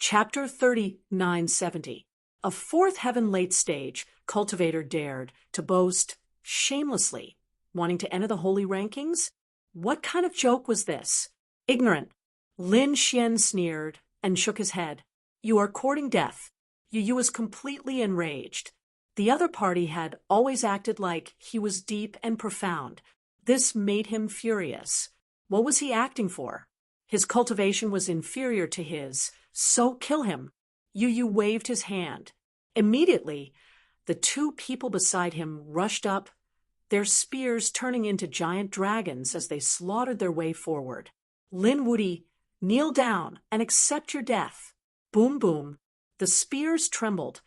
Chapter 3970. A fourth heaven late stage, cultivator dared to boast shamelessly, wanting to enter the holy rankings? What kind of joke was this? Ignorant. Lin Xian sneered and shook his head. You are courting death. Yu was completely enraged. The other party had always acted like he was deep and profound. This made him furious. What was he acting for? His cultivation was inferior to his, so kill him. Yu waved his hand. Immediately, the two people beside him rushed up, their spears turning into giant dragons as they slaughtered their way forward. Lin Wuti, kneel down and accept your death. Boom, boom. The spears trembled,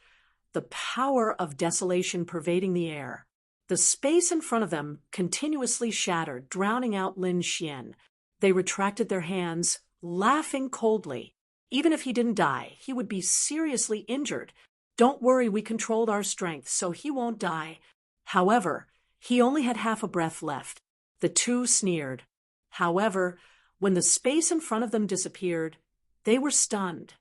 the power of desolation pervading the air. The space in front of them continuously shattered, drowning out Lin Xian. They retracted their hands, laughing coldly. Even if he didn't die, he would be seriously injured. Don't worry, we controlled our strength, so he won't die. However, he only had half a breath left. The two sneered. However, when the space in front of them disappeared, they were stunned.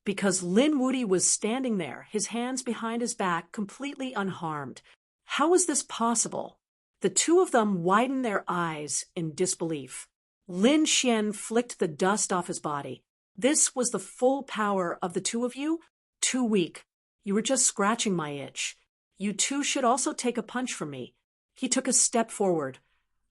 Because Lin Wuti was standing there, his hands behind his back, completely unharmed. How was this possible? The two of them widened their eyes in disbelief. Lin Xian flicked the dust off his body. This was the full power of the two of you? Too weak. You were just scratching my itch. You two should also take a punch from me. He took a step forward,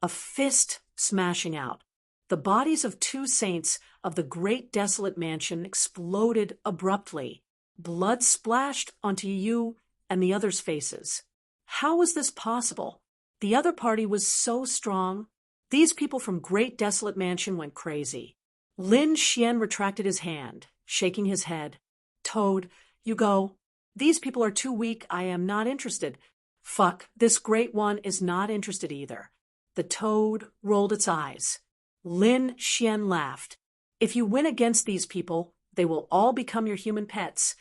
a fist smashing out. The bodies of two saints of the great desolate mansion exploded abruptly. Blood splashed onto you and the others' faces. How was this possible? The other party was so strong. These people from Great Desolate Mansion went crazy. Lin Xian retracted his hand, shaking his head. Toad, you go. These people are too weak. I am not interested. Fuck, this great one is not interested either. The toad rolled its eyes. Lin Xian laughed. If you win against these people, they will all become your human pets,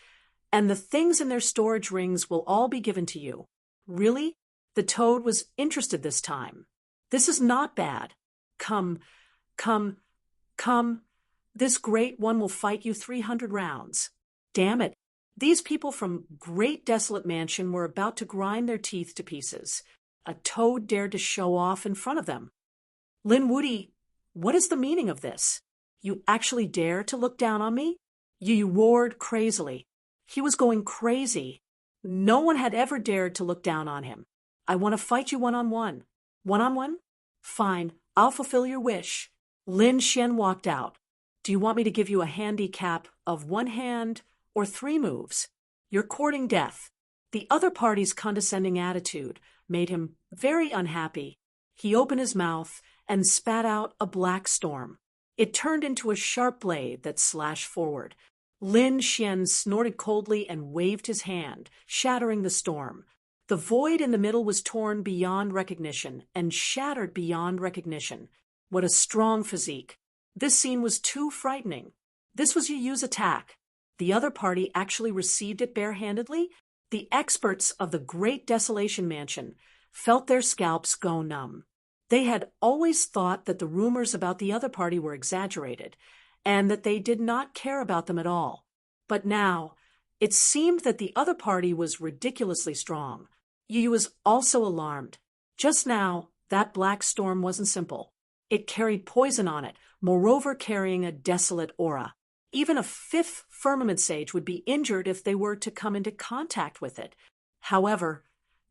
and the things in their storage rings will all be given to you. Really? The toad was interested this time. This is not bad. Come. This great one will fight you 300 rounds. Damn it. These people from Great Desolate Mansion were about to grind their teeth to pieces. A toad dared to show off in front of them. Lin Wuti, what is the meaning of this? You actually dare to look down on me? Yu roared crazily. He was going crazy. No one had ever dared to look down on him. I want to fight you one-on-one. One-on-one? Fine, I'll fulfill your wish. Lin Xian walked out. Do you want me to give you a handicap of one hand or 3 moves? You're courting death. The other party's condescending attitude made him very unhappy. He opened his mouth and spat out a black storm. It turned into a sharp blade that slashed forward. Lin Xian snorted coldly and waved his hand, shattering the storm. The void in the middle was torn beyond recognition and shattered beyond recognition. What a strong physique. This scene was too frightening. This was Yu's attack. The other party actually received it barehandedly. The experts of the Great Desolation Mansion felt their scalps go numb. They had always thought that the rumors about the other party were exaggerated, and that they did not care about them at all. But now, it seemed that the other party was ridiculously strong. Yu was also alarmed. Just now, that black storm wasn't simple. It carried poison on it, moreover carrying a desolate aura. Even a 5th firmament sage would be injured if they were to come into contact with it. However,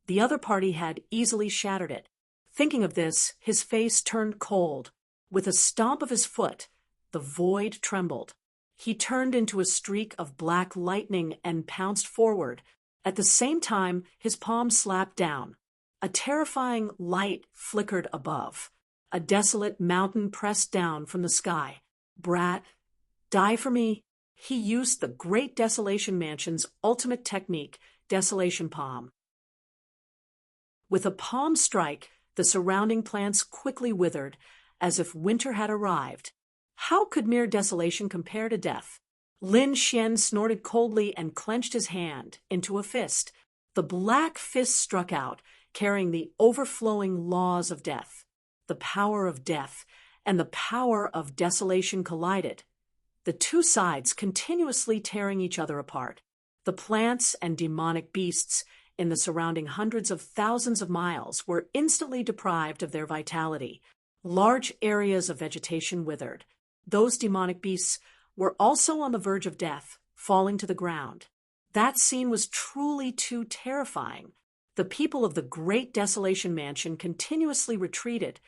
the other party had easily shattered it. Thinking of this, his face turned cold. With a stomp of his foot, the void trembled. He turned into a streak of black lightning and pounced forward. At the same time, his palm slapped down. A terrifying light flickered above. A desolate mountain pressed down from the sky. Brat, die for me. He used the Great Desolation Mansion's ultimate technique, Desolation Palm. With a palm strike, the surrounding plants quickly withered, as if winter had arrived. How could mere desolation compare to death? Lin Xian snorted coldly and clenched his hand into a fist. The black fist struck out, carrying the overflowing laws of death. The power of death and the power of desolation collided. the two sides continuously tearing each other apart. The plants and demonic beasts in the surrounding hundreds of thousands of miles were instantly deprived of their vitality. Large areas of vegetation withered. Those demonic beasts were also on the verge of death, falling to the ground. That scene was truly too terrifying. The people of the Great Desolation Mansion continuously retreated,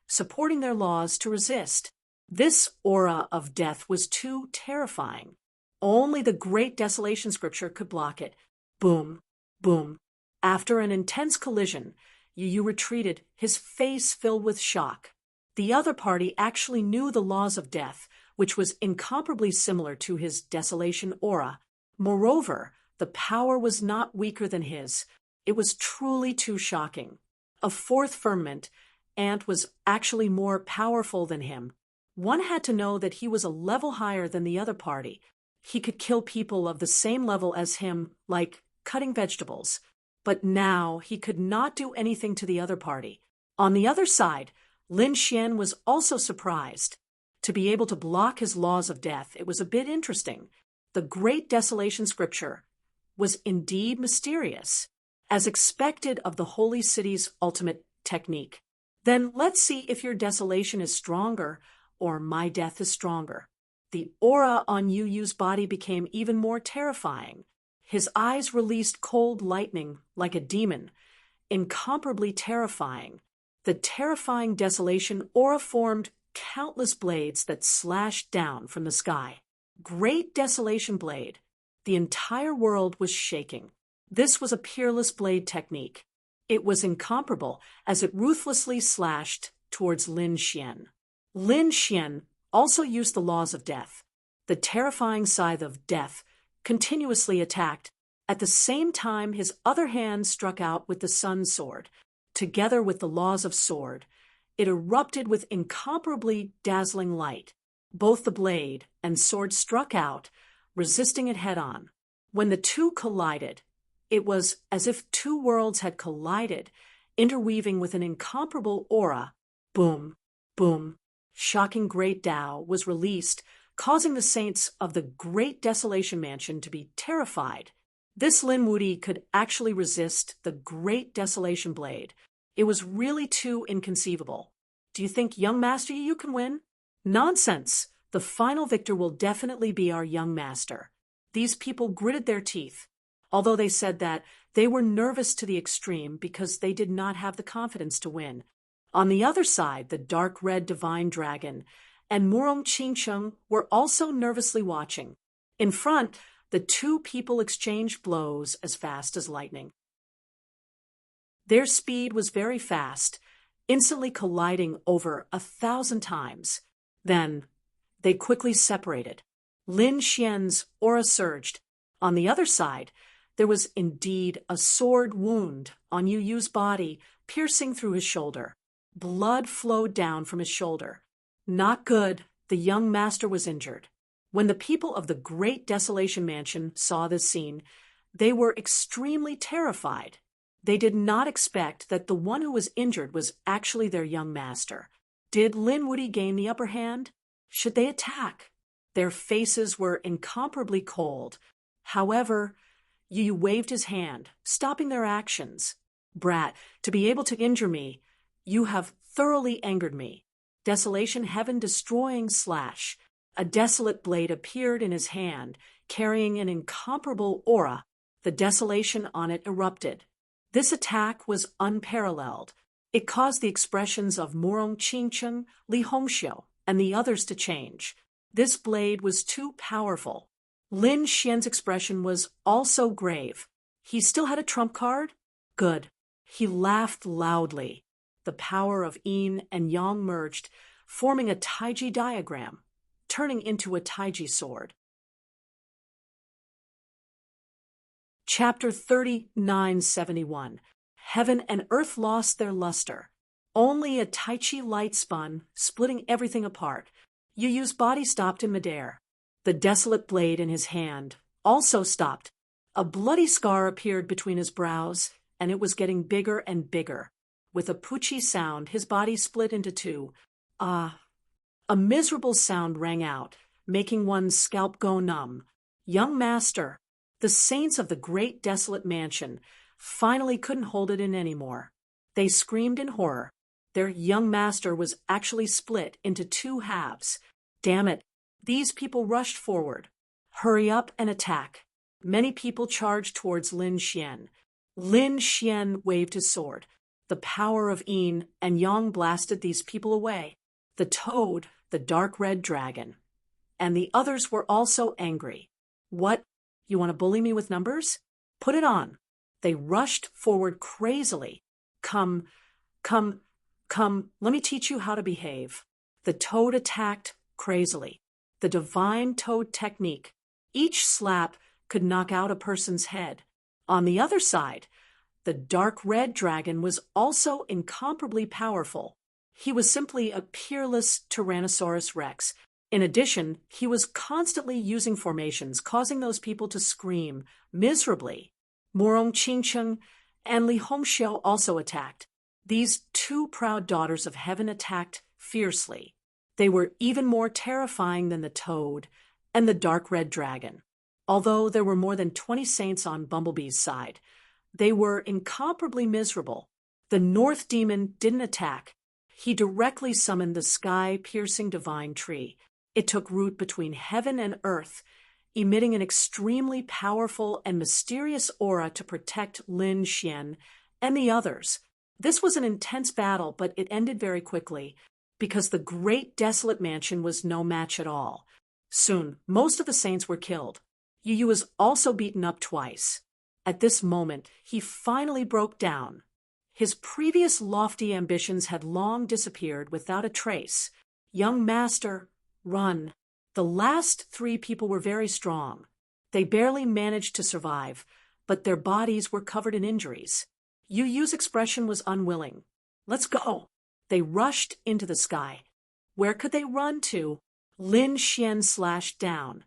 supporting their laws to resist. This aura of death was too terrifying. Only the Great Desolation Scripture could block it. Boom, boom. After an intense collision, Yu retreated, his face filled with shock. The other party actually knew the laws of death, which was incomparably similar to his desolation aura. Moreover, the power was not weaker than his. It was truly too shocking. A fourth firmament ant was actually more powerful than him. One had to know that he was a level higher than the other party. He could kill people of the same level as him, like cutting vegetables. But now he could not do anything to the other party. On the other side, Lin Xian was also surprised. To be able to block his laws of death, it was a bit interesting. The Great Desolation Scripture was indeed mysterious, as expected of the Holy City's ultimate technique. Then let's see if your desolation is stronger or my death is stronger. The aura on Yu's body became even more terrifying. His eyes released cold lightning like a demon, incomparably terrifying. The terrifying desolation aura formed countless blades that slashed down from the sky. Great Desolation Blade. The entire world was shaking. This was a peerless blade technique. It was incomparable as it ruthlessly slashed towards Lin Xian. Lin Xian also used the laws of death. The terrifying scythe of death continuously attacked. At the same time, his other hand struck out with the sun sword. Together with the laws of sword, it erupted with incomparably dazzling light. Both the blade and sword struck out, resisting it head-on. When the two collided, it was as if two worlds had collided, interweaving with an incomparable aura. Boom, boom. Shocking Great Tao was released, causing the saints of the Great Desolation Mansion to be terrified. This Lin Wuti could actually resist the Great Desolation Blade. It was really too inconceivable. Do you think young Master Yu can win? Nonsense! The final victor will definitely be our young master. These people gritted their teeth, although they said that they were nervous to the extreme because they did not have the confidence to win. On the other side, the dark red divine dragon and Murong Qingcheng were also nervously watching. In front, the two people exchanged blows as fast as lightning. Their speed was very fast, instantly colliding over 1,000 times. Then, they quickly separated. Lin Xian's aura surged. On the other side, there was indeed a sword wound on Yu's body, piercing through his shoulder. Blood flowed down from his shoulder. Not good. The young master was injured. When the people of the Great Desolation Mansion saw this scene, they were extremely terrified. They did not expect that the one who was injured was actually their young master. Did Lin Wuti gain the upper hand? Should they attack? Their faces were incomparably cold. However, Yu waved his hand, stopping their actions. Brat, to be able to injure me, you have thoroughly angered me. Desolation heaven destroying slash. A desolate blade appeared in his hand, carrying an incomparable aura. The desolation on it erupted. This attack was unparalleled. It caused the expressions of Murong Qingcheng, Li Hongxiu, and the others to change. This blade was too powerful. Lin Xian's expression was also grave. He still had a trump card? Good. He laughed loudly. The power of yin and yang merged, forming a taiji diagram, turning into a taiji sword. Chapter 3971. Heaven and earth lost their luster. Only a tai chi light spun, splitting everything apart. Yu's body stopped in midair. The desolate blade in his hand also stopped. A bloody scar appeared between his brows, and it was getting bigger and bigger. With a poochie sound, his body split into two. A miserable sound rang out, making one's scalp go numb. Young master, the saints of the great desolate mansion, finally couldn't hold it in anymore. They screamed in horror. Their young master was actually split into two halves. Damn it, these people rushed forward. Hurry up and attack. Many people charged towards Lin Xian. Lin Xian waved his sword. The power of Yin and Yang blasted these people away. The toad, the dark red dragon. And the others were also angry. What? You want to bully me with numbers? Put it on. They rushed forward crazily. Come, let me teach you how to behave. The toad attacked crazily. The divine toad technique. Each slap could knock out a person's head. On the other side, the dark red dragon was also incomparably powerful. He was simply a peerless Tyrannosaurus Rex. In addition, he was constantly using formations, causing those people to scream miserably. Morong Qingcheng and Li Hongxiu also attacked. These two proud daughters of heaven attacked fiercely. They were even more terrifying than the toad and the dark red dragon. Although there were more than 20 saints on Bumblebee's side, they were incomparably miserable. The North Demon didn't attack. He directly summoned the sky-piercing divine tree. It took root between heaven and earth, emitting an extremely powerful and mysterious aura to protect Lin Xian and the others. This was an intense battle, but it ended very quickly, because the great desolate mansion was no match at all. Soon, most of the saints were killed. Yu Yu was also beaten up twice. At this moment, he finally broke down. His previous lofty ambitions had long disappeared without a trace. Young master, run. The last three people were very strong. They barely managed to survive, but their bodies were covered in injuries. Yu Yu's expression was unwilling. Let's go. They rushed into the sky. Where could they run to? Lin Xian slashed down,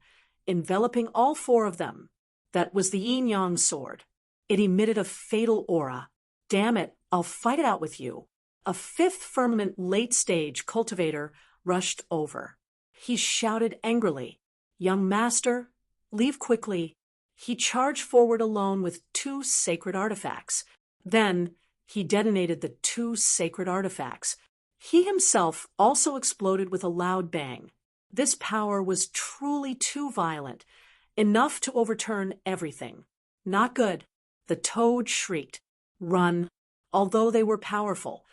enveloping all four of them. That was the yin-yang sword. It emitted a fatal aura. Damn it, I'll fight it out with you. A fifth firmament late-stage cultivator rushed over. He shouted angrily, Young master, leave quickly. He charged forward alone with two sacred artifacts. Then he detonated the two sacred artifacts. He himself also exploded with a loud bang. This power was truly too violent, enough to overturn everything. Not good. The toad shrieked. Run. Although they were powerful,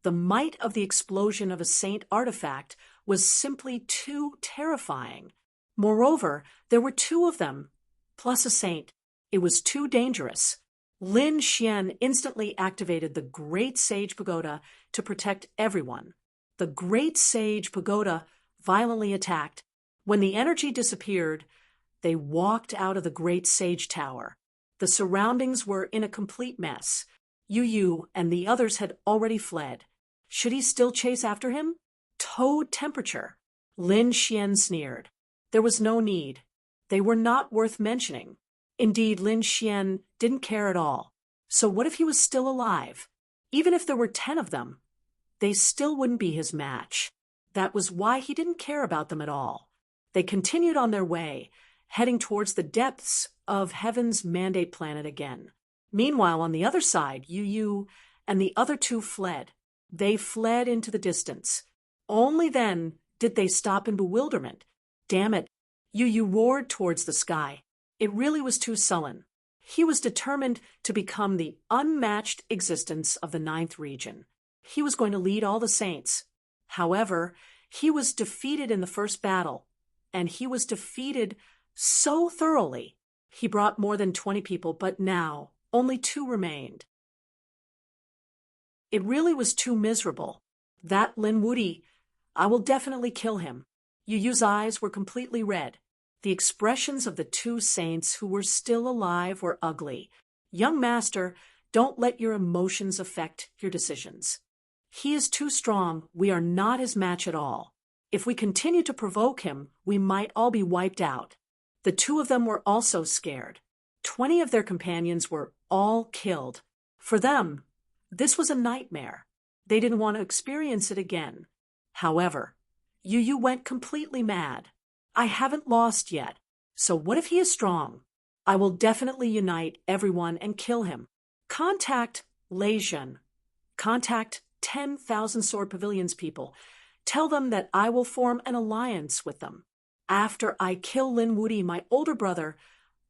the might of the explosion of a saint artifact was simply too terrifying. Moreover, there were two of them, plus a saint. It was too dangerous. Lin Xian instantly activated the Great Sage Pagoda to protect everyone. The Great Sage Pagoda violently attacked. When the energy disappeared, they walked out of the Great Sage Tower. The surroundings were in a complete mess. Yu Yu and the others had already fled. Should he still chase after him? Toad temperature. Lin Xian sneered. There was no need. They were not worth mentioning. Indeed, Lin Xian didn't care at all. So what if he was still alive? Even if there were 10 of them, they still wouldn't be his match. That was why he didn't care about them at all. They continued on their way, heading towards the depths of Heaven's Mandate Planet again. Meanwhile, on the other side, Yu Yu and the other two fled. They fled into the distance. Only then did they stop in bewilderment. Damn it, Yu Yu roared towards the sky. It really was too sullen. He was determined to become the unmatched existence of the 9th region. He was going to lead all the saints. However, he was defeated in the first battle, and he was defeated so thoroughly. He brought more than 20 people, but now only 2 remained. It really was too miserable. That Lin Wudi, I will definitely kill him. Yu Yu's eyes were completely red. The expressions of the 2 saints who were still alive were ugly. Young master, don't let your emotions affect your decisions. He is too strong. We are not his match at all. If we continue to provoke him, we might all be wiped out. The 2 of them were also scared. 20 of their companions were all killed. For them, this was a nightmare. They didn't want to experience it again. However, Yu Yu went completely mad. I haven't lost yet. So what if he is strong? I will definitely unite everyone and kill him. Contact Legion. Contact 10,000 Sword Pavilion's people. Tell them that I will form an alliance with them. After I kill Lin Wuti, my older brother,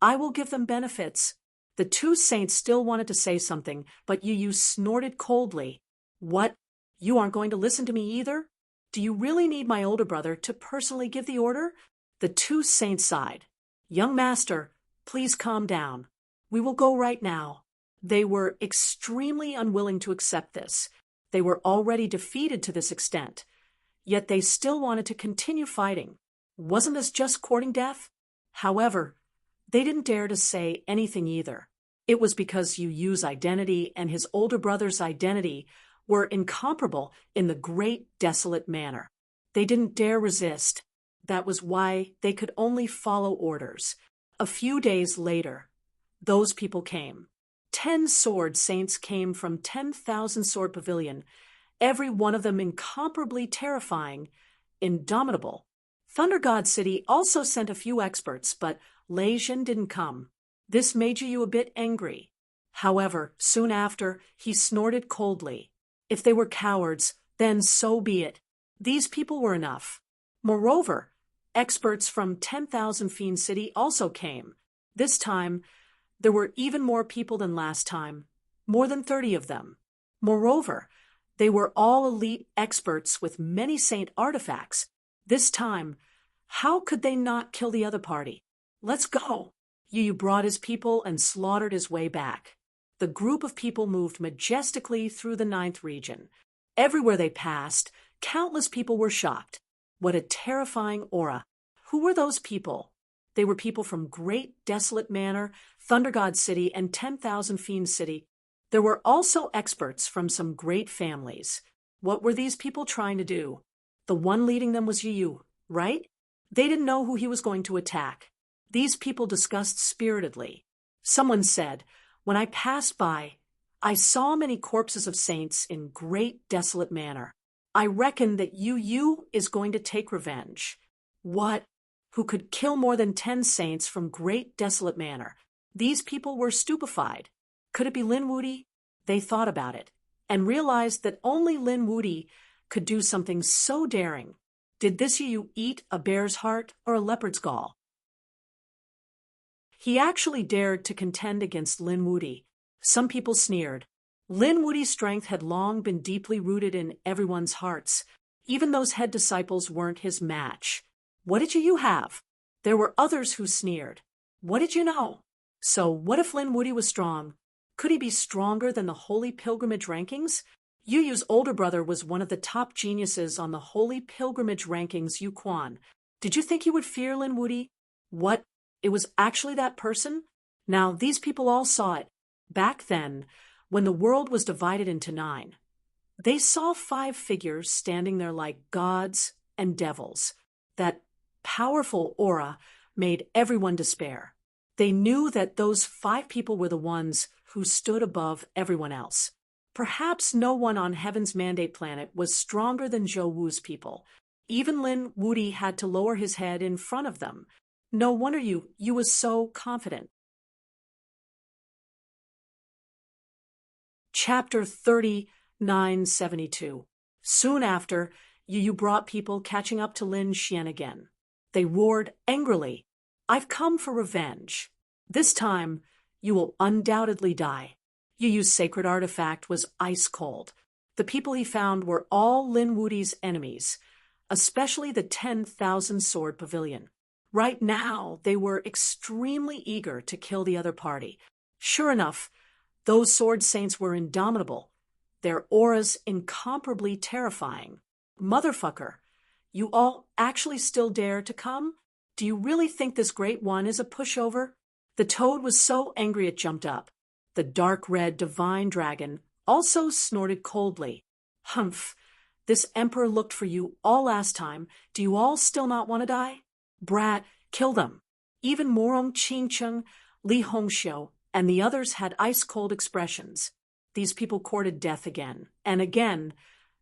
I will give them benefits. The two saints still wanted to say something, but Yu snorted coldly. What? You aren't going to listen to me either? Do you really need my older brother to personally give the order? The two saints sighed. Young master, please calm down. We will go right now. They were extremely unwilling to accept this. They were already defeated to this extent. Yet they still wanted to continue fighting. Wasn't this just courting death? However, they didn't dare to say anything either. It was because Yu's identity and his older brother's identity were incomparable in the great desolate manner. They didn't dare resist. That was why they could only follow orders. A few days later, those people came. 10 sword saints came from 10,000 Sword Pavilion, every one of them incomparably terrifying, indomitable. Thunder God City also sent a few experts, but Legion didn't come. This made Yu a bit angry. However, soon after, he snorted coldly. If they were cowards, then so be it. These people were enough. Moreover, experts from 10,000 Fiend City also came. This time, there were even more people than last time, more than 30 of them. Moreover, they were all elite experts with many saint artifacts. This time, how could they not kill the other party? Let's go. Yu brought his people and slaughtered his way back. The group of people moved majestically through the 9th region. Everywhere they passed, countless people were shocked. What a terrifying aura. Who were those people? They were people from Great Desolate Manor, Thunder God City, and 10,000 Fiend City. There were also experts from some great families. What were these people trying to do? The one leading them was Yu, right? They didn't know who he was going to attack. These people discussed spiritedly. Someone said, when I passed by, I saw many corpses of saints in Great Desolate Manor. I reckon that Yu is going to take revenge. What? Who could kill more than 10 saints from Great Desolate Manor? These people were stupefied. Could it be Lin Wuti? They thought about it, and realized that only Lin Wuti could do something so daring. Did this Yu eat a bear's heart or a leopard's gall? He actually dared to contend against Lin Wuti. Some people sneered. Lin Wuti's strength had long been deeply rooted in everyone's hearts. Even those head disciples weren't his match. What did Yu have? There were others who sneered. What did you know? So what if Lin Wuti was strong? Could he be stronger than the Holy Pilgrimage rankings? Yu's older brother was one of the top geniuses on the Holy Pilgrimage rankings, Yu Quan. Did you think he would fear Lin Wuti? What? It was actually that person? Now, these people all saw it. Back then, when the world was divided into 9, they saw 5 figures standing there like gods and devils. That powerful aura made everyone despair. They knew that those 5 people were the ones who stood above everyone else. Perhaps no one on Heaven's Mandate planet was stronger than Zhou Wu's people. Even Lin Wuti had to lower his head in front of them. No wonder Yu was so confident. Chapter 3972. Soon after, Yu brought people catching up to Lin Xian again. They roared angrily, I've come for revenge. This time, you will undoubtedly die. Yu's sacred artifact was ice cold. The people he found were all Lin Wuti's enemies, especially the 10,000 Sword Pavilion. Right now, they were extremely eager to kill the other party. Sure enough, those sword saints were indomitable, their auras incomparably terrifying. Motherfucker, you all actually still dare to come? Do you really think this great one is a pushover? The toad was so angry it jumped up. The dark red divine dragon also snorted coldly. Humph, this emperor looked for you all last time. Do you all still not want to die? Brat, kill them. Even Morong Qingcheng, Li Hongxiu, and the others had ice-cold expressions. These people courted death again, and again.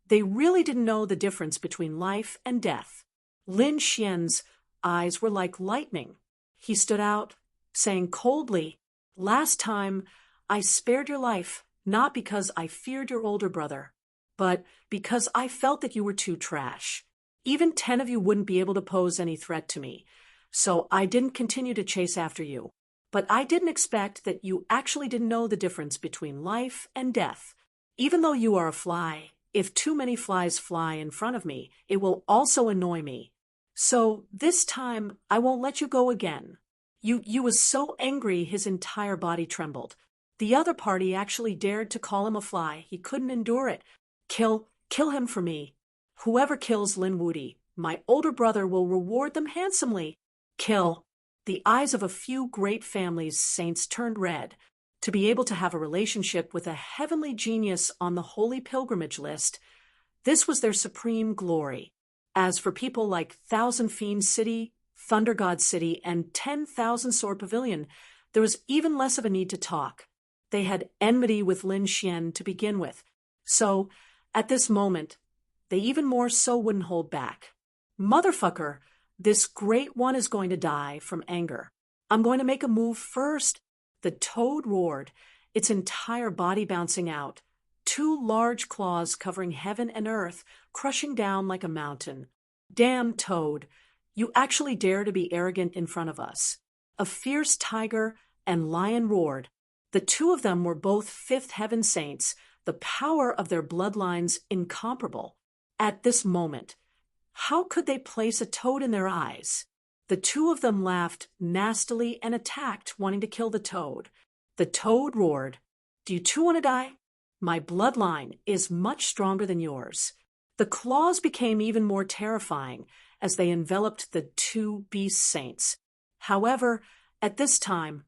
They really didn't know the difference between life and death. Lin Xian's eyes were like lightning. He stood out, saying coldly, "Last time, I spared your life, not because I feared your older brother, but because I felt that you were too trash. Even 10 of you wouldn't be able to pose any threat to me, so I didn't continue to chase after you. But I didn't expect that you actually didn't know the difference between life and death. Even though you are a fly, if too many flies fly in front of me, it will also annoy me. So this time, I won't let you go again." You was so angry his entire body trembled. The other party actually dared to call him a fly. He couldn't endure it. Kill him for me. Whoever kills Lin Wudi, my older brother will reward them handsomely. Kill. The eyes of a few great families' saints turned red. To be able to have a relationship with a heavenly genius on the holy pilgrimage list, this was their supreme glory. As for people like Thousand Fiend City, Thunder God City, and 10,000 Sword Pavilion, there was even less of a need to talk. They had enmity with Lin Xian to begin with, so at this moment, they even more so wouldn't hold back. "Motherfucker, this great one is going to die from anger. I'm going to make a move first." The toad roared, its entire body bouncing out, 2 large claws covering heaven and earth, crushing down like a mountain. "Damn toad, you actually dare to be arrogant in front of us." A fierce tiger and lion roared. The 2 of them were both fifth heaven saints, the power of their bloodlines incomparable. At this moment, how could they place a toad in their eyes? The 2 of them laughed nastily and attacked, wanting to kill the toad. The toad roared, "Do you 2 want to die? My bloodline is much stronger than yours." The claws became even more terrifying as they enveloped the 2 beast saints. However, at this time,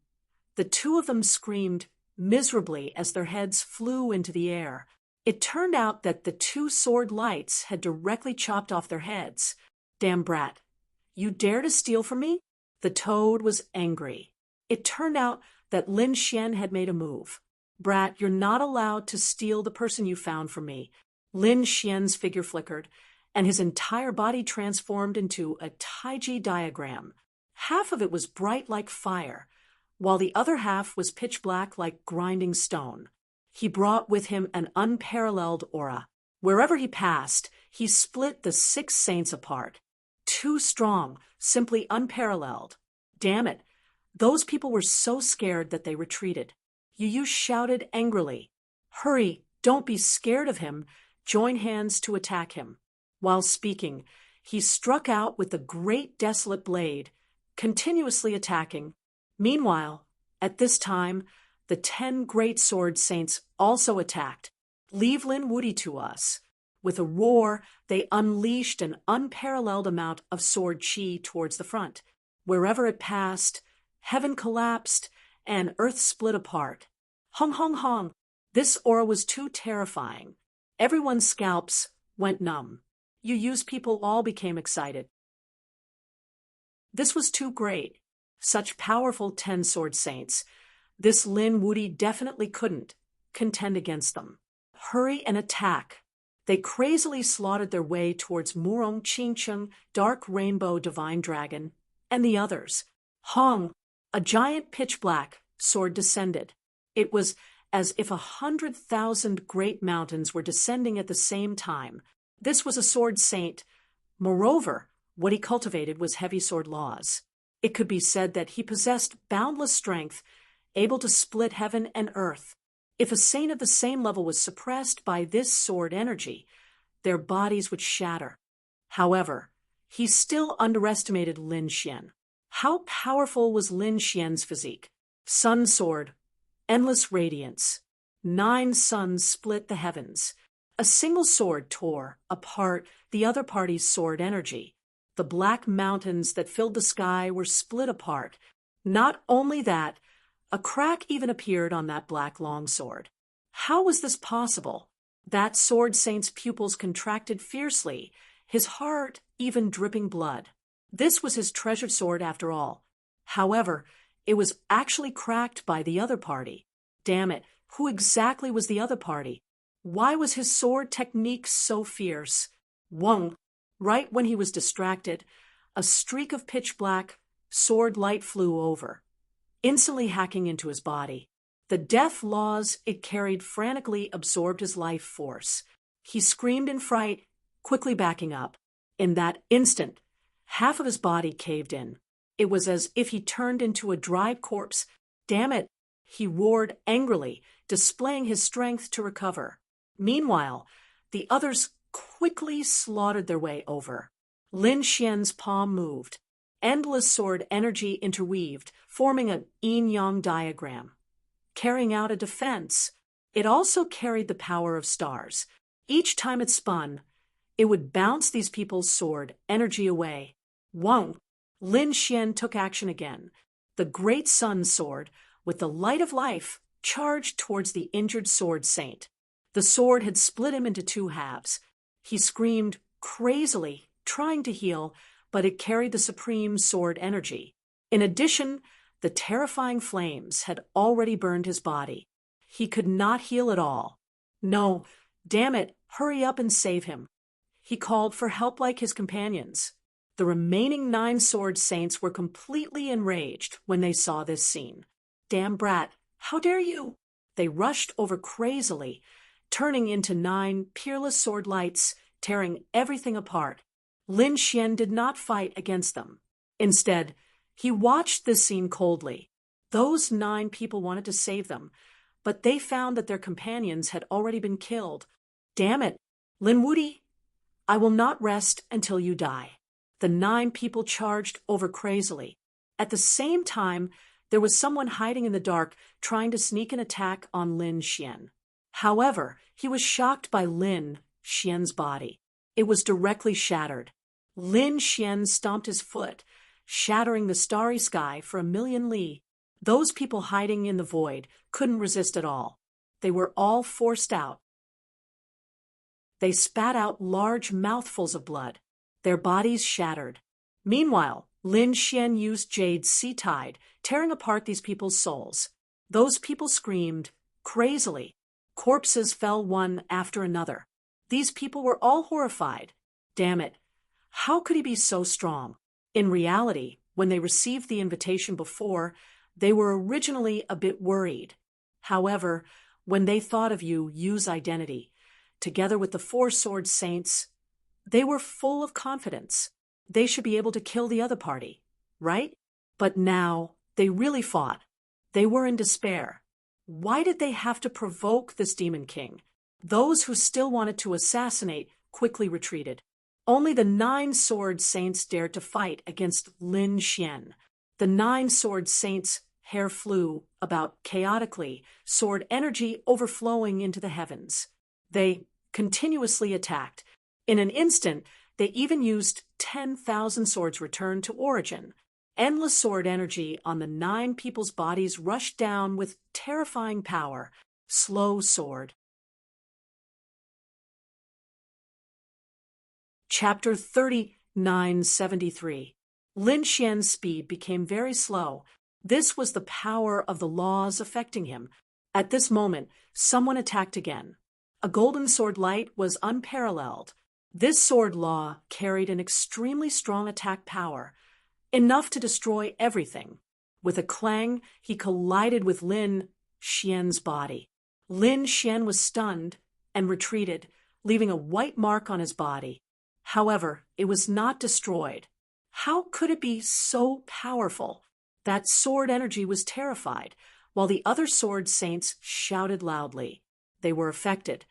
the 2 of them screamed miserably as their heads flew into the air. It turned out that the 2 sword lights had directly chopped off their heads. "Damn brat, you dare to steal from me?" The toad was angry. It turned out that Lin Xian had made a move. "Brat, you're not allowed to steal the person you found from me." Lin Xian's figure flickered, and his entire body transformed into a Taiji diagram. Half of it was bright like fire, while the other half was pitch black like grinding stone. He brought with him an unparalleled aura. Wherever he passed, he split the 6 saints apart. Too strong, simply unparalleled. Damn it, those people were so scared that they retreated. Yu shouted angrily, "Hurry, don't be scared of him. Join hands to attack him." While speaking, he struck out with the great desolate blade, continuously attacking. Meanwhile, at this time, the 10 great sword saints also attacked. "Leave Lin Wudi to us." With a roar, they unleashed an unparalleled amount of sword chi towards the front. Wherever it passed, heaven collapsed and earth split apart. Hong hong hong! This aura was too terrifying. Everyone's scalps went numb. Yu's people all became excited. This was too great. Such powerful 10 sword saints. This Lin Wudi definitely couldn't contend against them. Hurry and attack. They crazily slaughtered their way towards Murong Qingcheng, Dark Rainbow Divine Dragon, and the others. Hong! A giant pitch-black sword descended. It was as if 100,000 great mountains were descending at the same time. This was a sword saint. Moreover, what he cultivated was heavy sword laws. It could be said that he possessed boundless strength, able to split heaven and earth. If a saint of the same level was suppressed by this sword energy, their bodies would shatter. However, he still underestimated Lin Xian. How powerful was Lin Xian's physique? Sun sword, endless radiance. 9 suns split the heavens. A single sword tore apart the other party's sword energy. The black mountains that filled the sky were split apart. Not only that, a crack even appeared on that black longsword. How was this possible? That sword saint's pupils contracted fiercely, his heart even dripping blood. This was his treasured sword after all. However, it was actually cracked by the other party. Damn it, who exactly was the other party? Why was his sword technique so fierce? Wong! Right when he was distracted, a streak of pitch black sword light flew over, instantly hacking into his body. The death laws it carried frantically absorbed his life force. He screamed in fright, quickly backing up. In that instant, half of his body caved in. It was as if he turned into a dry corpse. Damn it! He roared angrily, displaying his strength to recover. Meanwhile, the others quickly slaughtered their way over. Lin Xian's palm moved. Endless sword energy interweaved, forming a yin-yang diagram. Carrying out a defense, it also carried the power of stars. Each time it spun, it would bounce these people's sword energy away. Whoa! Lin Xian took action again. The great sun sword, with the light of life, charged towards the injured sword saint. The sword had split him into two halves. He screamed crazily, trying to heal, but it carried the supreme sword energy. In addition, the terrifying flames had already burned his body. He could not heal at all. No, damn it, hurry up and save him. He called for help like his companions. The remaining 9 sword saints were completely enraged when they saw this scene. Damn brat, how dare you! They rushed over crazily, turning into 9 peerless sword lights, tearing everything apart. Lin Xian did not fight against them. Instead, he watched this scene coldly. Those 9 people wanted to save them, but they found that their companions had already been killed. Damn it, Lin Wudi, I will not rest until you die. The 9 people charged over crazily. At the same time, there was someone hiding in the dark trying to sneak an attack on Lin Xian. However, he was shocked by Lin Xian's body. It was directly shattered. Lin Xian stomped his foot, shattering the starry sky for 1,000,000 li. Those people hiding in the void couldn't resist at all. They were all forced out. They spat out large mouthfuls of blood. Their bodies shattered. Meanwhile, Lin Xian used Jade's sea tide, tearing apart these people's souls. Those people screamed crazily. Corpses fell one after another. These people were all horrified. Damn it. How could he be so strong? In reality, when they received the invitation before, they were originally a bit worried. However, when they thought of Yu's identity, together with the 4 sword saints, they were full of confidence. They should be able to kill the other party, right? But now, they really fought. They were in despair. Why did they have to provoke this demon king? Those who still wanted to assassinate quickly retreated. Only the 9 sword saints dared to fight against Lin Xian. The 9 sword saints' hair flew about chaotically, sword energy overflowing into the heavens. They continuously attacked. In an instant, they even used 10,000 swords returned to origin. Endless sword energy on the 9 people's bodies rushed down with terrifying power. Slow sword. Chapter 3973. Lin Xian's speed became very slow. This was the power of the laws affecting him. At this moment, someone attacked again. A golden sword light was unparalleled. This sword law carried an extremely strong attack power, enough to destroy everything. With a clang, he collided with Lin Xian's body. Lin Xian was stunned and retreated, leaving a white mark on his body. However, it was not destroyed. How could it be so powerful? That sword energy was terrified, while the other sword saints shouted loudly. They were affected,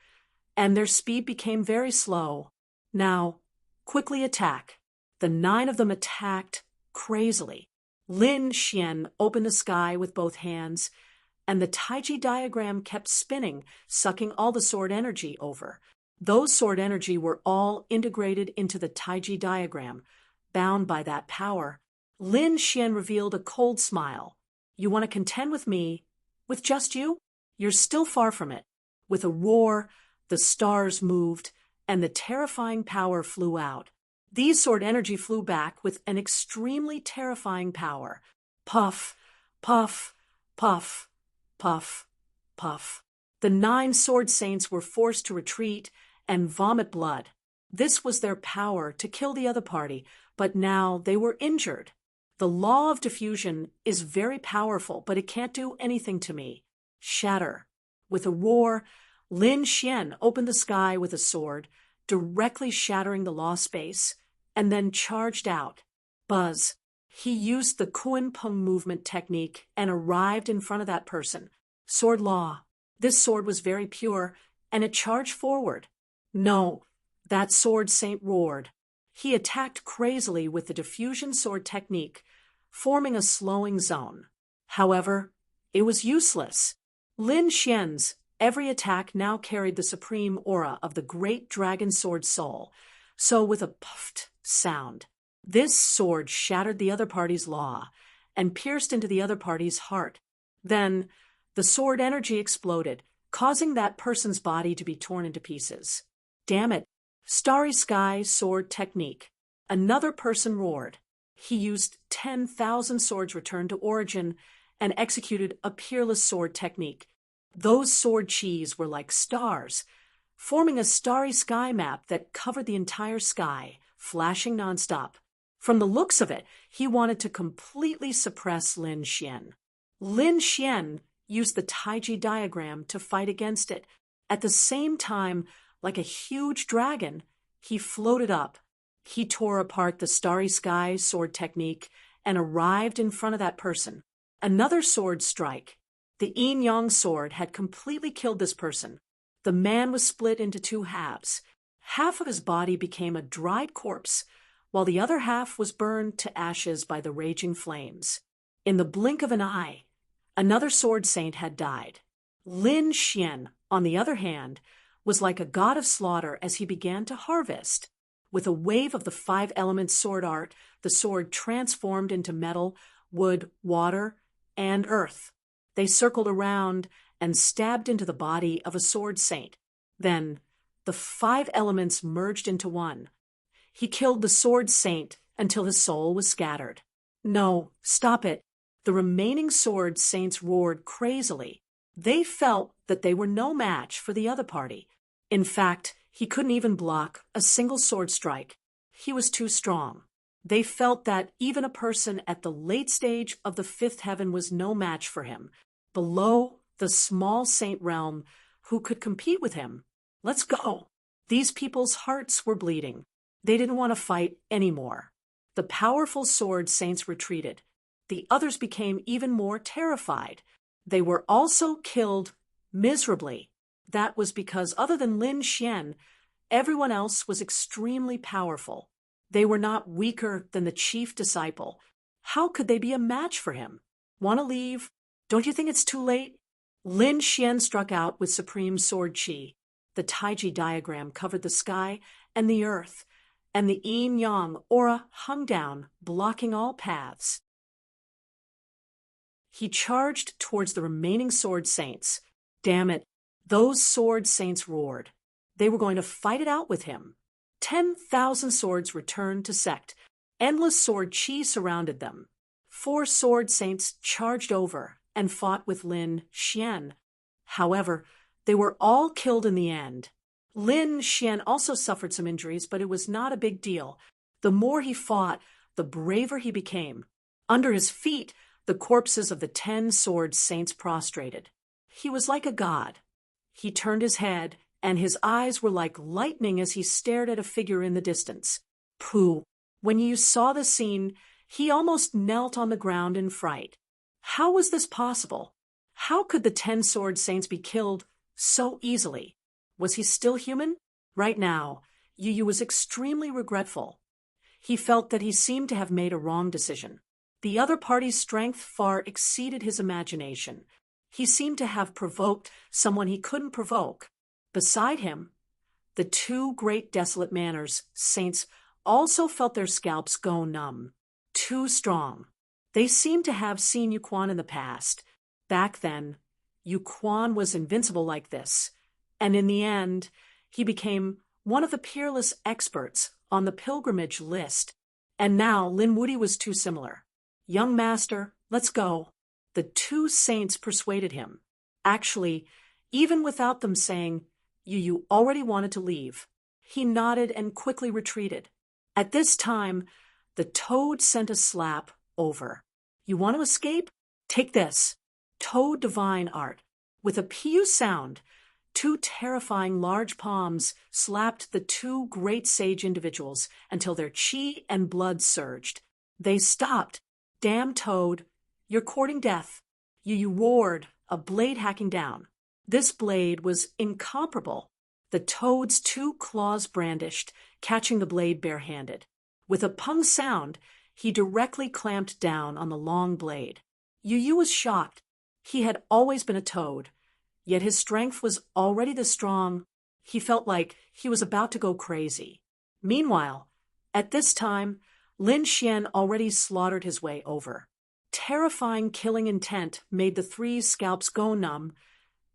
and their speed became very slow. Now, quickly attack. The 9 of them attacked crazily. Lin Xian opened the sky with both hands, and the Taiji diagram kept spinning, sucking all the sword energy over. Those sword energy were all integrated into the Taiji diagram, bound by that power. Lin Xian revealed a cold smile. You want to contend with me? With just you? You're still far from it. With a roar, the stars moved, and the terrifying power flew out. These sword energy flew back with an extremely terrifying power. Puff, puff, puff, puff, puff. The 9 sword saints were forced to retreat and vomit blood. This was their power to kill the other party, but now they were injured. The law of diffusion is very powerful, but it can't do anything to me. Shatter. With a roar, Lin Xian opened the sky with a sword, directly shattering the law space, and then charged out. Buzz. He used the Kuan Peng movement technique and arrived in front of that person. Sword law. This sword was very pure, and it charged forward. No, that sword saint roared. He attacked crazily with the diffusion sword technique, forming a slowing zone. However, it was useless. Lin Xian's every attack now carried the supreme aura of the great dragon sword soul, so with a puffed sound, this sword shattered the other party's law and pierced into the other party's heart. Then, the sword energy exploded, causing that person's body to be torn into pieces. Damn it! Starry Sky sword technique. Another person roared. He used 10,000 swords returned to origin and executed a peerless sword technique. Those sword chis were like stars, forming a starry sky map that covered the entire sky, flashing nonstop. From the looks of it, he wanted to completely suppress Lin Xian. Lin Xian used the Taiji diagram to fight against it. At the same time, like a huge dragon, he floated up. He tore apart the starry sky sword technique and arrived in front of that person. Another sword strike. The yin-yang sword had completely killed this person. The man was split into two halves. Half of his body became a dried corpse, while the other half was burned to ashes by the raging flames. In the blink of an eye, another sword saint had died. Lin Xian, on the other hand, was like a god of slaughter as he began to harvest. With a wave of the 5-element sword art, the sword transformed into metal, wood, water, and earth. They circled around and stabbed into the body of a sword saint. Then, the 5 elements merged into one. He killed the sword saint until his soul was scattered. No, stop it. The remaining sword saints roared crazily. They felt that they were no match for the other party. In fact, he couldn't even block a single sword strike. He was too strong. They felt that even a person at the late stage of the 5th heaven was no match for him. Below the small saint realm, who could compete with him? Let's go. These people's hearts were bleeding. They didn't want to fight anymore. The powerful sword saints retreated. The others became even more terrified. They were also killed miserably. That was because, other than Lin Xian, everyone else was extremely powerful. They were not weaker than the chief disciple. How could they be a match for him? Want to leave? Don't you think it's too late? Lin Xian struck out with supreme sword chi. The Taiji diagram covered the sky and the earth, and the yin-yang aura hung down, blocking all paths. He charged towards the remaining sword saints. Damn it, those sword saints roared. They were going to fight it out with him. 10,000 swords returned to sect. Endless sword chi surrounded them. 4 sword saints charged over and fought with Lin Xian. However, they were all killed in the end. Lin Xian also suffered some injuries, but it was not a big deal. The more he fought, the braver he became. Under his feet, the corpses of the 10 sword saints prostrated. He was like a god. He turned his head, and his eyes were like lightning as he stared at a figure in the distance. Pooh! When you saw the scene, he almost knelt on the ground in fright. How was this possible? How could the 10 sword saints be killed so easily? Was he still human? Right now, Yu was extremely regretful. He felt that he seemed to have made a wrong decision. The other party's strength far exceeded his imagination. He seemed to have provoked someone he couldn't provoke. Beside him, the 2 great desolate manners saints also felt their scalps go numb. Too strong. They seemed to have seen Yu Quan in the past. Back then, Yu Quan was invincible like this, and in the end, he became one of the peerless experts on the pilgrimage list. And now Lin Wudi was too similar. Young master, let's go. The 2 saints persuaded him. Actually, even without them saying, Yu already wanted to leave. He nodded and quickly retreated. At this time, The toad sent a slap over. You want to escape? Take this. Toad divine art. With a pew sound, two terrifying large palms slapped the two great sage individuals until their chi and blood surged. They stopped. Damn toad, you're courting death. You roared, a blade hacking down. This blade was incomparable. The toad's two claws brandished, catching the blade barehanded. With a pung sound, he directly clamped down on the long blade. Yu was shocked. He had always been a toad, yet his strength was already this strong. He felt like he was about to go crazy. Meanwhile, at this time, Lin Xian already slaughtered his way over. Terrifying killing intent made the three's scalps go numb,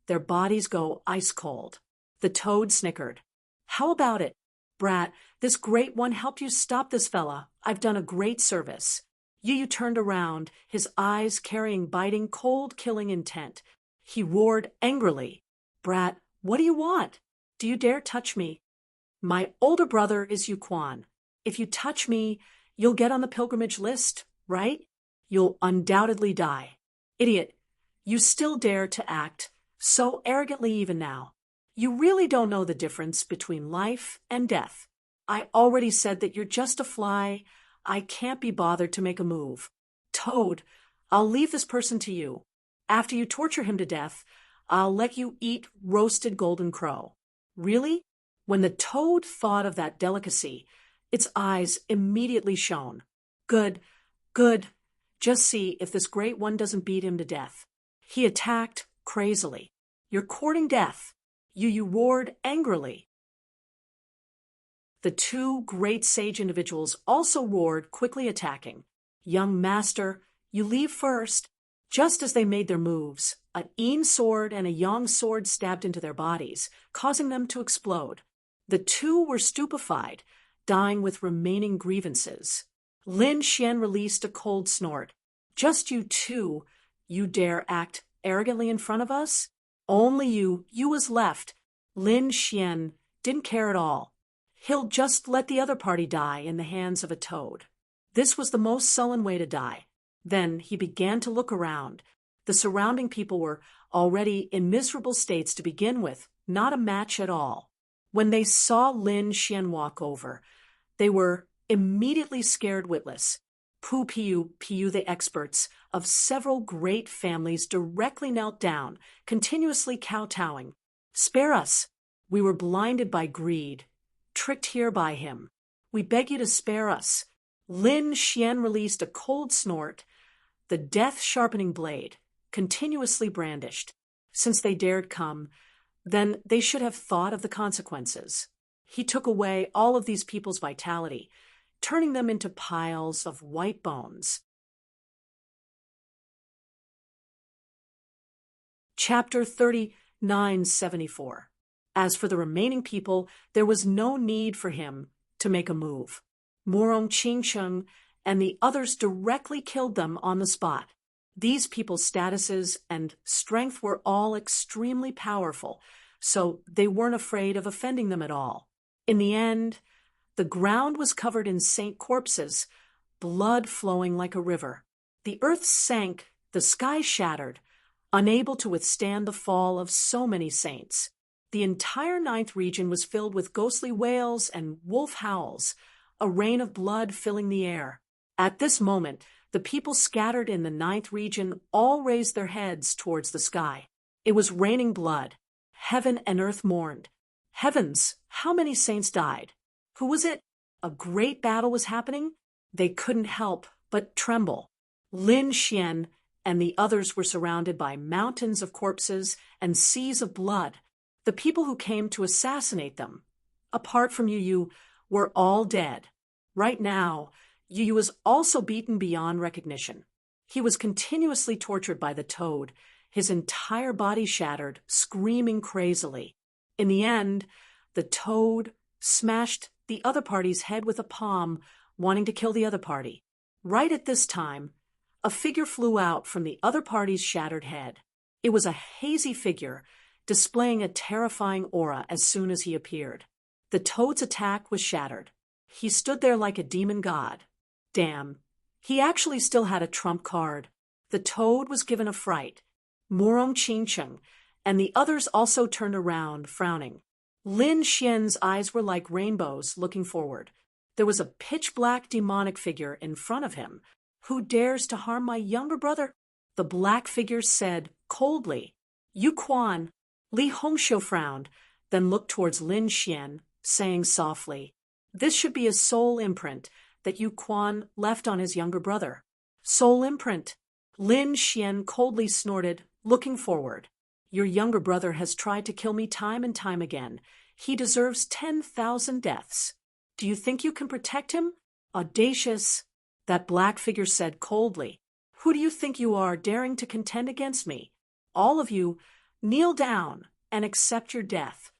their bodies go ice cold. The toad snickered. How about it? Brat, this great one helped you stop this fella. I've done a great service. Yu turned around, his eyes carrying biting, cold-killing intent. He roared angrily. Brat, what do you want? Do you dare touch me? My older brother is Yu Quan. If you touch me, you'll get on the pilgrimage list, right? You'll undoubtedly die. Idiot, you still dare to act so arrogantly even now. You really don't know the difference between life and death. I already said that you're just a fly. I can't be bothered to make a move. Toad, I'll leave this person to you. After you torture him to death, I'll let you eat roasted golden crow. Really? When the toad thought of that delicacy, its eyes immediately shone. Good, good. Just see if this great one doesn't beat him to death. He attacked crazily. You're courting death. Yu roared angrily. The two great sage individuals also roared, quickly attacking. Young master, you leave first. Just as they made their moves, an Yin sword and a Yang sword stabbed into their bodies, causing them to explode. The two were stupefied, dying with remaining grievances. Lin Xian released a cold snort. Just you two, you dare act arrogantly in front of us? Only you was left. Lin Xian didn't care at all. He'll just let the other party die in the hands of a toad. This was the most sullen way to die. Then he began to look around. The surrounding people were already in miserable states to begin with, not a match at all. When they saw Lin Xian walk over, they were immediately scared witless. Piu, the experts of several great families directly knelt down, continuously kowtowing. Spare us. We were blinded by greed, tricked here by him. We beg you to spare us. Lin Xian released a cold snort, the death-sharpening blade, continuously brandished. Since they dared come, then they should have thought of the consequences. He took away all of these people's vitality, turning them into piles of white bones. Chapter 3974. As for the remaining people, there was no need for him to make a move. Morong Qingsheng and the others directly killed them on the spot. These people's statuses and strength were all extremely powerful, so they weren't afraid of offending them at all. In the end, the ground was covered in saint corpses, blood flowing like a river. The earth sank, the sky shattered, unable to withstand the fall of so many saints. The entire 9th region was filled with ghostly wails and wolf howls, a rain of blood filling the air. At this moment, the people scattered in the 9th region all raised their heads towards the sky. It was raining blood. Heaven and earth mourned. Heavens, how many saints died? Who was it? A great battle was happening? They couldn't help but tremble. Lin Xian and the others were surrounded by mountains of corpses and seas of blood. The people who came to assassinate them, apart from Yu, were all dead. Right now, Yu was also beaten beyond recognition. He was continuously tortured by the toad, his entire body shattered, screaming crazily. In the end, the toad smashed the other party's head with a palm, wanting to kill the other party. Right at this time, a figure flew out from the other party's shattered head. It was a hazy figure, displaying a terrifying aura as soon as he appeared. The toad's attack was shattered. He stood there like a demon god. Damn. He actually still had a trump card. The toad was given a fright. Morong Ching, and the others also turned around, frowning. Lin Xian's eyes were like rainbows, looking forward. There was a pitch-black demonic figure in front of him. Who dares to harm my younger brother? The black figure said, coldly. Yu Quan. Li Hongxiu frowned, then looked towards Lin Xian, saying softly, this should be a soul imprint that Yu Quan left on his younger brother. Soul imprint. Lin Xian coldly snorted, looking forward. Your younger brother has tried to kill me time and time again. He deserves 10,000 deaths. Do you think you can protect him? Audacious. That black figure said coldly. Who do you think you are, daring to contend against me? All of you, kneel down and accept your death.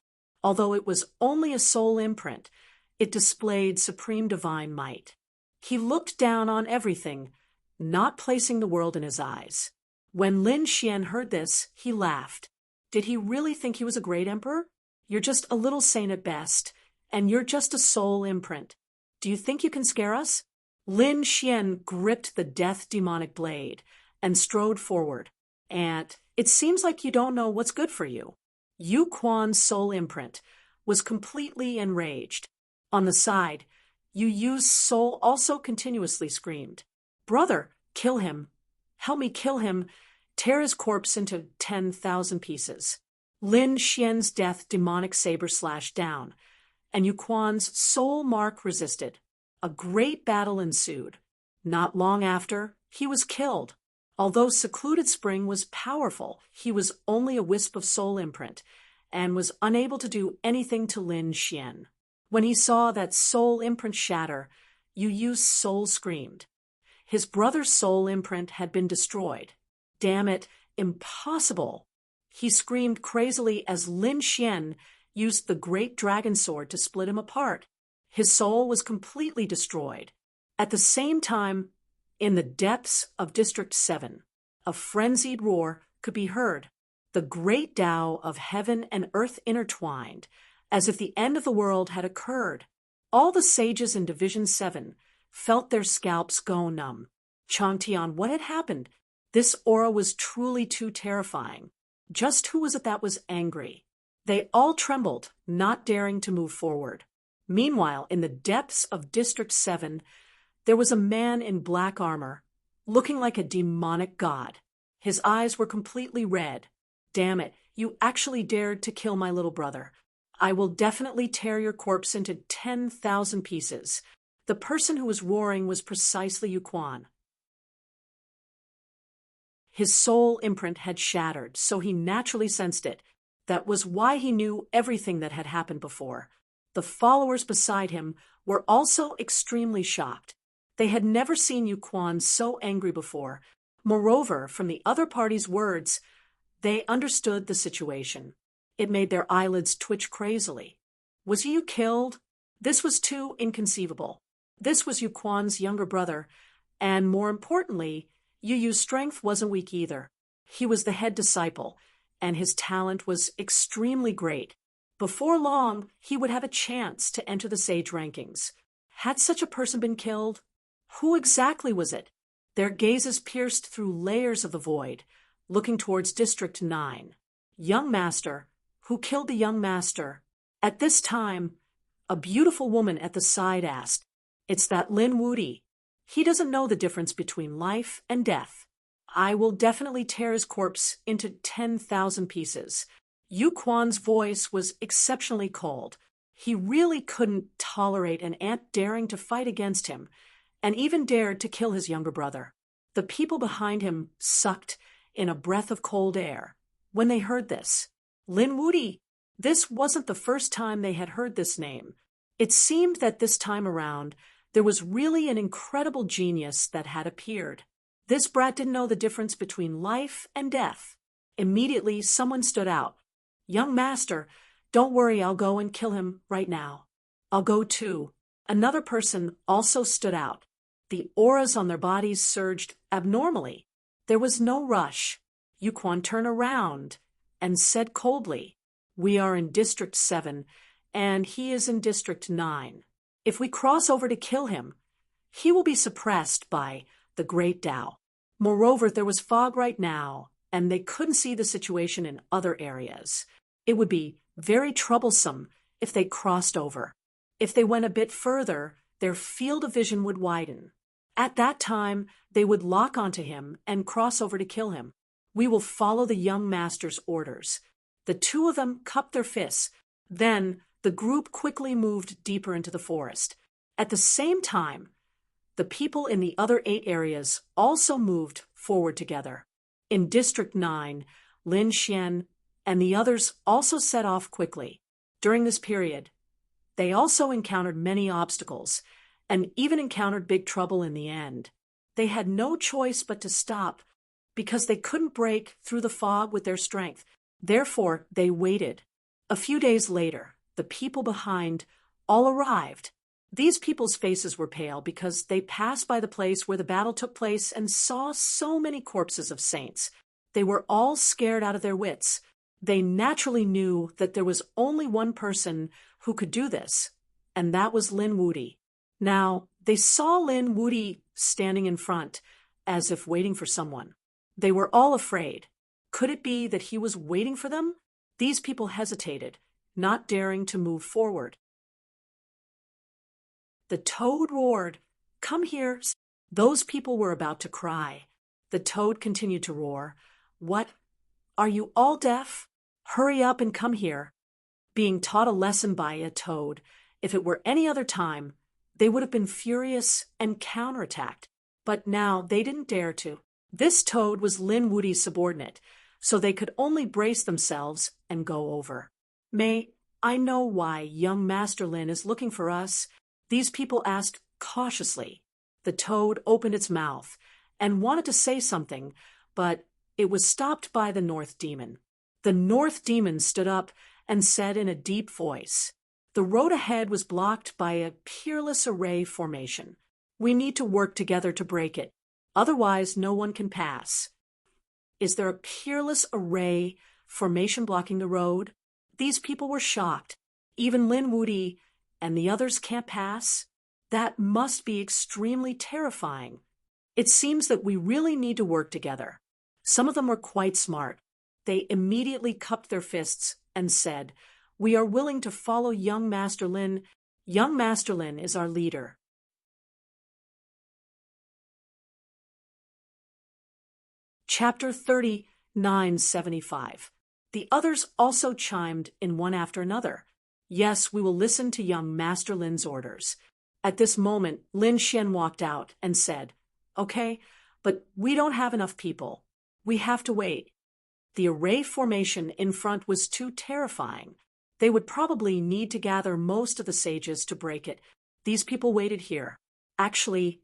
Although it was only a soul imprint, it displayed supreme divine might. He looked down on everything, not placing the world in his eyes. When Lin Xian heard this, he laughed. Did he really think he was a great emperor? You're just a little sane at best, and you're just a soul imprint. Do you think you can scare us? Lin Xian gripped the death demonic blade and strode forward. And it seems like you don't know what's good for you. Yu Quan's soul imprint was completely enraged. On the side, Yu Yu's soul also continuously screamed, brother, kill him. Help me kill him. Tear his corpse into 10,000 pieces. Lin Xian's death demonic saber slashed down, and Yu Quan's soul mark resisted. A great battle ensued. Not long after, he was killed. Although Secluded Spring was powerful, he was only a wisp of soul imprint, and was unable to do anything to Lin Xian. When he saw that soul imprint shatter, Yu Yu's soul screamed. His brother's soul imprint had been destroyed. Damn it, impossible! He screamed crazily as Lin Xian used the great dragon sword to split him apart. His soul was completely destroyed. At the same time, in the depths of District 7, a frenzied roar could be heard. The great Tao of heaven and earth intertwined, as if the end of the world had occurred. All the sages in Division 7 felt their scalps go numb. Changtian, what had happened? This aura was truly too terrifying. Just who was it that was angry? They all trembled, not daring to move forward. Meanwhile, in the depths of District 7, there was a man in black armor, looking like a demonic god. His eyes were completely red. Damn it, you actually dared to kill my little brother. I will definitely tear your corpse into 10,000 pieces. The person who was roaring was precisely Yu Quan. His soul imprint had shattered, so he naturally sensed it. That was why he knew everything that had happened before. The followers beside him were also extremely shocked. They had never seen Yu Quan so angry before. Moreover, from the other party's words, they understood the situation. It made their eyelids twitch crazily. Was Yu killed? This was too inconceivable. This was Yu Quan's younger brother, and more importantly, Yu Yu's strength wasn't weak either. He was the head disciple, and his talent was extremely great. Before long, he would have a chance to enter the sage rankings. Had such a person been killed? Who exactly was it? Their gazes pierced through layers of the void, looking towards District 9. Young Master. Who killed the young master? At this time, a beautiful woman at the side asked, It's that Lin Wudi. He doesn't know the difference between life and death. I will definitely tear his corpse into 10,000 pieces. Yu Quan's voice was exceptionally cold. He really couldn't tolerate an ant daring to fight against him, and even dared to kill his younger brother. The people behind him sucked in a breath of cold air when they heard this. Lin Wudi. This wasn't the first time they had heard this name. It seemed that this time around, there was really an incredible genius that had appeared. This brat didn't know the difference between life and death. Immediately, someone stood out. Young master, don't worry, I'll go and kill him right now. I'll go too. Another person also stood out. The auras on their bodies surged abnormally. There was no rush. Yu Quan turned around and said coldly, We are in District 7, and he is in District 9. If we cross over to kill him, He will be suppressed by the great Tao. Moreover, there was fog right now, and they couldn't see the situation in other areas. It would be very troublesome if they crossed over. If they went a bit further, their field of vision would widen. At that time, they would lock onto him and cross over to kill him. We will follow the young master's orders. The two of them cupped their fists. Then the group quickly moved deeper into the forest. At the same time, the people in the other 8 areas also moved forward together. In District 9, Lin Xian and the others also set off quickly. During this period, they also encountered many obstacles and even encountered big trouble in the end. They had no choice but to stop because they couldn't break through the fog with their strength. Therefore, they waited. A few days later, the people behind all arrived. These people's faces were pale because they passed by the place where the battle took place and saw so many corpses of saints. They were all scared out of their wits. They naturally knew that there was only one person who could do this, and that was Lin Wudi. Now, they saw Lin Wudi standing in front, as if waiting for someone. They were all afraid. Could it be that he was waiting for them? These people hesitated, not daring to move forward. The toad roared, "Come here." Those people were about to cry. The toad continued to roar, "What? Are you all deaf? Hurry up and come here." Being taught a lesson by a toad, if it were any other time, they would have been furious and counterattacked. But now they didn't dare to. This toad was Lin Wudi's subordinate, so they could only brace themselves and go over. "May I know why young Master Lin is looking for us?" These people asked cautiously. The toad opened its mouth and wanted to say something, but it was stopped by the North Demon. The North Demon stood up and said in a deep voice, "The road ahead was blocked by a peerless array formation. We need to work together to break it. Otherwise, no one can pass." Is there a peerless array formation blocking the road? These people were shocked. Even Lin Wudi and the others can't pass? That must be extremely terrifying. It seems that we really need to work together. Some of them were quite smart. They immediately cupped their fists and said, "We are willing to follow young Master Lin. Young Master Lin is our leader." Chapter 3975. The others also chimed in one after another. "Yes, we will listen to young Master Lin's orders." At this moment, Lin Xian walked out and said, "Okay, but we don't have enough people. We have to wait." The array formation in front was too terrifying. They would probably need to gather most of the sages to break it. These people waited here. Actually,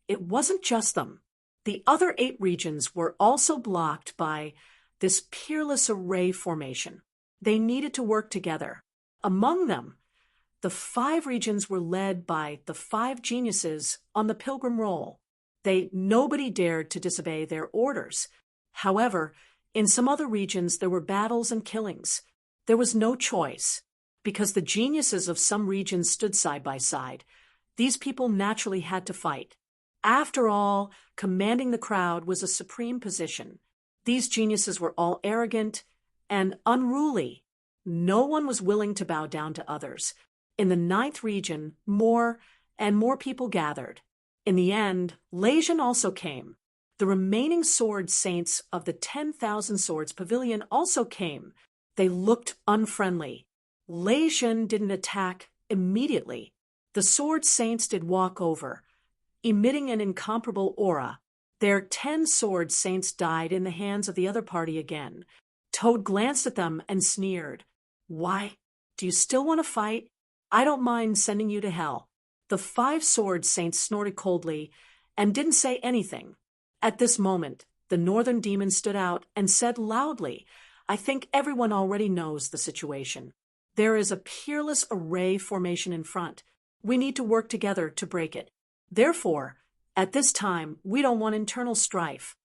it wasn't just them. The other 8 regions were also blocked by this peerless array formation. They needed to work together. Among them, the 5 regions were led by the 5 geniuses on the pilgrim roll. Nobody dared to disobey their orders. However, in some other regions there were battles and killings. There was no choice. Because the geniuses of some regions stood side by side, these people naturally had to fight. After all, commanding the crowd was a supreme position. These geniuses were all arrogant and unruly. No one was willing to bow down to others. In the 9th region, more and more people gathered. In the end, Leijun also came. The remaining sword saints of the 10,000 Swords Pavilion also came. They looked unfriendly. Leijun didn't attack immediately. The sword saints did walk over, emitting an incomparable aura. Their 10 sword saints died in the hands of the other party again. Toad glanced at them and sneered. "Why? Do you still want to fight? I don't mind sending you to hell." The 5 sword saints snorted coldly and didn't say anything. At this moment, the northern demon stood out and said loudly, "I think everyone already knows the situation. There is a peerless array formation in front. We need to work together to break it. Therefore, at this time, we don't want internal strife."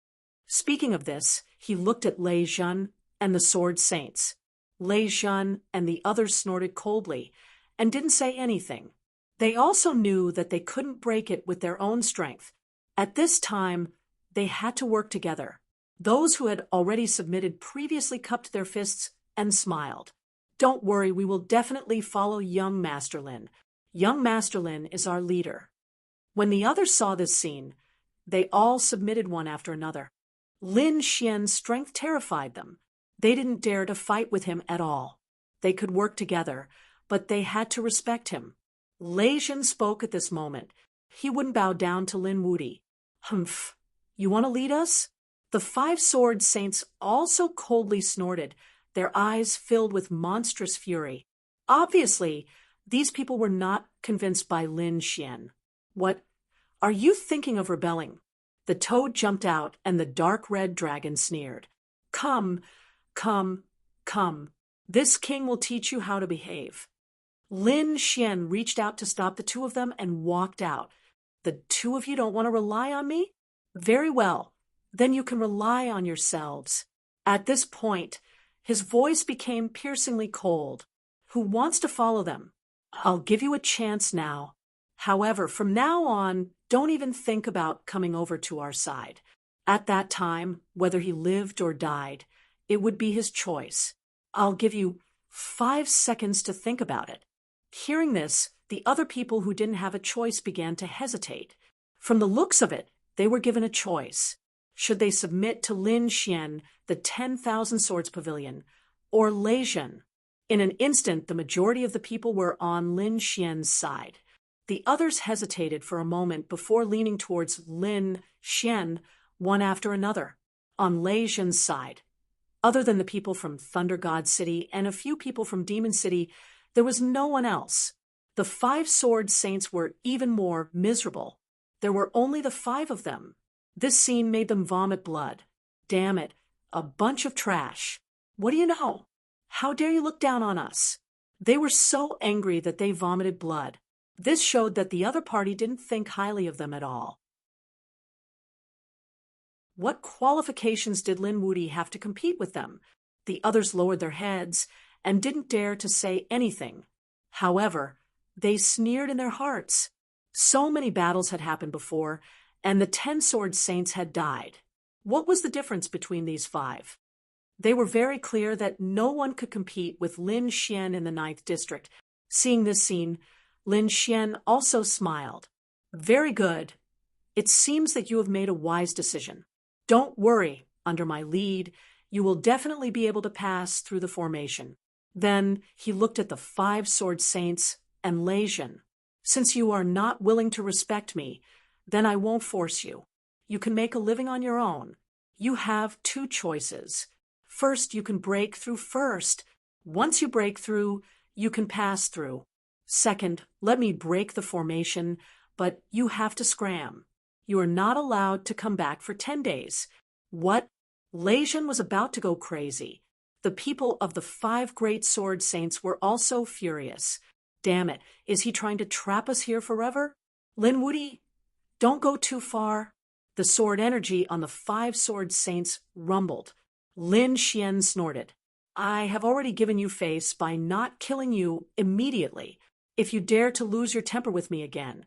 Speaking of this, he looked at Lei Zhen and the sword saints. Lei Zhen and the others snorted coldly and didn't say anything. They also knew that they couldn't break it with their own strength. At this time, they had to work together. Those who had already submitted previously cupped their fists and smiled. Don't worry, we will definitely follow young Master Lin. Young Master Lin is our leader. When the others saw this scene, they all submitted one after another. Lin Xian's strength terrified them. They didn't dare to fight with him at all. They could work together, but they had to respect him. Lei Zhen spoke at this moment. He wouldn't bow down to Lin Wuti. Humph, you want to lead us? The 5 sword saints also coldly snorted, their eyes filled with monstrous fury. Obviously, these people were not convinced by Lin Xian. What? Are you thinking of rebelling? The toad jumped out, and the dark red dragon sneered. Come, come, come. This king will teach you how to behave. Lin Xian reached out to stop the two of them and walked out. The two of you don't want to rely on me? Very well. Then you can rely on yourselves. At this point, his voice became piercingly cold. Who wants to follow them? I'll give you a chance now. However, from now on, don't even think about coming over to our side. At that time, whether he lived or died, it would be his choice. I'll give you 5 seconds to think about it. Hearing this, the other people who didn't have a choice began to hesitate. From the looks of it, they were given a choice. Should they submit to Lin Xian, the 10,000 Swords Pavilion, or Lei Zhen? In an instant, the majority of the people were on Lin Xian's side. The others hesitated for a moment before leaning towards Lin Xian, one after another. On Lei Zhen's side, other than the people from Thunder God City and a few people from Demon City, there was no one else. The 5 sword saints were even more miserable. There were only the 5 of them. This scene made them vomit blood. Damn it, a bunch of trash. What do you know? How dare you look down on us? They were so angry that they vomited blood. This showed that the other party didn't think highly of them at all. What qualifications did Lin Wuti have to compete with them? The others lowered their heads and didn't dare to say anything. However, they sneered in their hearts. So many battles had happened before, and the 10 sword saints had died. What was the difference between these 5? They were very clear that no one could compete with Lin Xian in the 9th district. Seeing this scene, Lin Xian also smiled. Very good. It seems that you have made a wise decision. Don't worry, under my lead, you will definitely be able to pass through the formation. Then he looked at the 5 sword saints and Lei Zhen. Since you are not willing to respect me, then I won't force you. You can make a living on your own. You have 2 choices. First, you can break through first. Once you break through, you can pass through. Second, let me break the formation, but you have to scram. You are not allowed to come back for 10 days. What? Lei Zhen was about to go crazy. The people of the 5 great sword saints were also furious. Damn it, is he trying to trap us here forever? Lin Wuti, don't go too far. The sword energy on the 5 sword saints rumbled. Lin Xian snorted. I have already given you face by not killing you immediately. If you dare to lose your temper with me again,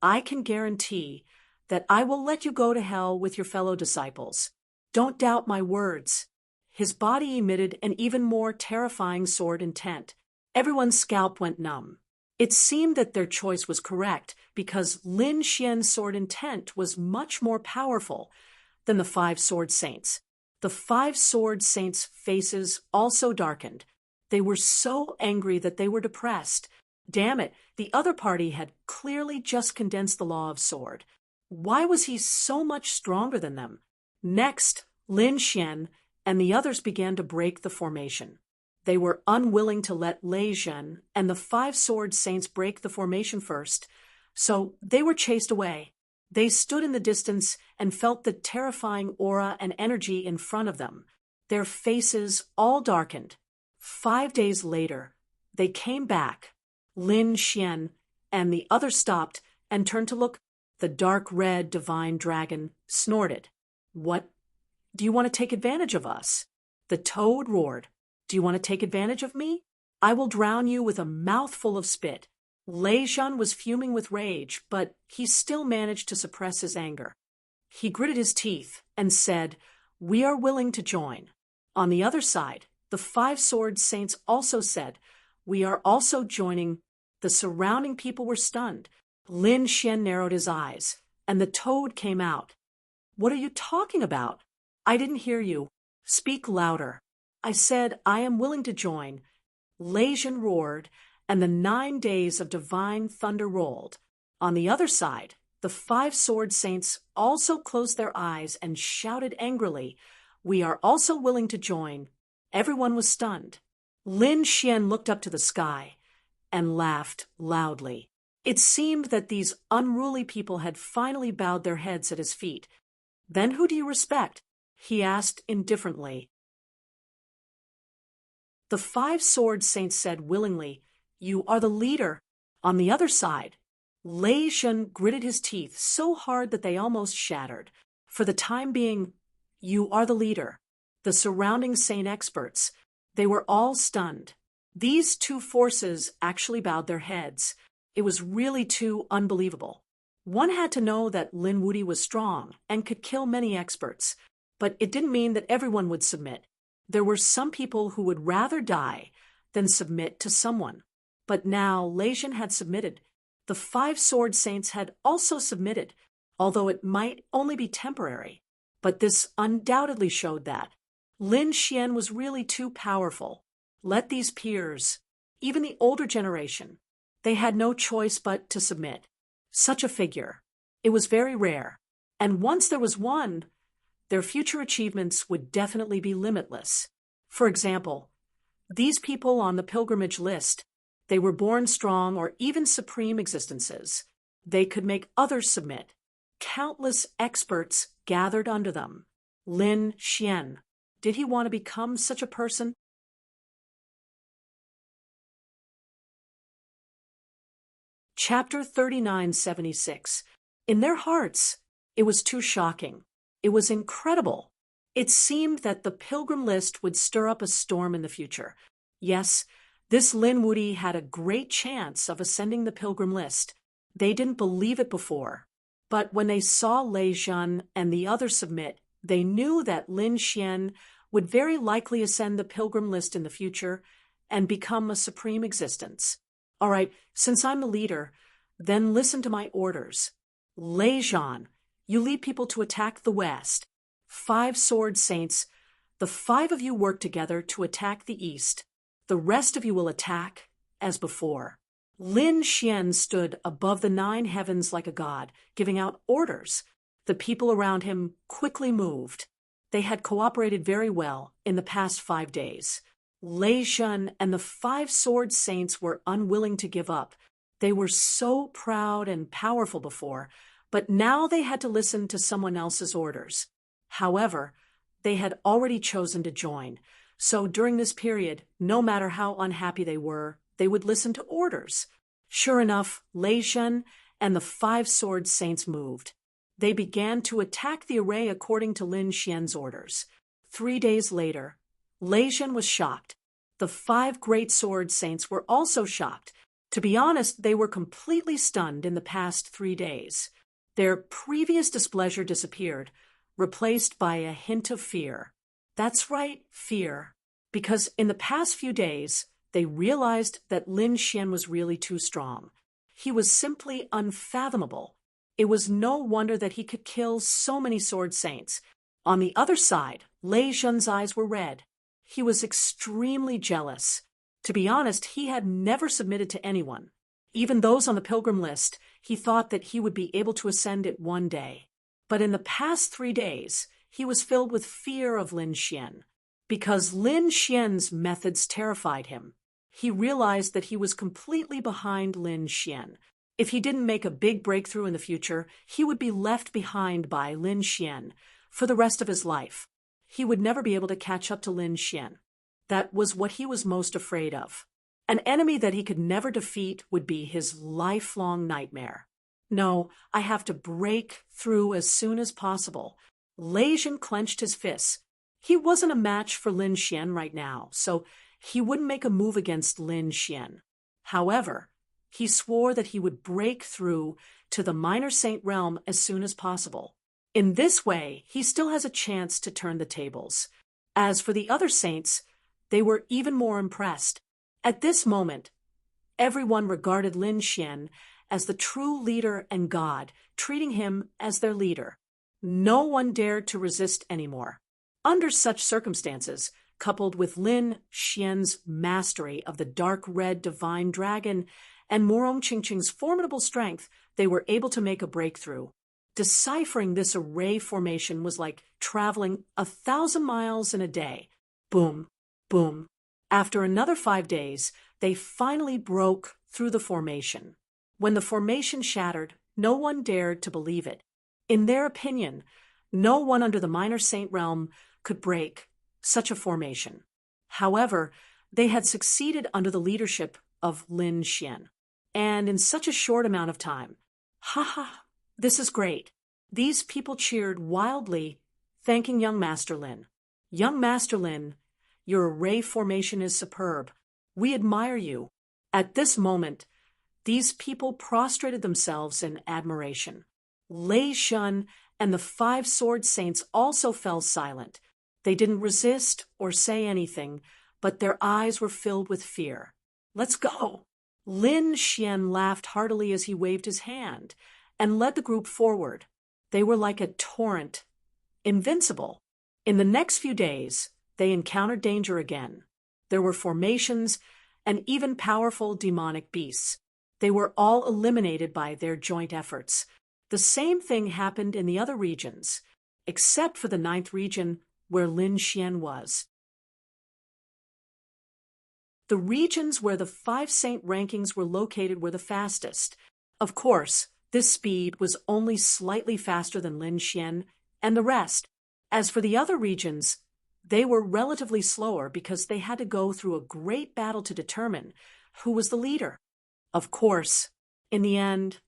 I can guarantee that I will let you go to hell with your fellow disciples. Don't doubt my words. His body emitted an even more terrifying sword intent. Everyone's scalp went numb. It seemed that their choice was correct because Lin Xian's sword intent was much more powerful than the 5 sword saints. The 5 sword saints' faces also darkened. They were so angry that they were depressed. Damn it, the other party had clearly just condensed the law of sword. Why was he so much stronger than them? Next, Lin Xian and the others began to break the formation. They were unwilling to let Lei Zhen and the 5 sword saints break the formation first, so they were chased away. They stood in the distance and felt the terrifying aura and energy in front of them. Their faces all darkened. 5 days later, they came back. Lin Xian and the others stopped and turned to look. The dark red divine dragon snorted. What? Do you want to take advantage of us? The toad roared. Do you want to take advantage of me? I will drown you with a mouthful of spit. Lei Zhan was fuming with rage, but he still managed to suppress his anger. He gritted his teeth and said, "We are willing to join." On the other side, the 5 Sword Saints also said, "We are also joining." The surrounding people were stunned. Lin Xian narrowed his eyes, and the toad came out. "What are you talking about? I didn't hear you. Speak louder." "I said I am willing to join." Lei Zhan roared, and the 9 days of divine thunder rolled. On the other side, the 5 Sword Saints also closed their eyes and shouted angrily, "We are also willing to join." Everyone was stunned. Lin Xian looked up to the sky and laughed loudly. It seemed that these unruly people had finally bowed their heads at his feet. "Then who do you respect?" he asked indifferently. The 5 Sword Saints said willingly, "You are the leader." On the other side, Lei Zhan gritted his teeth so hard that they almost shattered. For the time being, "You are the leader." The surrounding saint experts, they were all stunned. These two forces actually bowed their heads. It was really too unbelievable. One had to know that Lin Wuti was strong and could kill many experts, but it didn't mean that everyone would submit. There were some people who would rather die than submit to someone. But now Lei Zhan had submitted. The 5 Sword Saints had also submitted, although it might only be temporary. But this undoubtedly showed that Lin Xian was really too powerful. Let these peers, even the older generation, they had no choice but to submit. Such a figure. It was very rare. And once there was one, their future achievements would definitely be limitless. For example, these people on the pilgrimage list, they were born strong or even supreme existences. They could make others submit. Countless experts gathered under them. Lin Xian, did he want to become such a person? Chapter 3976. In their hearts, it was too shocking. It was incredible. It seemed that the pilgrim list would stir up a storm in the future. Yes, this Lin Wuti had a great chance of ascending the pilgrim list. They didn't believe it before. But when they saw Lei Zhan and the others submit, they knew that Lin Xian would very likely ascend the pilgrim list in the future and become a supreme existence. All right, since I'm the leader, then listen to my orders. Lei Zhan, you lead people to attack the west. 5 Sword Saints, the 5 of you work together to attack the east. The rest of you will attack as before. Lin Xian stood above the 9 heavens like a god, giving out orders. The people around him quickly moved. They had cooperated very well in the past 5 days. Lei Zhan and the 5 Sword Saints were unwilling to give up. They were so proud and powerful before, but now they had to listen to someone else's orders. However, they had already chosen to join. So during this period, no matter how unhappy they were, they would listen to orders. Sure enough, Lei Zhan and the 5 Sword Saints moved. They began to attack the array according to Lin Xian's orders. 3 days later, Lei Zhan was shocked. The 5 Great Sword Saints were also shocked. To be honest, they were completely stunned in the past 3 days. Their previous displeasure disappeared, replaced by a hint of fear. That's right, fear. Because in the past few days, they realized that Lin Xian was really too strong. He was simply unfathomable. It was no wonder that he could kill so many Sword Saints. On the other side, Lei Zhan's eyes were red. He was extremely jealous. To be honest, he had never submitted to anyone. Even those on the pilgrim list, he thought that he would be able to ascend it one day. But in the past 3 days, he was filled with fear of Lin Xian. Because Lin Xian's methods terrified him. He realized that he was completely behind Lin Xian. If he didn't make a big breakthrough in the future, he would be left behind by Lin Xian for the rest of his life. He would never be able to catch up to Lin Xian. That was what he was most afraid of. An enemy that he could never defeat would be his lifelong nightmare. No, I have to break through as soon as possible. Lei Zhan clenched his fists. He wasn't a match for Lin Xian right now, so he wouldn't make a move against Lin Xian. However, He swore that he would break through to the minor saint realm as soon as possible. In this way, he still has a chance to turn the tables. As for the other saints, they were even more impressed. At this moment, everyone regarded Lin Xian as the true leader and God, treating him as their leader. No one dared to resist anymore. Under such circumstances, coupled with Lin Xian's mastery of the dark red divine dragon and Morong Qingqing's formidable strength, they were able to make a breakthrough. Deciphering this array formation was like traveling 1,000 miles in a day. Boom, boom. After another 5 days, they finally broke through the formation. When the formation shattered, no one dared to believe it. In their opinion, no one under the minor saint realm could break such a formation. However, they had succeeded under the leadership of Lin Xian. And in such a short amount of time. Ha ha, this is great. These people cheered wildly, thanking young Master Lin. Young Master Lin, your array formation is superb. We admire you. At this moment, these people prostrated themselves in admiration. Lei Shun and the 5 sword saints also fell silent. They didn't resist or say anything, but their eyes were filled with fear. Let's go. Lin Xian laughed heartily as he waved his hand and led the group forward. They were like a torrent, invincible. In the next few days, they encountered danger again. There were formations and even powerful demonic beasts. They were all eliminated by their joint efforts. The same thing happened in the other regions, except for the 9th region where Lin Xian was. The regions where the 5 saint rankings were located were the fastest. Of course, this speed was only slightly faster than Lin Xian and the rest. As for the other regions, they were relatively slower because they had to go through a great battle to determine who was the leader. Of course, in the end,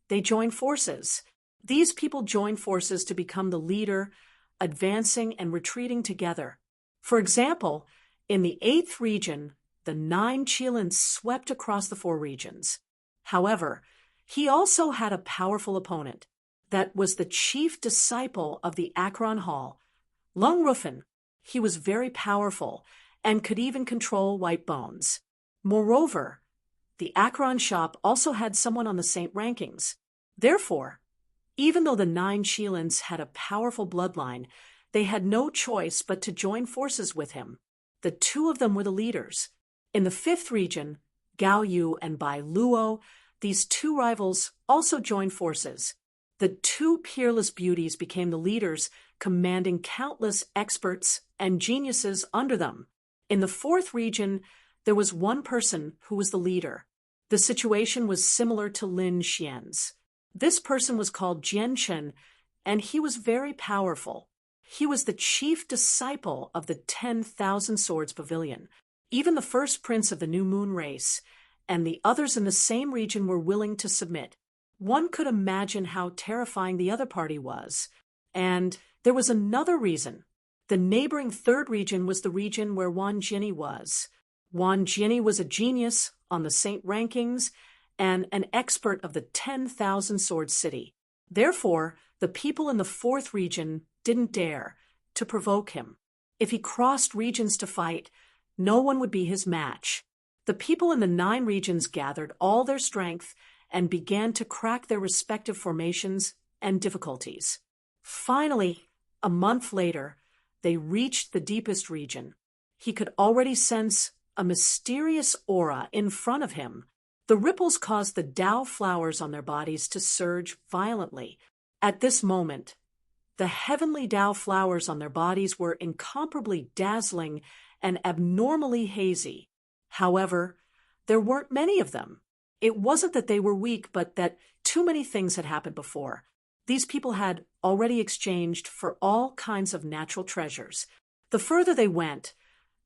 they joined forces. These people joined forces to become the leader, advancing and retreating together. For example, in the 8th region, the 9 Qilins swept across the 4 regions. However, he also had a powerful opponent. That was the chief disciple of the Akron Hall, Lung Rufin. He was very powerful and could even control white bones. Moreover, the Akron shop also had someone on the saint rankings. Therefore, even though the 9 Qilins had a powerful bloodline, they had no choice but to join forces with him. The 2 of them were the leaders. In the 5th region, Gao Yu and Bai Luo, these 2 rivals also joined forces. The 2 peerless beauties became the leaders, commanding countless experts and geniuses under them. In the 4th region, there was one person who was the leader. The situation was similar to Lin Xian's. This person was called Jian Chen, and he was very powerful. He was the chief disciple of the 10,000 Swords Pavilion. Even the first prince of the New Moon race and the others in the same region were willing to submit. One could imagine how terrifying the other party was. And there was another reason. The neighboring 3rd region was the region where Wan Jinni was. Wan Jinni was a genius on the saint rankings and an expert of the 10,000 Sword City. Therefore, the people in the 4th region didn't dare to provoke him. If he crossed regions to fight, no one would be his match. The people in the 9 regions gathered all their strength and began to crack their respective formations and difficulties. Finally, a month later, they reached the deepest region. He could already sense a mysterious aura in front of him. The ripples caused the Dao flowers on their bodies to surge violently. At this moment, the heavenly Dao flowers on their bodies were incomparably dazzling and abnormally hazy. However, there weren't many of them. It wasn't that they were weak, but that too many things had happened before. These people had already exchanged for all kinds of natural treasures. The further they went,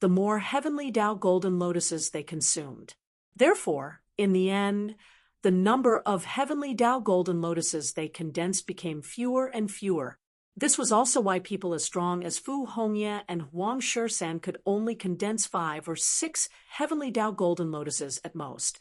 the more heavenly Dao golden lotuses they consumed. Therefore, in the end, the number of heavenly Dao golden lotuses they condensed became fewer and fewer. This was also why people as strong as Fu Hongye and Huang Shisan could only condense 5 or 6 heavenly Dao golden lotuses at most.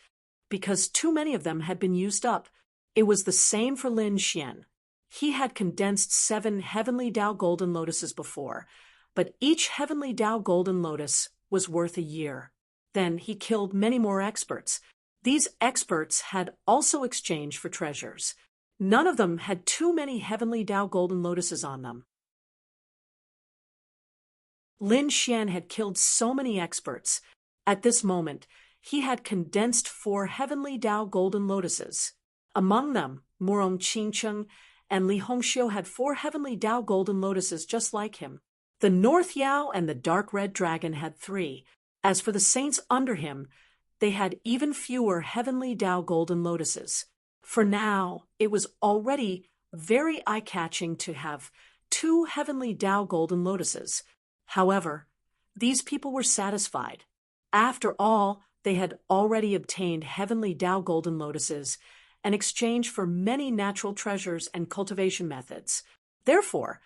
because too many of them had been used up. It was the same for Lin Xian. He had condensed 7 heavenly Tao golden lotuses before, but each heavenly Tao golden lotus was worth a year. Then he killed many more experts. These experts had also exchanged for treasures. None of them had too many heavenly Tao golden lotuses on them. Lin Xian had killed so many experts. At this moment, he had condensed 4 heavenly Tao golden lotuses. Among them, Murong Qingcheng and Li Hongxiu had 4 heavenly Tao golden lotuses just like him. The North Yao and the Dark Red Dragon had 3. As for the saints under him, they had even fewer heavenly Tao golden lotuses. For now, it was already very eye-catching to have 2 heavenly Tao golden lotuses. However, these people were satisfied. After all, they had already obtained heavenly Tao golden lotuses in exchange for many natural treasures and cultivation methods. Therefore,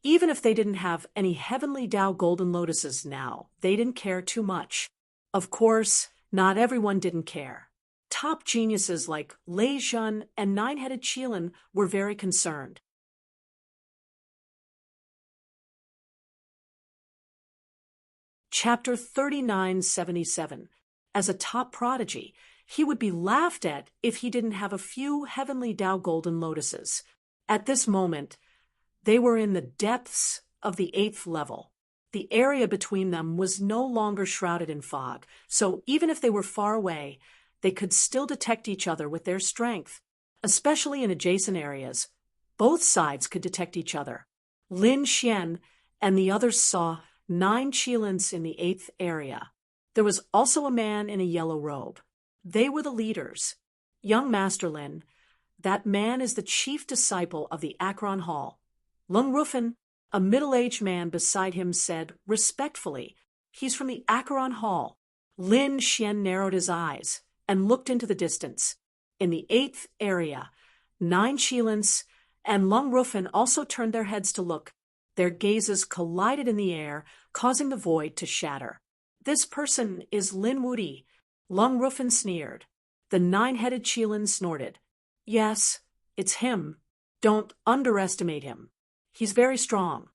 even if they didn't have any heavenly Tao golden lotuses now, they didn't care too much. Of course, not everyone didn't care. Top geniuses like Lei Zhen and Nine-Headed Qilin were very concerned. Chapter 3977. As a top prodigy, he would be laughed at if he didn't have a few heavenly Tao golden lotuses. At this moment, they were in the depths of the 8th level. The area between them was no longer shrouded in fog, so even if they were far away, they could still detect each other with their strength. Especially in adjacent areas, both sides could detect each other. Lin Xian and the others saw 9 Qilins in the 8th area. There was also a man in a yellow robe. They were the leaders. Young Master Lin, that man is the chief disciple of the Akron Hall. Lung Rufin, a middle-aged man beside him, said respectfully, "He's from the Acheron Hall." Lin Xian narrowed his eyes and looked into the distance. In the 8th area, 9 Qilins and Lung Rufin also turned their heads to look. Their gazes collided in the air, causing the void to shatter. "This person is Lin Wuti," Lung Rufin sneered. The 9-headed Qilin snorted. "Yes, it's him. Don't underestimate him. He's very strong."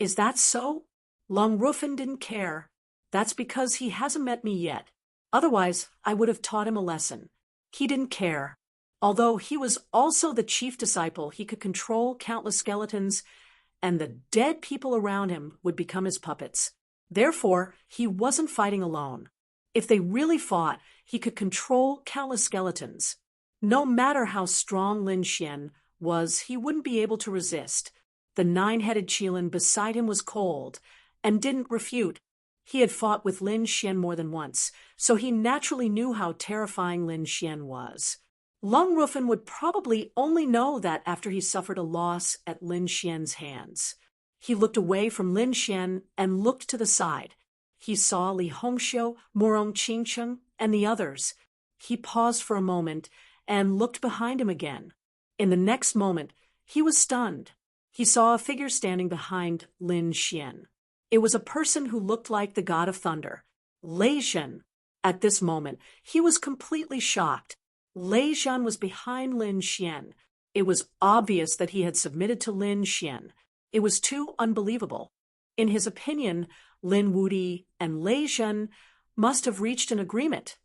"Is that so?" Lung Rufin didn't care. "That's because he hasn't met me yet. Otherwise, I would have taught him a lesson." He didn't care. Although he was also the chief disciple, he could control countless skeletons, and the dead people around him would become his puppets. Therefore, he wasn't fighting alone. If they really fought, he could control countless skeletons. No matter how strong Lin Xian was, he wouldn't be able to resist. The 9-headed Qilin beside him was cold and didn't refute. He had fought with Lin Xian more than once, so he naturally knew how terrifying Lin Xian was. Lung Rufin would probably only know that after he suffered a loss at Lin Xian's hands. He looked away from Lin Xian and looked to the side. He saw Li Hongxiu, Murong Qingcheng, and the others. He paused for a moment and looked behind him again. In the next moment, he was stunned. He saw a figure standing behind Lin Xian. It was a person who looked like the god of thunder, Lei Zhen. At this moment, he was completely shocked. Lei Zhen was behind Lin Xian. It was obvious that he had submitted to Lin Xian. It was too unbelievable. In his opinion, Lin Wuti and Lei Zhen must have reached an agreement,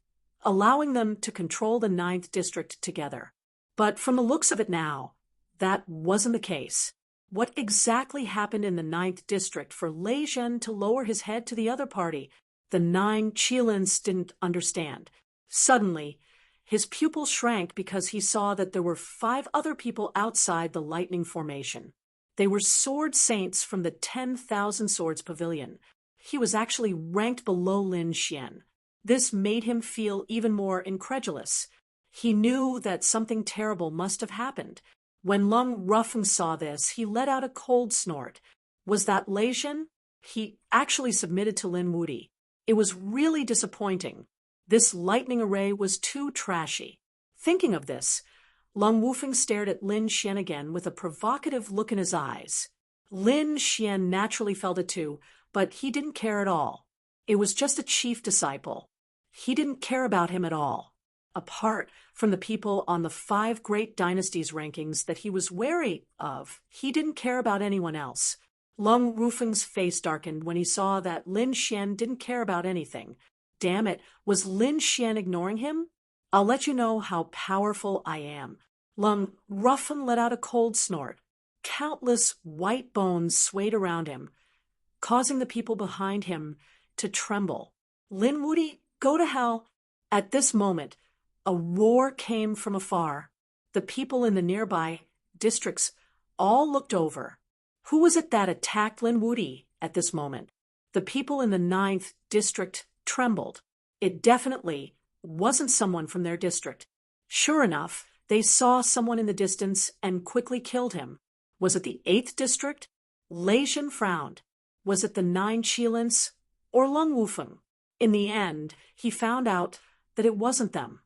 allowing them to control the 9th district together. But from the looks of it now, that wasn't the case. What exactly happened in the 9th district for Lei Zhen to lower his head to the other party? The 9 Qilins didn't understand. Suddenly, his pupil shrank because he saw that there were 5 other people outside the lightning formation. They were sword saints from the 10,000 Swords Pavilion. He was actually ranked below Lin Xian. This made him feel even more incredulous. He knew that something terrible must have happened. When Lung Rufin saw this, he let out a cold snort. Was that Lei Zhen? He actually submitted to Lin Wuti. It was really disappointing. This lightning array was too trashy. Thinking of this, Lung Wufeng stared at Lin Xian again with a provocative look in his eyes. Lin Xian naturally felt it too, but he didn't care at all. It was just a chief disciple. He didn't care about him at all. Apart from the people on the 5 great dynasties rankings that he was wary of, he didn't care about anyone else. Lung Rufeng's face darkened when he saw that Lin Xian didn't care about anything. Damn it, was Lin Xian ignoring him? I'll let you know how powerful I am. Lung Rufen let out a cold snort. Countless white bones swayed around him, causing the people behind him to tremble. Lin Wuti, go to hell. At this moment, a roar came from afar. The people in the nearby districts all looked over. Who was it that attacked Lin Wuti at this moment? The people in the 9th district trembled. It definitely wasn't someone from their district. Sure enough, they saw someone in the distance and quickly killed him. Was it the 8th district? Lei Zhen frowned. Was it the 9 Qilins or Lung Wufeng? In the end, he found out that it wasn't them.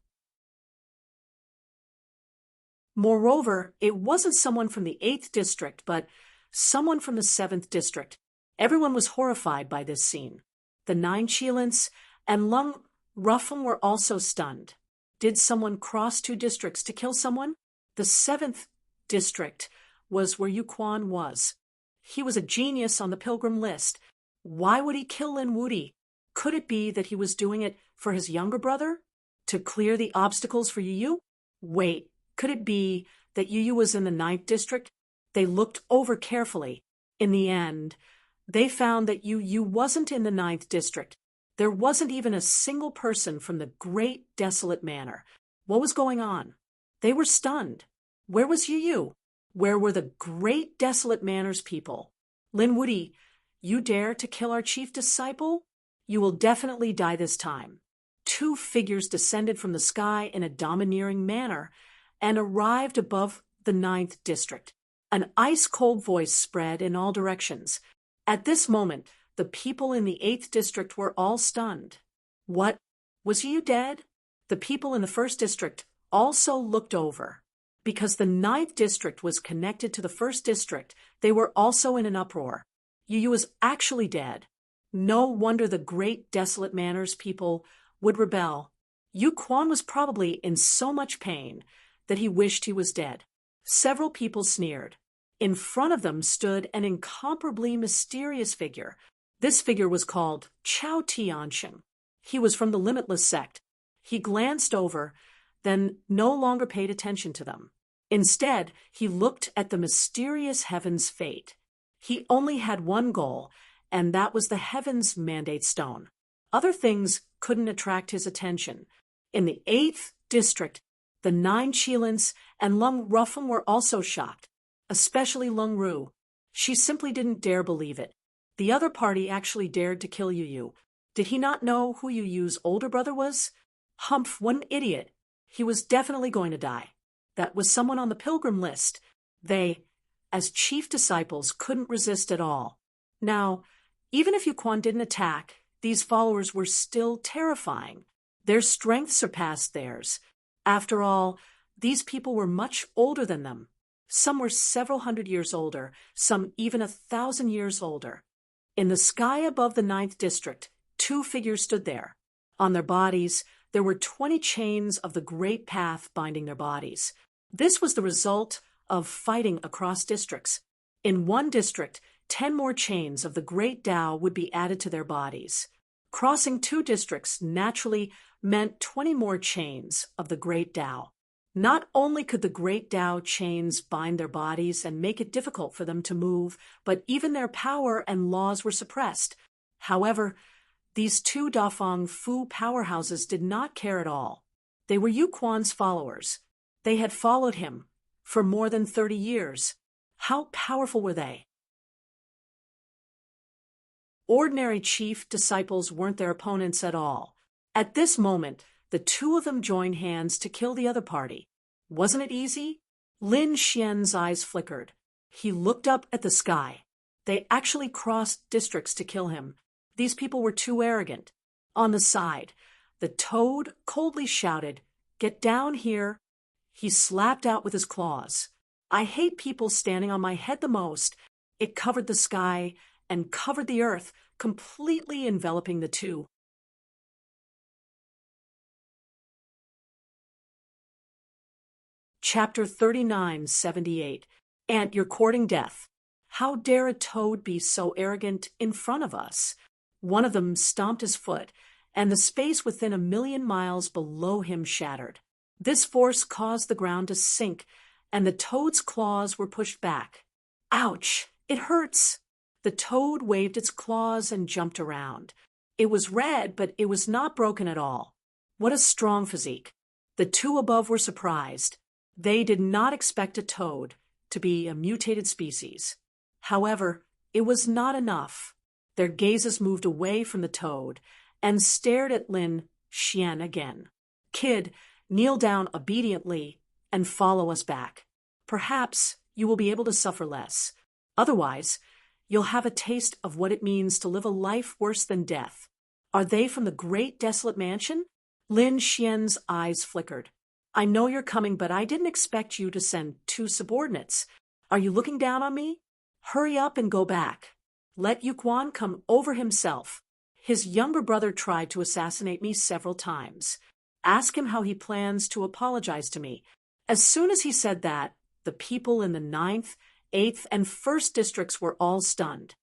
Moreover, it wasn't someone from the 8th district, but someone from the 7th district. Everyone was horrified by this scene. The 9 Qilins and Lung Wufeng were also stunned. Did someone cross 2 districts to kill someone? The 7th district was where Yu Quan was. He was a genius on the pilgrim list. Why would he kill Lin Wuti? Could it be that he was doing it for his younger brother? To clear the obstacles for Yu Yu? Wait, could it be that Yu Yu was in the 9th district? They looked over carefully. In the end, they found that Yu Yu wasn't in the 9th district. There wasn't even a single person from the Great Desolate Manor. What was going on? They were stunned. Where was Yu Yu? Where were the Great Desolate Manor's people? Lin Wuti, you dare to kill our chief disciple? You will definitely die this time. 2 figures descended from the sky in a domineering manner and arrived above the 9th district. An ice-cold voice spread in all directions. At this moment, the people in the 8th district were all stunned. What? Was Yu dead? The people in the 1st district also looked over. Because the 9th district was connected to the 1st district, they were also in an uproar. Yu Yu was actually dead. No wonder the Great Desolate Manor's people would rebel. Yu Quan was probably in so much pain that he wished he was dead. Several people sneered. In front of them stood an incomparably mysterious figure. This figure was called Chao Tianxing. He was from the Limitless sect. He glanced over, then no longer paid attention to them. Instead, he looked at the mysterious heaven's fate. He only had one goal, and that was the heaven's mandate stone. Other things couldn't attract his attention. In the 8th district, the 9 Qilins and Lung Wufeng were also shocked, especially Lung Ru. She simply didn't dare believe it. The other party actually dared to kill Yu Yu. Did he not know who Yu Yu's older brother was? Humph, what an idiot. He was definitely going to die. That was someone on the pilgrim list. They, as chief disciples, couldn't resist at all. Now, even if Yu Quan didn't attack, these followers were still terrifying. Their strength surpassed theirs. After all, these people were much older than them. Some were several hundred years older, some even 1,000 years older. In the sky above the 9th district, 2 figures stood there. On their bodies, there were 20 chains of the Great Path binding their bodies. This was the result of fighting across districts. In one district, 10 more chains of the Great Tao would be added to their bodies. Crossing 2 districts naturally meant 20 more chains of the Great Tao. Not only could the Great Tao chains bind their bodies and make it difficult for them to move, but even their power and laws were suppressed. However, these 2 Dafeng Fu powerhouses did not care at all. They were Yu Quan's followers. They had followed him for more than 30 years. How powerful were they? Ordinary chief disciples weren't their opponents at all. At this moment, the 2 of them joined hands to kill the other party. Wasn't it easy? Lin Xian's eyes flickered. He looked up at the sky. They actually crossed districts to kill him. These people were too arrogant. On the side, the toad coldly shouted, "Get down here." He slapped out with his claws. I hate people standing on my head the most. It covered the sky and covered the earth, completely enveloping the 2. Chapter 3978. Aunt, you're courting death. How dare a toad be so arrogant in front of us? One of them stomped his foot, and the space within 1,000,000 miles below him shattered. This force caused the ground to sink, and the toad's claws were pushed back. Ouch! It hurts! The toad waved its claws and jumped around. It was red, but it was not broken at all. What a strong physique! The two above were surprised. They did not expect a toad to be a mutated species. However, it was not enough. Their gazes moved away from the toad and stared at Lin Xian again. Kid, kneel down obediently and follow us back. Perhaps you will be able to suffer less. Otherwise, you'll have a taste of what it means to live a life worse than death. Are they from the great desolate mansion? Lin Xian's eyes flickered. I know you're coming, but I didn't expect you to send 2 subordinates. Are you looking down on me? Hurry up and go back. Let Yuquan come over himself. His younger brother tried to assassinate me several times. Ask him how he plans to apologize to me. As soon as he said that, the people in the 9th, 8th, and 1st districts were all stunned.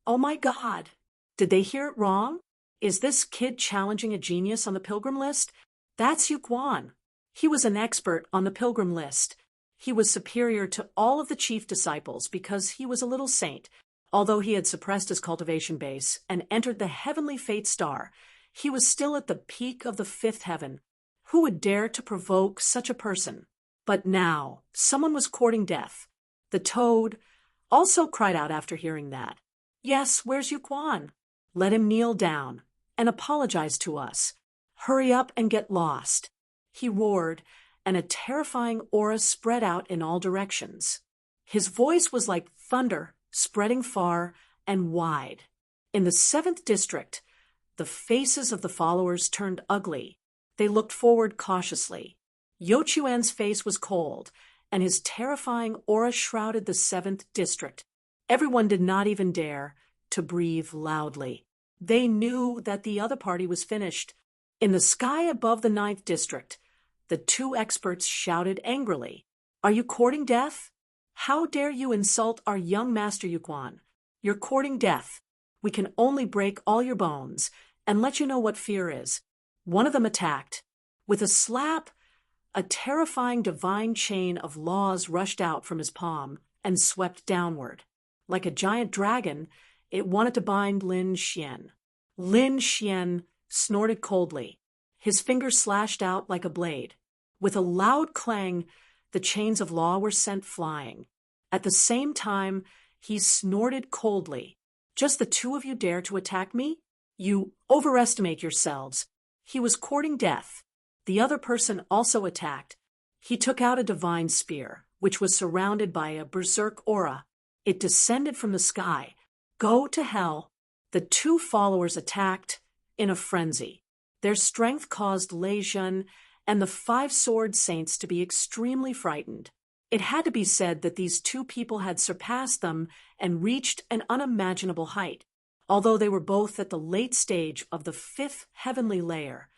Oh my God! Did they hear it wrong? Is this kid challenging a genius on the pilgrim list? That's Yuquan. He was an expert on the pilgrim list. He was superior to all of the chief disciples because he was a little saint. Although he had suppressed his cultivation base and entered the heavenly fate star, he was still at the peak of the 5th heaven. Who would dare to provoke such a person? But now, someone was courting death. The toad also cried out after hearing that. Yes, where's Yuquan? Let him kneel down and apologize to us. Hurry up and get lost. He roared, and a terrifying aura spread out in all directions. His voice was like thunder, spreading far and wide. In the 7th district, the faces of the followers turned ugly. They looked forward cautiously. Yo Chuan's face was cold, and his terrifying aura shrouded the 7th district. Everyone did not even dare to breathe loudly. They knew that the other party was finished. In the sky above the 9th district, the 2 experts shouted angrily, Are you courting death? How dare you insult our young master Yuquan? You're courting death. We can only break all your bones and let you know what fear is. One of them attacked. With a slap, a terrifying divine chain of laws rushed out from his palm and swept downward. Like a giant dragon, it wanted to bind Lin Xian. Lin Xian snorted coldly. His fingers slashed out like a blade. With a loud clang, the chains of law were sent flying. At the same time, he snorted coldly. Just the 2 of you dare to attack me? You overestimate yourselves. He was courting death. The other person also attacked. He took out a divine spear, which was surrounded by a berserk aura. It descended from the sky. Go to hell. The 2 followers attacked in a frenzy. Their strength caused Lei Zhen and the 5 sword saints to be extremely frightened. It had to be said that these 2 people had surpassed them and reached an unimaginable height. Although they were both at the late stage of the 5th heavenly layer,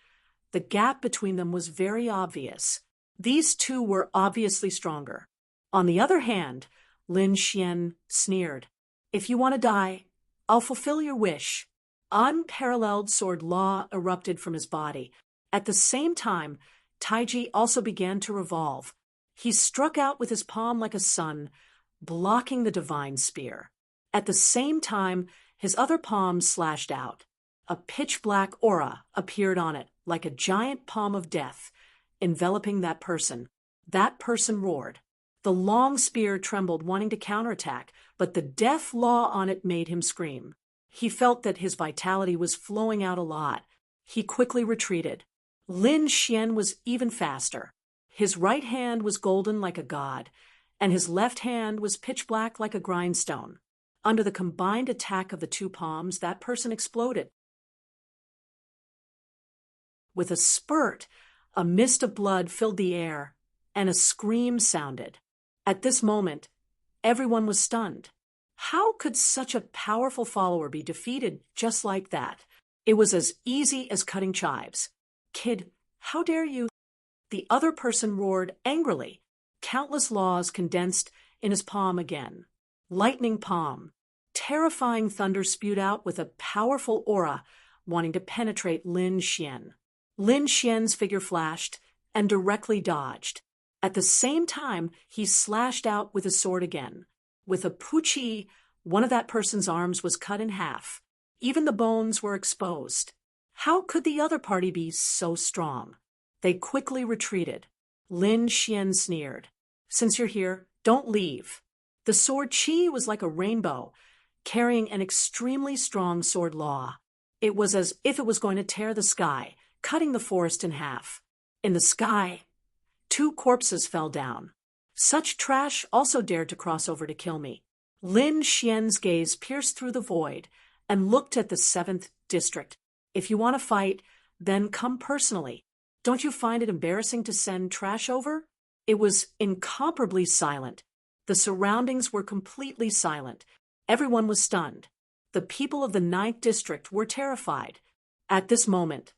the gap between them was very obvious. These 2 were obviously stronger. On the other hand, Lin Xian sneered. If you want to die, I'll fulfill your wish. Unparalleled sword law erupted from his body. At the same time, Taiji also began to revolve. He struck out with his palm like a sun, blocking the divine spear. At the same time, his other palm slashed out. A pitch-black aura appeared on it, like a giant palm of death, enveloping that person. That person roared. The long spear trembled, wanting to counterattack, but the death law on it made him scream. He felt that his vitality was flowing out a lot. He quickly retreated. Lin Xian was even faster. His right hand was golden like a god, and his left hand was pitch-black like a grindstone. Under the combined attack of the 2 palms, that person exploded. With a spurt, a mist of blood filled the air, and a scream sounded. At this moment, everyone was stunned. How could such a powerful follower be defeated just like that? It was as easy as cutting chives. Kid, how dare you? The other person roared angrily. countless laws condensed in his palm again. Lightning palm. Terrifying thunder spewed out with a powerful aura, wanting to penetrate Lin Xian. Lin Xian's figure flashed and directly dodged. At the same time, he slashed out with his sword again. With a puchi, one of that person's arms was cut in half. Even the bones were exposed. How could the other party be so strong? They quickly retreated. Lin Xian sneered. "Since you're here, don't leave." The sword chi was like a rainbow, carrying an extremely strong sword law. It was as if it was going to tear the sky, cutting the forest in half. In the sky, 2 corpses fell down. Such trash also dared to cross over to kill me. Lin Xian's gaze pierced through the void and looked at the 7th district. "If you want to fight, then come personally. Don't you find it embarrassing to send trash over?" It was incomparably silent. The surroundings were completely silent. Everyone was stunned. The people of the 9th district were terrified. At this moment,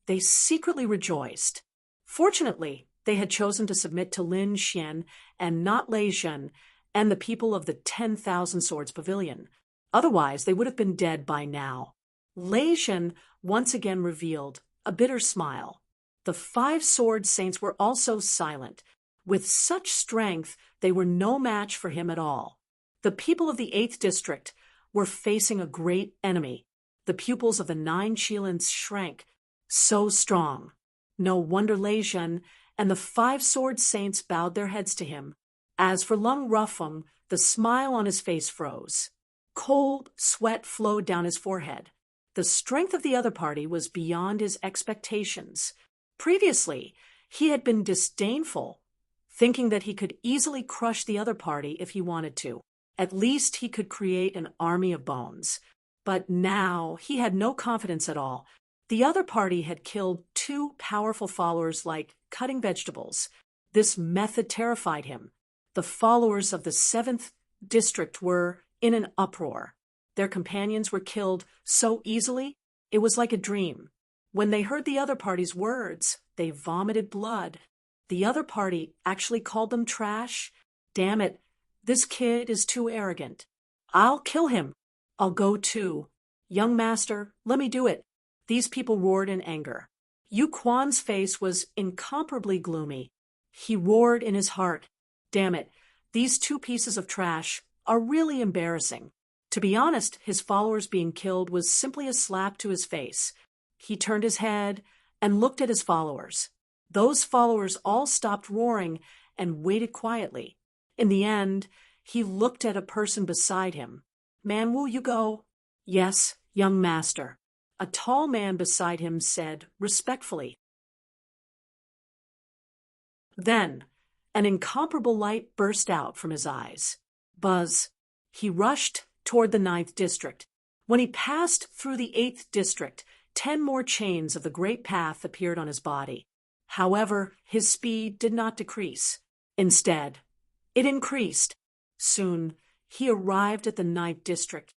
they secretly rejoiced. Fortunately, they had chosen to submit to Lin Xian and not Lei Zhen and the people of the 10,000 Swords Pavilion. Otherwise, they would have been dead by now. Lei Zhen once again revealed a bitter smile. The 5 sword saints were also silent. With such strength, they were no match for him at all. The people of the 8th district were facing a great enemy. The pupils of the 9 Qilins shrank. So strong. No wonder Lei Zhen and the 5 sword saints bowed their heads to him. As for Lung Rufeng, the smile on his face froze. Cold sweat flowed down his forehead. The strength of the other party was beyond his expectations. Previously, he had been disdainful, thinking that he could easily crush the other party if he wanted to. At least he could create an army of bones. But now he had no confidence at all. The other party had killed 2 powerful followers like cutting vegetables. This method terrified him. The followers of the 7th district were in an uproar. Their companions were killed so easily, it was like a dream. When they heard the other party's words, they vomited blood. The other party actually called them trash. "Damn it, this kid is too arrogant. I'll kill him. I'll go too. Young master, let me do it." These people roared in anger. Yu Quan's face was incomparably gloomy. He roared in his heart. "Damn it, these 2 pieces of trash are really embarrassing." To be honest, his followers being killed was simply a slap to his face. He turned his head and looked at his followers. Those followers all stopped roaring and waited quietly. In the end, he looked at a person beside him. "Man, will you go?" "Yes, young master." A tall man beside him said respectfully. Then, an incomparable light burst out from his eyes. Buzz. He rushed toward the 9th district. When he passed through the 8th district, 10 more chains of the Great Path appeared on his body. However, his speed did not decrease. Instead, it increased. Soon, he arrived at the 9th district.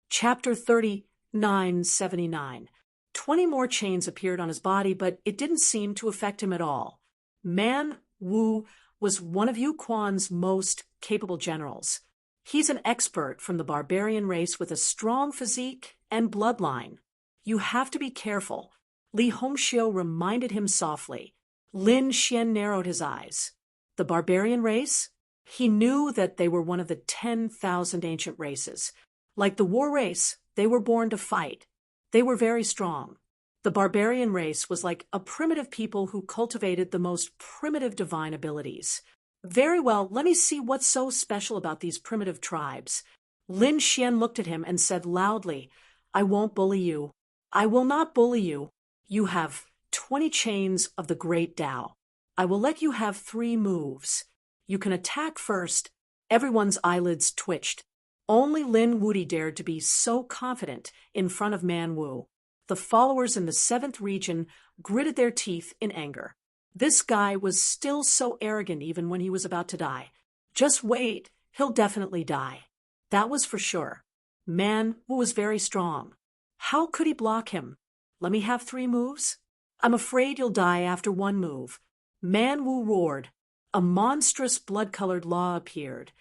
Chapter 3979. 20 more chains appeared on his body, but it didn't seem to affect him at all. Man Wu was one of Yu Quan's most capable generals. He's an expert from the barbarian race with a strong physique and bloodline. You have to be careful, Li Hongxiu reminded him softly. Lin Xian narrowed his eyes. The barbarian race? He knew that they were one of the 10,000 ancient races. Like the war race, they were born to fight. They were very strong. The barbarian race was like a primitive people who cultivated the most primitive divine abilities. Very well, let me see what's so special about these primitive tribes. Lin Xian looked at him and said loudly, "I won't bully you. I will not bully you. You have 20 chains of the great Tao. I will let you have 3 moves. You can attack first." Everyone's eyelids twitched. Only Lin Wudi dared to be so confident in front of Man Wu. The followers in the 7th region gritted their teeth in anger. This guy was still so arrogant even when he was about to die. Just wait, he'll definitely die. That was for sure. Man Wu was very strong. How could he block him? let me have 3 moves? I'm afraid you'll die after 1 move. Man Wu roared. A monstrous blood-colored law appeared,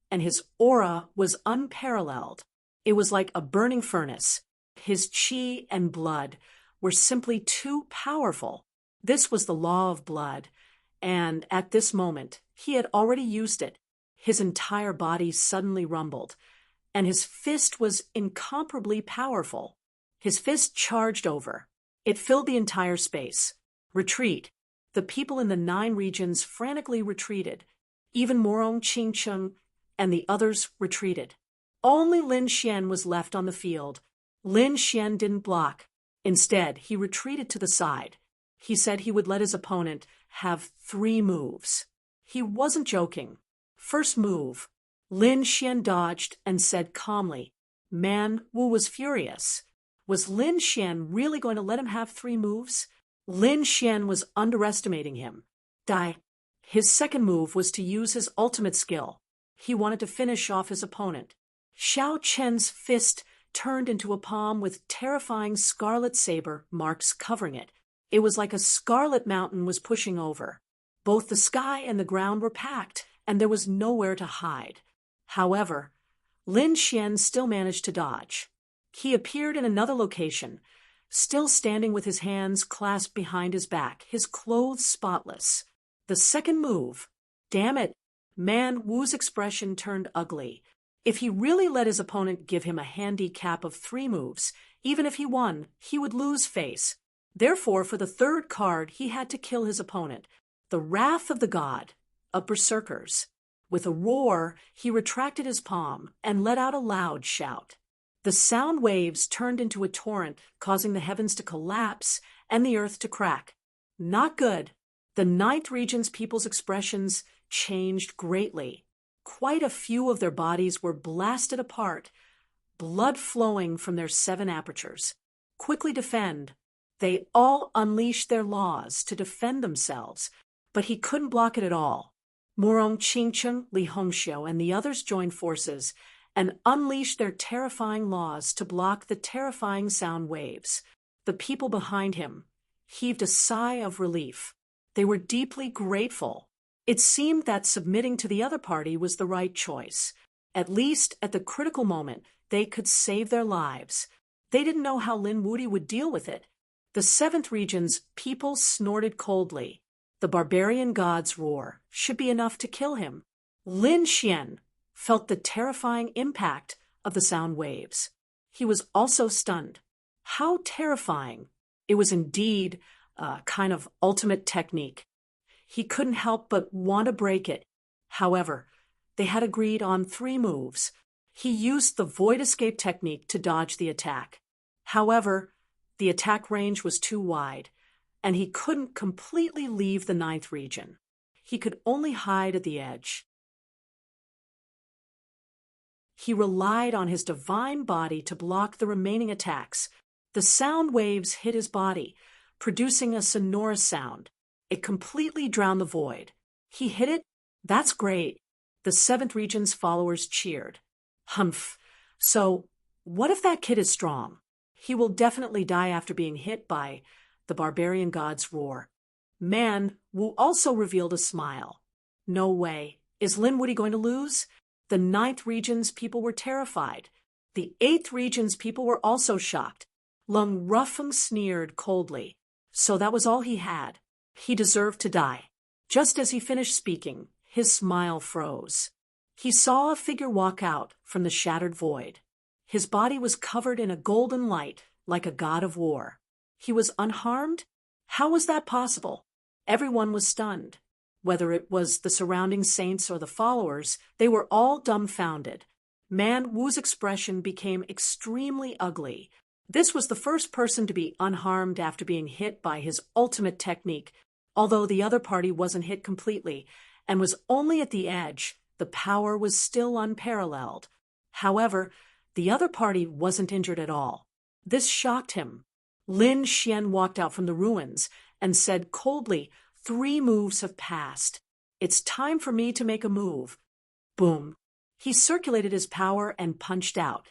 and his aura was unparalleled. It was like a burning furnace. His chi and blood were simply too powerful. This was the law of blood, and at this moment, he had already used it. His entire body suddenly rumbled, and his fist was incomparably powerful. His fist charged over. It filled the entire space. Retreat. The people in the 9 regions frantically retreated. Even Morong Qingcheng and the others retreated. Only Lin Xian was left on the field. Lin Xian didn't block. Instead, he retreated to the side. He said he would let his opponent have 3 moves. He wasn't joking. First move. Lin Xian dodged and said calmly. Man Wu was furious. Was Lin Xian really going to let him have 3 moves? Lin Xian was underestimating him. Die. His second move was to use his ultimate skill. He wanted to finish off his opponent. Xiao Chen's fist turned into a palm with terrifying scarlet saber marks covering it. It was like a scarlet mountain was pushing over. Both the sky and the ground were packed, and there was nowhere to hide. However, Lin Xian still managed to dodge. He appeared in another location, still standing with his hands clasped behind his back, his clothes spotless. The second move. Damn it, Man Wu's expression turned ugly. If he really let his opponent give him a handicap of 3 moves, even if he won, he would lose face. Therefore, for the third card, he had to kill his opponent. The wrath of the god, of berserkers. With a roar, he retracted his palm and let out a loud shout. The sound waves turned into a torrent, causing the heavens to collapse and the earth to crack. Not good. The 9th region's people's expressions changed greatly. Quite a few of their bodies were blasted apart, blood flowing from their 7 apertures. Quickly defend. They all unleashed their laws to defend themselves, but he couldn't block it at all. Morong Qingcheng, Li Hongxiu, and the others joined forces and unleashed their terrifying laws to block the terrifying sound waves. The people behind him heaved a sigh of relief. They were deeply grateful. It seemed that submitting to the other party was the right choice. At least at the critical moment, they could save their lives. They didn't know how Lin Wuti would deal with it. The 7th region's people snorted coldly. The barbarian god's roar should be enough to kill him. Lin Xian felt the terrifying impact of the sound waves. He was also stunned. How terrifying! It was indeed a kind of ultimate technique. He couldn't help but want to break it. However, they had agreed on 3 moves. He used the void escape technique to dodge the attack. However, the attack range was too wide, and he couldn't completely leave the 9th region. He could only hide at the edge. He relied on his divine body to block the remaining attacks. The sound waves hit his body, producing a sonorous sound. It completely drowned the void. He hit it? That's great. The 7th region's followers cheered. Humph. So, what if that kid is strong? He will definitely die after being hit by the barbarian god's roar. Man Wu also revealed a smile. No way. Is Lin Wuti going to lose? The 9th region's people were terrified. The 8th region's people were also shocked. Lung Rufeng sneered coldly. So that was all he had. He deserved to die. Just as he finished speaking, his smile froze. He saw a figure walk out from the shattered void. His body was covered in a golden light, like a god of war. He was unharmed? How was that possible? Everyone was stunned. Whether it was the surrounding saints or the followers, they were all dumbfounded. Man Wu's expression became extremely ugly. This was the first person to be unharmed after being hit by his ultimate technique. Although the other party wasn't hit completely and was only at the edge, the power was still unparalleled. However, the other party wasn't injured at all. This shocked him. Lin Xian walked out from the ruins and said coldly, 3 moves have passed. It's time for me to make a move. Boom. He circulated his power and punched out.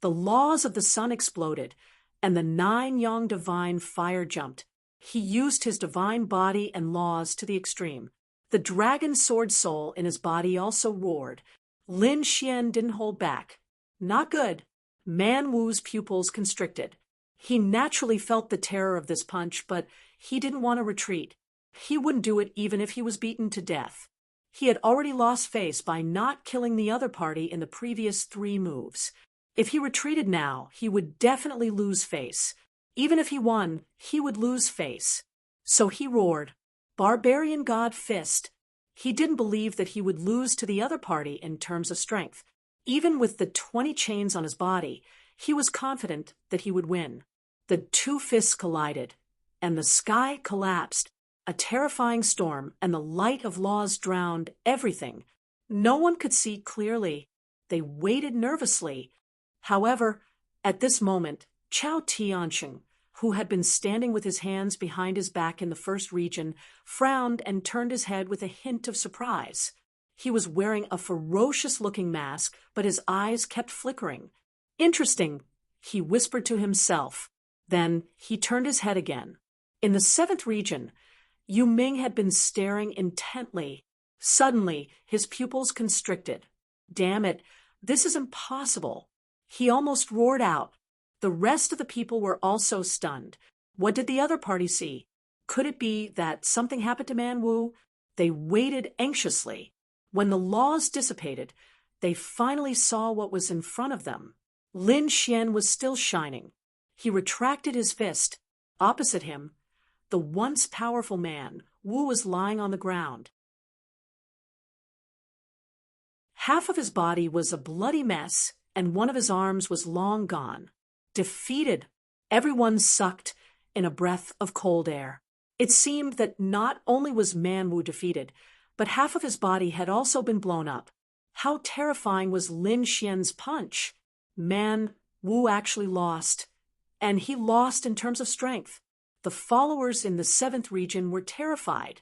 The laws of the sun exploded, and the 9 Yang divine fire jumped. He used his divine body and laws to the extreme. The dragon sword soul in his body also roared. Lin Xian didn't hold back. Not good. Man Wu's pupils constricted. He naturally felt the terror of this punch, but he didn't want to retreat. He wouldn't do it even if he was beaten to death. He had already lost face by not killing the other party in the previous 3 moves. If he retreated now, he would definitely lose face. Even if he won, he would lose face. So he roared, "Barbarian God Fist." He didn't believe that he would lose to the other party in terms of strength. Even with the 20 chains on his body, he was confident that he would win. The 2 fists collided, and the sky collapsed. A terrifying storm and the light of laws drowned everything. No one could see clearly. They waited nervously. However, at this moment, Chao Tiansheng, who had been standing with his hands behind his back in the first region, frowned and turned his head with a hint of surprise. He was wearing a ferocious-looking mask, but his eyes kept flickering. "Interesting," he whispered to himself. Then he turned his head again. In the 7th region, Yu Ming had been staring intently. Suddenly, his pupils constricted. "Damn it, this is impossible." He almost roared out. The rest of the people were also stunned. What did the other party see? Could it be that something happened to Man Wu? They waited anxiously. When the laws dissipated, they finally saw what was in front of them. Lin Xian was still shining. He retracted his fist. Opposite him, the once powerful man, Wu, was lying on the ground. Half of his body was a bloody mess, and one of his arms was long gone. Defeated, everyone sucked in a breath of cold air. It seemed that not only was Man Wu defeated, but half of his body had also been blown up. How terrifying was Lin Xian's punch! Man Wu actually lost, and he lost in terms of strength. The followers in the 7th region were terrified.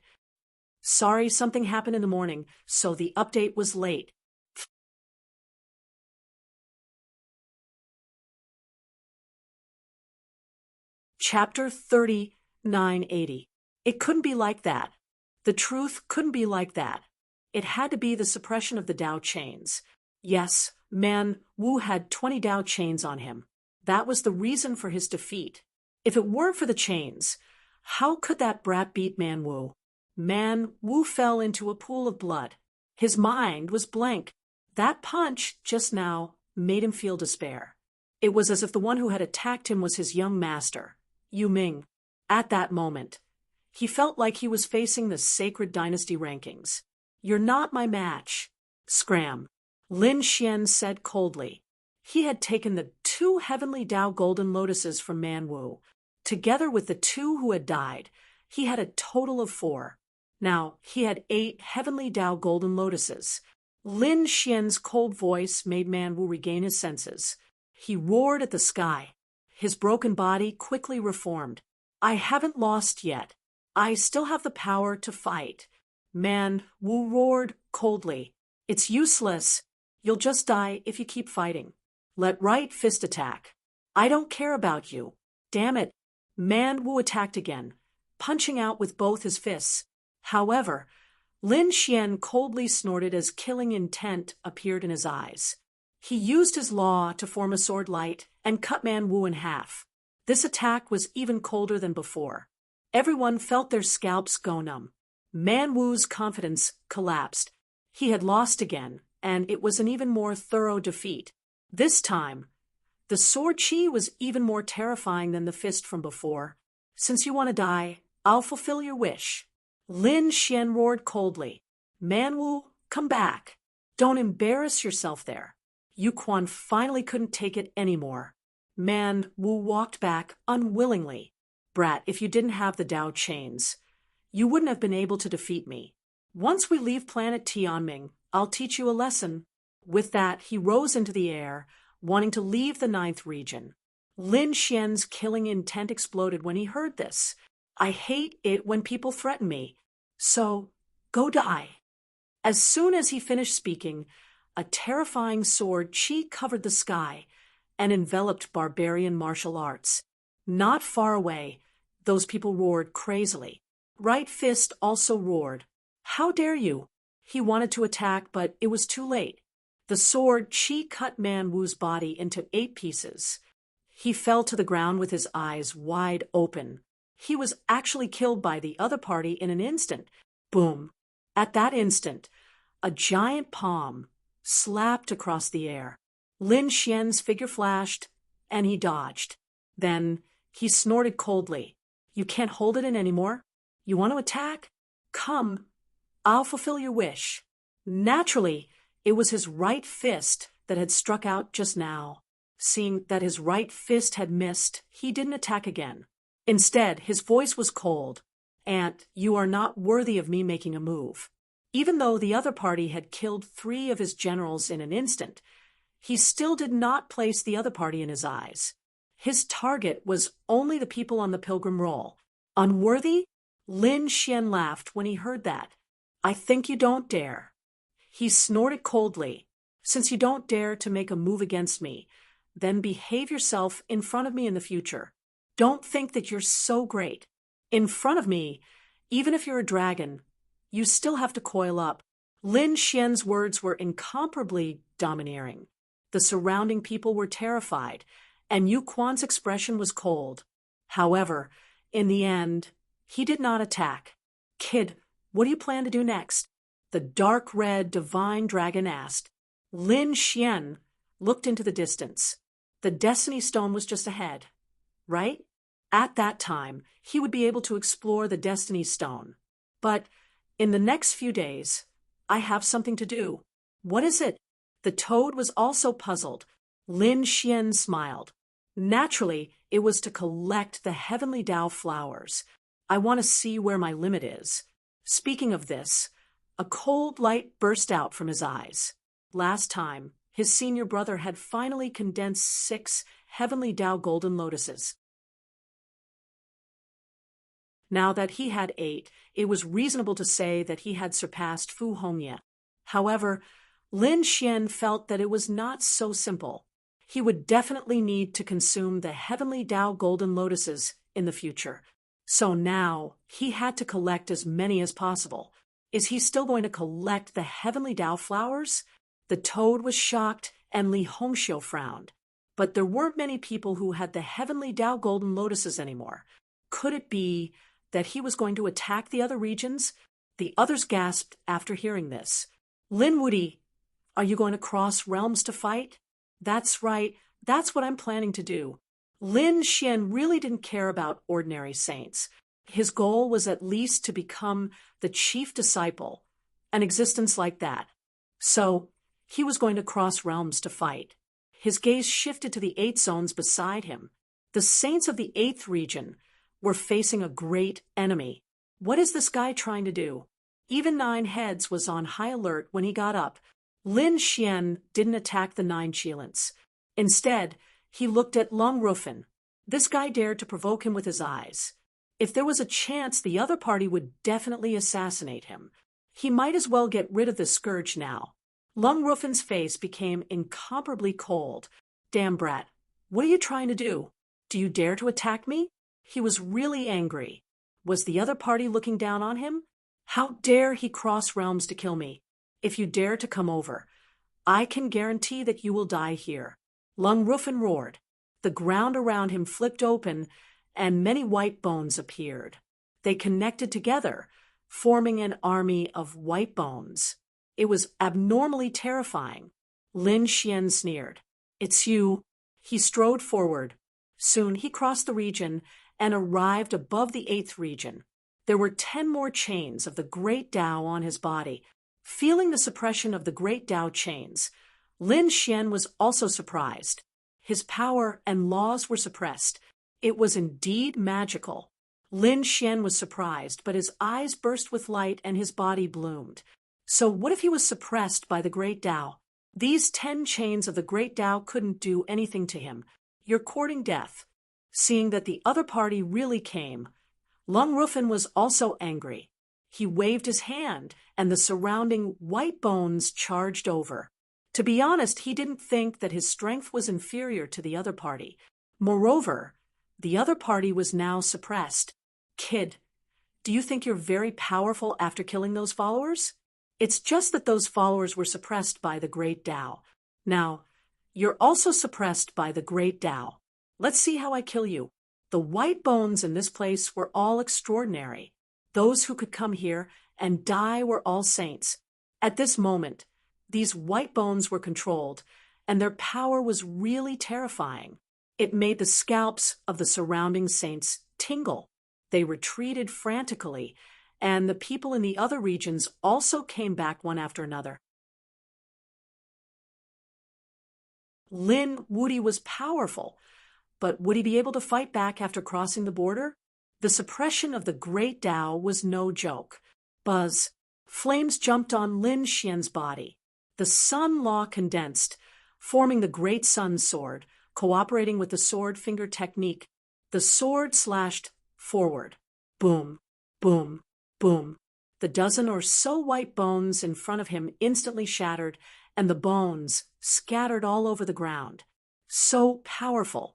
Sorry, something happened in the morning, so the update was late. Chapter 3980. It couldn't be like that. The truth couldn't be like that. It had to be the suppression of the Tao chains. Yes, Man Wu had 20 Tao chains on him. That was the reason for his defeat. If it weren't for the chains, how could that brat beat Man Wu? Man Wu fell into a pool of blood. His mind was blank. That punch just now made him feel despair. It was as if the one who had attacked him was his young master, Yu Ming. At that moment, he felt like he was facing the sacred dynasty rankings. "You're not my match." Scram. Lin Xian said coldly. He had taken the 2 heavenly Tao golden lotuses from Man Wu. Together with the 2 who had died, he had a total of 4. Now, he had 8 heavenly Tao golden lotuses. Lin Xian's cold voice made Man Wu regain his senses. He roared at the sky. His broken body quickly reformed. "I haven't lost yet. I still have the power to fight." Man Wu roared coldly. "It's useless. You'll just die if you keep fighting. Let right fist attack. I don't care about you. Damn it." Man Wu attacked again, punching out with both his fists. However, Lin Xian coldly snorted as killing intent appeared in his eyes. He used his law to form a sword light and cut Man Wu in half. This attack was even colder than before. Everyone felt their scalps go numb. Man Wu's confidence collapsed. He had lost again, and it was an even more thorough defeat. This time, the sword chi was even more terrifying than the fist from before. "Since you want to die, I'll fulfill your wish." Lin Xian roared coldly. "Man Wu, come back. Don't embarrass yourself there." Yu Quan finally couldn't take it anymore. Man Wu walked back unwillingly. "Brat, if you didn't have the Tao chains, you wouldn't have been able to defeat me. Once we leave planet Tianming, I'll teach you a lesson." With that, he rose into the air, wanting to leave the 9th region. Lin Xian's killing intent exploded when he heard this. "I hate it when people threaten me. So, go die." As soon as he finished speaking, a terrifying sword chi covered the sky and enveloped barbarian martial arts. Not far away, those people roared crazily. Right Fist also roared. How dare you? He wanted to attack, but it was too late. The sword Chi cut Man Wu's body into 8 pieces. He fell to the ground with his eyes wide open. He was actually killed by the other party in an instant. Boom. At that instant, a giant palm slapped across the air. Lin Xian's figure flashed, and he dodged. Then he snorted coldly. You can't hold it in anymore? You want to attack? Come. I'll fulfill your wish. Naturally, it was his right fist that had struck out just now. Seeing that his right fist had missed, he didn't attack again. Instead, his voice was cold. "Aunt, you are not worthy of me making a move." Even though the other party had killed 3 of his generals in an instant, he still did not place the other party in his eyes. His target was only the people on the pilgrim roll. Unworthy? Lin Xian laughed when he heard that. I think you don't dare. He snorted coldly. Since you don't dare to make a move against me, then behave yourself in front of me in the future. Don't think that you're so great. In front of me, even if you're a dragon, you still have to coil up. Lin Xian's words were incomparably domineering. The surrounding people were terrified, and Yu Quan's expression was cold. However, in the end, he did not attack. Kid, what do you plan to do next? The dark red divine dragon asked. Lin Xian looked into the distance. The Destiny Stone was just ahead, right? At that time, he would be able to explore the Destiny Stone. But in the next few days, I have something to do. What is it? The toad was also puzzled. Lin Xian smiled. Naturally, it was to collect the Heavenly Dao flowers. I want to see where my limit is. Speaking of this, a cold light burst out from his eyes. Last time, his senior brother had finally condensed 6 Heavenly Dao golden lotuses. Now that he had 8, it was reasonable to say that he had surpassed Fu Hongye. However, Lin Xian felt that it was not so simple. He would definitely need to consume the Heavenly Dao golden lotuses in the future. So now, he had to collect as many as possible. Is he still going to collect the Heavenly Dao flowers? The toad was shocked, and Li Hongxiu frowned. But there weren't many people who had the Heavenly Dao golden lotuses anymore. Could it be that he was going to attack the other regions? The others gasped after hearing this. Lin Wudi, are you going to cross realms to fight? That's right, that's what I'm planning to do. Lin Xian really didn't care about ordinary saints. His goal was at least to become the chief disciple, an existence like that. So, he was going to cross realms to fight. His gaze shifted to the 8 zones beside him. The saints of the 8th region were facing a great enemy. What is this guy trying to do? Even 9 Heads was on high alert when he got up. Lin Xian didn't attack the 9 Qilins. Instead, he looked at Lung Rufin. This guy dared to provoke him with his eyes. If there was a chance the other party would definitely assassinate him, he might as well get rid of the scourge now. Lung Rufin's face became incomparably cold. Damn brat, what are you trying to do? Do you dare to attack me? He was really angry. Was the other party looking down on him? How dare he cross realms to kill me? If you dare to come over, I can guarantee that you will die here. Lung Rufin roared. The ground around him flipped open, and many white bones appeared. They connected together, forming an army of white bones. It was abnormally terrifying. Lin Xian sneered. It's you. He strode forward. Soon he crossed the region and arrived above the 8th region. There were 10 more chains of the Great Dao on his body. Feeling the suppression of the Great Dao chains, Lin Xian was also surprised. His power and laws were suppressed. It was indeed magical. Lin Xian was surprised, but his eyes burst with light and his body bloomed. So what if he was suppressed by the Great Dao? These 10 chains of the Great Dao couldn't do anything to him. You're courting death. Seeing that the other party really came, Lung Rufin was also angry. He waved his hand, and the surrounding white bones charged over. To be honest, he didn't think that his strength was inferior to the other party. Moreover, The other party was now suppressed. Kid, do you think you're very powerful after killing those followers? It's just that those followers were suppressed by the Great Tao. Now, you're also suppressed by the Great Tao. Let's see how I kill you. The white bones in this place were all extraordinary. Those who could come here and die were all saints. At this moment, these white bones were controlled, and their power was really terrifying. It made the scalps of the surrounding saints tingle. They retreated frantically, and the people in the other regions also came back one after another. Lin Wuti was powerful, but would he be able to fight back after crossing the border? The suppression of the Great Tao was no joke. Buzz. Flames jumped on Lin Xian's body. The Sun Law condensed, forming the Great Sun Sword, cooperating with the sword finger technique. The sword slashed forward. Boom, boom, boom. The dozen or so white bones in front of him instantly shattered, and the bones scattered all over the ground. So powerful.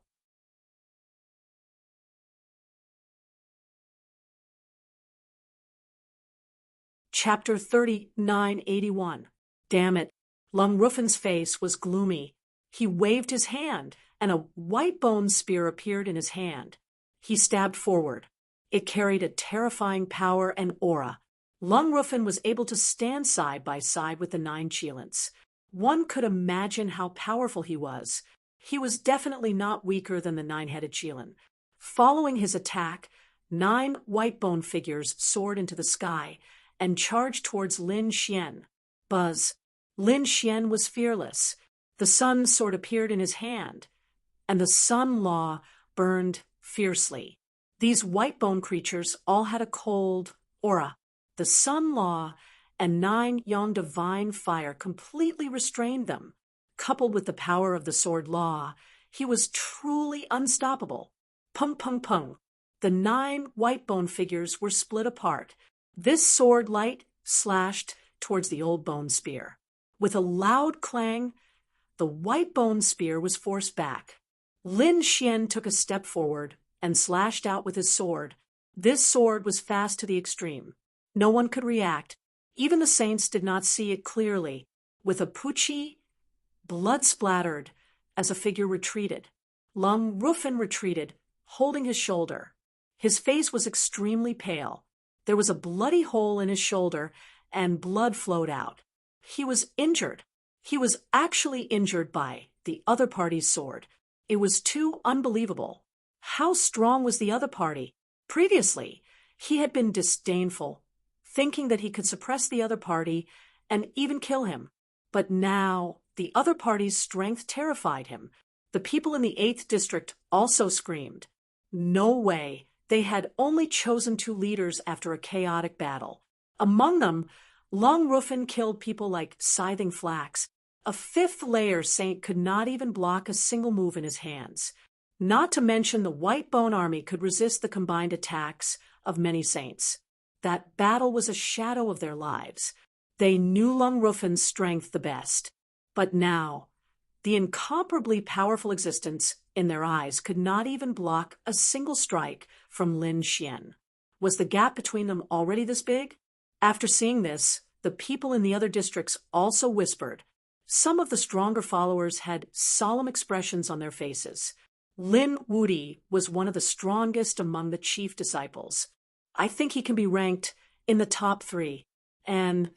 Chapter 3981. Damn it. Lung Ruffin's face was gloomy. He waved his hand, and a white bone spear appeared in his hand. He stabbed forward. It carried a terrifying power and aura. Lung Ruffin was able to stand side by side with the 9 Cheelants. One could imagine how powerful he was. He was definitely not weaker than the 9-headed Cheelant. Following his attack, 9 white bone figures soared into the sky and charged towards Lin Xian. Buzz. Lin Xian was fearless. The sun sword appeared in his hand, and the Sun Law burned fiercely. These white bone creatures all had a cold aura. The Sun Law and 9 Yang divine fire completely restrained them. Coupled with the power of the Sword Law, he was truly unstoppable. Pung pung pung. The 9 white bone figures were split apart. This sword light slashed towards the old bone spear. With a loud clang, the white bone spear was forced back. Lin Xian took a step forward and slashed out with his sword. This sword was fast to the extreme. No one could react. Even the saints did not see it clearly. With a Pucci, blood splattered as a figure retreated. Lung Ruffin retreated, holding his shoulder. His face was extremely pale. There was a bloody hole in his shoulder, and blood flowed out. He was injured. He was actually injured by the other party's sword. It was too unbelievable. How strong was the other party? Previously, he had been disdainful, thinking that he could suppress the other party and even kill him. But now, the other party's strength terrified him. The people in the 8th district also screamed. No way. They had only chosen 2 leaders after a chaotic battle. Among them, Lung Ruffin killed people like Scything Flax. A 5th layer saint could not even block a single move in his hands. Not to mention the White Bone Army could resist the combined attacks of many saints. That battle was a shadow of their lives. They knew Lung Ruffin's strength the best. But now, the incomparably powerful existence in their eyes could not even block a single strike from Lin Xian. Was the gap between them already this big? After seeing this, the people in the other districts also whispered. Some of the stronger followers had solemn expressions on their faces. Lin Wuti was one of the strongest among the chief disciples. I think he can be ranked in the top 3. And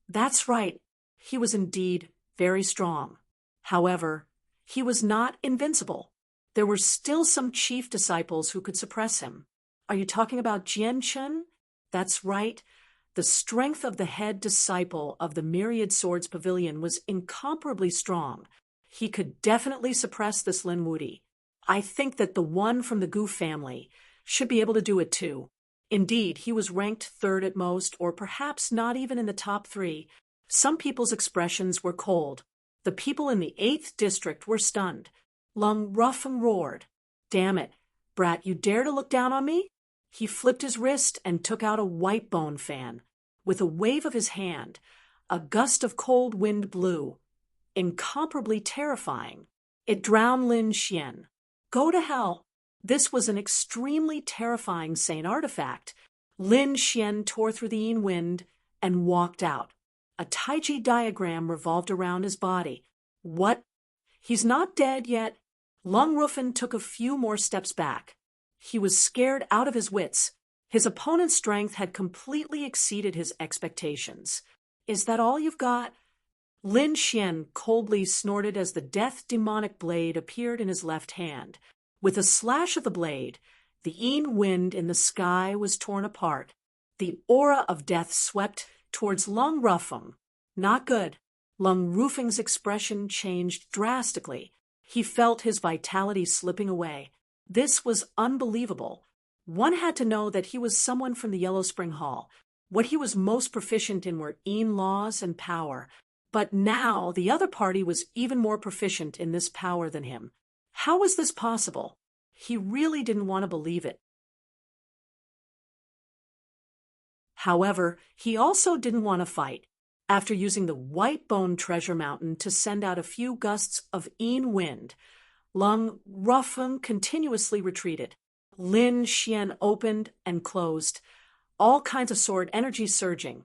that's right, he was indeed very strong. However, he was not invincible. There were still some chief disciples who could suppress him. Are you talking about Jian Chen? That's right. The strength of the head disciple of the Myriad Swords Pavilion was incomparably strong. He could definitely suppress this Lin Wuti. I think that the one from the Gu family should be able to do it too. Indeed, he was ranked 3rd at most, or perhaps not even in the top 3. Some people's expressions were cold. The people in the 8th district were stunned. Lung Ruffin roared. Damn it, brat, you dare to look down on me? He flipped his wrist and took out a white bone fan. With a wave of his hand, a gust of cold wind blew. Incomparably terrifying. It drowned Lin Xian. Go to hell. This was an extremely terrifying Saint artifact. Lin Xian tore through the Yin wind and walked out. A Taiji diagram revolved around his body. What? He's not dead yet. Lung Rufin took a few more steps back. He was scared out of his wits. His opponent's strength had completely exceeded his expectations. Is that all you've got? Lin Xian coldly snorted as the death demonic blade appeared in his left hand. With a slash of the blade, the Yin wind in the sky was torn apart. The aura of death swept towards Lung Rufin. Not good. Lung Rufin's expression changed drastically. He felt his vitality slipping away. This was unbelievable. One had to know that he was someone from the Yellow Spring Hall. What he was most proficient in were Yin laws and power. But now the other party was even more proficient in this power than him. How was this possible? He really didn't want to believe it. However, he also didn't want to fight. After using the White Bone Treasure Mountain to send out a few gusts of Yin wind, Lung Rufin continuously retreated. Lin Xian opened and closed, all kinds of sword energy surging,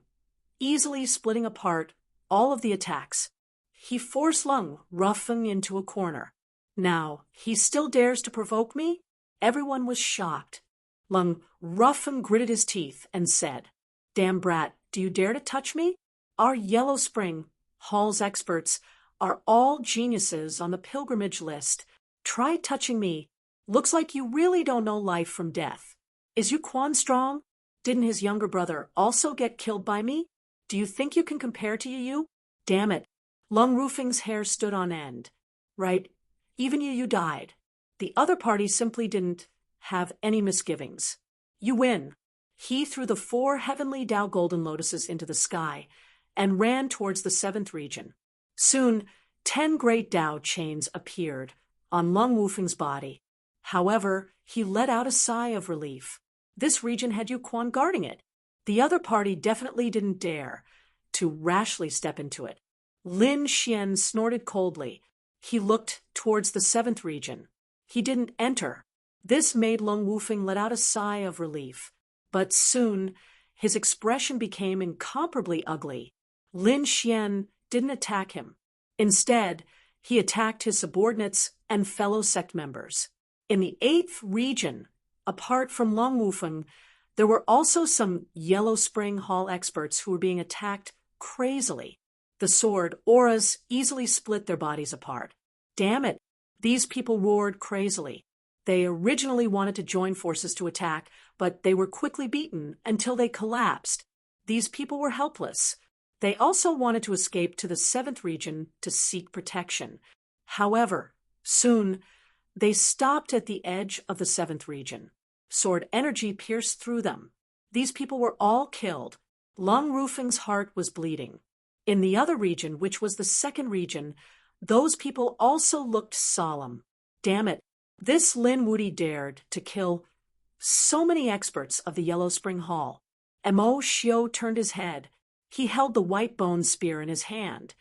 easily splitting apart all of the attacks. He forced Lung Rufin into a corner. Now, he still dares to provoke me? Everyone was shocked. Lung Rufin gritted his teeth and said, "Damn brat, do you dare to touch me? Our Yellow Spring Hall's experts are all geniuses on the pilgrimage list. Try touching me. Looks like you really don't know life from death. Is you Quan strong? Didn't his younger brother also get killed by me? Do you think you can compare to you? Damn it." Lung Rufin's hair stood on end. Right, even you died. The other party simply didn't have any misgivings. You win. He threw the 4 heavenly Tao golden lotuses into the sky and ran towards the 7th region. Soon, 10 great Tao chains appeared on Lung Rufin's body. However, he let out a sigh of relief. This region had Yu Quan guarding it. The other party definitely didn't dare to rashly step into it. Lin Xian snorted coldly. He looked towards the 7th region. He didn't enter. This made Lung Rufin let out a sigh of relief. But soon, his expression became incomparably ugly. Lin Xian didn't attack him. Instead, he attacked his subordinates and fellow sect members. In the 8th region, apart from Lung Rufin, there were also some Yellow Spring Hall experts who were being attacked crazily. The sword auras easily split their bodies apart. Damn it, these people roared crazily. They originally wanted to join forces to attack, but they were quickly beaten until they collapsed. These people were helpless. They also wanted to escape to the 7th region to seek protection. However, soon, they stopped at the edge of the 7th region. Sword energy pierced through them. These people were all killed. Lung Rufin's heart was bleeding. In the other region, which was the 2nd region, those people also looked solemn. Damn it, this Lin Wudi dared to kill so many experts of the Yellow Spring Hall. Mo Xiu turned his head. He held the white bone spear in his hand,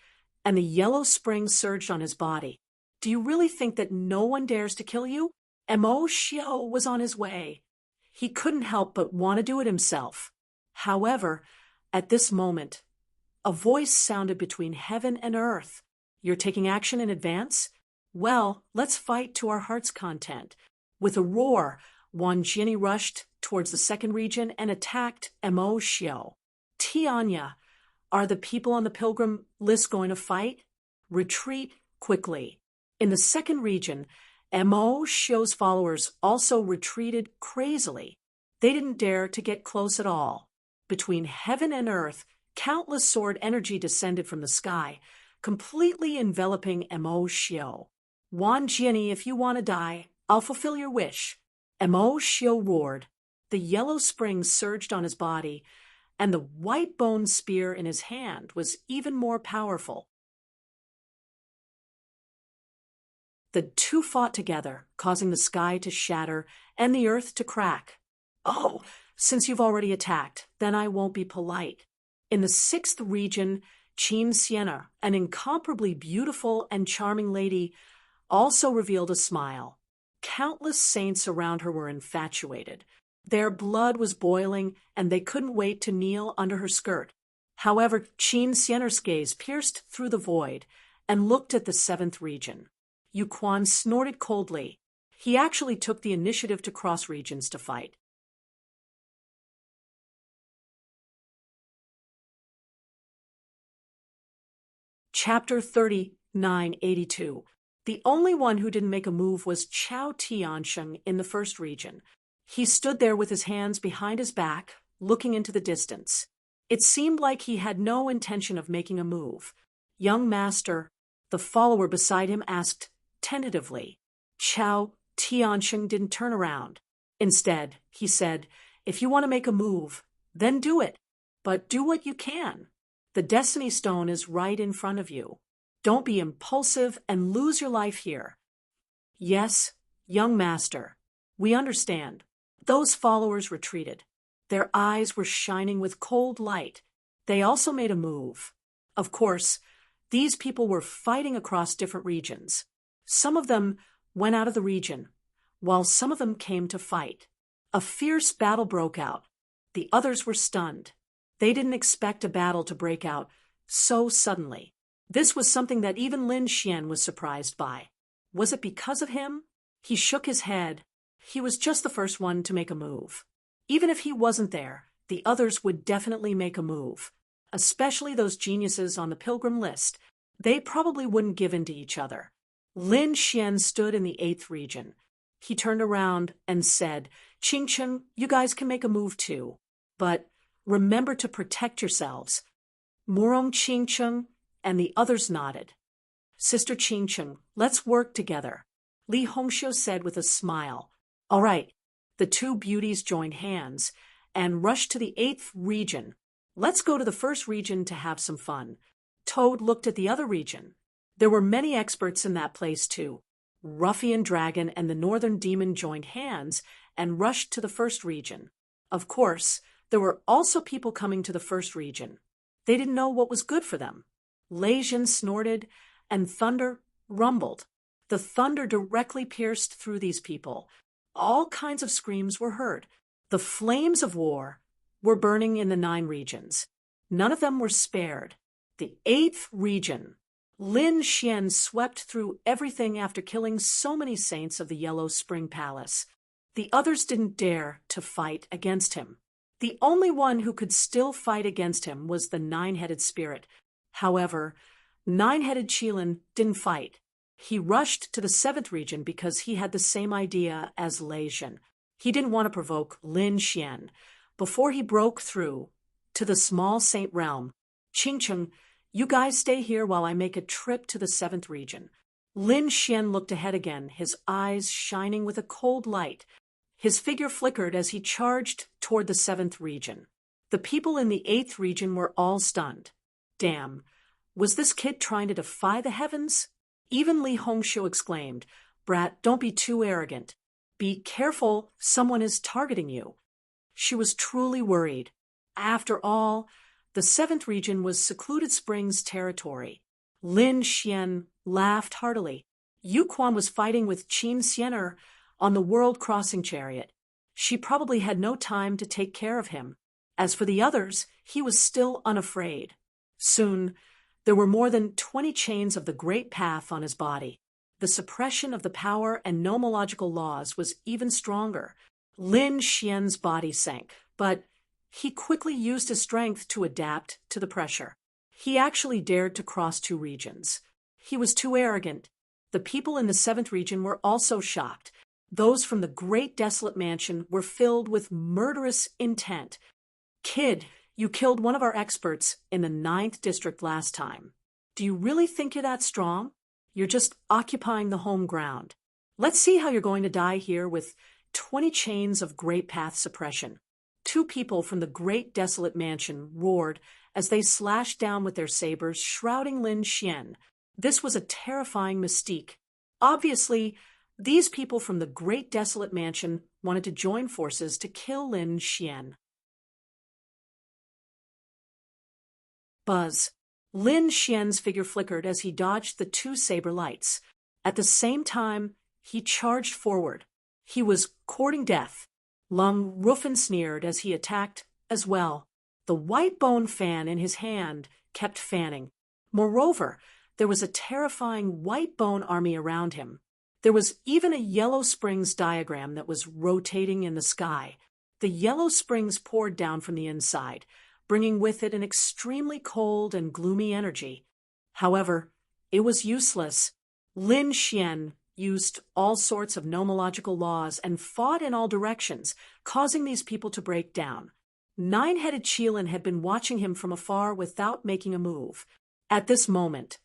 and the yellow spring surged on his body. Do you really think that no one dares to kill you? Mo Xiu was on his way. He couldn't help but want to do it himself. However, at this moment, a voice sounded between heaven and earth. You're taking action in advance? Well, let's fight to our heart's content. With a roar, Wan Jinni rushed towards the 2nd region and attacked Mo Xiu. Tianya, are the people on the pilgrim list going to fight? Retreat quickly. In the 2nd region, Mo Xiu's followers also retreated crazily. They didn't dare to get close at all. Between heaven and earth, countless sword energy descended from the sky, completely enveloping Mo Xiu. Wan Jinni, if you want to die, I'll fulfill your wish. Mo Xiu roared. The yellow spring surged on his body, and the white bone spear in his hand was even more powerful. The two fought together, causing the sky to shatter and the earth to crack. Oh, since you've already attacked, then I won't be polite. In the 6th region, Qin Sienna, an incomparably beautiful and charming lady, also revealed a smile. countless saints around her were infatuated. Their blood was boiling, and they couldn't wait to kneel under her skirt. However, Qin Xian'er's gaze pierced through the void and looked at the seventh region. Yu Quan snorted coldly. He actually took the initiative to cross regions to fight. Chapter 3982. The only one who didn't make a move was Chao Tiansheng in the first region. He stood there with his hands behind his back, looking into the distance. It seemed like he had no intention of making a move. Young master, the follower beside him asked tentatively. Chao Tiansheng didn't turn around. Instead, he said, "If you want to make a move, then do it. But do what you can. The Destiny Stone is right in front of you. Don't be impulsive and lose your life here." "Yes, young master, we understand." Those followers retreated. Their eyes were shining with cold light. They also made a move. Of course, these people were fighting across different regions. Some of them went out of the region, while some of them came to fight. A fierce battle broke out. The others were stunned. They didn't expect a battle to break out so suddenly. This was something that even Lin Xian was surprised by. Was it because of him? He shook his head. He was just the first one to make a move. Even if he wasn't there, the others would definitely make a move. Especially those geniuses on the pilgrim list. They probably wouldn't give in to each other. Lin Xian stood in the 8th region. He turned around and said, "Qingcheng, you guys can make a move too. But remember to protect yourselves." Murong Qingcheng and the others nodded. "Sister Qingcheng, let's work together," Li Hongxiu said with a smile. "All right." The two beauties joined hands and rushed to the 8th region. "Let's go to the first region to have some fun." Toad looked at the other region. There were many experts in that place too. Ruffian Dragon and the Northern Demon joined hands and rushed to the first region. Of course, there were also people coming to the first region. They didn't know what was good for them. Leijin snorted and thunder rumbled. The thunder directly pierced through these people. All kinds of screams were heard. The flames of war were burning in the 9 regions. None of them were spared. The 8th region. Lin Xian swept through everything after killing so many saints of the Yellow Spring Palace. The others didn't dare to fight against him. The only one who could still fight against him was the 9-headed spirit. However, 9-headed Qilin didn't fight. He rushed to the 7th region because he had the same idea as Leijin. He didn't want to provoke Lin Xian. Before he broke through to the small saint realm, "Qingcheng, you guys stay here while I make a trip to the 7th region." Lin Xian looked ahead again, his eyes shining with a cold light. His figure flickered as he charged toward the 7th region. The people in the 8th region were all stunned. Damn, was this kid trying to defy the heavens? Even Li Hongxiu exclaimed, "Brat, don't be too arrogant. Be careful, someone is targeting you." She was truly worried. After all, the 7th region was Secluded Springs territory. Lin Xian laughed heartily. Yu Quan was fighting with Qin Xian'er on the world crossing chariot. She probably had no time to take care of him. As for the others, he was still unafraid. Soon, there were more than 20 chains of the Great Path on his body. The suppression of the power and nomological laws was even stronger. Lin Xian's body sank, but he quickly used his strength to adapt to the pressure. He actually dared to cross 2 regions. He was too arrogant. The people in the 7th region were also shocked. Those from the Great Desolate Mansion were filled with murderous intent. "Kid, you killed one of our experts in the 9th district last time. Do you really think you're that strong? You're just occupying the home ground. Let's see how you're going to die here with 20 chains of Great Path suppression." 2 people from the Great Desolate Mansion roared as they slashed down with their sabers, shrouding Lin Xian. This was a terrifying mystique. Obviously, these people from the Great Desolate Mansion wanted to join forces to kill Lin Xian. Buzz. Lin Xian's figure flickered as he dodged the 2 saber lights. At the same time, He charged forward. He was courting death. Lung Ruffin sneered as he attacked as well. The white bone fan in his hand kept fanning. Moreover, there was a terrifying white bone army around him. There was even a Yellow Springs diagram that was rotating in the sky. The Yellow Springs poured down from the inside, bringing with it an extremely cold and gloomy energy. However, it was useless. Lin Xian used all sorts of nomological laws and fought in all directions, causing these people to break down. Nine-headed Qilin had been watching him from afar without making a move. At this moment,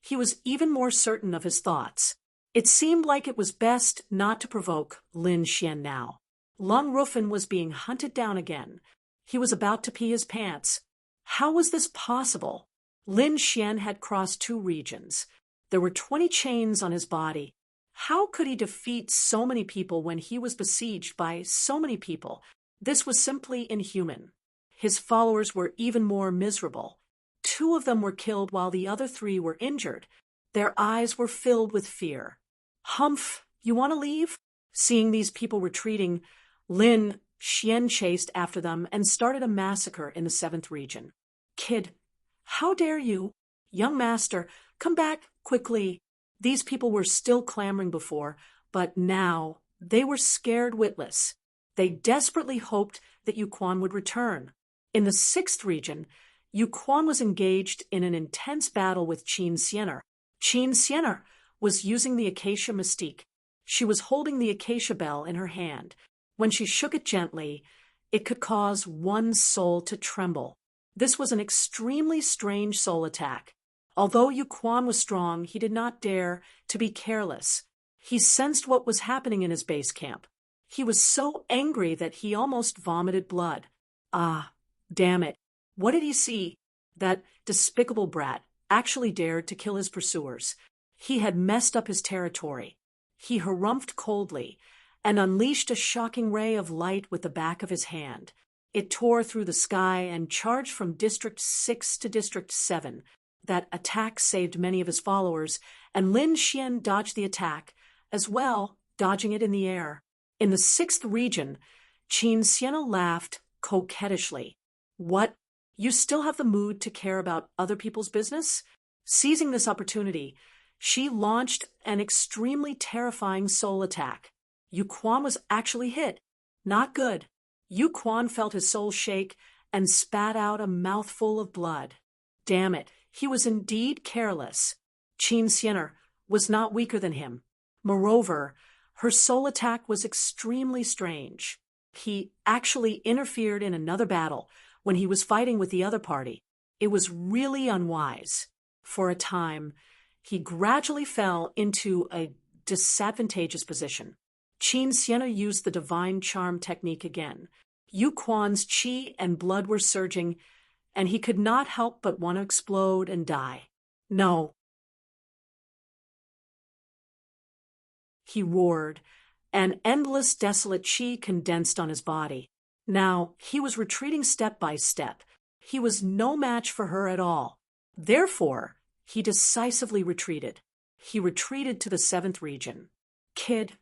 he was even more certain of his thoughts. It seemed like it was best not to provoke Lin Xian now. Lung Ruffin was being hunted down again. He was about to pee his pants. How was this possible? Lin Xian had crossed 2 regions. There were 20 chains on his body. How could he defeat so many people when he was besieged by so many people? This was simply inhuman. His followers were even more miserable. 2 of them were killed while the other 3 were injured. Their eyes were filled with fear. Humph, you want to leave? Seeing these people retreating, Lin Xian chased after them and started a massacre in the 7th region. Kid, how dare you? Young master, come back quickly. These people were still clamoring before, but now they were scared witless. They desperately hoped that Yu Quan would return. In the 6th region, Yu Quan was engaged in an intense battle with Qin Xianer. Qin Xianer was using the acacia mystique. She was holding the acacia bell in her hand. When she shook it gently, it could cause one's soul to tremble. This was an extremely strange soul attack. Although Yu Quan was strong, he did not dare to be careless. He sensed what was happening in his base camp. He was so angry that he almost vomited blood. Ah, damn it. What did he see? That despicable brat actually dared to kill his pursuers. He had messed up his territory. He harumphed coldly and unleashed a shocking ray of light with the back of his hand. It tore through the sky and charged from District 6 to District 7. That attack saved many of his followers, and Lin Xian dodged the attack, as well, dodging it in the air. In the 6th region, Qin Xianer laughed coquettishly. What? You still have the mood to care about other people's business? Seizing this opportunity, she launched an extremely terrifying soul attack. Yu Quan was actually hit. Not good. Yu Quan felt his soul shake and spat out a mouthful of blood. Damn it, he was indeed careless. Qin Xianer was not weaker than him. Moreover, her soul attack was extremely strange. He actually interfered in another battle when he was fighting with the other party. It was really unwise. For a time, he gradually fell into a disadvantageous position. Qin Xianer used the divine charm technique again. Yu Quan's qi and blood were surging, and he could not help but want to explode and die. No. He roared. An endless desolate qi condensed on his body. Now, he was retreating step by step. He was no match for her at all. Therefore, he decisively retreated. He retreated to the 7th region. Kid,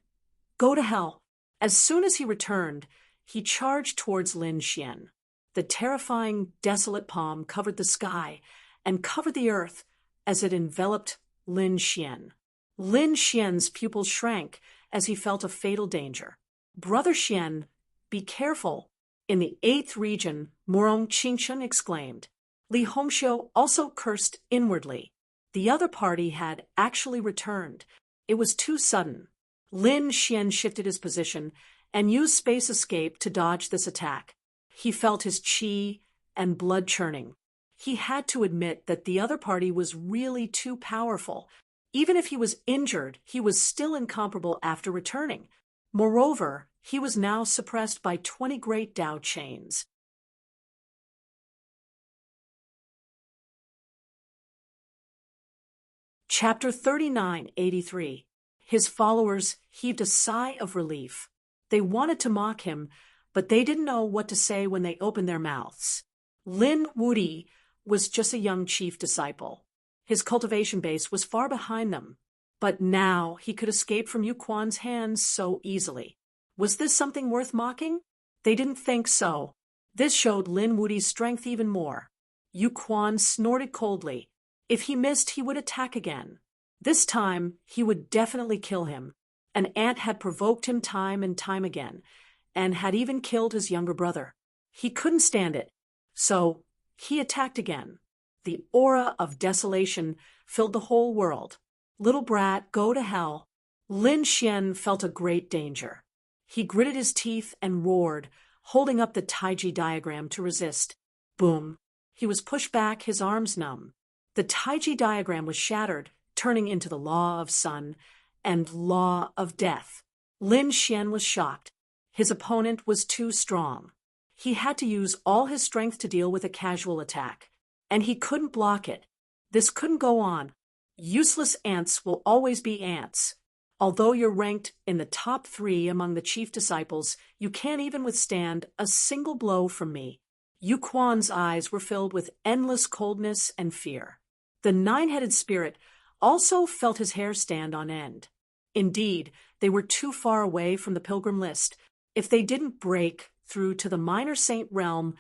go to hell. As soon as he returned, he charged towards Lin Xian. The terrifying, desolate palm covered the sky and covered the earth as it enveloped Lin Xian. Lin Xian's pupils shrank as he felt a fatal danger. Brother Xian, be careful. In the 8th region, Morong Qingchen exclaimed. Li Hongxiu also cursed inwardly. The other party had actually returned. It was too sudden. Lin Xian shifted his position and used space escape to dodge this attack. He felt his qi and blood churning. He had to admit that the other party was really too powerful. Even if he was injured, he was still incomparable after returning. Moreover, he was now suppressed by 20 great Dao chains. Chapter 3983. His followers heaved a sigh of relief. They wanted to mock him, but they didn't know what to say when they opened their mouths. Lin Wudi was just a young chief disciple. His cultivation base was far behind them. But now he could escape from Yu Quan's hands so easily. Was this something worth mocking? They didn't think so. This showed Lin Wudi's strength even more. Yu Quan snorted coldly. If he missed, he would attack again. This time, he would definitely kill him. An ant had provoked him time and time again, and had even killed his younger brother. He couldn't stand it, so he attacked again. The aura of desolation filled the whole world. Little brat, go to hell. Lin Xian felt a great danger. He gritted his teeth and roared, holding up the Taiji diagram to resist. Boom. He was pushed back, his arms numb. The Taiji diagram was shattered, turning into the law of sun and law of death. Lin Xian was shocked. His opponent was too strong. He had to use all his strength to deal with a casual attack, and he couldn't block it. This couldn't go on. Useless ants will always be ants. Although you're ranked in the top 3 among the chief disciples, you can't even withstand a single blow from me. Yu Quan's eyes were filled with endless coldness and fear. The 9-headed spirit also felt his hair stand on end. Indeed, they were too far away from the pilgrim list. If they didn't break through to the minor saint realm,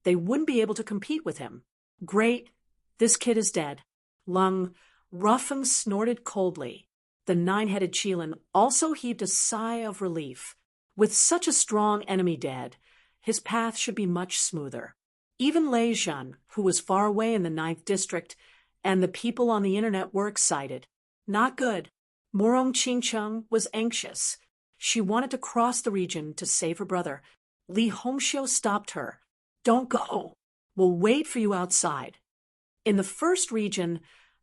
they wouldn't be able to compete with him. Great, this kid is dead. Lung Ruffing snorted coldly. The 9-headed Qilin also heaved a sigh of relief. With such a strong enemy dead, his path should be much smoother. Even Lei Zhan, who was far away in the 9th district, and the people on the internet were excited. Not good. Morong Qingcheng was anxious. She wanted to cross the region to save her brother. Li Hongxiu stopped her. Don't go. We'll wait for you outside. In the first region,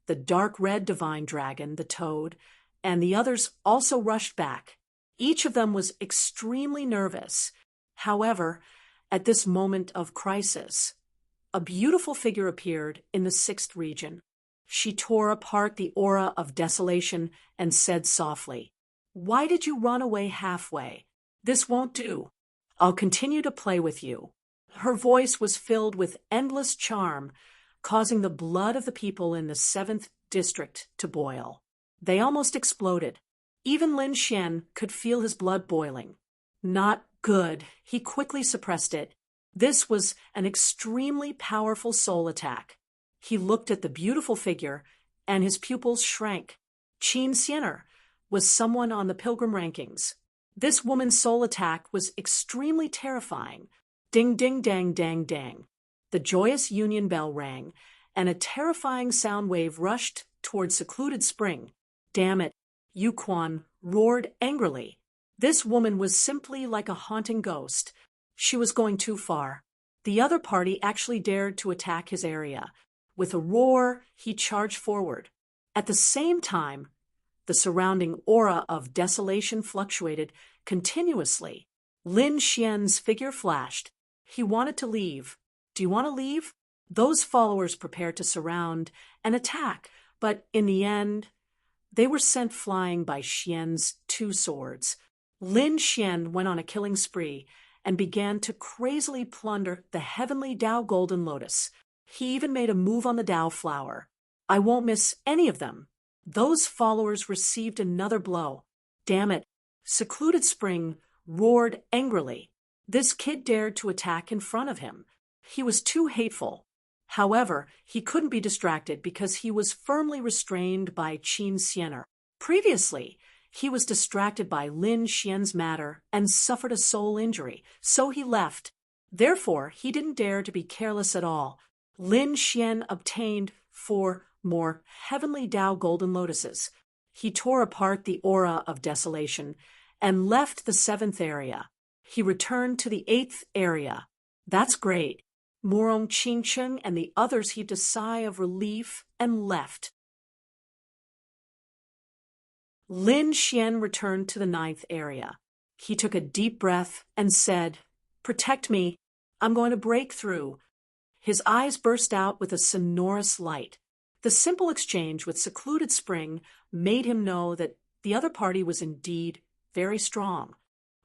the dark red divine dragon, the toad, and the others also rushed back. Each of them was extremely nervous. However, at this moment of crisis, a beautiful figure appeared in the 6th region. She tore apart the aura of desolation and said softly, "Why did you run away halfway? This won't do. I'll continue to play with you." Her voice was filled with endless charm, causing the blood of the people in the 7th district to boil. They almost exploded. Even Lin Xian could feel his blood boiling. Not good. He quickly suppressed it. This was an extremely powerful soul attack. He looked at the beautiful figure, and his pupils shrank. Qin Xiener was someone on the pilgrim rankings. This woman's soul attack was extremely terrifying. Ding, ding, dang, dang, dang. The joyous union bell rang, and a terrifying sound wave rushed toward secluded spring. Damn it, Yu Quan roared angrily. This woman was simply like a haunting ghost. She was going too far. The other party actually dared to attack his area. With a roar, he charged forward. At the same time, the surrounding aura of desolation fluctuated continuously. Lin Xian's figure flashed. He wanted to leave. Do you want to leave? Those followers prepared to surround and attack, but in the end, they were sent flying by Xian's 2 swords. Lin Xian went on a killing spree and began to crazily plunder the heavenly Dao Golden Lotus. He even made a move on the Dao flower. I won't miss any of them. Those followers received another blow. Damn it. Secluded Spring roared angrily. This kid dared to attack in front of him. He was too hateful. However, he couldn't be distracted because he was firmly restrained by Qin Xiener. Previously, he was distracted by Lin Xian's matter and suffered a soul injury, so he left. Therefore, he didn't dare to be careless at all. Lin Xian obtained 4 more heavenly Dao Golden Lotuses. He tore apart the aura of desolation and left the 7th area. He returned to the 8th area. That's great. Morong Qingcheng and the others heaved a sigh of relief and left. Lin Xian returned to the 9th area. He took a deep breath and said, "Protect me. I'm going to break through." His eyes burst out with a sonorous light. The simple exchange with Secluded Spring made him know that the other party was indeed very strong.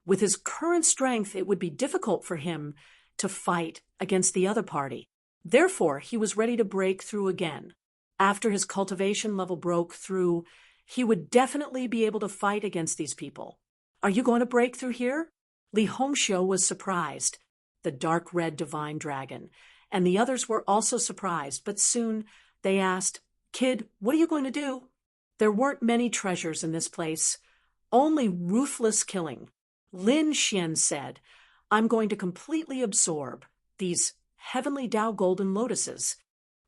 With his current strength, it would be difficult for him to fight against the other party. Therefore, he was ready to break through again. After his cultivation level broke through, He would definitely be able to fight against these people. Are you going to break through here? Li Hongxiu was surprised, the dark red divine dragon, and the others were also surprised, but soon they asked, "Kid, what are you going to do?" There weren't many treasures in this place, only ruthless killing. Lin Xian said, "I'm going to completely absorb these heavenly Tao golden lotuses.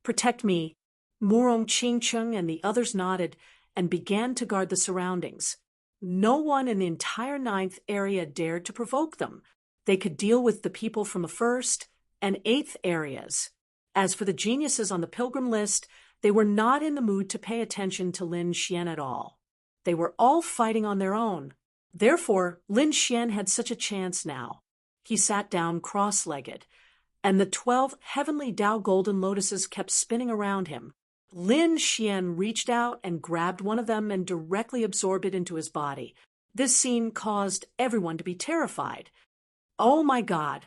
Protect me." Murong Qingcheng and the others nodded and began to guard the surroundings. No one in the entire 9th area dared to provoke them. They could deal with the people from the 1st and 8th areas. As for the geniuses on the pilgrim list, they were not in the mood to pay attention to Lin Xian at all. They were all fighting on their own. Therefore, Lin Xian had such a chance now. He sat down cross-legged, and the 12 heavenly Tao golden lotuses kept spinning around him. Lin Xian reached out and grabbed one of them and directly absorbed it into his body. This scene caused everyone to be terrified. Oh my God,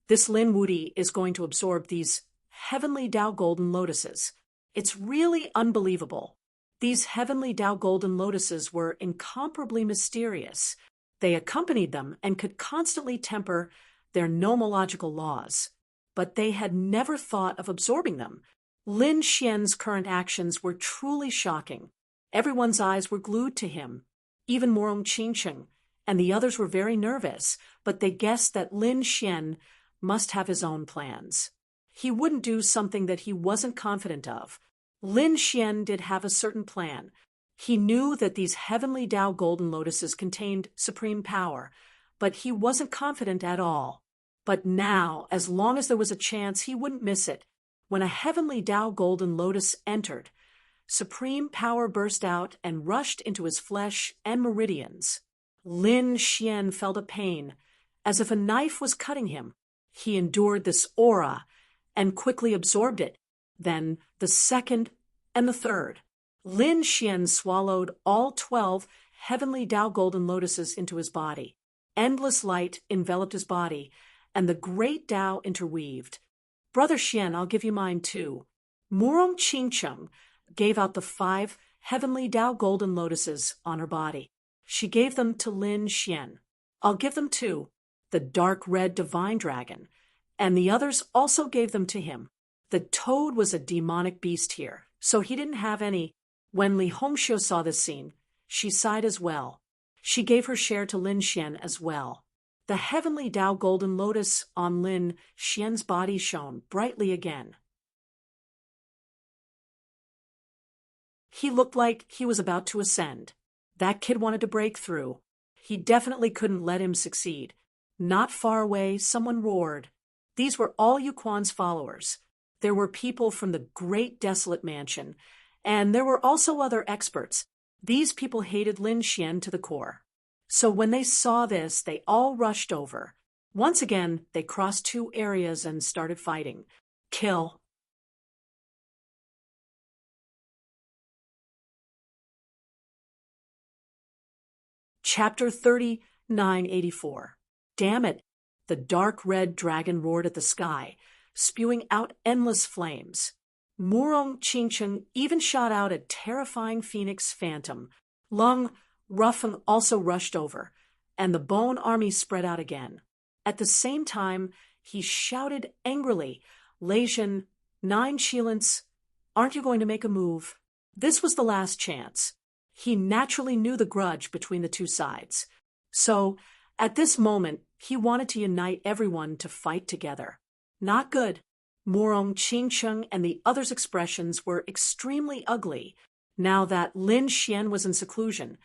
this Lin Wuti is going to absorb these heavenly Tao golden lotuses. It's really unbelievable. These heavenly Tao golden lotuses were incomparably mysterious. They accompanied them and could constantly temper their nomological laws. But they had never thought of absorbing them. Lin Xian's current actions were truly shocking. Everyone's eyes were glued to him. Even Murong Qingcheng and the others were very nervous, but they guessed that Lin Xian must have his own plans. He wouldn't do something that he wasn't confident of. Lin Xian did have a certain plan. He knew that these heavenly Tao golden lotuses contained supreme power, but he wasn't confident at all. But now, as long as there was a chance, he wouldn't miss it. When a heavenly Tao golden lotus entered, supreme power burst out and rushed into his flesh and meridians. Lin Xian felt a pain, as if a knife was cutting him. He endured this aura and quickly absorbed it. Then the 2nd and the 3rd. Lin Xian swallowed all 12 heavenly Tao golden lotuses into his body. Endless light enveloped his body, and the great Tao interweaved. "Brother Xian, I'll give you mine too." Murong Qingcheng gave out the 5 heavenly Tao golden lotuses on her body. She gave them to Lin Xian. "I'll give them too," the dark red divine dragon, and the others also gave them to him. The toad was a demonic beast here, so he didn't have any. When Li Hongxiu saw this scene, she sighed as well. She gave her share to Lin Xian as well. The heavenly Tao golden lotus on Lin Xian's body shone brightly again. He looked like he was about to ascend. That kid wanted to break through. He definitely couldn't let him succeed. Not far away, someone roared. These were all Yu Quan's followers. There were people from the great desolate mansion, and there were also other experts. These people hated Lin Xian to the core. So when they saw this, they all rushed over. Once again, they crossed 2 areas and started fighting. Kill. Chapter 3984. Damn it! The dark red dragon roared at the sky, spewing out endless flames. Murong Qingcheng even shot out a terrifying phoenix phantom. Lung Ruffeng also rushed over, and the bone army spread out again. At the same time, he shouted angrily, "Leijin, 9 Shilants, aren't you going to make a move?" This was the last chance. He naturally knew the grudge between the 2 sides. So, at this moment, he wanted to unite everyone to fight together. Not good. Murong Qingcheng and the others' expressions were extremely ugly. Now that Lin Xian was in seclusion,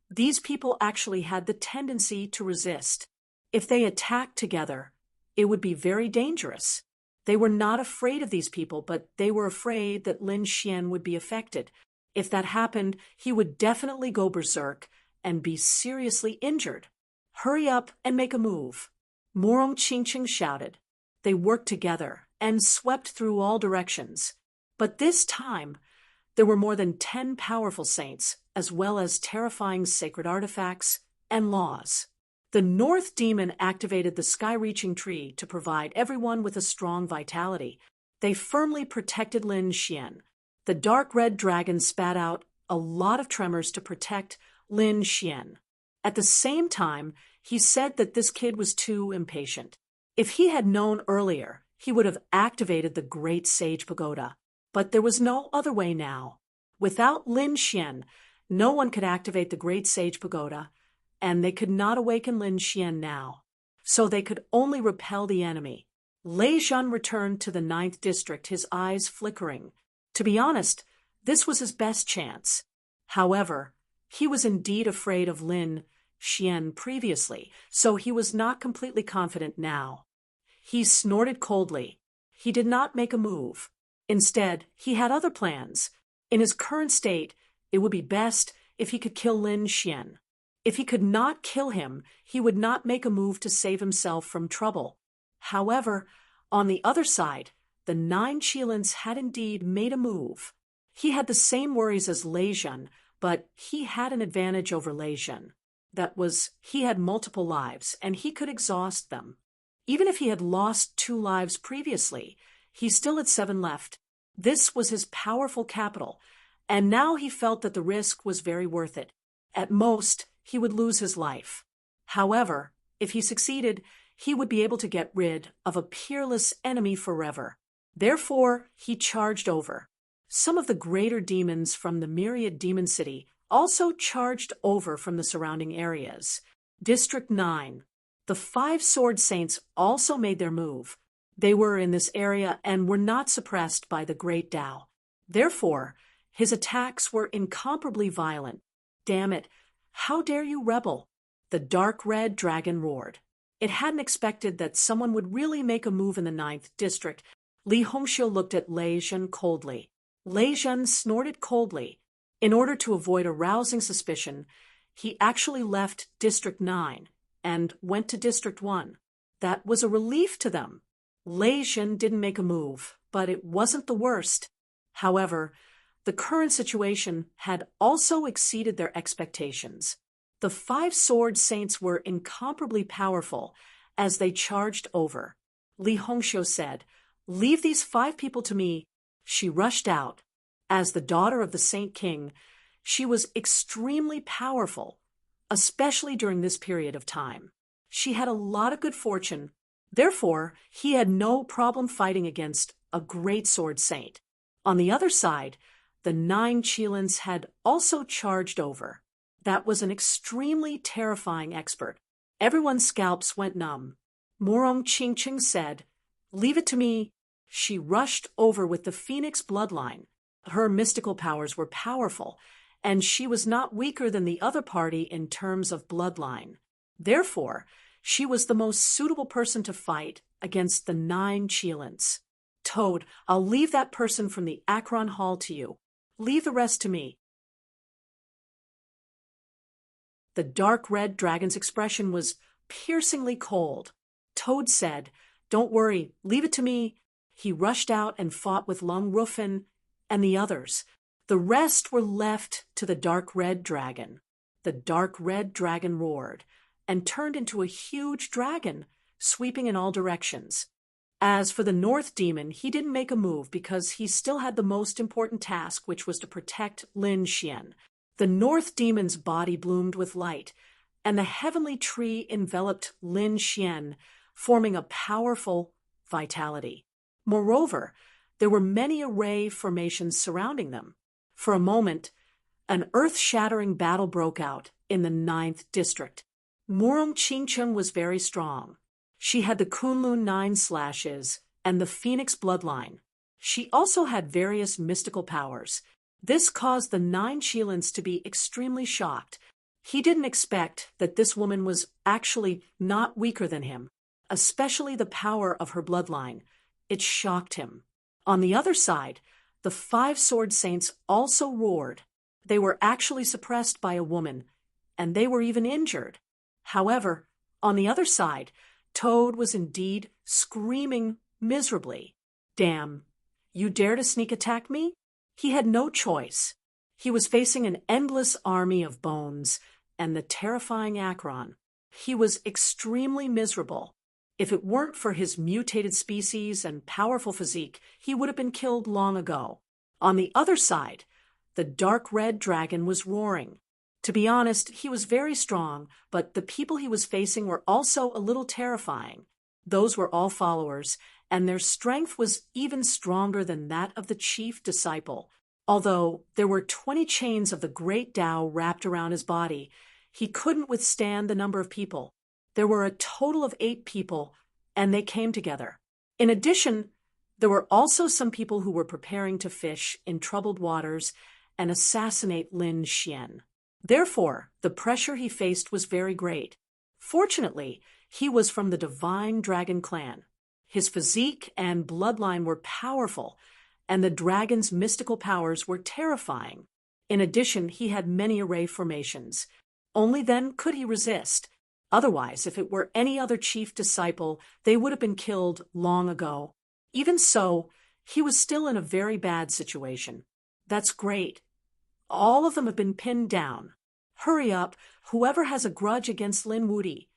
these people actually had the tendency to resist. If they attacked together, it would be very dangerous. They were not afraid of these people, but they were afraid that Lin Xian would be affected. If that happened, he would definitely go berserk and be seriously injured. "Hurry up and make a move." Murong Qingcheng shouted. They worked together and swept through all directions. But this time, there were more than 10 powerful saints, as well as terrifying sacred artifacts and laws. The North Demon activated the sky-reaching tree to provide everyone with a strong vitality. They firmly protected Lin Xian. The dark red dragon spat out a lot of tremors to protect Lin Xian. At the same time, he said that this kid was too impatient. If he had known earlier, he would have activated the Great Sage Pagoda. But there was no other way now. Without Lin Xian, no one could activate the Great Sage Pagoda, and they could not awaken Lin Xian now. So they could only repel the enemy. Lei Zhan returned to the 9th district, his eyes flickering. To be honest, this was his best chance. However, he was indeed afraid of Lin Xian previously, so he was not completely confident now. He snorted coldly. He did not make a move. Instead, he had other plans. In his current state, it would be best if he could kill Lin Xian. If he could not kill him, he would not make a move to save himself from trouble. However, on the other side, the 9 Qilins had indeed made a move. He had the same worries as Lei Zhan, but he had an advantage over Lei Zhan. That was, he had multiple lives, and he could exhaust them. Even if he had lost 2 lives previously, he still had 7 left. This was his powerful capital, and now he felt that the risk was very worth it. At most, he would lose his life. However, if he succeeded, he would be able to get rid of a peerless enemy forever. Therefore, he charged over. Some of the greater demons from the Myriad Demon City also charged over from the surrounding areas. District 9. The 5 Sword Saints also made their move. They were in this area and were not suppressed by the Great Tao. Therefore, his attacks were incomparably violent. Damn it, how dare you rebel? The dark red dragon roared. It hadn't expected that someone would really make a move in the 9th district. Li Hongxiu looked at Lei Zhan coldly. Lei Zhan snorted coldly. In order to avoid arousing suspicion, he actually left District 9 and went to District 1. That was a relief to them. Lei Zhan didn't make a move, but it wasn't the worst. However, the current situation had also exceeded their expectations. The 5 Sword Saints were incomparably powerful as they charged over. Li Hongxiu said, "Leave these 5 people to me." She rushed out. As the daughter of the Saint King, she was extremely powerful, especially during this period of time. She had a lot of good fortune. Therefore, he had no problem fighting against a great sword saint. On the other side, the 9 Qilins had also charged over. That was an extremely terrifying expert. Everyone's scalps went numb. Morong Qingqing said, "Leave it to me." She rushed over with the Phoenix bloodline. Her mystical powers were powerful, and she was not weaker than the other party in terms of bloodline. Therefore, she was the most suitable person to fight against the 9 Qilins. "Toad, I'll leave that person from the Akron Hall to you. Leave the rest to me." The dark red dragon's expression was piercingly cold. Toad said, "Don't worry, leave it to me." He rushed out and fought with Lung Rufin and the others. The rest were left to the dark red dragon. The dark red dragon roared and turned into a huge dragon, sweeping in all directions. As for the North Demon, he didn't make a move because he still had the most important task, which was to protect Lin Xian. The North Demon's body bloomed with light, and the heavenly tree enveloped Lin Xian, forming a powerful vitality. Moreover, there were many array formations surrounding them. For a moment, an earth-shattering battle broke out in the 9th district. Morong Qingqing was very strong. She had the Kunlun 9 slashes and the Phoenix bloodline. She also had various mystical powers. This caused the 9 Qilins to be extremely shocked. He didn't expect that this woman was actually not weaker than him, especially the power of her bloodline. It shocked him. On the other side, the 5 Sword Saints also roared. They were actually suppressed by a woman, and they were even injured. However, on the other side, Toad was indeed screaming miserably. "Damn, you dare to sneak attack me?" He had no choice. He was facing an endless army of bones and the terrifying Akron. He was extremely miserable. If it weren't for his mutated species and powerful physique, he would have been killed long ago. On the other side, The dark red dragon was roaring. To be honest, he was very strong, but the people he was facing were also a little terrifying. Those were all followers, and their strength was even stronger than that of the chief disciple. Although there were 20 chains of the great Tao wrapped around his body, he couldn't withstand the number of people. There were a total of 8 people, and they came together. In addition, there were also some people who were preparing to fish in troubled waters and assassinate Lin Xian. Therefore, the pressure he faced was very great. Fortunately, he was from the Divine Dragon clan. His physique and bloodline were powerful, and the dragon's mystical powers were terrifying. In addition, he had many array formations. Only then could he resist. Otherwise, if it were any other chief disciple, they would have been killed long ago. Even so, he was still in a very bad situation. That's great. All of them have been pinned down. Hurry up, whoever has a grudge against Lin Wudi.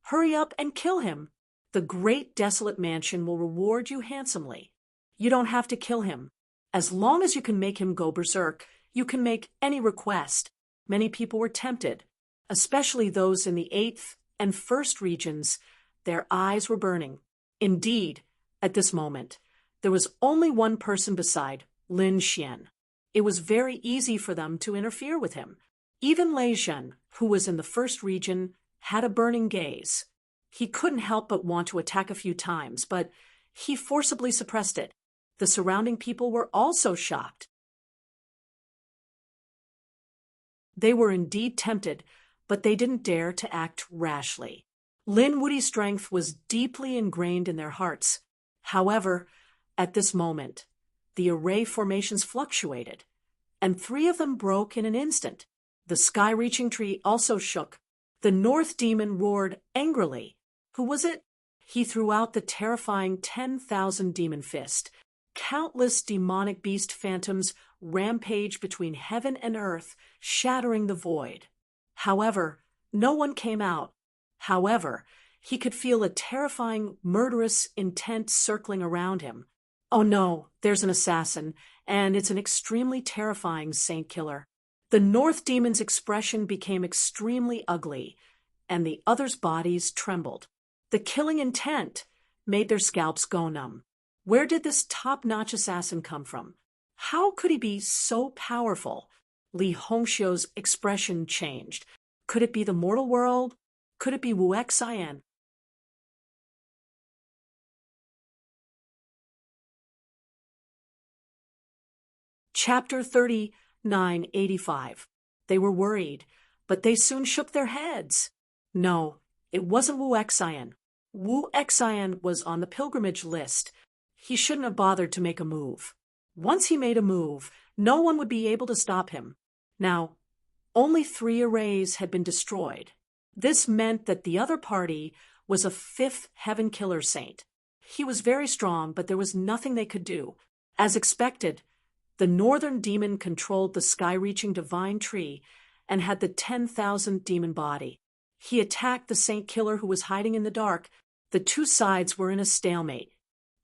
Hurry up and kill him. The great desolate mansion will reward you handsomely. You don't have to kill him. As long as you can make him go berserk, you can make any request. Many people were tempted, especially those in the 8th and 1st regions. Their eyes were burning. Indeed, at this moment, there was only one person beside Lin Xian. It was very easy for them to interfere with him. Even Lei Zhen, who was in the 1st region, had a burning gaze. He couldn't help but want to attack a few times, but he forcibly suppressed it. The surrounding people were also shocked. They were indeed tempted, but they didn't dare to act rashly. Lin Wudi's strength was deeply ingrained in their hearts. However, at this moment, the array formations fluctuated, and 3 of them broke in an instant. The sky-reaching tree also shook. The North Demon roared angrily. Who was it? He threw out the terrifying 10,000 demon fist. Countless demonic beast phantoms rampaged between heaven and earth, shattering the void. However, no one came out. However, he could feel a terrifying, murderous intent circling around him. Oh no, there's an assassin, and it's an extremely terrifying saint killer. The North Demon's expression became extremely ugly, and the others' bodies trembled. The killing intent made their scalps go numb. Where did this top-notch assassin come from? How could he be so powerful? Li Hongxiu's expression changed. Could it be the mortal world? Could it be Wu Xian? Chapter 3985. They were worried, but they soon shook their heads. No, it wasn't Wu Xian. Wu Xian was on the pilgrimage list. He shouldn't have bothered to make a move. Once he made a move, no one would be able to stop him. Now, only 3 arrays had been destroyed. This meant that the other party was a 5th heaven killer saint. He was very strong, but there was nothing they could do. As expected, the northern demon controlled the sky-reaching divine tree and had the 10,000 demon body. He attacked the saint killer who was hiding in the dark. The 2 sides were in a stalemate.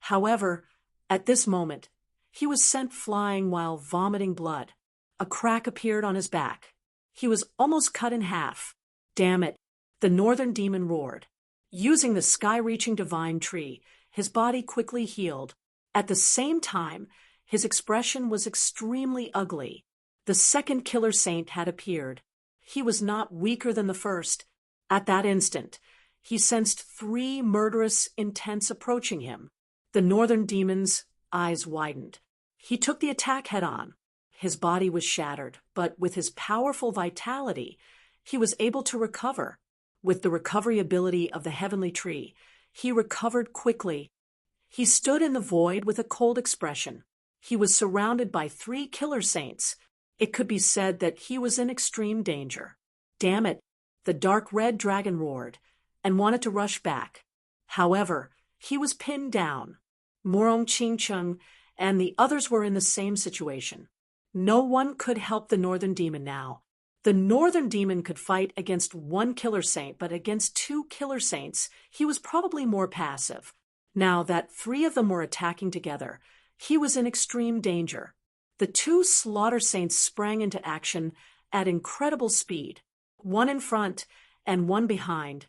However, at this moment, he was sent flying while vomiting blood. A crack appeared on his back. He was almost cut in half. Damn it, the northern demon roared. Using the sky-reaching divine tree, his body quickly healed. At the same time, his expression was extremely ugly. The 2nd killer saint had appeared. He was not weaker than the 1st. At that instant, he sensed 3 murderous intents approaching him. The northern demon's eyes widened. He took the attack head-on. His body was shattered, but with his powerful vitality, he was able to recover. With the recovery ability of the heavenly tree, he recovered quickly. He stood in the void with a cold expression. He was surrounded by 3 killer saints. It could be said that he was in extreme danger. Damn it, the dark red dragon roared and wanted to rush back. However, he was pinned down. Morong Qingcheng and the others were in the same situation. No one could help the northern demon now. The northern demon could fight against 1 killer saint, but against 2 killer saints, he was probably more passive. Now that 3 of them were attacking together, he was in extreme danger. The two slaughter saints sprang into action at incredible speed, one in front and one behind.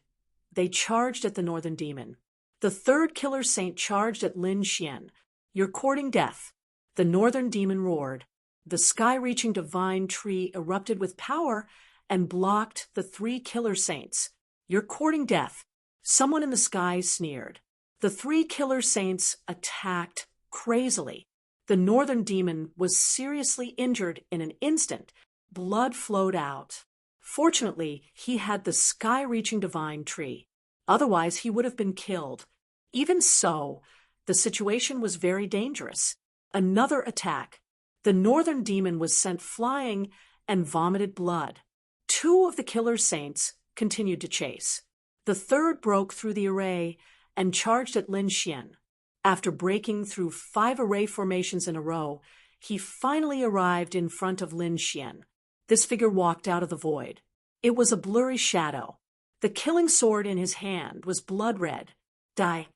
They charged at the northern demon. The third killer saint charged at Lin Xian. "You're courting death." The northern demon roared. The sky-reaching divine tree erupted with power and blocked the three killer saints. "You're courting death." Someone in the sky sneered. The three killer saints attacked crazily. The northern demon was seriously injured in an instant. Blood flowed out. Fortunately, he had the sky-reaching divine tree. Otherwise, he would have been killed. Even so, the situation was very dangerous. Another attack. The northern demon was sent flying and vomited blood. Two of the killer saints continued to chase. The third broke through the array and charged at Lin Xian. After breaking through 5 array formations in a row, he finally arrived in front of Lin Xian. This figure walked out of the void. It was a blurry shadow. The killing sword in his hand was blood red. "Die."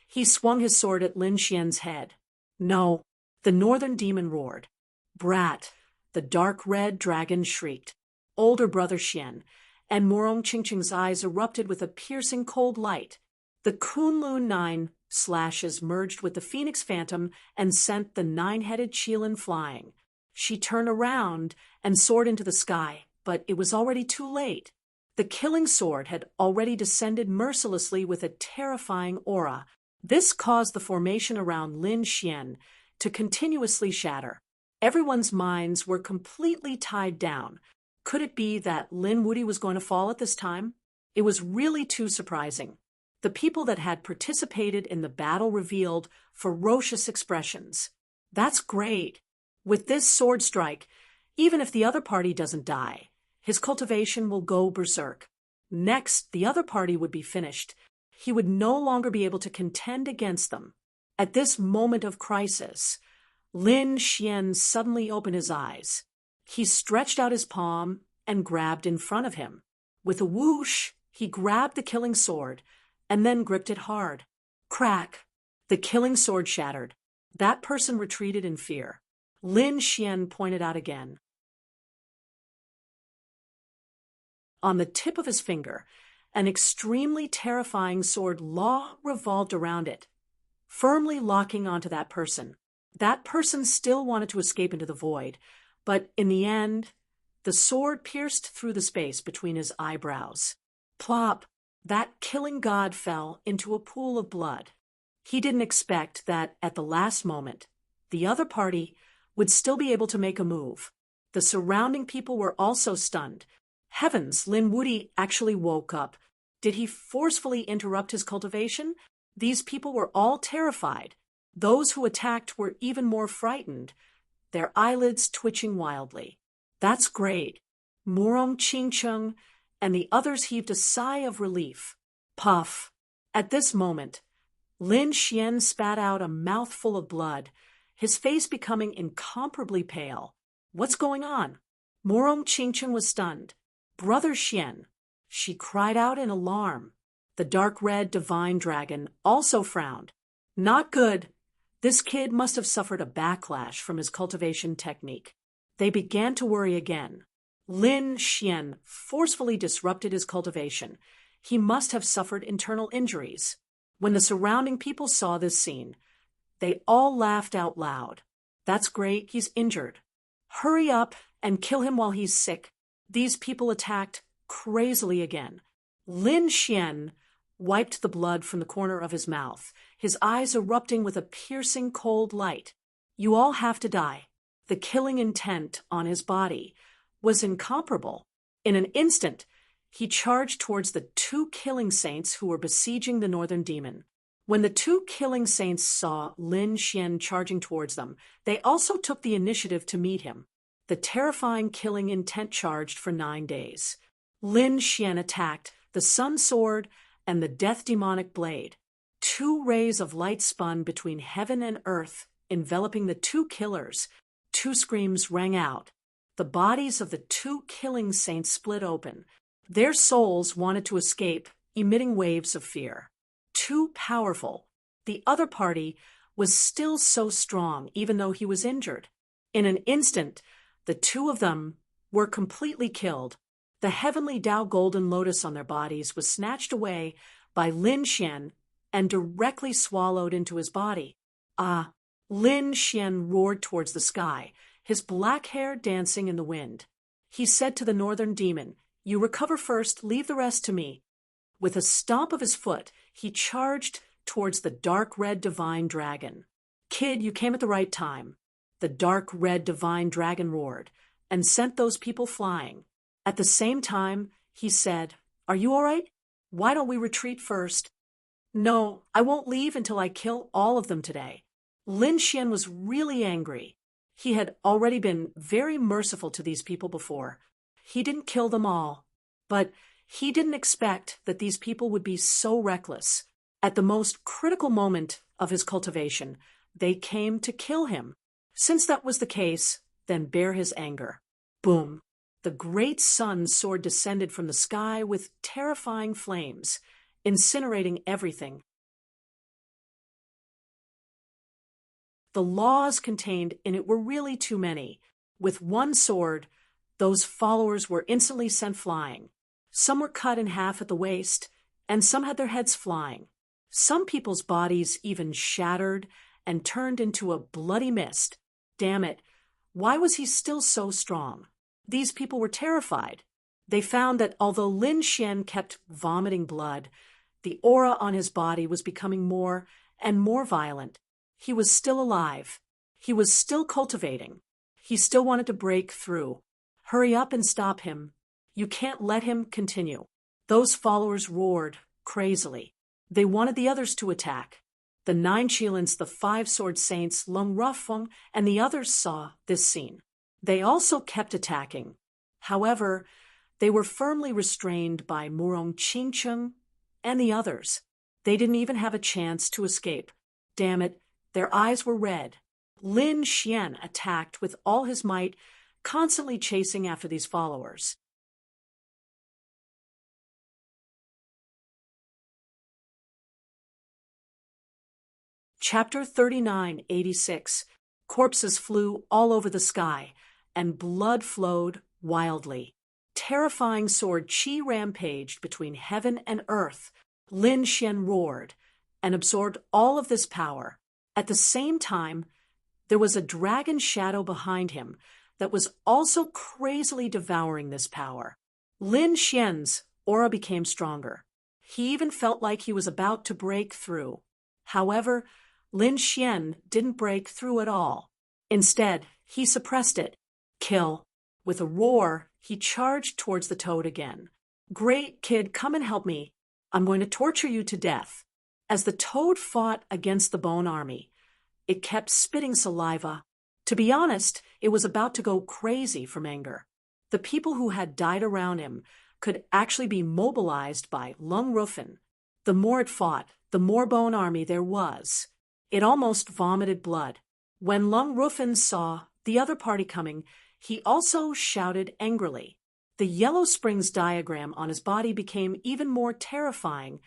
He swung his sword at Lin Xian's head. "No." The northern demon roared. "Brat." The dark red dragon shrieked. Older brother Xian, and Morong Qingqing's eyes erupted with a piercing cold light. The Kunlun 9 slashes merged with the Phoenix Phantom and sent the 9-headed Qilin flying. She turned around and soared into the sky, but it was already too late. The killing sword had already descended mercilessly with a terrifying aura. This caused the formation around Lin Xian to continuously shatter. Everyone's minds were completely tied down. Could it be that Lin Wuti was going to fall at this time? It was really too surprising. The people that had participated in the battle revealed ferocious expressions. "That's great. With this sword strike, even if the other party doesn't die, his cultivation will go berserk. Next, the other party would be finished. He would no longer be able to contend against them." At this moment of crisis, Lin Xian suddenly opened his eyes. He stretched out his palm and grabbed in front of him. With a whoosh, he grabbed the killing sword and then gripped it hard. Crack! The killing sword shattered. That person retreated in fear. Lin Xian pointed out again. On the tip of his finger, an extremely terrifying sword law revolved around it, firmly locking onto that person. That person still wanted to escape into the void, but in the end, the sword pierced through the space between his eyebrows. Plop! That killing god fell into a pool of blood. He didn't expect that at the last moment, the other party would still be able to make a move. The surrounding people were also stunned. Heavens, Lin Wuti actually woke up. Did he forcefully interrupt his cultivation? These people were all terrified. Those who attacked were even more frightened, their eyelids twitching wildly. "That's great." Morong Qingqing and the others heaved a sigh of relief. Puff! At this moment, Lin Xian spat out a mouthful of blood, his face becoming incomparably pale. "What's going on?" Morong Qingqing was stunned. "Brother Xian!" She cried out in alarm. The dark red divine dragon also frowned. "Not good. This kid must have suffered a backlash from his cultivation technique." They began to worry again. Lin Xian forcefully disrupted his cultivation. He must have suffered internal injuries. When the surrounding people saw this scene, they all laughed out loud. "That's great, he's injured. Hurry up and kill him while he's sick." These people attacked crazily again. Lin Xian wiped the blood from the corner of his mouth, his eyes erupting with a piercing cold light. "You all have to die." The killing intent on his body was incomparable. In an instant, he charged towards the 2 killing saints who were besieging the northern demon. When the 2 killing saints saw Lin Xian charging towards them, they also took the initiative to meet him. The terrifying killing intent charged for 9 days. Lin Xian attacked the sun sword and the death demonic blade. 2 rays of light spun between heaven and earth, enveloping the 2 killers. 2 screams rang out. The bodies of the 2 killing saints split open. Their souls wanted to escape, emitting waves of fear. Too powerful. The other party was still so strong, even though he was injured. In an instant, the two of them were completely killed. The heavenly Tao golden lotus on their bodies was snatched away by Lin Xian and directly swallowed into his body. Ah! Lin Xian roared towards the sky, his black hair dancing in the wind. He said to the northern demon, "You recover first, leave the rest to me." With a stomp of his foot, he charged towards the dark red divine dragon. "Kid, you came at the right time." The dark red divine dragon roared and sent those people flying. At the same time, he said, "Are you all right? Why don't we retreat first?" "No, I won't leave until I kill all of them today." Lin Xian was really angry. He had already been very merciful to these people before. He didn't kill them all, but he didn't expect that these people would be so reckless. At the most critical moment of his cultivation, they came to kill him. Since that was the case, then bear his anger. Boom! The great sun's sword descended from the sky with terrifying flames, incinerating everything. The laws contained in it were really too many. With one sword, those followers were instantly sent flying. Some were cut in half at the waist, and some had their heads flying. Some people's bodies even shattered and turned into a bloody mist. Damn it, why was he still so strong? These people were terrified. They found that although Lin Xian kept vomiting blood, the aura on his body was becoming more and more violent. He was still alive. He was still cultivating. He still wanted to break through. Hurry up and stop him. You can't let him continue. Those followers roared crazily. They wanted the others to attack. The 9 Qilins, the 5 sword saints, Lung Rufeng, and the others saw this scene. They also kept attacking. However, they were firmly restrained by Murong Qingcheng and the others. They didn't even have a chance to escape. Damn it, their eyes were red. Lin Xian attacked with all his might, constantly chasing after these followers. Chapter 3986. Corpses flew all over the sky, and blood flowed wildly. Terrifying sword qi rampaged between heaven and earth. Lin Xian roared and absorbed all of this power. At the same time, there was a dragon shadow behind him that was also crazily devouring this power. Lin Xian's aura became stronger. He even felt like he was about to break through. However, Lin Xian didn't break through at all. Instead, he suppressed it. Kill. With a roar, he charged towards the toad again. "Great, kid, come and help me. I'm going to torture you to death." As the toad fought against the bone army, it kept spitting saliva. To be honest, it was about to go crazy from anger. The people who had died around him could actually be mobilized by Lung Rufeng. The more it fought, the more bone army there was. It almost vomited blood. When Lung Rufeng saw the other party coming, he also shouted angrily. The Yellow Springs diagram on his body became even more terrifying,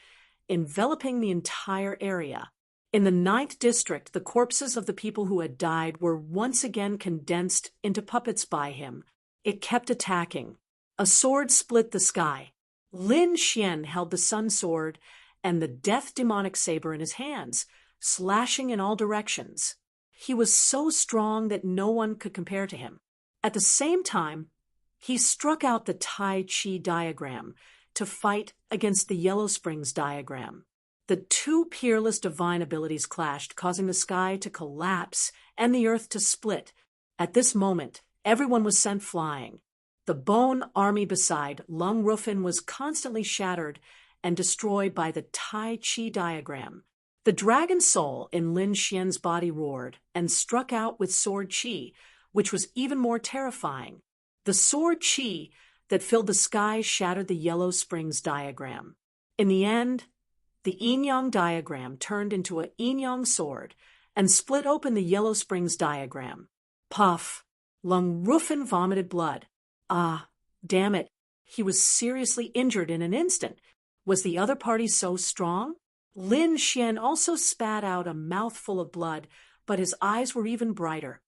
enveloping the entire area. In the 9th district, the corpses of the people who had died were once again condensed into puppets by him. It kept attacking. A sword split the sky. Lin Xian held the sun sword and the death demonic saber in his hands, slashing in all directions. He was so strong that no one could compare to him. At the same time, he struck out the Tai Chi diagram to fight against the Yellow Springs diagram. The two peerless divine abilities clashed, causing the sky to collapse and the earth to split. At this moment, everyone was sent flying. The bone army beside Lung Rufeng was constantly shattered and destroyed by the Tai Chi diagram. The dragon soul in Lin Xian's body roared and struck out with sword qi, which was even more terrifying. The sword qi that filled the sky shattered the Yellow Springs diagram. In the end, the yin-yang diagram turned into a yin-yang sword and split open the Yellow Springs diagram. Puff! Lung Rufeng vomited blood. Ah, damn it. He was seriously injured in an instant. Was the other party so strong? Lin Xian also spat out a mouthful of blood, but his eyes were even brighter.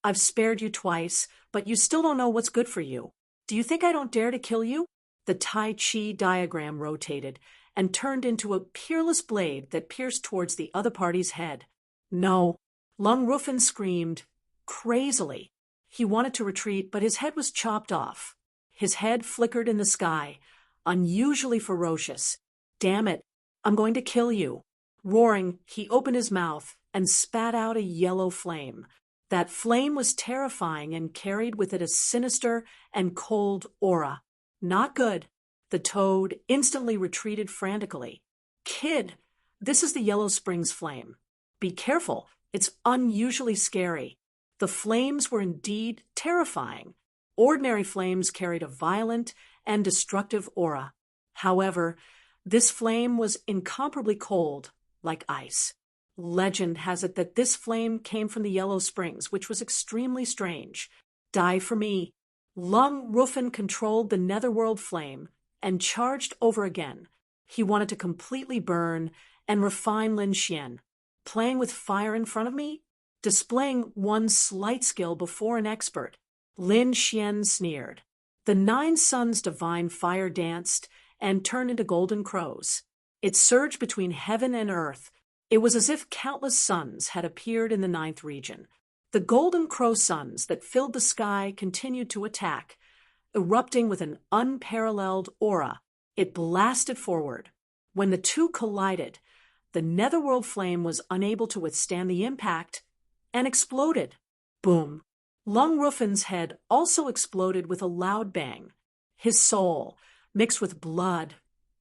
I've spared you twice, but you still don't know what's good for you. Do you think I don't dare to kill you?" The Tai Chi diagram rotated and turned into a peerless blade that pierced towards the other party's head. "No." Lung Rufin screamed, crazily. He wanted to retreat, but his head was chopped off. His head flickered in the sky, unusually ferocious. "Damn it, I'm going to kill you." Roaring, he opened his mouth and spat out a yellow flame. That flame was terrifying and carried with it a sinister and cold aura. Not good. The toad instantly retreated frantically. "Kid, this is the Yellow Springs flame. Be careful, it's unusually scary." The flames were indeed terrifying. Ordinary flames carried a violent and destructive aura. However, this flame was incomparably cold, like ice. Legend has it that this flame came from the Yellow Springs, which was extremely strange. "Die for me." Lung Rufin controlled the netherworld flame and charged over again. He wanted to completely burn and refine Lin Xian. Playing with fire in front of me? Displaying one slight skill before an expert. Lin Xian sneered. The 9 suns' divine fire danced and turned into golden crows. It surged between heaven and earth. It was as if countless suns had appeared in the 9th region. The golden crow suns that filled the sky continued to attack. Erupting with an unparalleled aura, it blasted forward. When the two collided, the netherworld flame was unable to withstand the impact and exploded. Boom. Lung Rufin's head also exploded with a loud bang. His soul, mixed with blood,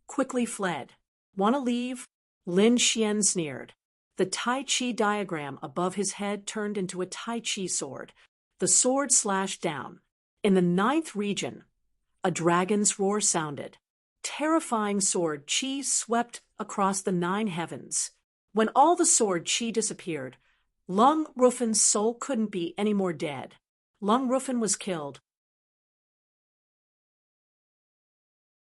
quickly fled. "Want to leave?" Lin Xian sneered. The Tai Chi diagram above his head turned into a Tai Chi sword. The sword slashed down. In the 9th region, a dragon's roar sounded. Terrifying sword chi swept across the 9 heavens. When all the sword chi disappeared, Lung Rufin's soul couldn't be any more dead. Lung Rufin was killed.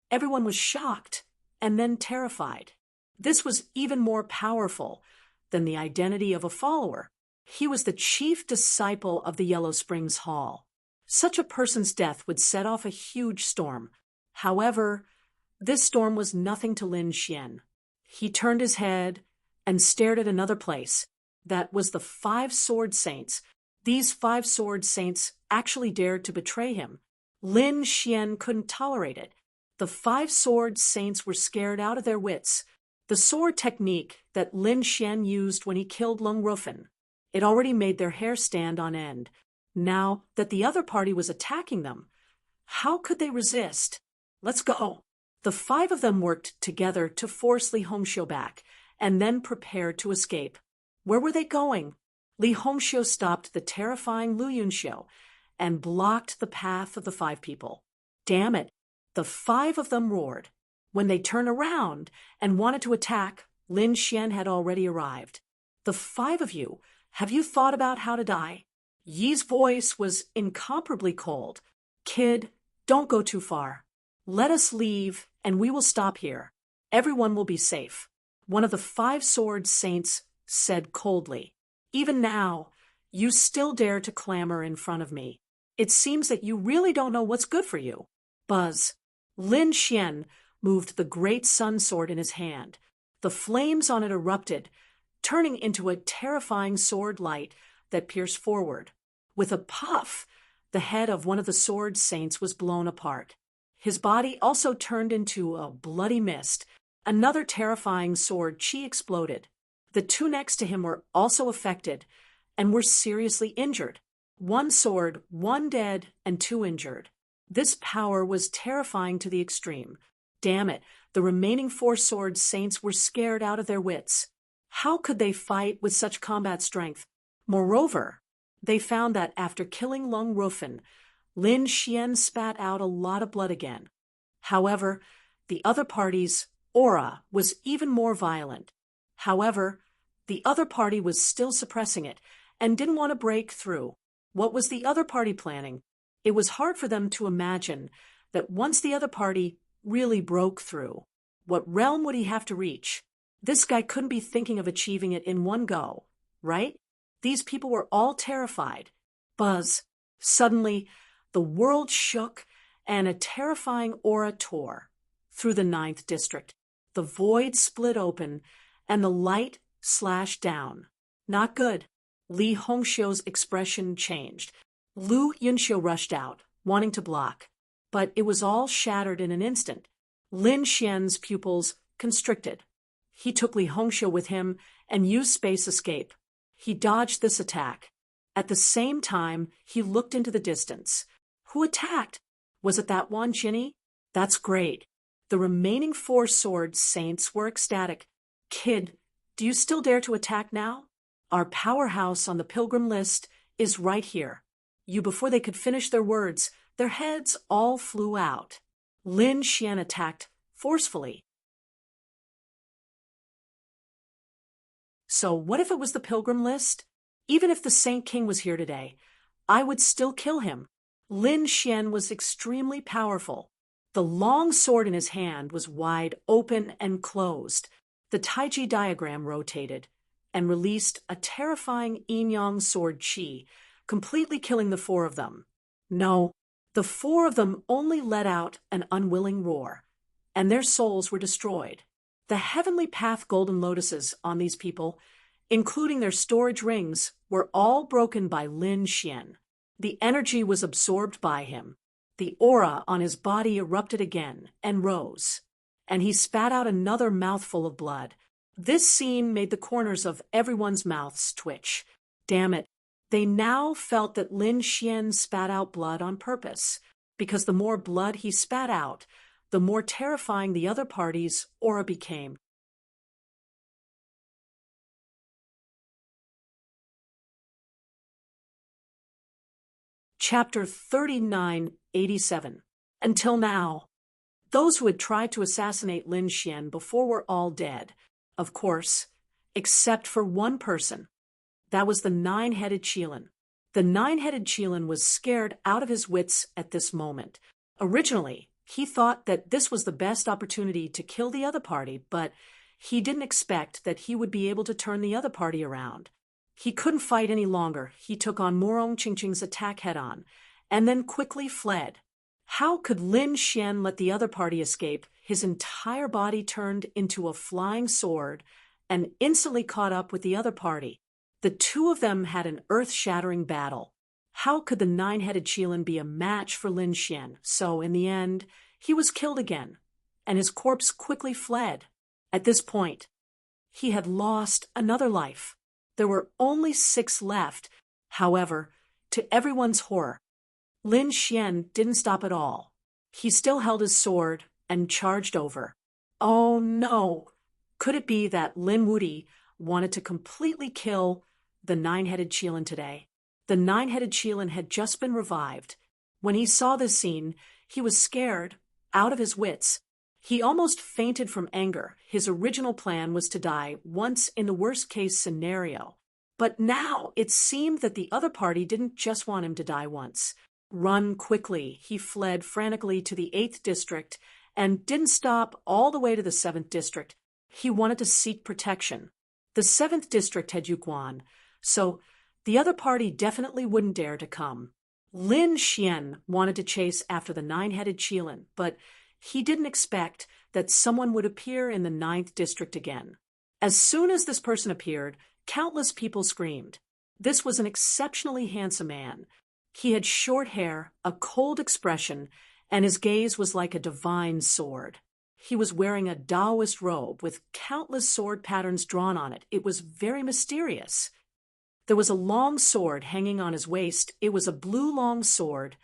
Everyone was shocked and then terrified. This was even more powerful than the identity of a follower. He was the chief disciple of the Yellow Springs Hall. Such a person's death would set off a huge storm. However, this storm was nothing to Lin Xian. He turned his head and stared at another place. That was the 5 sword saints. These 5 sword saints actually dared to betray him. Lin Xian couldn't tolerate it. The 5 sword saints were scared out of their wits. The sword technique that Lin Xian used when he killed Lung Rufin, it already made their hair stand on end. Now that the other party was attacking them, how could they resist? "Let's go." The 5 of them worked together to force Li Hongxiu back, and then prepared to escape. Where were they going? Li Hongxiu stopped the terrifying Lu Yunxiu and blocked the path of the 5 people. "Damn it!" The 5 of them roared. When they turned around and wanted to attack, Lin Xian had already arrived. "The 5 of you, have you thought about how to die?" Yi's voice was incomparably cold. "Kid, don't go too far. Let us leave, and we will stop here. Everyone will be safe." One of the 5 sword saints said coldly, "Even now, you still dare to clamor in front of me. It seems that you really don't know what's good for you." Buzz. Lin Xian moved the great sun sword in his hand. The flames on it erupted, turning into a terrifying sword light that pierced forward. With a puff, the head of one of the sword saints was blown apart. His body also turned into a bloody mist. Another terrifying sword chi exploded. The 2 next to him were also affected and were seriously injured. 1 sword, 1 dead, and 2 injured. This power was terrifying to the extreme. Damn it, the remaining 4 sword saints were scared out of their wits. How could they fight with such combat strength? Moreover, they found that after killing Lung Rufin, Lin Xian spat out a lot of blood again. However, the other party's aura was even more violent. However, the other party was still suppressing it and didn't want to break through. What was the other party planning? It was hard for them to imagine that once the other party really broke through, what realm would he have to reach? This guy couldn't be thinking of achieving it in one go, right? These people were all terrified. Buzz. Suddenly, the world shook, and a terrifying aura tore through the 9th district. The void split open, and the light slashed down. Not good. Li Hongxiu's expression changed. Lu Yunxiu rushed out, wanting to block, but it was all shattered in an instant. Lin Xian's pupils constricted. He took Li Hongxiu with him and used space escape. He dodged this attack. At the same time, he looked into the distance. Who attacked? Was it that Wan Jinny? That's great. The remaining 4 sword saints were ecstatic. Kid, do you still dare to attack now? Our powerhouse on the pilgrim list is right here. Before they could finish their words, their heads all flew out. Lin Xian attacked forcefully. So what if it was the pilgrim list? Even if the Saint King was here today, I would still kill him. Lin Xian was extremely powerful. The long sword in his hand was wide open and closed. The Taiji diagram rotated and released a terrifying yin-yang sword chi, completely killing the 4 of them. No, the 4 of them only let out an unwilling roar, and their souls were destroyed. The heavenly path golden lotuses on these people, including their storage rings, were all broken by Lin Xian. The energy was absorbed by him. The aura on his body erupted again and rose, and he spat out another mouthful of blood. This scene made the corners of everyone's mouths twitch. Damn it. They now felt that Lin Xian spat out blood on purpose, because the more blood he spat out, the more terrifying the other party's aura became. Chapter 3987. Until now. Those who had tried to assassinate Lin Xian before were all dead, of course, except for one person. That was the 9-headed Qilin. The 9-headed Qilin was scared out of his wits at this moment. Originally, he thought that this was the best opportunity to kill the other party, but he didn't expect that he would be able to turn the other party around. He couldn't fight any longer. He took on Morong Qingqing's attack head-on, and then quickly fled. How could Lin Xian let the other party escape? His entire body turned into a flying sword and instantly caught up with the other party. The 2 of them had an earth-shattering battle. How could the 9-headed Qilin be a match for Lin Xian? So, in the end, he was killed again, and his corpse quickly fled. At this point, he had lost another life. There were only 6 left. However, to everyone's horror, Lin Xian didn't stop at all. He still held his sword and charged over. Oh no! Could it be that Lin Wuti wanted to completely kill the 9-headed Qilin today? The 9-headed Qilin had just been revived. When he saw this scene, he was scared, out of his wits. He almost fainted from anger. His original plan was to die once in the worst-case scenario. But now it seemed that the other party didn't just want him to die once. Run quickly, he fled frantically to the 8th district and didn't stop all the way to the 7th district. He wanted to seek protection. The 7th district had Yuguan, so the other party definitely wouldn't dare to come. Lin Xian wanted to chase after the 9-headed Qilin, but he didn't expect that someone would appear in the 9th district again. As soon as this person appeared, countless people screamed. This was an exceptionally handsome man. He had short hair, a cold expression, and his gaze was like a divine sword. He was wearing a Taoist robe with countless sword patterns drawn on it. It was very mysterious. There was a long sword hanging on his waist. It was a blue long sword,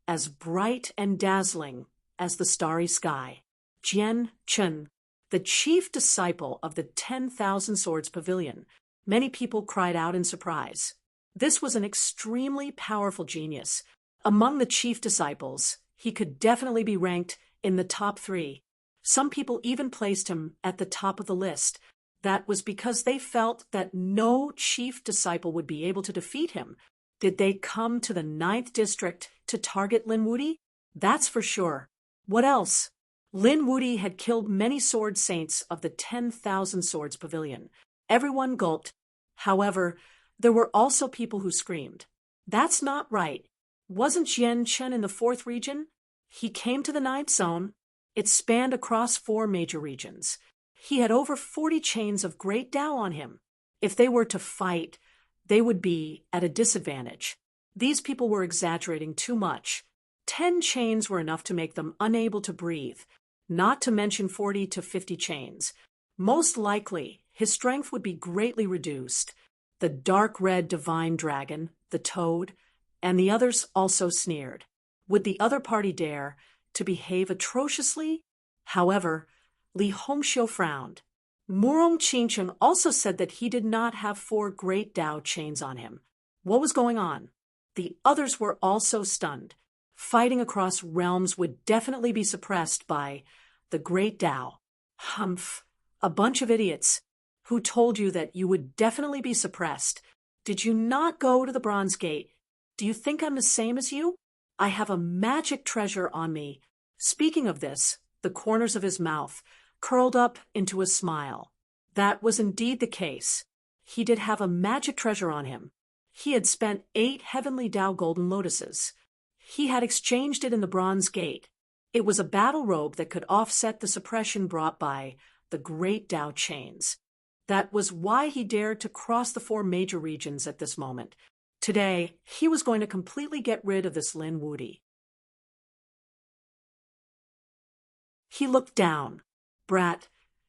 as bright and dazzling as the starry sky. Jian Chen, the chief disciple of the 10,000 Swords Pavilion. Many people cried out in surprise. This was an extremely powerful genius. Among the chief disciples, he could definitely be ranked in the top 3. Some people even placed him at the top of the list. That was because they felt that no chief disciple would be able to defeat him. Did they come to the 9th district to target Lin Wuti? That's for sure. What else? Lin Wuti had killed many sword saints of the 10,000 Swords Pavilion. Everyone gulped. However, there were also people who screamed. That's not right. Wasn't Jian Chen in the 4th region? He came to the 9th zone. It spanned across 4 major regions. He had over 40 chains of great Tao on him. If they were to fight, they would be at a disadvantage. These people were exaggerating too much. 10 chains were enough to make them unable to breathe, not to mention 40 to 50 chains. Most likely, his strength would be greatly reduced. The dark red divine dragon, the toad, and the others also sneered. Would the other party dare to behave atrociously? However, Li Hongxiu frowned. Murong Qingcheng also said that he did not have 4 great Tao chains on him. What was going on? The others were also stunned. Fighting across realms would definitely be suppressed by the great Tao. Humph, a bunch of idiots. Who told you that you would definitely be suppressed? Did you not go to the Bronze Gate? Do you think I'm the same as you? I have a magic treasure on me. Speaking of this, the corners of his mouth curled up into a smile. That was indeed the case. He did have a magic treasure on him. He had spent 8 heavenly Tao golden lotuses. He had exchanged it in the Bronze Gate. It was a battle robe that could offset the suppression brought by the great Tao chains. That was why he dared to cross the 4 major regions at this moment. Today, he was going to completely get rid of this Lin Wudi. He looked down. Brat,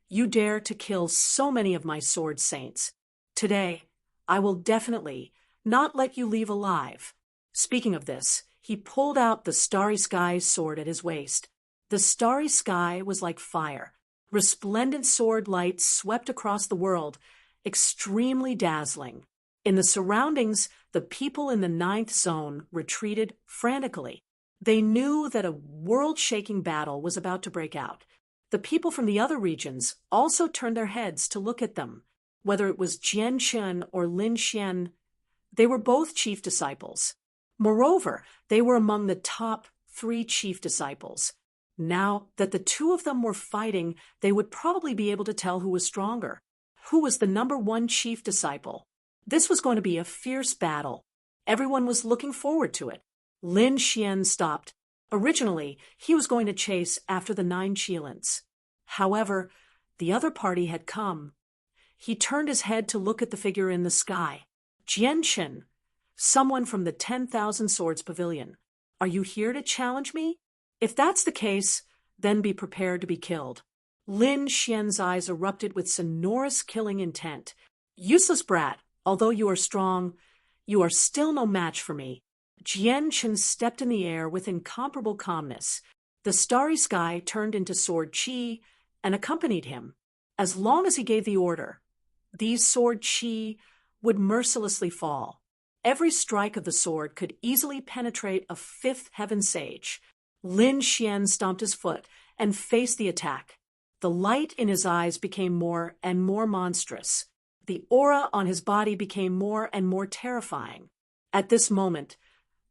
you dare to kill so many of my sword saints. Today, I will definitely not let you leave alive. Speaking of this, he pulled out the Starry Sky's sword at his waist. The Starry Sky was like fire. Resplendent sword lights swept across the world, extremely dazzling. In the surroundings, the people in the 9th zone retreated frantically. They knew that a world-shaking battle was about to break out. The people from the other regions also turned their heads to look at them. Whether it was Jian Chen or Lin Xian, they were both chief disciples. Moreover, they were among the top 3 chief disciples. Now that the 2 of them were fighting, they would probably be able to tell who was stronger, who was the number 1 chief disciple. This was going to be a fierce battle. Everyone was looking forward to it. Lin Xian stopped. Originally, he was going to chase after the 9 Qilins. However, the other party had come. He turned his head to look at the figure in the sky. Jianchen, someone from the 10,000 Swords Pavilion. Are you here to challenge me? If that's the case, then be prepared to be killed. Lin Xian's eyes erupted with sonorous killing intent. Useless brat, although you are strong, you are still no match for me. Jianchen stepped in the air with incomparable calmness. The Starry Sky turned into Sword Qi and accompanied him. As long as he gave the order, these Sword Qi would mercilessly fall. Every strike of the sword could easily penetrate a 5th heaven sage. Lin Xian stomped his foot and faced the attack. The light in his eyes became more and more monstrous. The aura on his body became more and more terrifying. At this moment,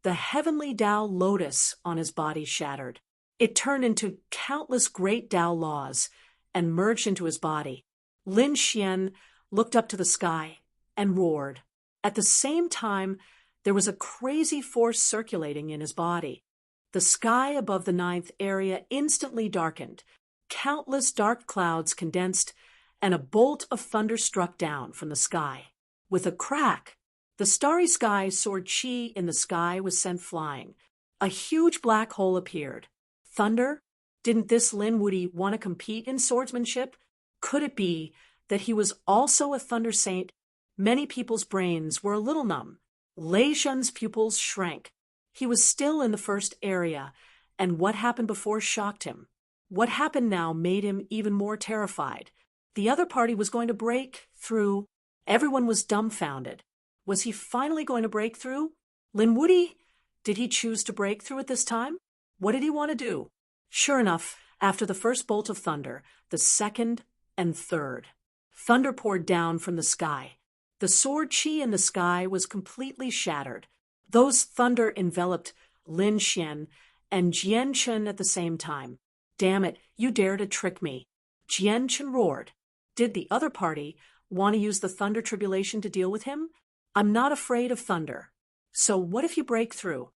the heavenly Tao lotus on his body shattered. It turned into countless great Tao laws and merged into his body. Lin Xian looked up to the sky and roared. At the same time, there was a crazy force circulating in his body. The sky above the 9th area instantly darkened. Countless dark clouds condensed, and a bolt of thunder struck down from the sky. With a crack, the Starry Sky Sword Qi in the sky was sent flying. A huge black hole appeared. Thunder? Didn't this Lin Wudi want to compete in swordsmanship? Could it be that he was also a thunder saint? Many people's brains were a little numb. Lei Shun's pupils shrank. He was still in the first area, and what happened before shocked him. What happened now made him even more terrified. The other party was going to break through. Everyone was dumbfounded. Was he finally going to break through? Lin Wudi? Did he choose to break through at this time? What did he want to do? Sure enough, after the first bolt of thunder, the second and third. Thunder poured down from the sky. The Sword Qi in the sky was completely shattered. Those thunder enveloped Lin Xian and Jianchen at the same time. Damn it, you dare to trick me. Jianchen roared. Did the other party want to use the thunder tribulation to deal with him? I'm not afraid of thunder. So what if you break through?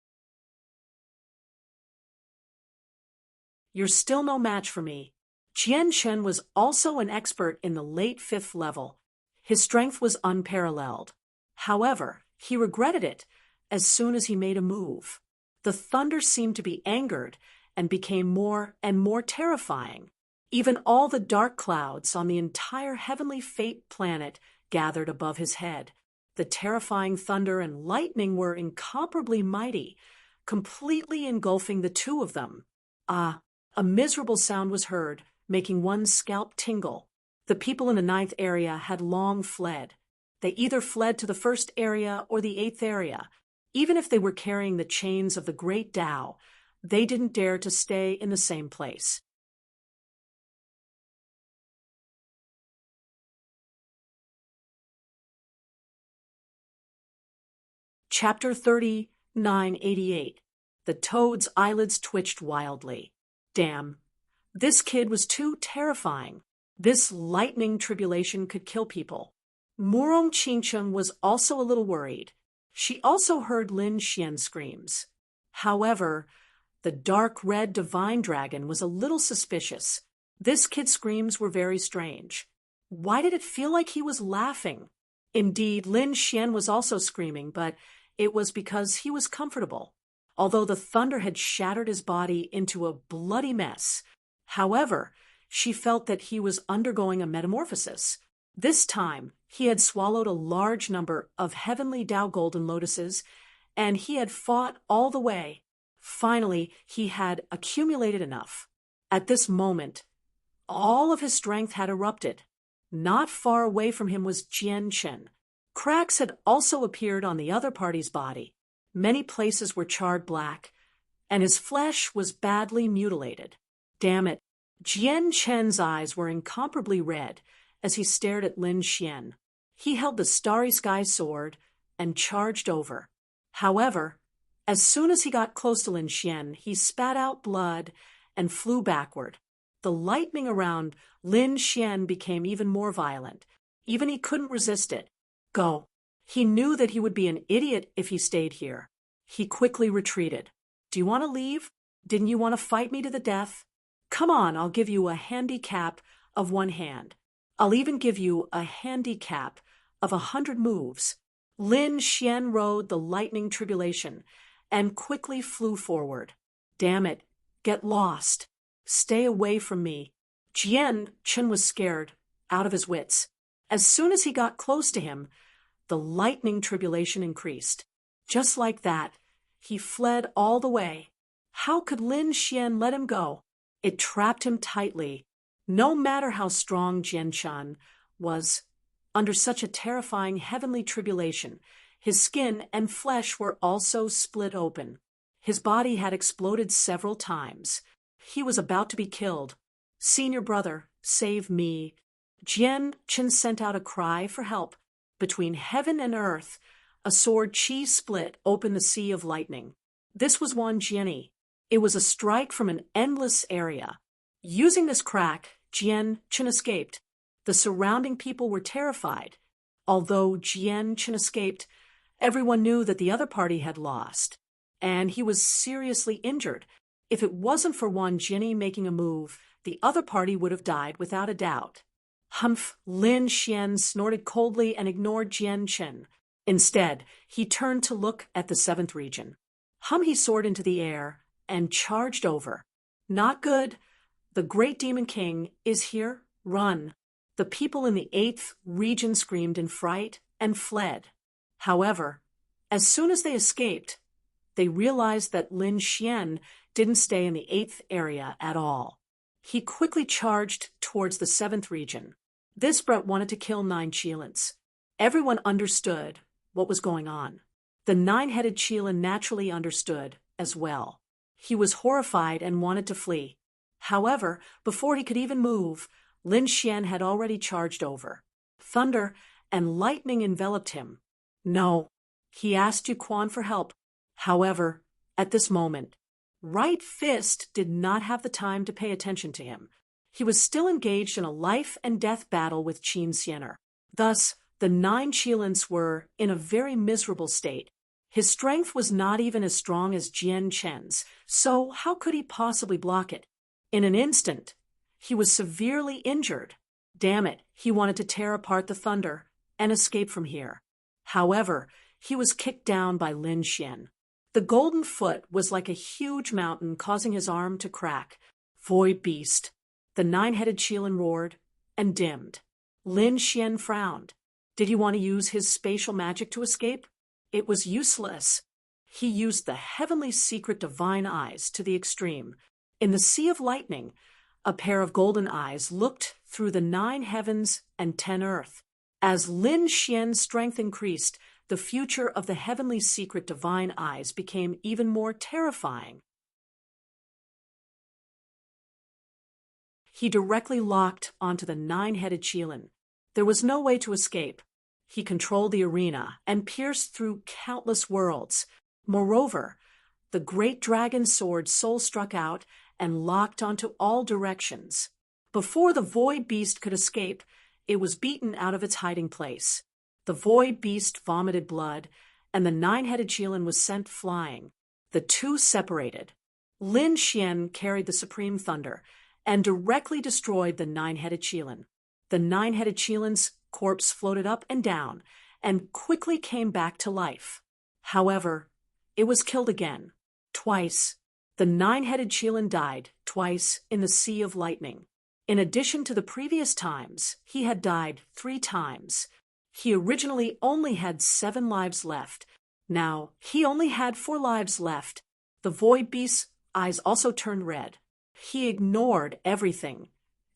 You're still no match for me. Jian Chen was also an expert in the late 5th level. His strength was unparalleled. However, he regretted it as soon as he made a move. The thunder seemed to be angered and became more and more terrifying. Even all the dark clouds on the entire heavenly fate planet gathered above his head. The terrifying thunder and lightning were incomparably mighty, completely engulfing the two of them. A miserable sound was heard, making one's scalp tingle. The people in the 9th area had long fled. They either fled to the 1st area or the 8th area. Even if they were carrying the chains of the Great Tao, they didn't dare to stay in the same place. Chapter 3988. The toad's eyelids twitched wildly. Damn. This kid was too terrifying. This lightning tribulation could kill people. Murong Qingcheng was also a little worried. She also heard Lin Xian's screams. However, the dark red divine dragon was a little suspicious. This kid's screams were very strange. Why did it feel like he was laughing? Indeed, Lin Xian was also screaming, but it was because he was comfortable. Although the thunder had shattered his body into a bloody mess. However, she felt that he was undergoing a metamorphosis. This time, he had swallowed a large number of heavenly Tao golden lotuses, and he had fought all the way. Finally, he had accumulated enough. At this moment, all of his strength had erupted. Not far away from him was Jian Chen. Cracks had also appeared on the other party's body. Many places were charred black, and his flesh was badly mutilated. Damn it, Jian Chen's eyes were incomparably red as he stared at Lin Xian. He held the starry sky sword and charged over. However, as soon as he got close to Lin Xian, he spat out blood and flew backward. The lightning around Lin Xian became even more violent. Even he couldn't resist it. Go. He knew that he would be an idiot if he stayed here. He quickly retreated. Do you want to leave? Didn't you want to fight me to the death? Come on, I'll give you a handicap of 1 hand. I'll even give you a handicap of 100 moves. Lin Xian rode the lightning tribulation and quickly flew forward. Damn it, get lost. Stay away from me. Jian Chen was scared, out of his wits. As soon as he got close to him, the lightning tribulation increased. Just like that, he fled all the way. How could Lin Xian let him go? It trapped him tightly. No matter how strong Jian Chen was, under such a terrifying heavenly tribulation, his skin and flesh were also split open. His body had exploded several times. He was about to be killed. Senior brother, save me. Jian Chen sent out a cry for help. Between heaven and earth, a sword chi split open the sea of lightning. This was one Jianyi. It was a strike from an endless area. Using this crack, Jian Chen escaped. The surrounding people were terrified. Although Jian Chen escaped, everyone knew that the other party had lost, and he was seriously injured. If it wasn't for one Jianyi making a move, the other party would have died without a doubt. Humph! Lin Xian snorted coldly and ignored Jian Chen. Instead, he turned to look at the 7th region. He soared into the air and charged over. Not good. The great demon king is here. Run. The people in the 8th region screamed in fright and fled. However, as soon as they escaped, they realized that Lin Xian didn't stay in the 8th area at all. He quickly charged towards the 7th region. This Brett wanted to kill 9 Qilins. Everyone understood what was going on. The 9-headed Qilin naturally understood as well. He was horrified and wanted to flee. However, before he could even move, Lin Xian had already charged over. Thunder and lightning enveloped him. No, he asked Yuquan for help. However, at this moment, Right Fist did not have the time to pay attention to him. He was still engaged in a life-and-death battle with Qin Xiener. Thus, the 9 Qilins were in a very miserable state. His strength was not even as strong as Jian Chen's, so how could he possibly block it? In an instant, he was severely injured. Damn it, he wanted to tear apart the thunder and escape from here. However, he was kicked down by Lin Xian. The golden foot was like a huge mountain, causing his arm to crack. Void beast! The nine-headed Qilin roared and dimmed. Lin Xian frowned. Did he want to use his spatial magic to escape? It was useless. He used the heavenly secret divine eyes to the extreme. In the sea of lightning, a pair of golden eyes looked through the 9 heavens and 10 earth. As Lin Xian's strength increased, the future of the heavenly secret divine eyes became even more terrifying. He directly locked onto the 9-headed Qilin. There was no way to escape. He controlled the arena and pierced through countless worlds. Moreover, the great dragon sword soul struck out and locked onto all directions. Before the void beast could escape, it was beaten out of its hiding place. The void beast vomited blood, and the 9-headed Qilin was sent flying. The two separated. Lin Xian carried the supreme thunder and directly destroyed the 9-headed Qilin. The 9-headed Qilin's corpse floated up and down and quickly came back to life. However, it was killed again. Twice. The 9-headed Qilin died twice in the Sea of Lightning. In addition to the previous times, he had died 3 times. He originally only had 7 lives left. Now, he only had 4 lives left. The void beast's eyes also turned red. He ignored everything,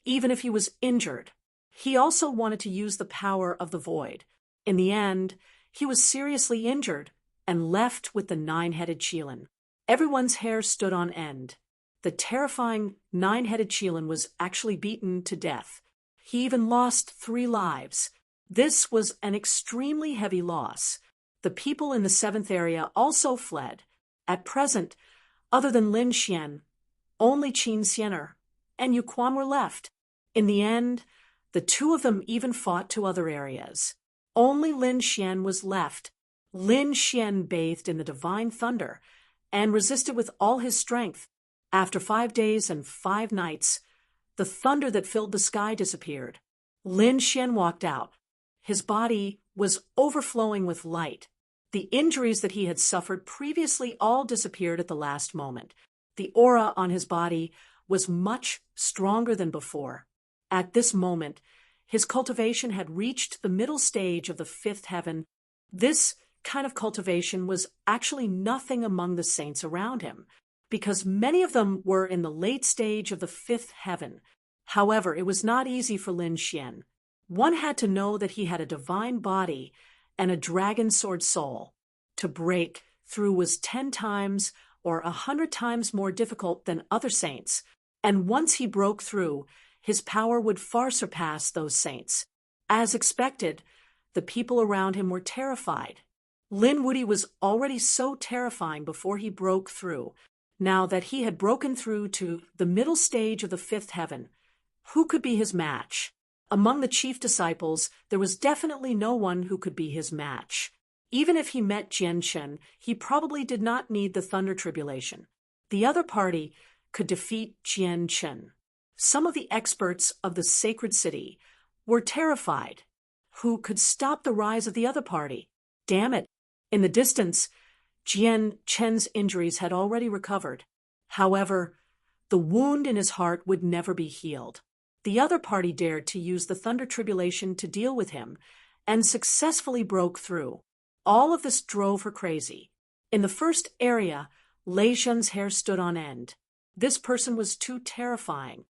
even if he was injured. He also wanted to use the power of the void. In the end, he was seriously injured and left with the 9-headed Qilin. Everyone's hair stood on end. The terrifying 9-headed Qilin was actually beaten to death. He even lost 3 lives. This was an extremely heavy loss. The people in the 7th area also fled. At present, other than Lin Xian, only Qin Xianer and Yu Quan were left. In the end, the 2 of them even fought to other areas. Only Lin Xian was left. Lin Xian bathed in the divine thunder and resisted with all his strength. After 5 days and 5 nights, the thunder that filled the sky disappeared. Lin Xian walked out. His body was overflowing with light. The injuries that he had suffered previously all disappeared at the last moment. The aura on his body was much stronger than before. At this moment, his cultivation had reached the middle stage of the 5th heaven. This kind of cultivation was actually nothing among the saints around him, because many of them were in the late stage of the 5th heaven. However, it was not easy for Lin Xian. One had to know that he had a divine body and a dragon sword soul. To break through was 10 times or 100 times more difficult than other saints, and once he broke through, his power would far surpass those saints. As expected, the people around him were terrified. Lin Wuti was already so terrifying before he broke through. Now that he had broken through to the middle stage of the 5th heaven, who could be his match? Among the chief disciples, there was definitely no one who could be his match. Even if he met Jian Chen, he probably did not need the thunder tribulation. The other party could defeat Jian Chen. Some of the experts of the sacred city were terrified. Who could stop the rise of the other party? Damn it! In the distance, Jian Chen's injuries had already recovered. However, the wound in his heart would never be healed. The other party dared to use the thunder tribulation to deal with him and successfully broke through. All of this drove her crazy. In the first area, Lei Zhen's hair stood on end. This person was too terrifying.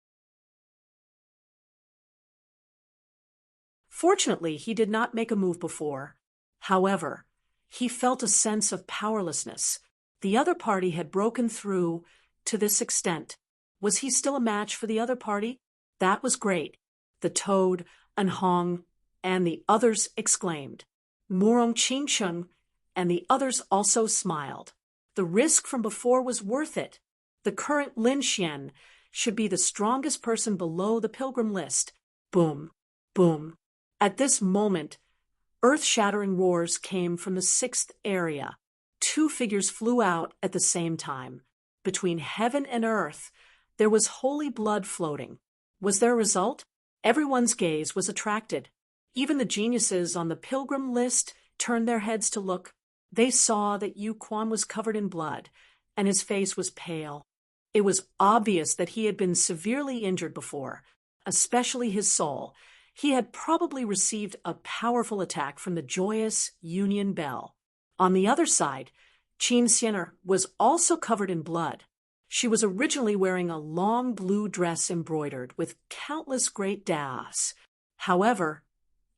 Fortunately, he did not make a move before. However, he felt a sense of powerlessness. The other party had broken through to this extent. Was he still a match for the other party? That was great. The Toad, Anhong, and the others exclaimed. Murong Qingsheng and the others also smiled. The risk from before was worth it. The current Lin Xian should be the strongest person below the pilgrim list. Boom, boom. At this moment, earth-shattering roars came from the 6th area. two figures flew out at the same time. Between heaven and earth, there was holy blood floating. Was there a result? Everyone's gaze was attracted. Even the geniuses on the pilgrim list turned their heads to look. They saw that Yu Quan was covered in blood, and his face was pale. It was obvious that he had been severely injured before, especially his soul. He had probably received a powerful attack from the joyous Union Bell. On the other side, Qin Xianer was also covered in blood. She was originally wearing a long blue dress embroidered with countless great das. However,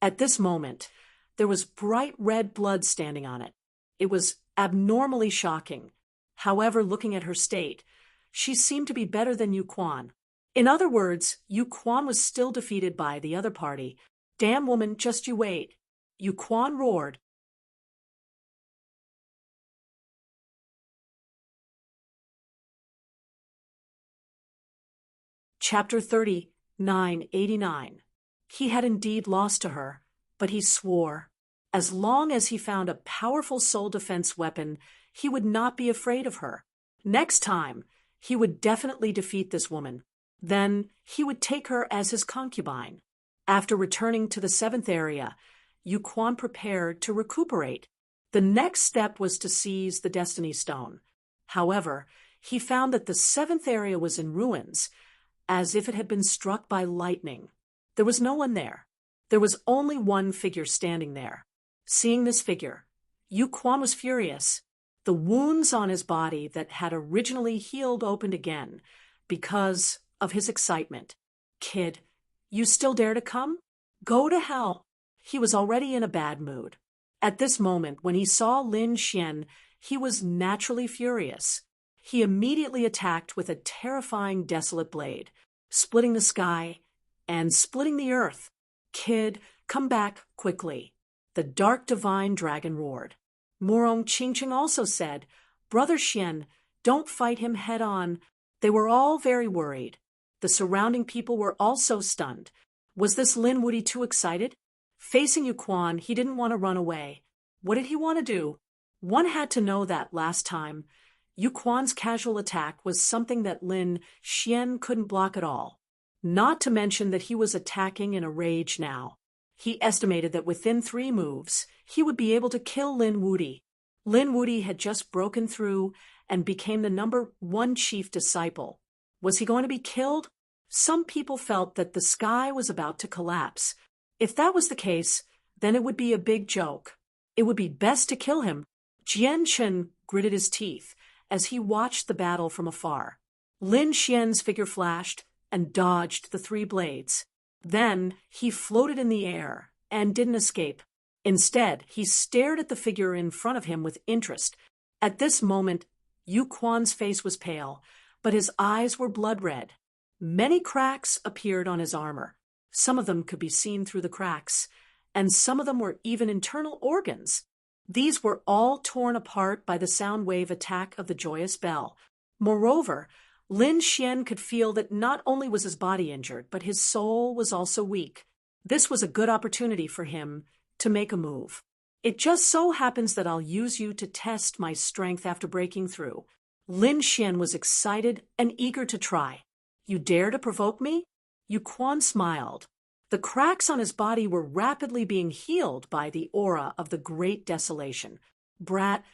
at this moment, there was bright red blood standing on it. It was abnormally shocking. However, looking at her state, she seemed to be better than Yu Quan. In other words, Yu Quan was still defeated by the other party. Damn woman, just you wait. Yu Quan roared. Chapter 30, 989. He had indeed lost to her, but he swore. As long as he found a powerful soul defense weapon, he would not be afraid of her. Next time, he would definitely defeat this woman. Then he would take her as his concubine. After returning to the seventh area, Yu Quan prepared to recuperate. The next step was to seize the Destiny Stone. However, he found that the seventh area was in ruins, as if it had been struck by lightning. There was no one there. There was only one figure standing there. Seeing this figure, Yu Quan was furious. The wounds on his body that had originally healed opened again because of his excitement. Kid, you still dare to come? Go to hell. He was already in a bad mood. At this moment, when he saw Lin Xian, he was naturally furious. He immediately attacked with a terrifying desolate blade, splitting the sky and splitting the earth. Kid, come back quickly. The dark divine dragon roared. Murong Qingqing also said, Brother Xian, don't fight him head on. They were all very worried. The surrounding people were also stunned. Was this Lin Wudi too excited? Facing Yu Quan, he didn't want to run away. What did he want to do? One had to know that last time. Yu Quan's casual attack was something that Lin Xian couldn't block at all. Not to mention that he was attacking in a rage now. He estimated that within 3 moves, he would be able to kill Lin Wudi. Lin Wudi had just broken through and became the #1 chief disciple. Was he going to be killed? Some people felt that the sky was about to collapse. If that was the case, then it would be a big joke. It would be best to kill him. Jian Chen gritted his teeth as he watched the battle from afar. Lin Xian's figure flashed and dodged the 3 blades. Then he floated in the air and didn't escape. Instead, he stared at the figure in front of him with interest. At this moment, Yu Quan's face was pale, but his eyes were blood red. Many cracks appeared on his armor. Some of them could be seen through the cracks, and some of them were even internal organs. These were all torn apart by the sound wave attack of the joyous bell. Moreover, Lin Xian could feel that not only was his body injured, but his soul was also weak. This was a good opportunity for him to make a move. It just so happens that I'll use you to test my strength after breaking through. Lin Xian was excited and eager to try. You dare to provoke me? Yu Quan smiled. The cracks on his body were rapidly being healed by the aura of the Great Desolation. Brat,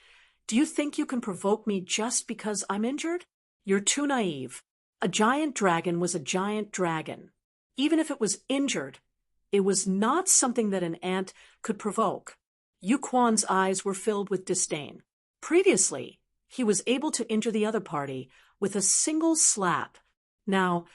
do you think you can provoke me just because I'm injured? You're too naive. A giant dragon was a giant dragon. Even if it was injured, it was not something that an ant could provoke. Yu Quan's eyes were filled with disdain. Previously, he was able to injure the other party with a single slap. Now,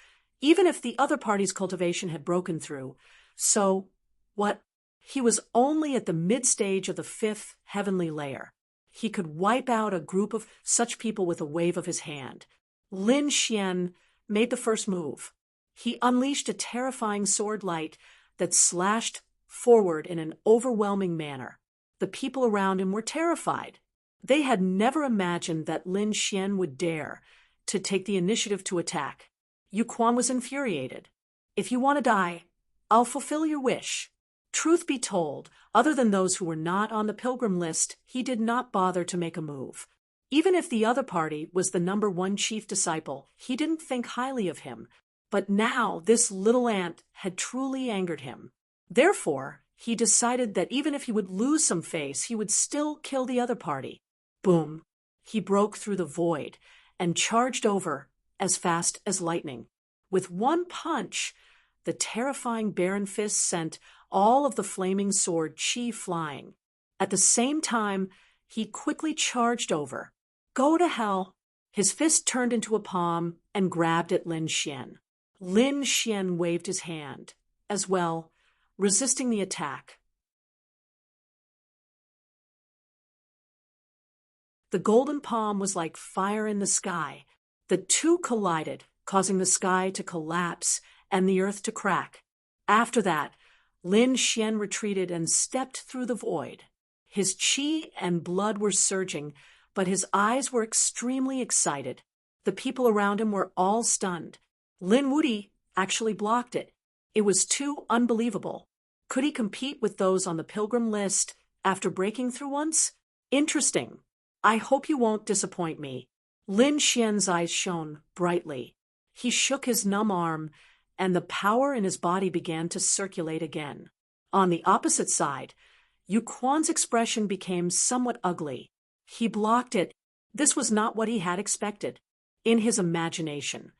even if the other party's cultivation had broken through, so what? He was only at the mid-stage of the 5th heavenly layer. He could wipe out a group of such people with a wave of his hand. Lin Xian made the first move. He unleashed a terrifying sword light that slashed forward in an overwhelming manner. The people around him were terrified. They had never imagined that Lin Xian would dare to take the initiative to attack. Yu Quan was infuriated. If you want to die, I'll fulfill your wish. Truth be told, other than those who were not on the pilgrim list, he did not bother to make a move. Even if the other party was the #1 chief disciple, he didn't think highly of him. But now this little ant had truly angered him. Therefore, he decided that even if he would lose some face, he would still kill the other party. Boom! He broke through the void and charged over as fast as lightning. With one punch, the terrifying barren fist sent all of the flaming sword chi flying. At the same time, he quickly charged over. Go to hell! His fist turned into a palm and grabbed at Lin Xian. Lin Xian waved his hand, as well, resisting the attack. The golden palm was like fire in the sky. The two collided, causing the sky to collapse and the earth to crack. After that, Lin Xian retreated and stepped through the void. His qi and blood were surging, but his eyes were extremely excited. The people around him were all stunned. Lin Wuti actually blocked it. It was too unbelievable. Could he compete with those on the pilgrim list after breaking through once? Interesting. I hope you won't disappoint me. Lin Xian's eyes shone brightly. He shook his numb arm, and the power in his body began to circulate again. On the opposite side, Yu Quan's expression became somewhat ugly. He blocked it. This was not what he had expected. In his imagination,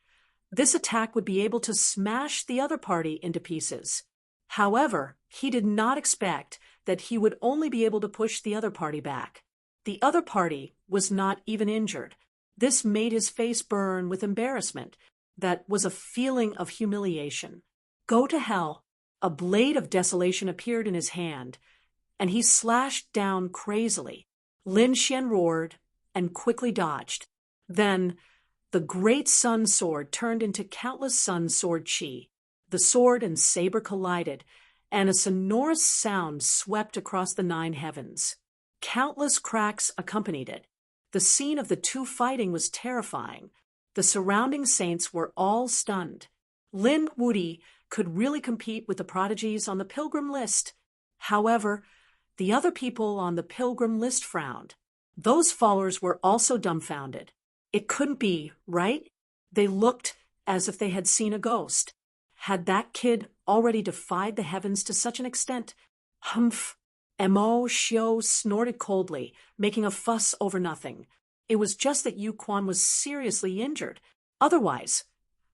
this attack would be able to smash the other party into pieces. However, he did not expect that he would only be able to push the other party back. The other party was not even injured. This made his face burn with embarrassment. That was a feeling of humiliation. Go to hell! A blade of desolation appeared in his hand, and he slashed down crazily. Lin Xian roared and quickly dodged. Then, the great sun sword turned into countless sun sword chi. The sword and saber collided, and a sonorous sound swept across the 9 heavens. Countless cracks accompanied it. The scene of the two fighting was terrifying. The surrounding saints were all stunned. Lin Wuti could really compete with the prodigies on the pilgrim list. However, the other people on the pilgrim list frowned. Those followers were also dumbfounded. It couldn't be, right? They looked as if they had seen a ghost. Had that kid already defied the heavens to such an extent? Humph! Mo Xiu snorted coldly, making a fuss over nothing. It was just that Yu Quan was seriously injured. Otherwise,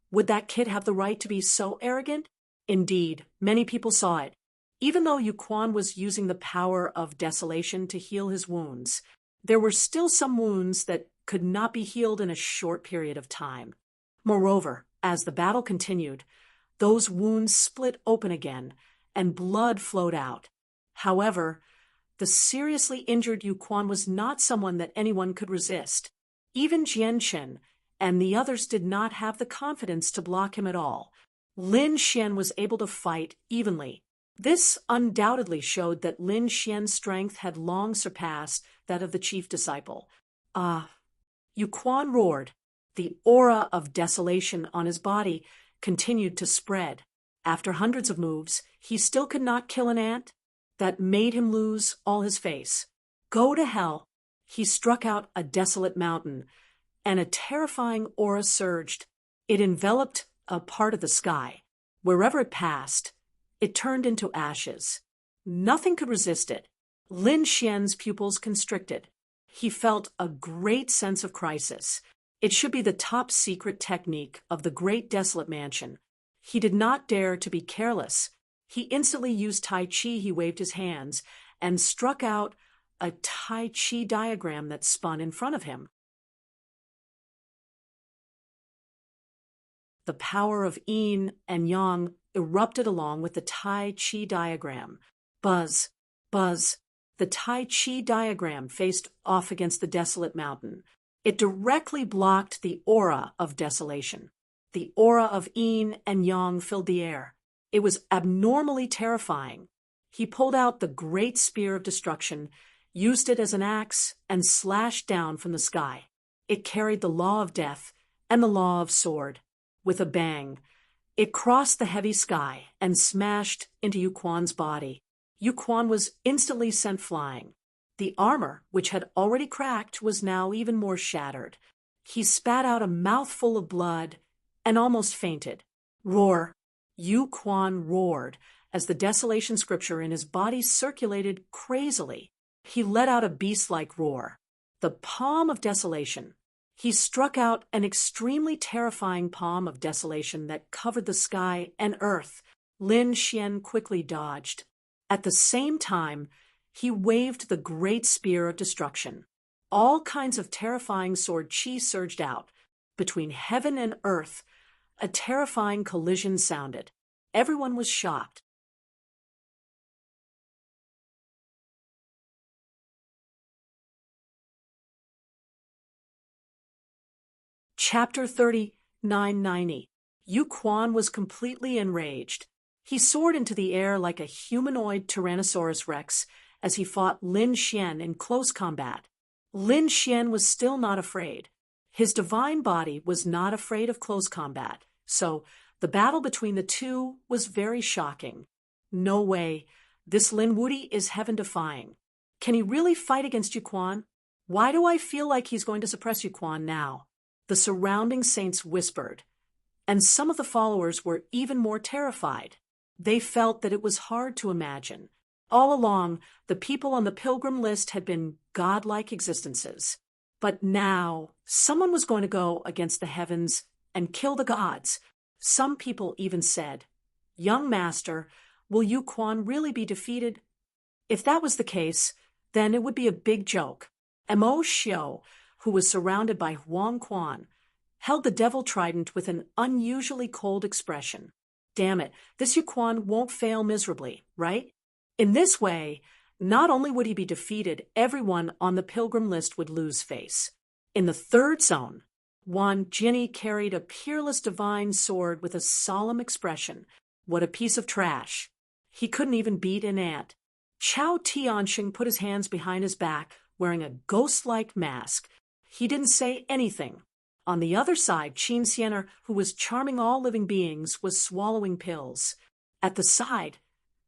would that kid have the right to be so arrogant? Indeed, many people saw it. Even though Yu Quan was using the power of desolation to heal his wounds, there were still some wounds that could not be healed in a short period of time. Moreover, as the battle continued, those wounds split open again, and blood flowed out. However, the seriously injured Yu Quan was not someone that anyone could resist. Even Jianchen and the others did not have the confidence to block him at all. Lin Xian was able to fight evenly. This undoubtedly showed that Lin Xian's strength had long surpassed that of the chief disciple. Yu Quan roared. The aura of desolation on his body continued to spread. After hundreds of moves, he still could not kill an ant. That made him lose all his face. Go to hell! He struck out a desolate mountain, and a terrifying aura surged. It enveloped a part of the sky. Wherever it passed, it turned into ashes. Nothing could resist it. Lin Xian's pupils constricted. He felt a great sense of crisis. It should be the top secret technique of the Great Desolate Mansion. He did not dare to be careless. He instantly used Tai Chi. He waved his hands and struck out a Tai Chi diagram that spun in front of him. The power of yin and yang erupted along with the Tai Chi diagram. Buzz, buzz. The Tai Chi diagram faced off against the desolate mountain. It directly blocked the aura of desolation. The aura of yin and yang filled the air. It was abnormally terrifying. He pulled out the great spear of destruction, used it as an axe, and slashed down from the sky. It carried the law of death and the law of sword. With a bang, it crossed the heavy sky and smashed into Yu Quan's body. Yu Quan was instantly sent flying. The armor, which had already cracked, was now even more shattered. He spat out a mouthful of blood and almost fainted. Roar! Yu Quan roared as the desolation scripture in his body circulated crazily. He let out a beast-like roar. The palm of desolation. He struck out an extremely terrifying palm of desolation that covered the sky and earth. Lin Xian quickly dodged. At the same time, he waved the great spear of destruction. All kinds of terrifying sword chi surged out. Between heaven and earth, a terrifying collision sounded. Everyone was shocked. Chapter 3990. Yu Quan was completely enraged. He soared into the air like a humanoid Tyrannosaurus Rex as he fought Lin Xian in close combat. Lin Xian was still not afraid. His divine body was not afraid of close combat, so the battle between the two was very shocking. No way. This Lin Wuti is heaven-defying. Can he really fight against Yu Quan? Why do I feel like he's going to suppress Yu Quan now? The surrounding saints whispered, and some of the followers were even more terrified. They felt that it was hard to imagine. All along, the people on the pilgrim list had been godlike existences. But now, someone was going to go against the heavens and kill the gods. Some people even said, "Young master, will Yu Quan really be defeated?" If that was the case, then it would be a big joke. Mo Xiu, who was surrounded by Huang Quan, held the devil trident with an unusually cold expression. Damn it, this Yu Quan won't fail miserably, right? In this way, not only would he be defeated, everyone on the pilgrim list would lose face. In the third zone, Wan Jinni carried a peerless divine sword with a solemn expression. What a piece of trash. He couldn't even beat an ant. Chao Tianxing put his hands behind his back, wearing a ghost-like mask. He didn't say anything. On the other side, Qin Xiener, who was charming all living beings, was swallowing pills. At the side,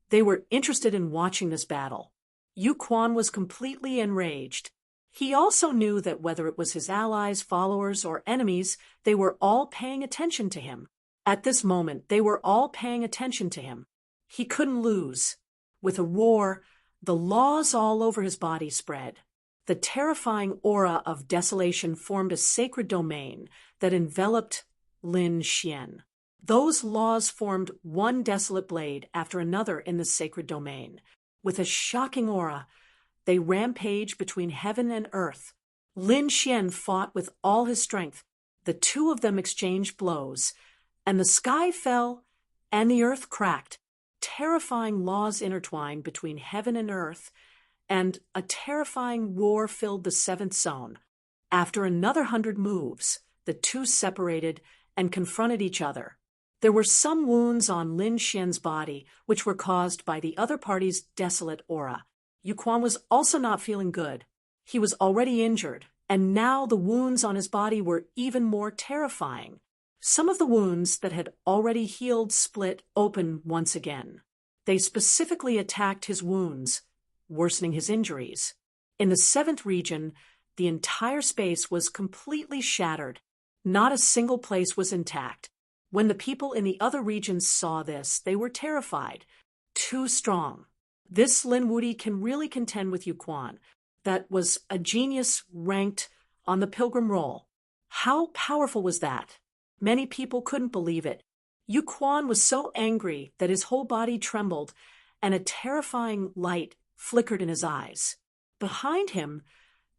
they were interested in watching this battle. Yu Quan was completely enraged. He also knew that whether it was his allies, followers, or enemies, they were all paying attention to him. At this moment, they were all paying attention to him. He couldn't lose. With a roar, the laws all over his body spread. The terrifying aura of desolation formed a sacred domain that enveloped Lin Xian. Those laws formed one desolate blade after another in the sacred domain. With a shocking aura, they rampaged between heaven and earth. Lin Xian fought with all his strength. The two of them exchanged blows, and the sky fell and the earth cracked. Terrifying laws intertwined between heaven and earth, and a terrifying roar filled the seventh zone. After another 100 moves, the two separated and confronted each other. There were some wounds on Lin Xian's body, which were caused by the other party's desolate aura. Yu Quan was also not feeling good. He was already injured, and now the wounds on his body were even more terrifying. Some of the wounds that had already healed split open once again. They specifically attacked his wounds, worsening his injuries. In the seventh region, the entire space was completely shattered. Not a single place was intact. When the people in the other regions saw this, they were terrified. Too strong. This Lin Wuti can really contend with Yu Quan. That was a genius ranked on the pilgrim roll. How powerful was that? Many people couldn't believe it. Yu Quan was so angry that his whole body trembled, and a terrifying light flickered in his eyes. Behind him,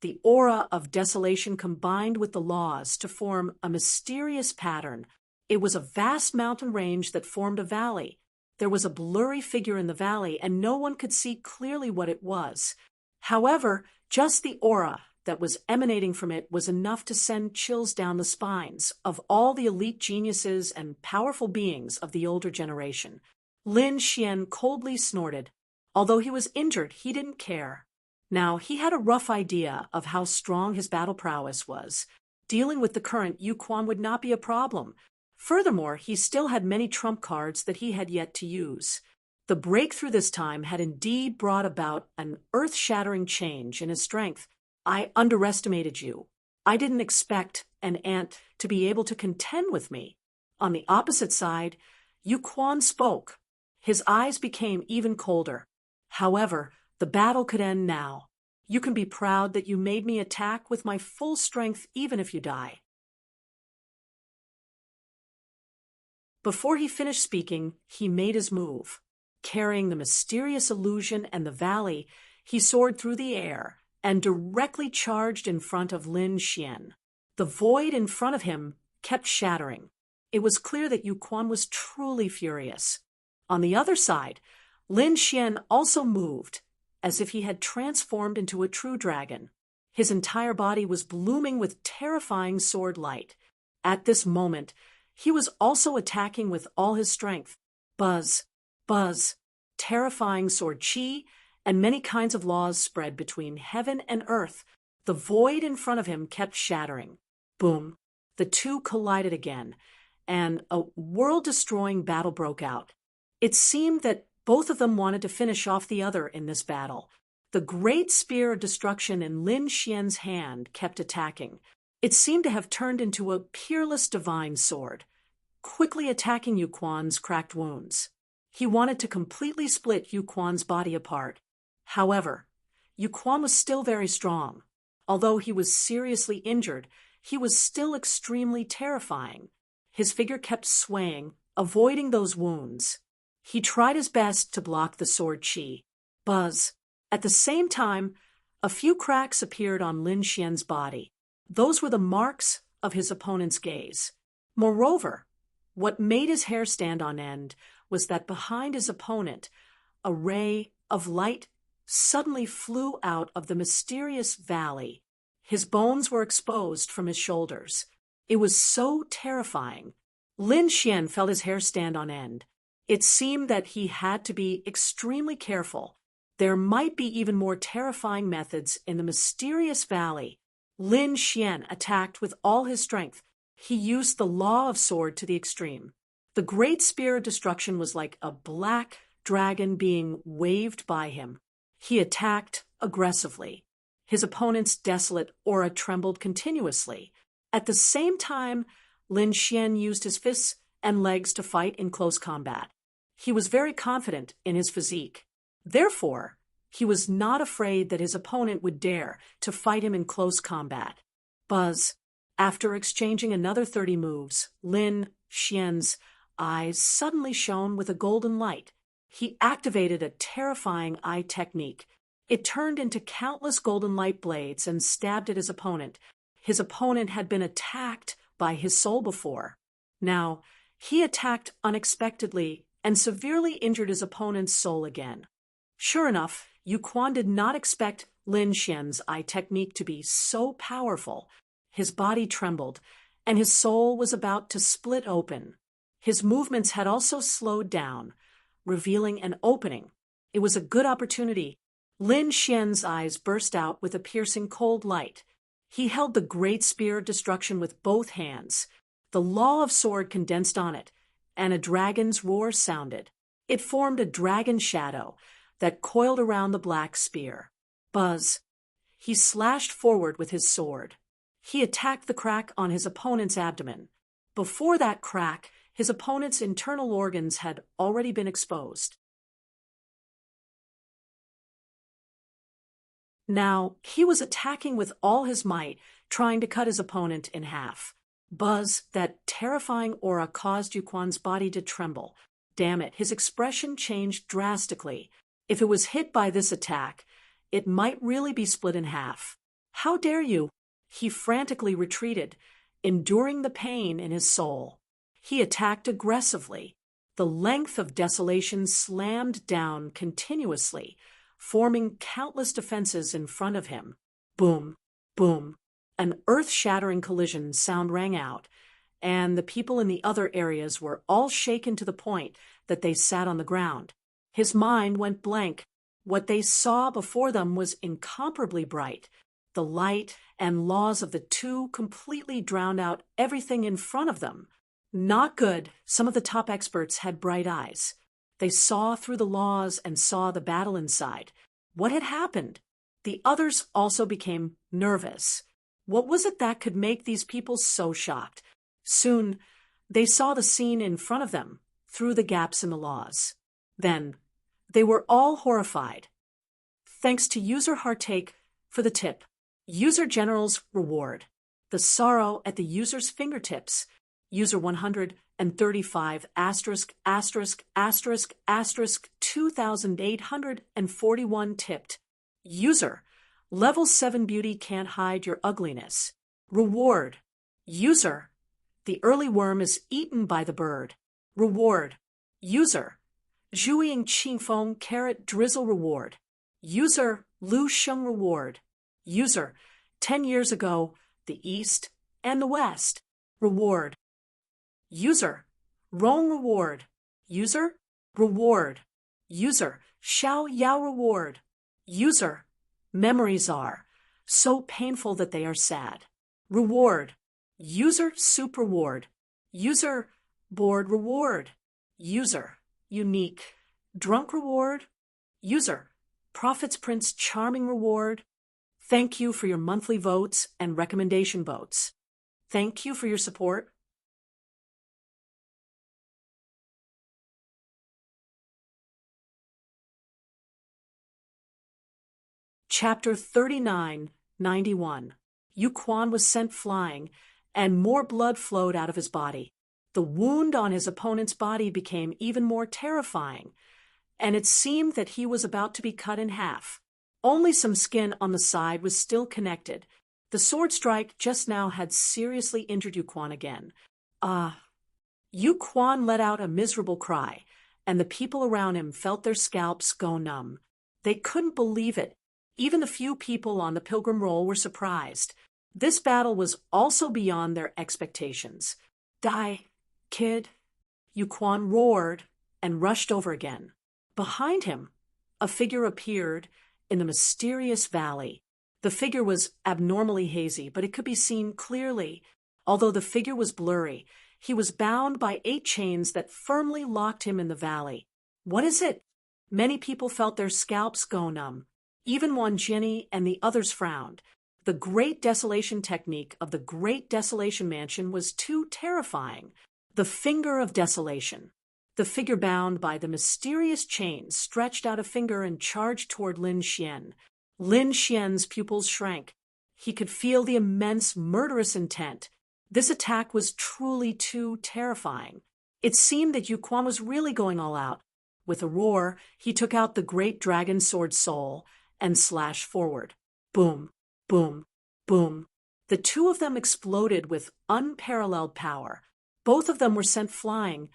the aura of desolation combined with the laws to form a mysterious pattern. It was a vast mountain range that formed a valley. There was a blurry figure in the valley, and no one could see clearly what it was. However, just the aura that was emanating from it was enough to send chills down the spines of all the elite geniuses and powerful beings of the older generation. Lin Xian coldly snorted. Although he was injured, he didn't care. Now, he had a rough idea of how strong his battle prowess was. Dealing with the current Yu Quan would not be a problem. Furthermore, he still had many trump cards that he had yet to use. The breakthrough this time had indeed brought about an earth-shattering change in his strength. I underestimated you. I didn't expect an ant to be able to contend with me. On the opposite side, Yu Quan spoke. His eyes became even colder. However, the battle could end now. You can be proud that you made me attack with my full strength even if you die. Before he finished speaking, he made his move. Carrying the mysterious illusion and the valley, he soared through the air and directly charged in front of Lin Xian. The void in front of him kept shattering. It was clear that Yu Quan was truly furious. On the other side, Lin Xian also moved, as if he had transformed into a true dragon. His entire body was blooming with terrifying sword light. At this moment, he was also attacking with all his strength. Buzz, buzz, terrifying sword chi, and many kinds of laws spread between heaven and earth. The void in front of him kept shattering. Boom. The two collided again, and a world-destroying battle broke out. It seemed that both of them wanted to finish off the other in this battle. The great spear of destruction in Lin Xian's hand kept attacking. It seemed to have turned into a peerless divine sword, quickly attacking Yu Quan's cracked wounds. He wanted to completely split Yu Quan's body apart. However, Yu Quan was still very strong. Although he was seriously injured, he was still extremely terrifying. His figure kept swaying, avoiding those wounds. He tried his best to block the sword chi. Buzz. At the same time, a few cracks appeared on Lin Xian's body. Those were the marks of his opponent's gaze. Moreover, what made his hair stand on end was that behind his opponent, a ray of light suddenly flew out of the mysterious valley. His bones were exposed from his shoulders. It was so terrifying. Lin Xian felt his hair stand on end. It seemed that he had to be extremely careful. There might be even more terrifying methods in the mysterious valley. Lin Xian attacked with all his strength. He used the law of sword to the extreme. The great spear of destruction was like a black dragon being waved by him. He attacked aggressively. His opponent's desolate aura trembled continuously. At the same time, Lin Xian used his fists and legs to fight in close combat. He was very confident in his physique. Therefore, he was not afraid that his opponent would dare to fight him in close combat. Buzz. After exchanging another 30 moves, Lin Xian's eyes suddenly shone with a golden light. He activated a terrifying eye technique. It turned into countless golden light blades and stabbed at his opponent. His opponent had been attacked by his soul before. Now, he attacked unexpectedly and severely injured his opponent's soul again. Sure enough, Yu Quan did not expect Lin Xian's eye technique to be so powerful. His body trembled, and his soul was about to split open. His movements had also slowed down, revealing an opening. It was a good opportunity. Lin Xian's eyes burst out with a piercing cold light. He held the great spear of destruction with both hands. The law of sword condensed on it, and a dragon's roar sounded. It formed a dragon shadow that coiled around the black spear. Buzz. He slashed forward with his sword. He attacked the crack on his opponent's abdomen. Before that crack, his opponent's internal organs had already been exposed. Now, he was attacking with all his might, trying to cut his opponent in half. Buzz, that terrifying aura caused Yu Quan's body to tremble. Damn it, his expression changed drastically. If it was hit by this attack, it might really be split in half. How dare you? He frantically retreated, enduring the pain in his soul. He attacked aggressively. The length of desolation slammed down continuously, forming countless defenses in front of him. Boom, boom. An earth-shattering collision sound rang out, and the people in the other areas were all shaken to the point that they sat on the ground. His mind went blank. What they saw before them was incomparably bright. The light and laws of the two completely drowned out everything in front of them. Not good. Some of the top experts had bright eyes. They saw through the laws and saw the battle inside. What had happened? The others also became nervous. What was it that could make these people so shocked? Soon, they saw the scene in front of them, through the gaps in the laws. Then, they were all horrified. Thanks to user Heartache for the tip. User General's reward. The sorrow at the user's fingertips. User 135 **** 2841 tipped. User. Level 7 beauty can't hide your ugliness. Reward. User. The early worm is eaten by the bird. Reward. User. Zhuiying Qingfeng carrot drizzle reward. User. Lu Sheng reward. User. 10 years ago, the East and the West. Reward. User. Rong reward. User. Reward. User. Xiao Yao reward. User. Memories are so painful that they are sad. Reward. User soup reward. User bored reward. User unique drunk reward. User Prophet's Prince charming reward. Thank you for your monthly votes and recommendation votes. Thank you for your support. Chapter 3991. Yu Quan was sent flying, and more blood flowed out of his body. The wound on his opponent's body became even more terrifying, and it seemed that he was about to be cut in half. Only some skin on the side was still connected. The sword strike just now had seriously injured Yu Quan again. Yu Quan let out a miserable cry, and the people around him felt their scalps go numb. They couldn't believe it. Even the few people on the pilgrim roll were surprised. This battle was also beyond their expectations. Die, kid. Yu Quan roared and rushed over again. Behind him, a figure appeared in the mysterious valley. The figure was abnormally hazy, but it could be seen clearly. Although the figure was blurry, he was bound by 8 chains that firmly locked him in the valley. What is it? Many people felt their scalps go numb. Even Wan Jinni and the others frowned. The Great Desolation technique of the Great Desolation Mansion was too terrifying. The Finger of Desolation. The figure bound by the mysterious chains stretched out a finger and charged toward Lin Xian. Lin Xian's pupils shrank. He could feel the immense, murderous intent. This attack was truly too terrifying. It seemed that Yu Quan was really going all out. With a roar, he took out the great dragon sword soul and slashed forward. Boom, boom, boom. The two of them exploded with unparalleled power. Both of them were sent flying,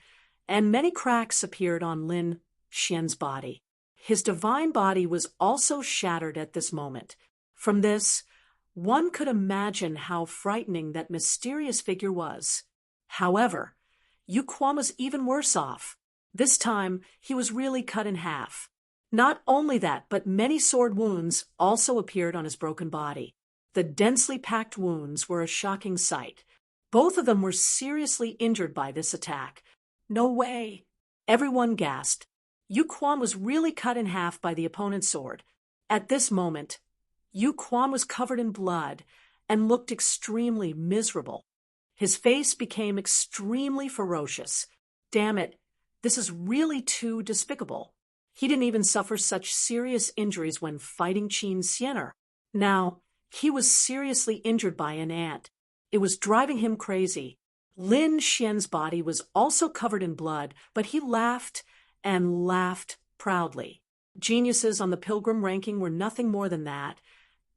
and many cracks appeared on Lin Xian's body. His divine body was also shattered at this moment. From this, one could imagine how frightening that mysterious figure was. However, Yu Quan was even worse off. This time, he was really cut in half. Not only that, but many sword wounds also appeared on his broken body. The densely packed wounds were a shocking sight. Both of them were seriously injured by this attack. No way! Everyone gasped. Yu Quan was really cut in half by the opponent's sword. At this moment, Yu Quan was covered in blood and looked extremely miserable. His face became extremely ferocious. Damn it, this is really too despicable. He didn't even suffer such serious injuries when fighting Qin Xiener. Now, he was seriously injured by an ant. It was driving him crazy. Lin Xian's body was also covered in blood, but he laughed and laughed proudly. Geniuses on the pilgrim ranking were nothing more than that,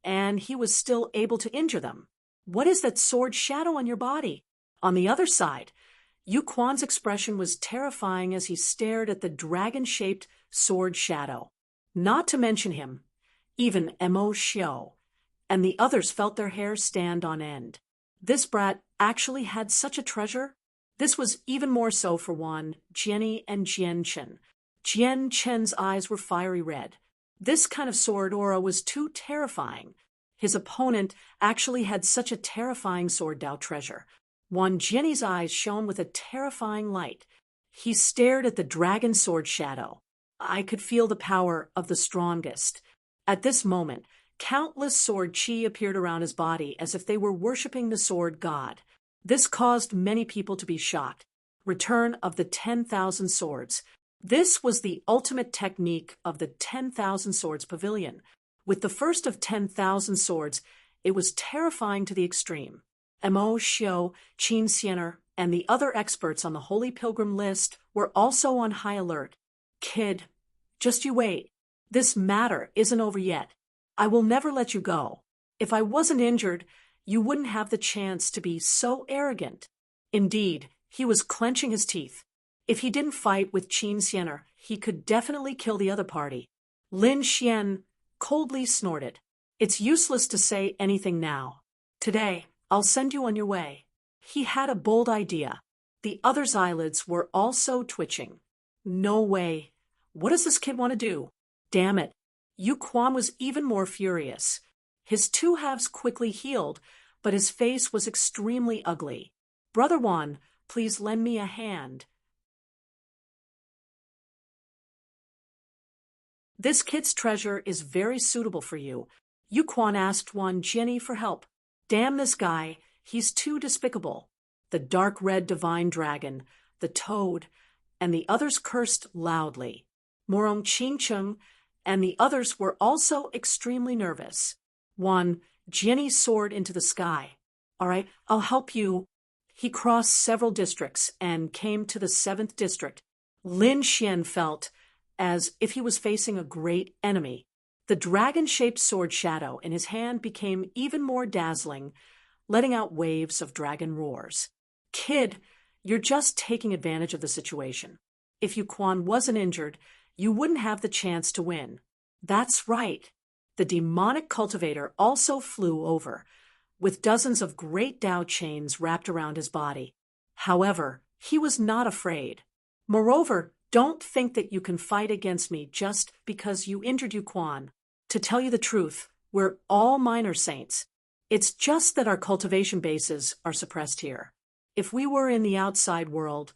and he was still able to injure them. What is that sword shadow on your body? On the other side, Yu Quan's expression was terrifying as he stared at the dragon-shaped sword shadow. Not to mention him, even Mo Xiao and the others felt their hair stand on end. This brat actually had such a treasure? This was even more so for Wan Jinni and Jian Chen. Jian Chen's eyes were fiery red. This kind of sword aura was too terrifying. His opponent actually had such a terrifying sword Dao treasure. Wan Jinni's eyes shone with a terrifying light. He stared at the dragon sword shadow. I could feel the power of the strongest. At this moment, countless sword chi appeared around his body as if they were worshipping the sword god. This caused many people to be shocked. Return of the 10,000 swords. This was the ultimate technique of the 10,000 swords pavilion. With the first of 10,000 swords, it was terrifying to the extreme. Mo Xiao, Qin Xiener, and the other experts on the Holy Pilgrim list were also on high alert. Kid, just you wait. This matter isn't over yet. I will never let you go. If I wasn't injured, you wouldn't have the chance to be so arrogant. Indeed, he was clenching his teeth. If he didn't fight with Qin Xiener, he could definitely kill the other party. Lin Xian coldly snorted. It's useless to say anything now. Today, I'll send you on your way. He had a bold idea. The other's eyelids were also twitching. No way. What does this kid want to do? Damn it. Yu Quan was even more furious. His two halves quickly healed, but his face was extremely ugly. Brother Wan, please lend me a hand. This kid's treasure is very suitable for you. Yu Quan asked Wan Jianyi for help. Damn this guy, he's too despicable. The dark red divine dragon, the toad, and the others cursed loudly. Morong Qingcheng and the others were also extremely nervous. Wan Jianyi soared into the sky. All right, I'll help you. He crossed several districts and came to the 7th district. Lin Xian felt as if he was facing a great enemy. The dragon-shaped sword shadow in his hand became even more dazzling, letting out waves of dragon roars. Kid, you're just taking advantage of the situation. If Yu Quan wasn't injured, you wouldn't have the chance to win. That's right. The demonic cultivator also flew over, with dozens of great Dao chains wrapped around his body. However, he was not afraid. Moreover, don't think that you can fight against me just because you injured Yu Quan. To tell you the truth, we're all minor saints. It's just that our cultivation bases are suppressed here. If we were in the outside world,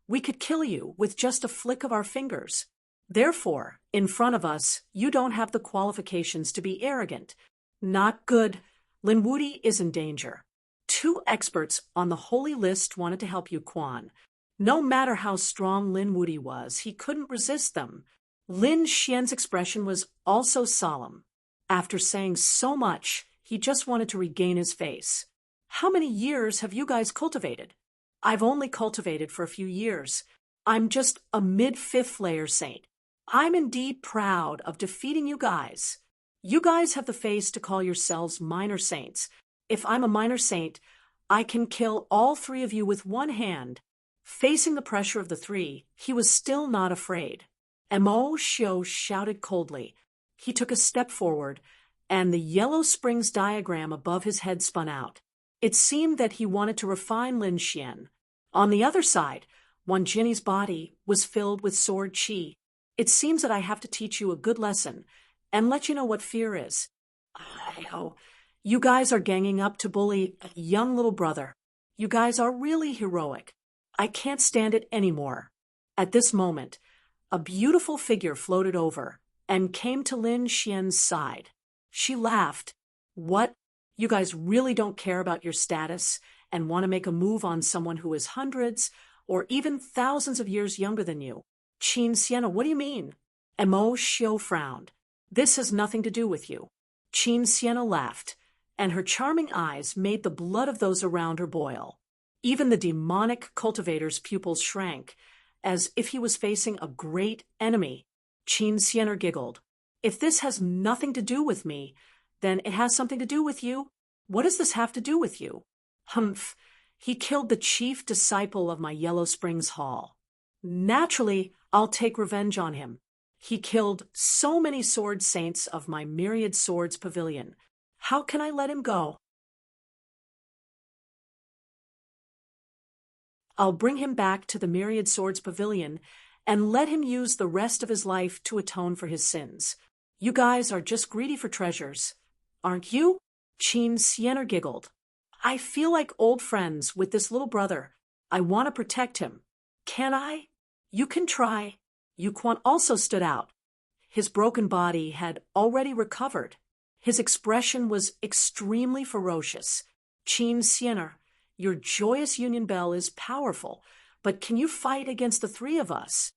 we could kill you with just a flick of our fingers. Therefore, in front of us, you don't have the qualifications to be arrogant. Not good. Lin Wudi is in danger. 2 experts on the holy list wanted to help Yu Quan. No matter how strong Lin Wudi was, he couldn't resist them. Lin Xian's expression was also solemn. After saying so much, he just wanted to regain his face. How many years have you guys cultivated? I've only cultivated for a few years. I'm just a mid-5th layer saint. I'm indeed proud of defeating you guys. You guys have the face to call yourselves minor saints. If I'm a minor saint, I can kill all 3 of you with one hand. Facing the pressure of the 3, he was still not afraid. Mo Xiao shouted coldly. He took a step forward, and the Yellow Springs diagram above his head spun out. It seemed that he wanted to refine Lin Xian. On the other side, Wan Jianyi's body was filled with sword qi. It seems that I have to teach you a good lesson and let you know what fear is. Oh, you guys are ganging up to bully a young little brother. You guys are really heroic. I can't stand it anymore. At this moment, a beautiful figure floated over and came to Lin Xian's side. She laughed. What? You guys really don't care about your status and want to make a move on someone who is hundreds or even thousands of years younger than you? Qin Sienna, what do you mean? Mo Xiao frowned. This has nothing to do with you. Qin Sienna laughed, and her charming eyes made the blood of those around her boil. Even the demonic cultivator's pupils shrank, as if he was facing a great enemy. Qin Sienna giggled. If this has nothing to do with me, then it has something to do with you. What does this have to do with you? Humph, he killed the chief disciple of my Yellow Springs Hall. Naturally, I'll take revenge on him. He killed so many sword saints of my Myriad Swords Pavilion. How can I let him go? I'll bring him back to the Myriad Swords Pavilion and let him use the rest of his life to atone for his sins. You guys are just greedy for treasures, aren't you? Qin Sienna giggled. I feel like old friends with this little brother. I want to protect him. Can I? You can try. Yuquan also stood out. His broken body had already recovered. His expression was extremely ferocious. Qin Xiener, your joyous union bell is powerful, but can you fight against the three of us?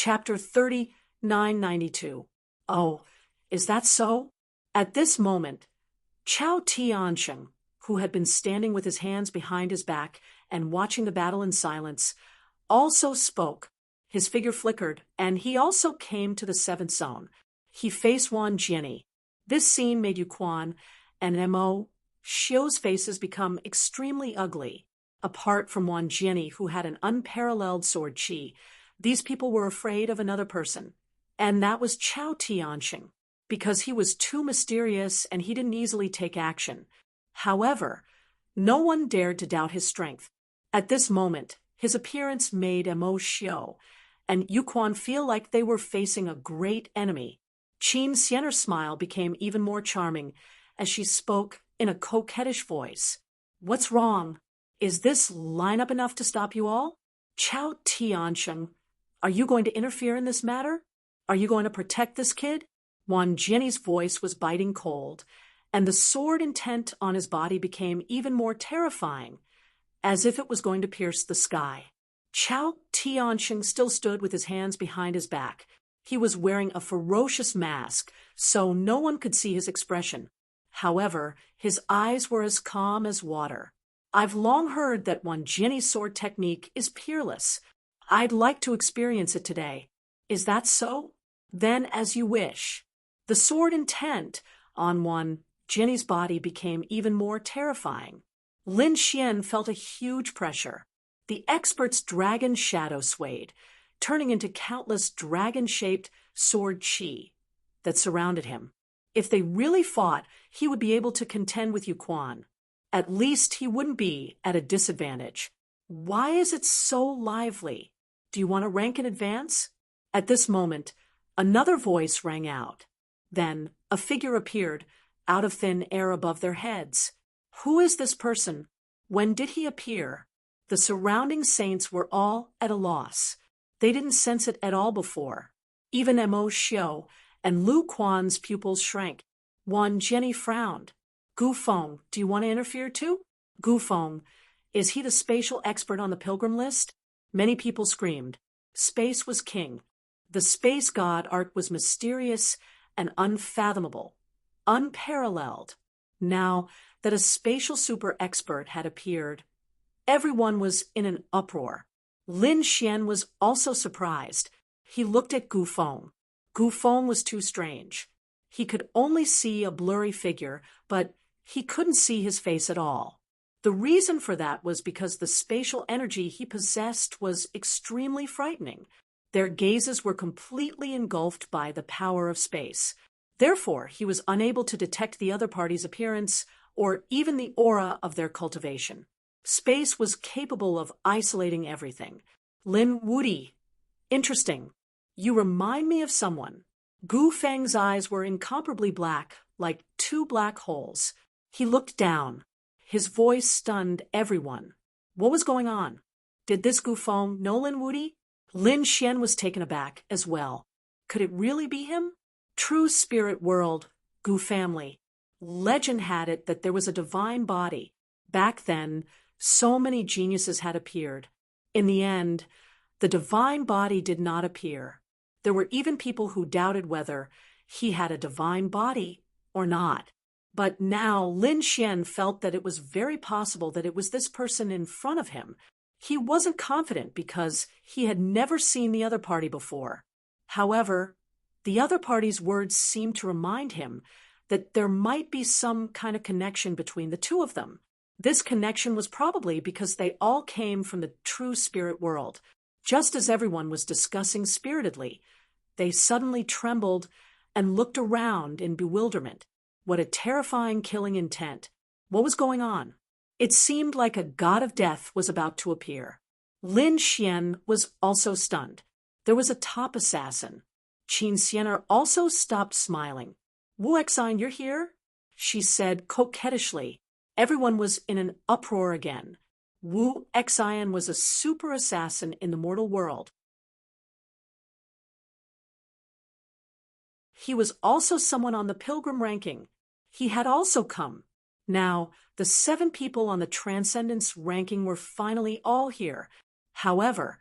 Chapter 3992. Oh, is that so? At this moment, Chao Tiansheng, who had been standing with his hands behind his back and watching the battle in silence, also spoke. His figure flickered, and he also came to the seventh zone. He faced Wan Jianyi. This scene made Yuquan and Mo Xiu's faces become extremely ugly. Apart from Wan Jianyi, who had an unparalleled sword chi, these people were afraid of another person, and that was Chao Tiansheng, because he was too mysterious and he didn't easily take action. However, no one dared to doubt his strength. At this moment, his appearance made Mo Xiu and Yuquan feel like they were facing a great enemy. Qin Xiener's smile became even more charming as she spoke in a coquettish voice. What's wrong? Is this lineup enough to stop you all? Chao Tiansheng, are you going to interfere in this matter? Are you going to protect this kid? Wan Jianyi's voice was biting cold, and the sword intent on his body became even more terrifying, as if it was going to pierce the sky. Chao Tiansheng still stood with his hands behind his back. He was wearing a ferocious mask, so no one could see his expression. However, his eyes were as calm as water. I've long heard that Wan Jianyi's sword technique is peerless. I'd like to experience it today. Is that so? Then as you wish. The sword intent on Wan Jianyi's body became even more terrifying. Lin Xian felt a huge pressure. The expert's dragon shadow swayed, turning into countless dragon-shaped sword chi that surrounded him. If they really fought, he would be able to contend with Yuquan. At least he wouldn't be at a disadvantage. Why is it so lively? Do you want to rank in advance? At this moment, another voice rang out. Then a figure appeared out of thin air above their heads. Who is this person? When did he appear? The surrounding saints were all at a loss. They didn't sense it at all before. Even Mo Xiu and Lu Quan's pupils shrank. Wan Jianyi frowned. Gu Feng, do you want to interfere too? Gu Feng, is he the spatial expert on the pilgrim list? Many people screamed. Space was king. The space god art was mysterious and unfathomable, unparalleled. Now that a spatial super expert had appeared, everyone was in an uproar. Lin Xian was also surprised. He looked at Gu Feng. Gu Feng was too strange. He could only see a blurry figure, but he couldn't see his face at all. The reason for that was because the spatial energy he possessed was extremely frightening. Their gazes were completely engulfed by the power of space. Therefore, he was unable to detect the other party's appearance or even the aura of their cultivation. Space was capable of isolating everything. Lin Wudi. Interesting. You remind me of someone. Gu Feng's eyes were incomparably black, like two black holes. He looked down. His voice stunned everyone. What was going on? Did this Gu Feng know Lin Wudi? Lin Xian was taken aback as well. Could it really be him? True spirit world, Gu family. Legend had it that there was a divine body. Back then, so many geniuses had appeared. In the end, the divine body did not appear. There were even people who doubted whether he had a divine body or not. But now Lin Xian felt that it was very possible that it was this person in front of him. He wasn't confident because he had never seen the other party before. However, the other party's words seemed to remind him that there might be some kind of connection between the two of them. This connection was probably because they all came from the true spirit world. Just as everyone was discussing spiritedly, they suddenly trembled and looked around in bewilderment. What a terrifying killing intent. What was going on? It seemed like a god of death was about to appear. Lin Xian was also stunned. There was a top assassin. Qin Xiener also stopped smiling. Wu Exine, you're here? she said coquettishly. Everyone was in an uproar again. Wu Xian was a super assassin in the mortal world. He was also someone on the pilgrim ranking. He had also come. Now, the 7 people on the Transcendence ranking were finally all here. However,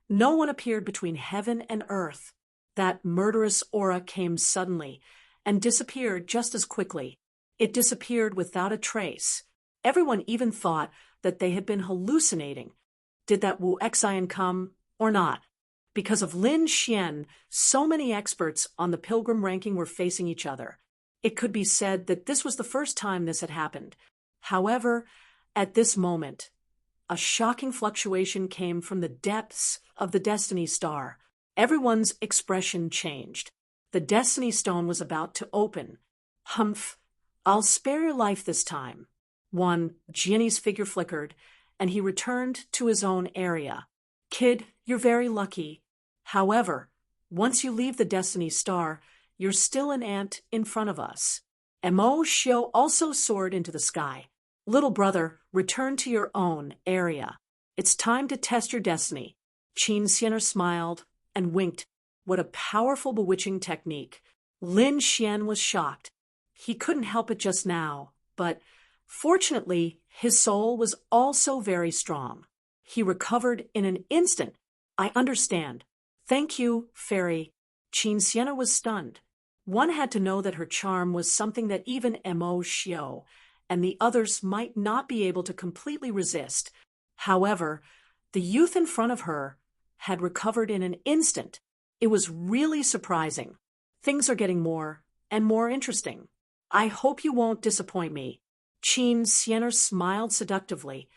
no one appeared between heaven and earth. That murderous aura came suddenly and disappeared just as quickly. It disappeared without a trace. Everyone even thought that they had been hallucinating. Did that Wu Xian come or not? Because of Lin Xian, so many experts on the pilgrim ranking were facing each other. It could be said that this was the first time this had happened. However, at this moment, a shocking fluctuation came from the depths of the Destiny Star. Everyone's expression changed. The Destiny Stone was about to open. Humph, I'll spare your life this time. Jinny's figure flickered, and he returned to his own area. Kid, you're very lucky. However, once you leave the Destiny Star, you're still an ant in front of us. Mo Xiu also soared into the sky. Little brother, return to your own area. It's time to test your destiny. Qin Xianer smiled and winked. What a powerful, bewitching technique. Lin Xian was shocked. He couldn't help it just now, but fortunately, his soul was also very strong. He recovered in an instant. I understand. Thank you, fairy. Qin Xianer was stunned. One had to know that her charm was something that even Mo Xiu and the others might not be able to completely resist. However, the youth in front of her had recovered in an instant. It was really surprising. Things are getting more and more interesting. I hope you won't disappoint me. Qin Xianer smiled seductively,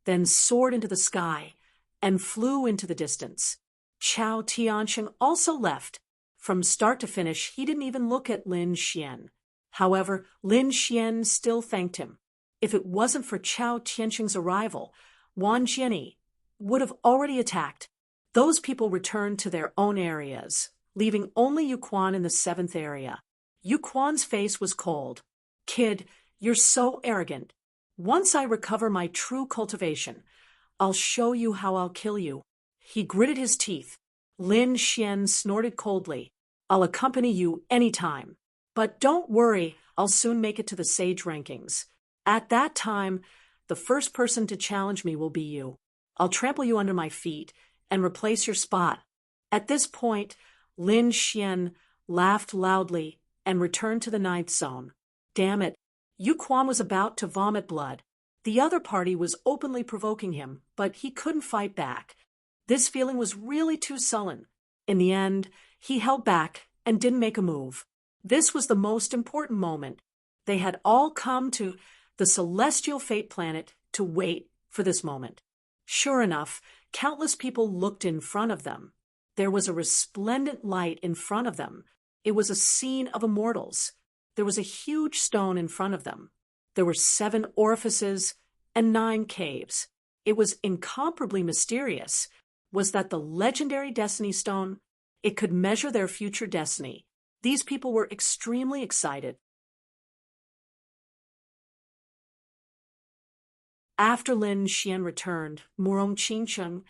then soared into the sky and flew into the distance. Chao Tianxing also left. From start to finish, he didn't even look at Lin Xian. However, Lin Xian still thanked him. If it wasn't for Chao Tianxing's arrival, Wang Jianyi would have already attacked. Those people returned to their own areas, leaving only Yu Quan in the 7th area. Yu Quan's face was cold. Kid, you're so arrogant. Once I recover my true cultivation, I'll show you how I'll kill you. He gritted his teeth. Lin Xian snorted coldly. I'll accompany you any time. But don't worry, I'll soon make it to the sage rankings. At that time, the first person to challenge me will be you. I'll trample you under my feet and replace your spot. At this point, Lin Xian laughed loudly and returned to the 9th zone. Damn it, Yu Quan was about to vomit blood. The other party was openly provoking him, but he couldn't fight back. This feeling was really too sullen. In the end, he held back and didn't make a move. This was the most important moment. They had all come to the celestial fate planet to wait for this moment. Sure enough, countless people looked in front of them. There was a resplendent light in front of them. It was a scene of immortals. There was a huge stone in front of them. There were 7 orifices and 9 caves. It was incomparably mysterious. Was that the legendary Destiny Stone? It could measure their future destiny. These people were extremely excited. After Lin Xian returned, Murong Qingcheng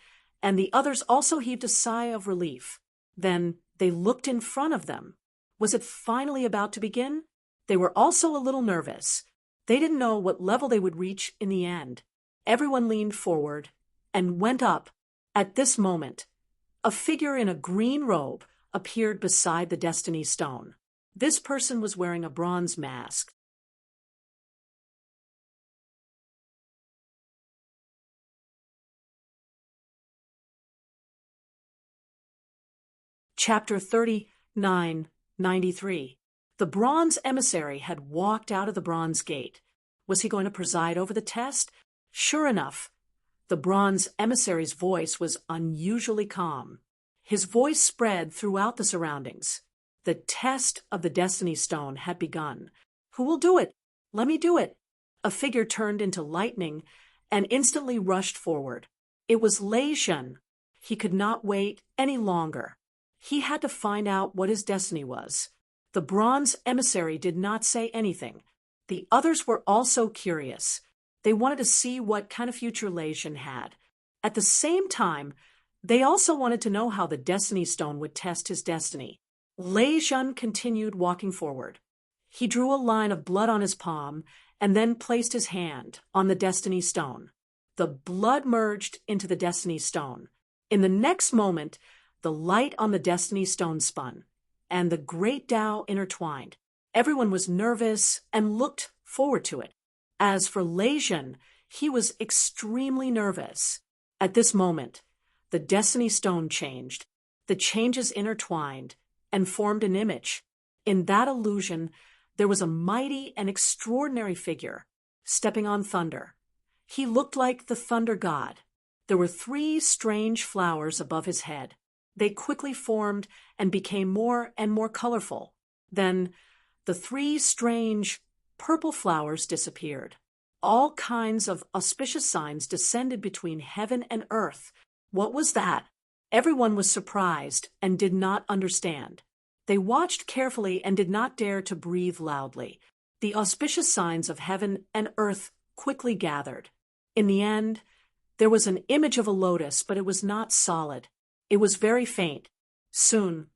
and the others also heaved a sigh of relief. Then they looked in front of them. Was it finally about to begin? They were also a little nervous. They didn't know what level they would reach in the end. Everyone leaned forward and went up. At this moment, a figure in a green robe appeared beside the Destiny Stone. This person was wearing a bronze mask. Chapter 3993. The bronze emissary had walked out of the bronze gate. Was he going to preside over the test? Sure enough, the bronze emissary's voice was unusually calm. His voice spread throughout the surroundings. The test of the Destiny Stone had begun. Who will do it? Let me do it. A figure turned into lightning and instantly rushed forward. It was Lei Zhen. He could not wait any longer. He had to find out what his destiny was. The bronze emissary did not say anything. The others were also curious. They wanted to see what kind of future Lei Jun had. At the same time, they also wanted to know how the Destiny Stone would test his destiny. Lei Jun continued walking forward. He drew a line of blood on his palm and then placed his hand on the Destiny Stone. The blood merged into the Destiny Stone. In the next moment, the light on the Destiny Stone spun, and the great Tao intertwined. Everyone was nervous and looked forward to it. As for Lei Jun, he was extremely nervous. At this moment, the Destiny Stone changed. The changes intertwined and formed an image. In that illusion, there was a mighty and extraordinary figure, stepping on thunder. He looked like the thunder god. There were 3 strange flowers above his head. They quickly formed and became more and more colorful. Then, the 3 strange purple flowers disappeared. All kinds of auspicious signs descended between heaven and earth. What was that? Everyone was surprised and did not understand. They watched carefully and did not dare to breathe loudly. The auspicious signs of heaven and earth quickly gathered. In the end, there was an image of a lotus, but it was not solid. It was very faint. Soon,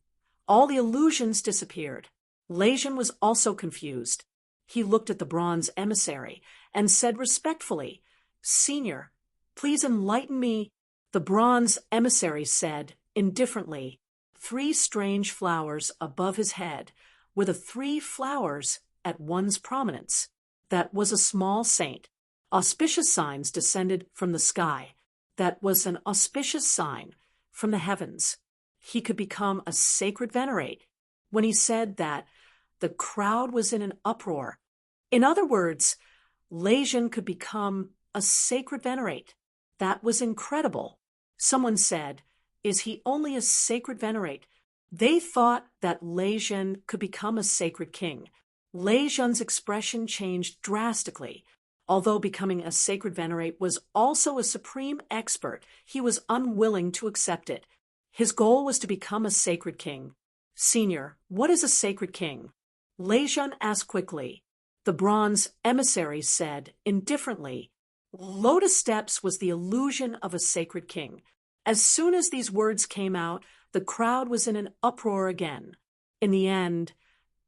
all the illusions disappeared. Lei Jun was also confused. He looked at the bronze emissary and said respectfully, "Senior, please enlighten me." The bronze emissary said, indifferently, 3 strange flowers above his head were the 3 flowers at one's prominence. That was a small saint. Auspicious signs descended from the sky. That was an auspicious sign from the heavens. He could become a sacred venerate. When he said that, the crowd was in an uproar. In other words, Lei Jun could become a sacred venerate. That was incredible. Someone said, "Is he only a sacred venerate?" They thought that Lei Jun could become a sacred king. Lei Jun's expression changed drastically. Although becoming a sacred venerate was also a supreme expert, he was unwilling to accept it. His goal was to become a sacred king. "Senior, what is a sacred king?" Lei Jun asked quickly. The bronze emissary said, indifferently, "Lotus steps was the illusion of a sacred king." As soon as these words came out, the crowd was in an uproar again. In the end,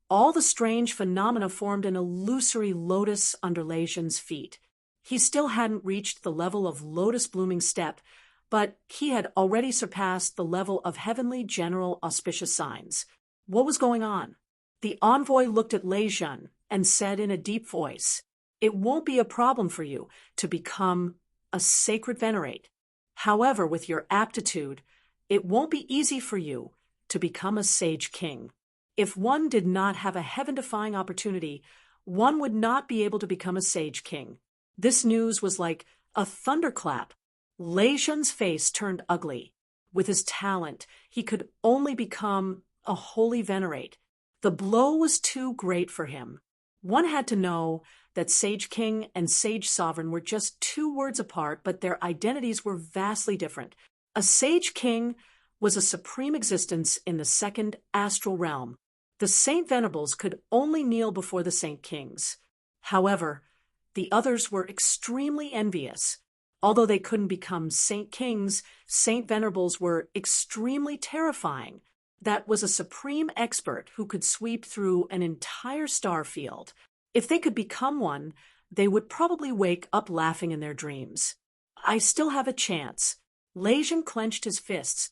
all the strange phenomena formed an illusory lotus under Lei Jun's feet. He still hadn't reached the level of lotus blooming step, but he had already surpassed the level of heavenly general auspicious signs. What was going on? The envoy looked at Lei Jun and said in a deep voice, "It won't be a problem for you to become a sacred venerate. However, with your aptitude, it won't be easy for you to become a sage king. If one did not have a heaven-defying opportunity, one would not be able to become a sage king." This news was like a thunderclap. Lei Jun's face turned ugly. With his talent, he could only become a holy venerate. The blow was too great for him. One had to know that Sage King and Sage Sovereign were just 2 words apart, but their identities were vastly different. A Sage King was a supreme existence in the 2nd astral realm. The Saint Venerables could only kneel before the Saint Kings. However, the others were extremely envious. Although they couldn't become Saint Kings, Saint Venerables were extremely terrifying. That was a supreme expert who could sweep through an entire star field. If they could become one, they would probably wake up laughing in their dreams. "I still have a chance." Lei Jun clenched his fists.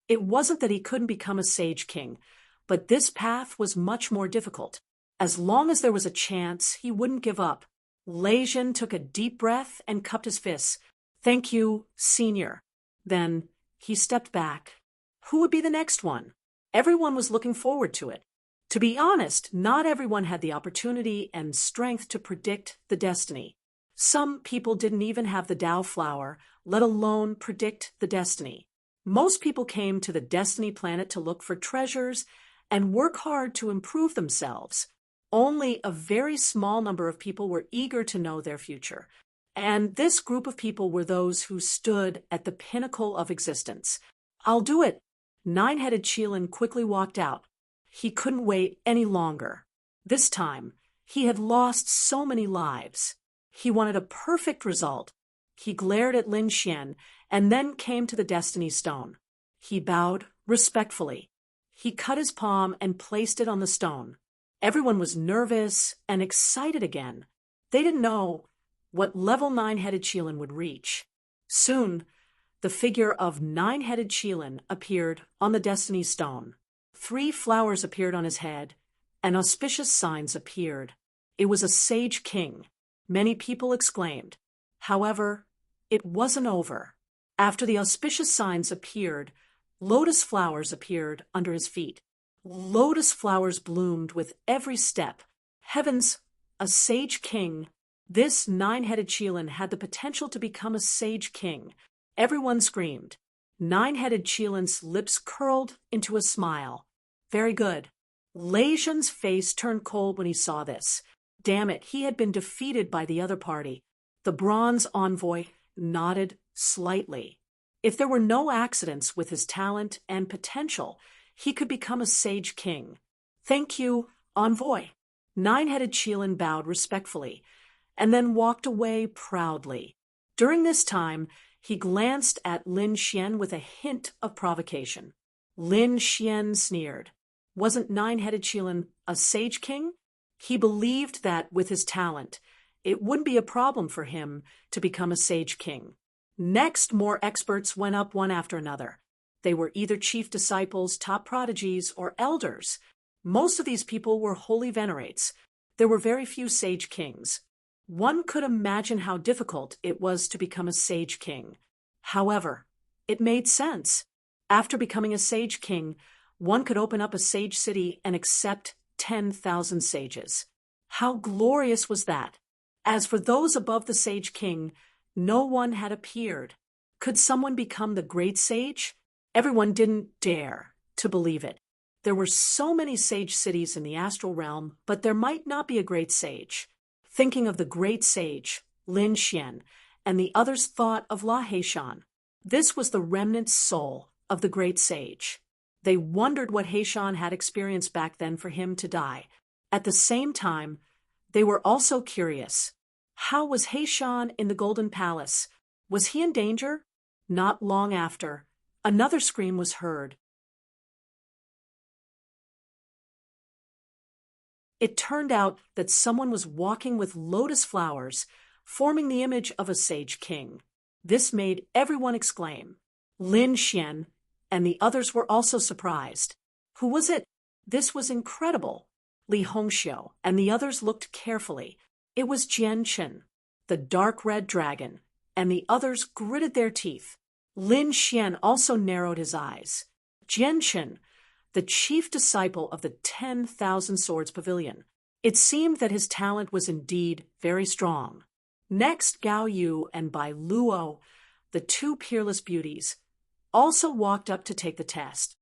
It wasn't that he couldn't become a sage king, but this path was much more difficult. As long as there was a chance, he wouldn't give up. Lei Jun took a deep breath and cupped his fists. "Thank you, Senior." Then he stepped back. Who would be the next one? Everyone was looking forward to it. To be honest, not everyone had the opportunity and strength to predict the destiny. Some people didn't even have the Tao flower, let alone predict the destiny. Most people came to the Destiny planet to look for treasures and work hard to improve themselves. Only a very small number of people were eager to know their future. And this group of people were those who stood at the pinnacle of existence. "I'll do it." 9-headed Qilin quickly walked out. He couldn't wait any longer. This time, he had lost so many lives. He wanted a perfect result. He glared at Lin Xian and then came to the Destiny Stone. He bowed respectfully. He cut his palm and placed it on the stone. Everyone was nervous and excited again. They didn't know what level 9-headed Qilin would reach. Soon, the figure of 9-headed Qilin appeared on the Destiny Stone. 3 flowers appeared on his head, and auspicious signs appeared. It was a sage king. Many people exclaimed. However, it wasn't over. After the auspicious signs appeared, lotus flowers appeared under his feet. Lotus flowers bloomed with every step. Heavens, a sage king! This 9-headed Qilin had the potential to become a sage king. Everyone screamed. 9-headed Qilin's lips curled into a smile. Very good. Lei Zhen's face turned cold when he saw this. Damn it, he had been defeated by the other party. The bronze envoy nodded slightly. If there were no accidents with his talent and potential, he could become a sage king. Thank you, envoy. 9-headed Qilin bowed respectfully, and then walked away proudly. During this time, he glanced at Lin Xian with a hint of provocation. Lin Xian sneered. Wasn't 9-headed Qilin a sage king? He believed that with his talent, it wouldn't be a problem for him to become a sage king. Next, more experts went up one after another. They were either chief disciples, top prodigies, or elders. Most of these people were holy venerates. There were very few sage kings. One could imagine how difficult it was to become a sage king. However, it made sense. After becoming a sage king, one could open up a sage city and accept 10,000 sages. How glorious was that! As for those above the sage king, no one had appeared. Could someone become the great sage? Everyone didn't dare to believe it. There were so many sage cities in the astral realm, but there might not be a great sage. Thinking of the great sage, Lin Xian, and the others thought of La Heishan. This was the remnant soul of the great sage. They wondered what Heishan had experienced back then for him to die. At the same time, they were also curious. How was Heishan in the Golden Palace? Was he in danger? Not long after, another scream was heard. It turned out that someone was walking with lotus flowers, forming the image of a sage king. This made everyone exclaim. Lin Xian and the others were also surprised. Who was it? This was incredible. Li Hongxiu and the others looked carefully. It was Jian Chen, the dark red dragon, and the others gritted their teeth. Lin Xian also narrowed his eyes. Jian Chen, the chief disciple of the 10,000 Swords Pavilion. It seemed that his talent was indeed very strong. Next, Gao Yu and Bai Luo, the 2 peerless beauties, also walked up to take the test.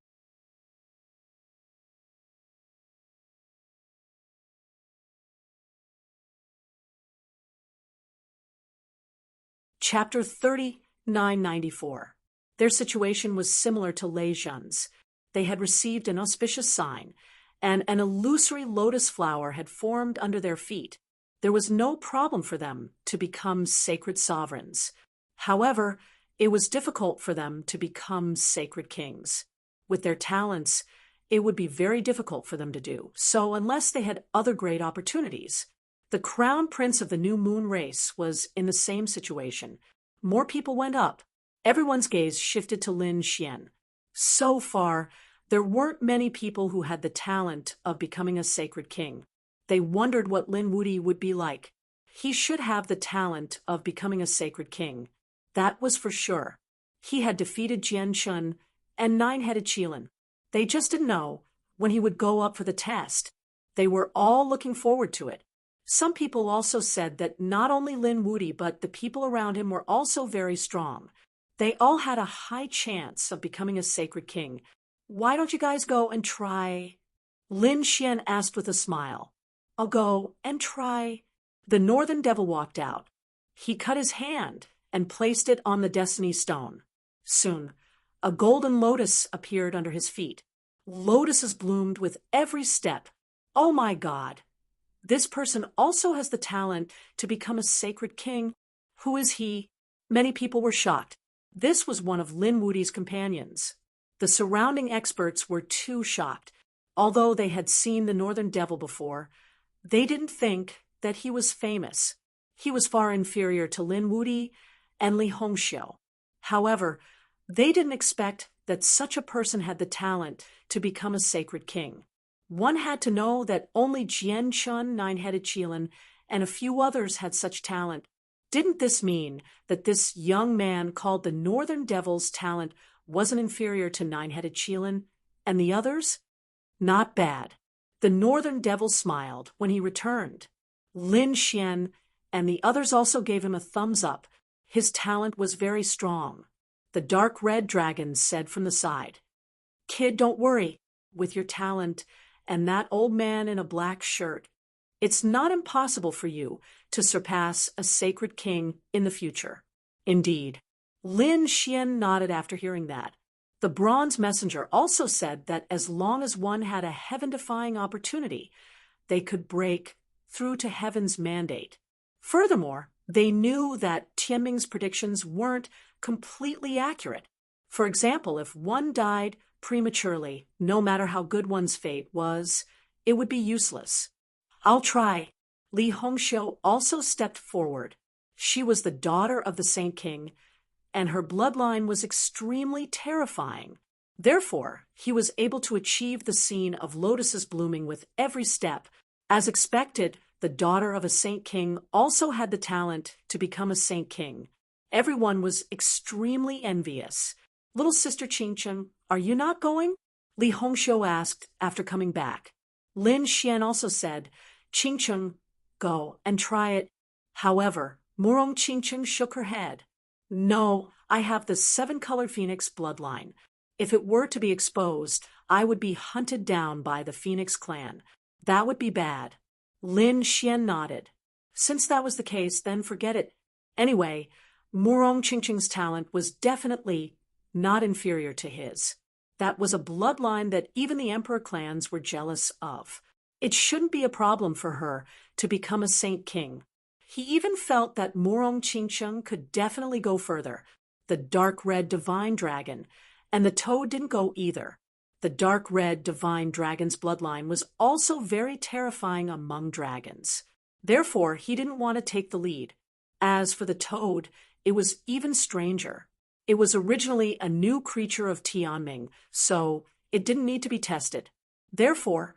Chapter 3994. Their situation was similar to Lei Zhen's. They had received an auspicious sign, and an illusory lotus flower had formed under their feet. There was no problem for them to become sacred sovereigns. However, it was difficult for them to become sacred kings. With their talents, it would be very difficult for them to do so unless they had other great opportunities. The crown prince of the new moon race was in the same situation. More people went up. Everyone's gaze shifted to Lin Xian. So far, there weren't many people who had the talent of becoming a sacred king. They wondered what Lin Wuyi would be like. He should have the talent of becoming a sacred king. That was for sure. He had defeated Jian Chen and 9-headed Qilin. They just didn't know when he would go up for the test. They were all looking forward to it. Some people also said that not only Lin Wuyi but the people around him were also very strong. They all had a high chance of becoming a sacred king. Why don't you guys go and try? Lin Xian asked with a smile. I'll go and try. The Northern Devil walked out. He cut his hand and placed it on the Destiny Stone. Soon, a golden lotus appeared under his feet. Lotuses bloomed with every step. Oh my God! This person also has the talent to become a sacred king. Who is he? Many people were shocked. This was one of Lin Wudi's companions. The surrounding experts were too shocked. Although they had seen the Northern Devil before, they didn't think that he was famous. He was far inferior to Lin Wudi and Li Hongxiu. However, they didn't expect that such a person had the talent to become a sacred king. One had to know that only Jian Chun, nine-headed Qilin, and a few others had such talent. Didn't this mean that this young man called the Northern Devil's talent wasn't inferior to nine-headed Qilin and the others? Not bad. The Northern Devil smiled when he returned. Lin Xian and the others also gave him a thumbs up. His talent was very strong. The dark red dragon said from the side, "Kid, don't worry. With your talent and that old man in a black shirt, it's not impossible for you to surpass a sacred king in the future." Indeed. Lin Xian nodded after hearing that. The bronze messenger also said that as long as one had a heaven-defying opportunity, they could break through to heaven's mandate. Furthermore, they knew that Tianming's predictions weren't completely accurate. For example, if one died prematurely, no matter how good one's fate was, it would be useless. "I'll try." Li Hongxiu also stepped forward. She was the daughter of the Saint King, and her bloodline was extremely terrifying. Therefore, he was able to achieve the scene of lotuses blooming with every step. As expected, the daughter of a Saint King also had the talent to become a Saint King. Everyone was extremely envious. "Little sister Qingcheng, are you not going?" Li Hongxiu asked after coming back. Lin Xian also said, "Qingcheng, go and try it." However, Murong Qingcheng shook her head. "No, I have the seven-colored phoenix bloodline. If it were to be exposed, I would be hunted down by the Phoenix clan. That would be bad." Lin Xian nodded. Since that was the case, then forget it. Anyway, Murong Qingcheng's talent was definitely not inferior to his. That was a bloodline that even the emperor clans were jealous of. It shouldn't be a problem for her to become a Saint King. He even felt that Murong Qingcheng could definitely go further. The dark red divine dragon, and the toad didn't go either. The dark red divine dragon's bloodline was also very terrifying among dragons. Therefore, he didn't want to take the lead. As for the toad, it was even stranger. It was originally a new creature of Tianming, so it didn't need to be tested. Therefore,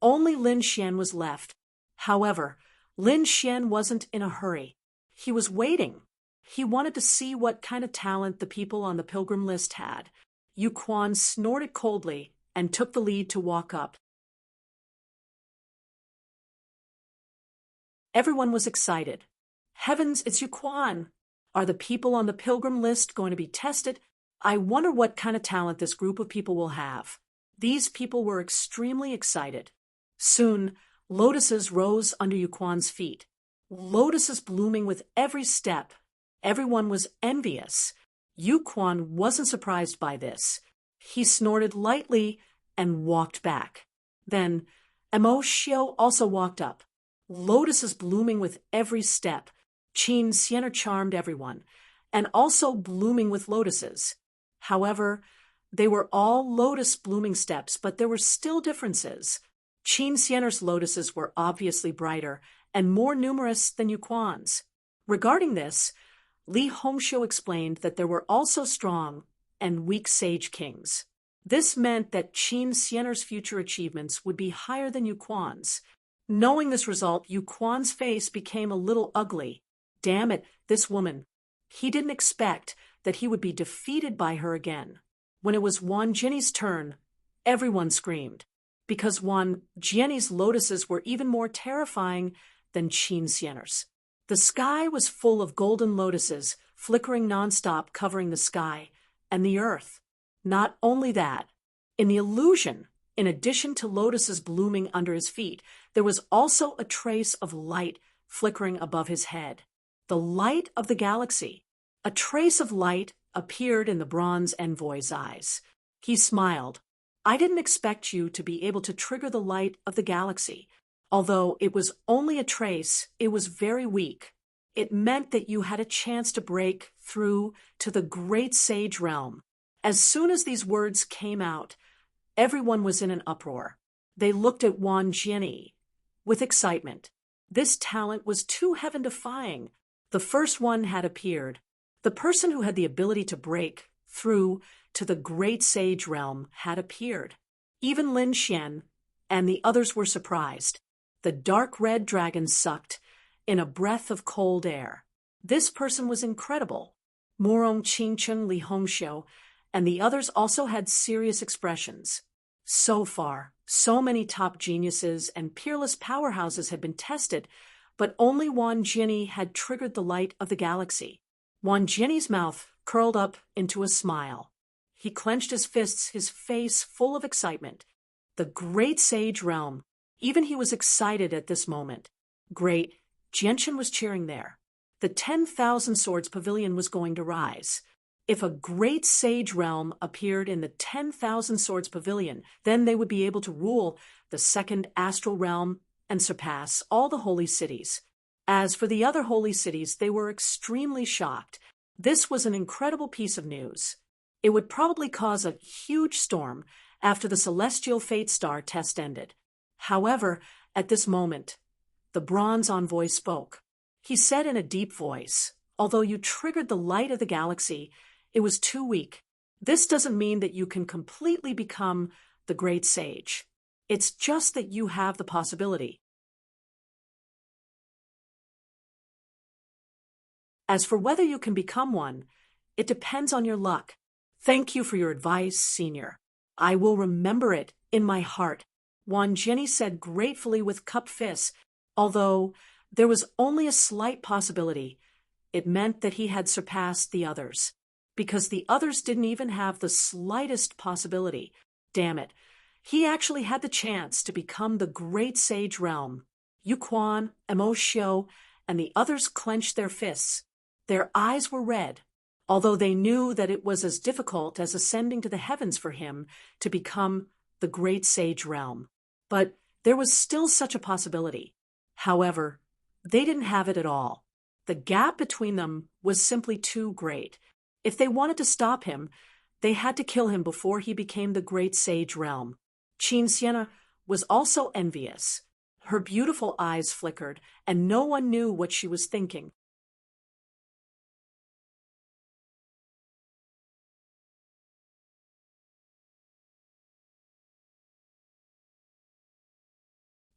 only Lin Xian was left. However, Lin Xian wasn't in a hurry. He was waiting. He wanted to see what kind of talent the people on the pilgrim list had. Yu Quan snorted coldly and took the lead to walk up. Everyone was excited. "Heavens, it's Yu Quan! Are the people on the pilgrim list going to be tested? I wonder what kind of talent this group of people will have." These people were extremely excited. Soon, lotuses rose under Yu Quan's feet. Lotuses blooming with every step. Everyone was envious. Yu Quan wasn't surprised by this. He snorted lightly and walked back. Then, Mo Xiu also walked up. Lotuses blooming with every step. Qin Xianer charmed everyone, and also blooming with lotuses. However, they were all lotus blooming steps, but there were still differences. Qin Xianer's lotuses were obviously brighter and more numerous than Yu Quan's. Regarding this, Li Hongxiu explained that there were also strong and weak sage kings. This meant that Qin Xianer's future achievements would be higher than Yu Quan's. Knowing this result, Yu Quan's face became a little ugly. Damn it, this woman. He didn't expect that he would be defeated by her again. When it was Wan Jinni's turn, everyone screamed, because Wan Jinni's lotuses were even more terrifying than Qin Xianer's. The sky was full of golden lotuses, flickering nonstop, covering the sky and the earth. Not only that, in the illusion, in addition to lotuses blooming under his feet, there was also a trace of light flickering above his head. The light of the galaxy. A trace of light appeared in the bronze envoy's eyes. He smiled. I didn't expect you to be able to trigger the light of the galaxy. Although it was only a trace, it was very weak. It meant that you had a chance to break through to the great sage realm. As soon as these words came out, everyone was in an uproar. They looked at Wan Jiani with excitement. This talent was too heaven-defying. The first one had appeared. The person who had the ability to break through to the great sage realm had appeared. Even Lin Xian and the others were surprised. The dark red dragon sucked in a breath of cold air. This person was incredible. Morong Qingcheng, Li Hongxiu, and the others also had serious expressions. So far, so many top geniuses and peerless powerhouses had been tested, but only Wan Jiani had triggered the light of the galaxy. Wan Jiani's mouth curled up into a smile. He clenched his fists, his face full of excitement. The great sage realm. Even he was excited at this moment. Great. Jianchen was cheering there. The 10,000 Swords Pavilion was going to rise. If a great sage realm appeared in the 10,000 Swords Pavilion, then they would be able to rule the second astral realm and surpass all the holy cities. As for the other holy cities, they were extremely shocked. This was an incredible piece of news. It would probably cause a huge storm after the celestial fate star test ended. However, at this moment, the bronze envoy spoke. He said in a deep voice, "Although you triggered the light of the galaxy, it was too weak. This doesn't mean that you can completely become the great sage. It's just that you have the possibility. As for whether you can become one, it depends on your luck. Thank you for your advice, Senior. I will remember it in my heart," Wan Jiani said gratefully with cupped fists. Although there was only a slight possibility, it meant that he had surpassed the others. Because the others didn't even have the slightest possibility. Damn it. He actually had the chance to become the great sage realm. Yu Quan, Mo Xiu, and the others clenched their fists. Their eyes were red, although they knew that it was as difficult as ascending to the heavens for him to become the great sage realm. But there was still such a possibility. However, they didn't have it at all. The gap between them was simply too great. If they wanted to stop him, they had to kill him before he became the great sage realm. Qin Sienna was also envious. Her beautiful eyes flickered, and no one knew what she was thinking.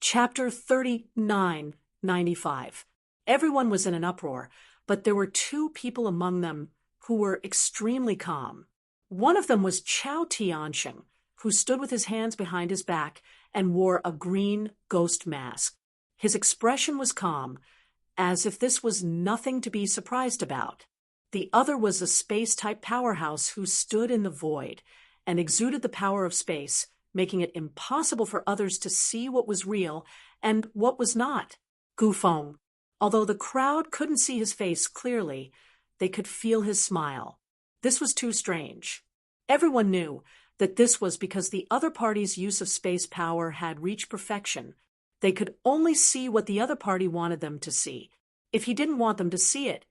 Chapter 3995. Everyone was in an uproar, but there were two people among them who were extremely calm. One of them was Chao Tiansheng, who stood with his hands behind his back and wore a green ghost mask. His expression was calm, as if this was nothing to be surprised about. The other was a space-type powerhouse who stood in the void and exuded the power of space, making it impossible for others to see what was real and what was not. Gu Feng. Although the crowd couldn't see his face clearly, they could feel his smile. This was too strange. Everyone knew that this was because the other party's use of space power had reached perfection. They could only see what the other party wanted them to see. If he didn't want them to see it,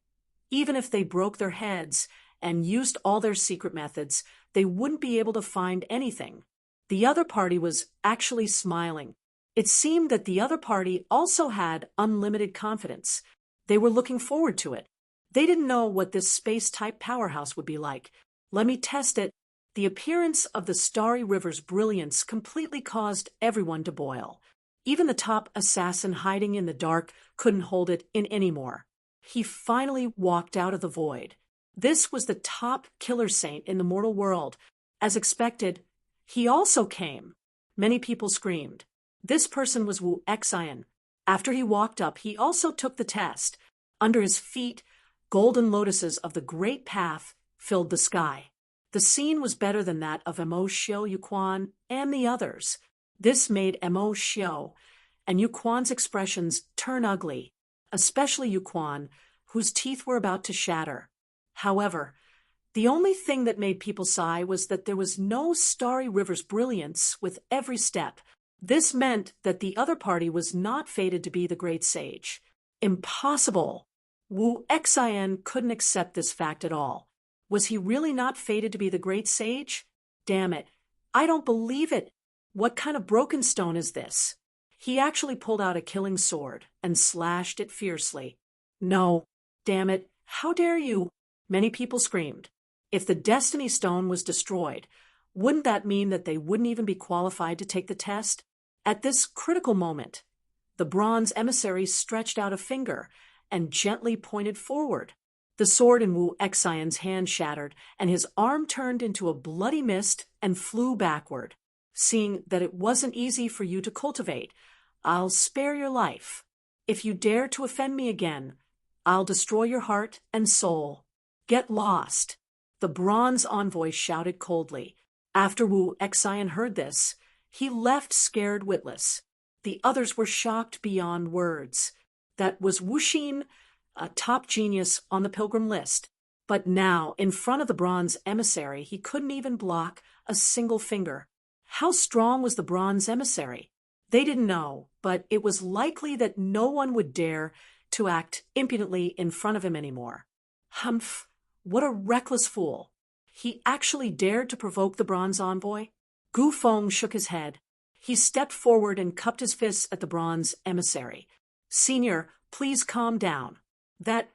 even if they broke their heads and used all their secret methods, they wouldn't be able to find anything. The other party was actually smiling. It seemed that the other party also had unlimited confidence. They were looking forward to it. They didn't know what this space-type powerhouse would be like. Let me test it. The appearance of the starry river's brilliance completely caused everyone to boil. Even the top assassin hiding in the dark couldn't hold it in anymore. He finally walked out of the void. This was the top killer saint in the mortal world. As expected, he also came. Many people screamed. This person was Wu Xian. After he walked up, he also took the test. Under his feet, golden lotuses of the great path filled the sky. The scene was better than that of Mo Xiu, Yu Quan, and the others. This made Mo Xiu and Yu Quan's expressions turn ugly, especially Yu Quan, whose teeth were about to shatter. However, The only thing that made people sigh was that there was no Starry River's brilliance with every step. This meant that the other party was not fated to be the great sage. Impossible! Wu Xian couldn't accept this fact at all. Was he really not fated to be the great sage? Damn it. I don't believe it. What kind of broken stone is this? He actually pulled out a killing sword and slashed it fiercely. No. Damn it. How dare you? Many people screamed. If the Destiny Stone was destroyed, wouldn't that mean that they wouldn't even be qualified to take the test? At this critical moment, the bronze emissary stretched out a finger and gently pointed forward. The sword in Wu Xian's hand shattered, and his arm turned into a bloody mist and flew backward. Seeing that it wasn't easy for you to cultivate, I'll spare your life. If you dare to offend me again, I'll destroy your heart and soul. Get lost. The bronze envoy shouted coldly. After Wu Xian heard this, he left scared witless. The others were shocked beyond words. That was Wu Xin, a top genius on the pilgrim list. But now, in front of the bronze emissary, he couldn't even block a single finger. How strong was the bronze emissary? They didn't know, but it was likely that no one would dare to act impudently in front of him anymore. Humph! What a reckless fool! He actually dared to provoke the bronze envoy? Gu Feng shook his head. He stepped forward and cupped his fists at the bronze emissary. Senior, please calm down. That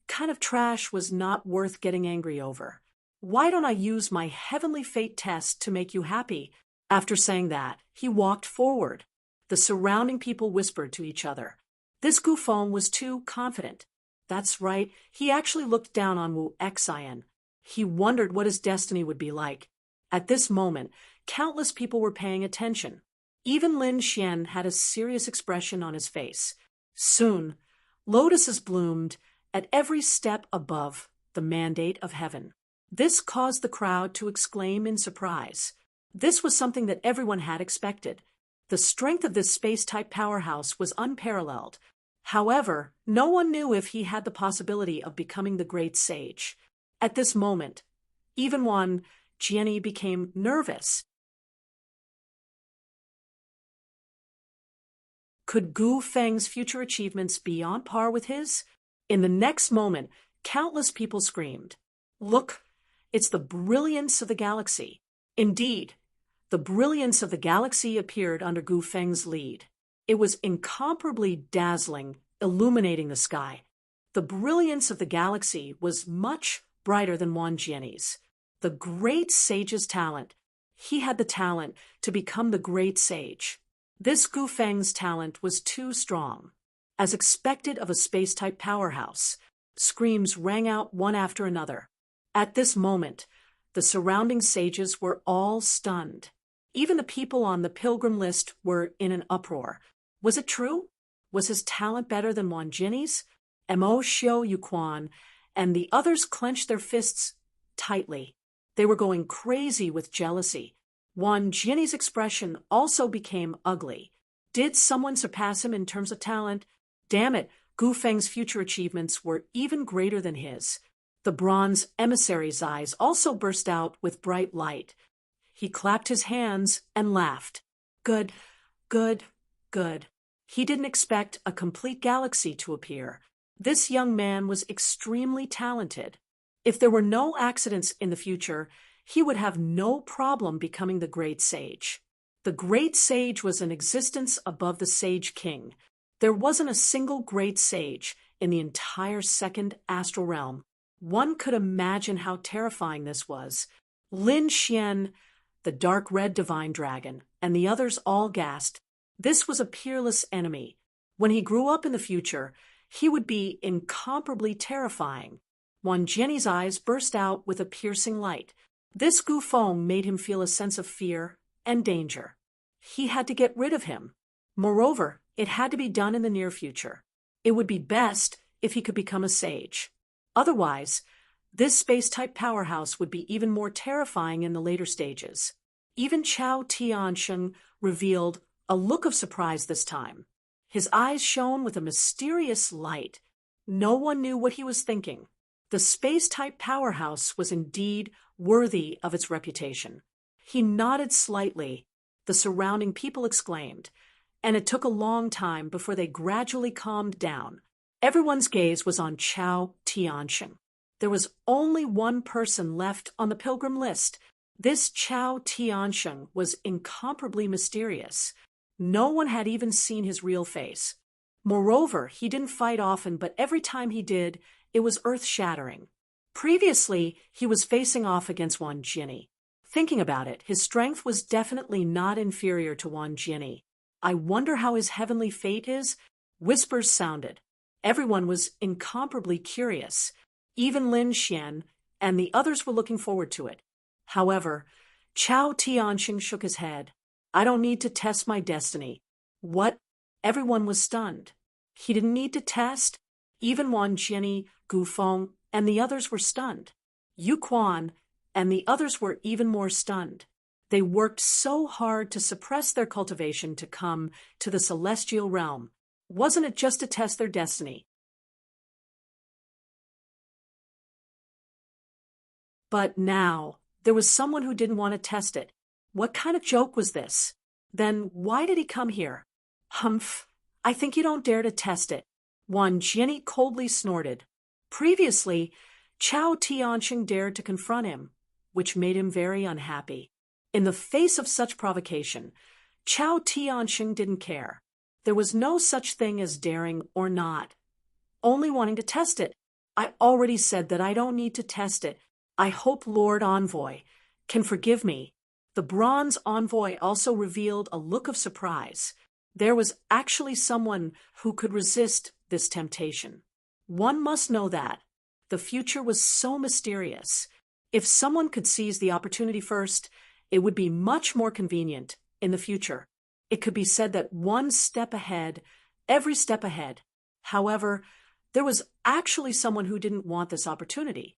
kind of trash was not worth getting angry over. Why don't I use my heavenly fate test to make you happy? After saying that, he walked forward. The surrounding people whispered to each other. This Gu Feng was too confident. That's right, he actually looked down on Wu Xian. He wondered what his destiny would be like. At this moment, countless people were paying attention. Even Lin Xian had a serious expression on his face. Soon, lotuses bloomed at every step above the mandate of heaven. This caused the crowd to exclaim in surprise. This was something that everyone had expected. The strength of this space-type powerhouse was unparalleled. However, no one knew if he had the possibility of becoming the great sage. At this moment, even Wan Jianyi became nervous. Could Gu Feng's future achievements be on par with his? In the next moment, countless people screamed, "Look, it's the brilliance of the galaxy." Indeed, the brilliance of the galaxy appeared under Gu Feng's lead. It was incomparably dazzling, illuminating the sky. The brilliance of the galaxy was much brighter than Wan Jianyi's. The great sage's talent. He had the talent to become the great sage. This Gu Feng's talent was too strong. As expected of a space-type powerhouse, screams rang out one after another. At this moment, the surrounding sages were all stunned. Even the people on the pilgrim list were in an uproar. Was it true? Was his talent better than Wan Jianyi's? Mo Xiu Yuquan and the others clenched their fists tightly. They were going crazy with jealousy. Wan Jianyi's expression also became ugly. Did someone surpass him in terms of talent? Damn it, Gu Feng's future achievements were even greater than his. The bronze emissary's eyes also burst out with bright light. He clapped his hands and laughed. Good, good, good. He didn't expect a complete galaxy to appear. This young man was extremely talented. If there were no accidents in the future, he would have no problem becoming the great sage. The great sage was an existence above the sage king. There wasn't a single great sage in the entire second astral realm. One could imagine how terrifying this was. Lin Xian, the dark red divine dragon, and the others all gasped. This was a peerless enemy. When he grew up in the future, he would be incomparably terrifying. Wan Jianyi's eyes burst out with a piercing light. This Gu Feng made him feel a sense of fear and danger. He had to get rid of him. Moreover, it had to be done in the near future. It would be best if he could become a sage. Otherwise, this space-type powerhouse would be even more terrifying in the later stages. Even Chao Tiansheng revealed a look of surprise this time. His eyes shone with a mysterious light. No one knew what he was thinking. The space-type powerhouse was indeed worthy of its reputation. He nodded slightly. The surrounding people exclaimed, and it took a long time before they gradually calmed down. Everyone's gaze was on Chao Tianxing. There was only one person left on the pilgrim list. This Chao Tianxing was incomparably mysterious. No one had even seen his real face. Moreover, he didn't fight often, but every time he did, it was earth-shattering. Previously, he was facing off against Wan Jinni. Thinking about it, his strength was definitely not inferior to Wan Jinni. I wonder how his heavenly fate is? Whispers sounded. Everyone was incomparably curious. Even Lin Xian and the others were looking forward to it. However, Chao Tianxing shook his head. I don't need to test my destiny. What? Everyone was stunned. He didn't need to test? Even Wan Jinni, Gu Feng, and the others were stunned. Yu Quan and the others were even more stunned. They worked so hard to suppress their cultivation to come to the celestial realm. Wasn't it just to test their destiny? But now, there was someone who didn't want to test it. What kind of joke was this? Then why did he come here? Humph, I think you don't dare to test it. Wan Jinni coldly snorted. Previously, Chao Tianxing dared to confront him, which made him very unhappy. In the face of such provocation, Chao Tianxing didn't care. There was no such thing as daring or not. Only wanting to test it. I already said that I don't need to test it. I hope Lord Envoy can forgive me. The bronze envoy also revealed a look of surprise. There was actually someone who could resist this temptation. One must know that. The future was so mysterious. If someone could seize the opportunity first, it would be much more convenient in the future. It could be said that one step ahead, every step ahead. However, there was actually someone who didn't want this opportunity.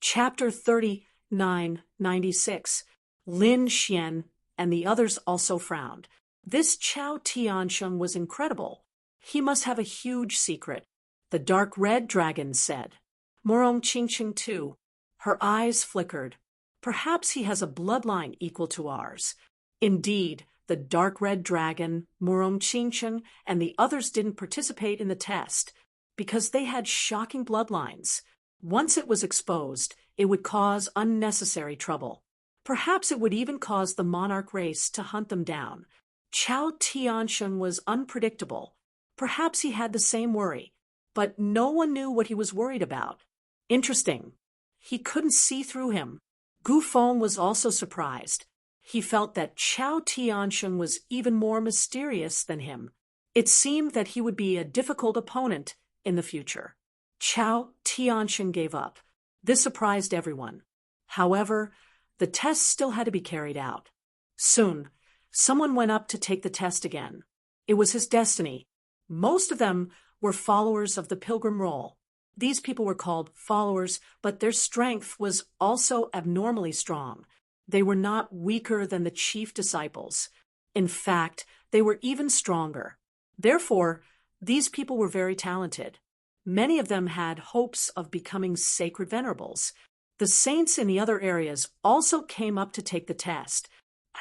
Chapter 3996. Lin Xian and the others also frowned. This Chao Tianxing was incredible. He must have a huge secret. The dark red dragon said. Morong Qingqing too. Her eyes flickered. Perhaps he has a bloodline equal to ours. Indeed, the dark red dragon, Morong Qingqing, and the others didn't participate in the test because they had shocking bloodlines. Once it was exposed, it would cause unnecessary trouble. Perhaps it would even cause the monarch race to hunt them down. Chao Tianxing was unpredictable. Perhaps he had the same worry, but no one knew what he was worried about. Interesting. He couldn't see through him. Gu Feng was also surprised. He felt that Chao Tianxing was even more mysterious than him. It seemed that he would be a difficult opponent in the future. Chao Tianxing gave up. This surprised everyone. However, the test still had to be carried out. Soon, someone went up to take the test again. It was his destiny. Most of them were followers of the pilgrim role. These people were called followers, but their strength was also abnormally strong. They were not weaker than the chief disciples. In fact, they were even stronger. Therefore, these people were very talented. Many of them had hopes of becoming sacred venerables. The saints in the other areas also came up to take the test.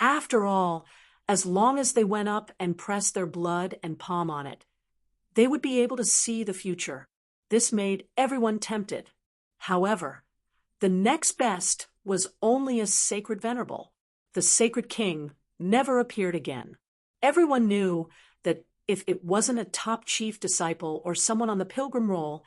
After all, as long as they went up and pressed their blood and palm on it, they would be able to see the future. This made everyone tempted. However, the next best was only a sacred venerable. The sacred king never appeared again. Everyone knew that if it wasn't a top chief disciple or someone on the pilgrim roll,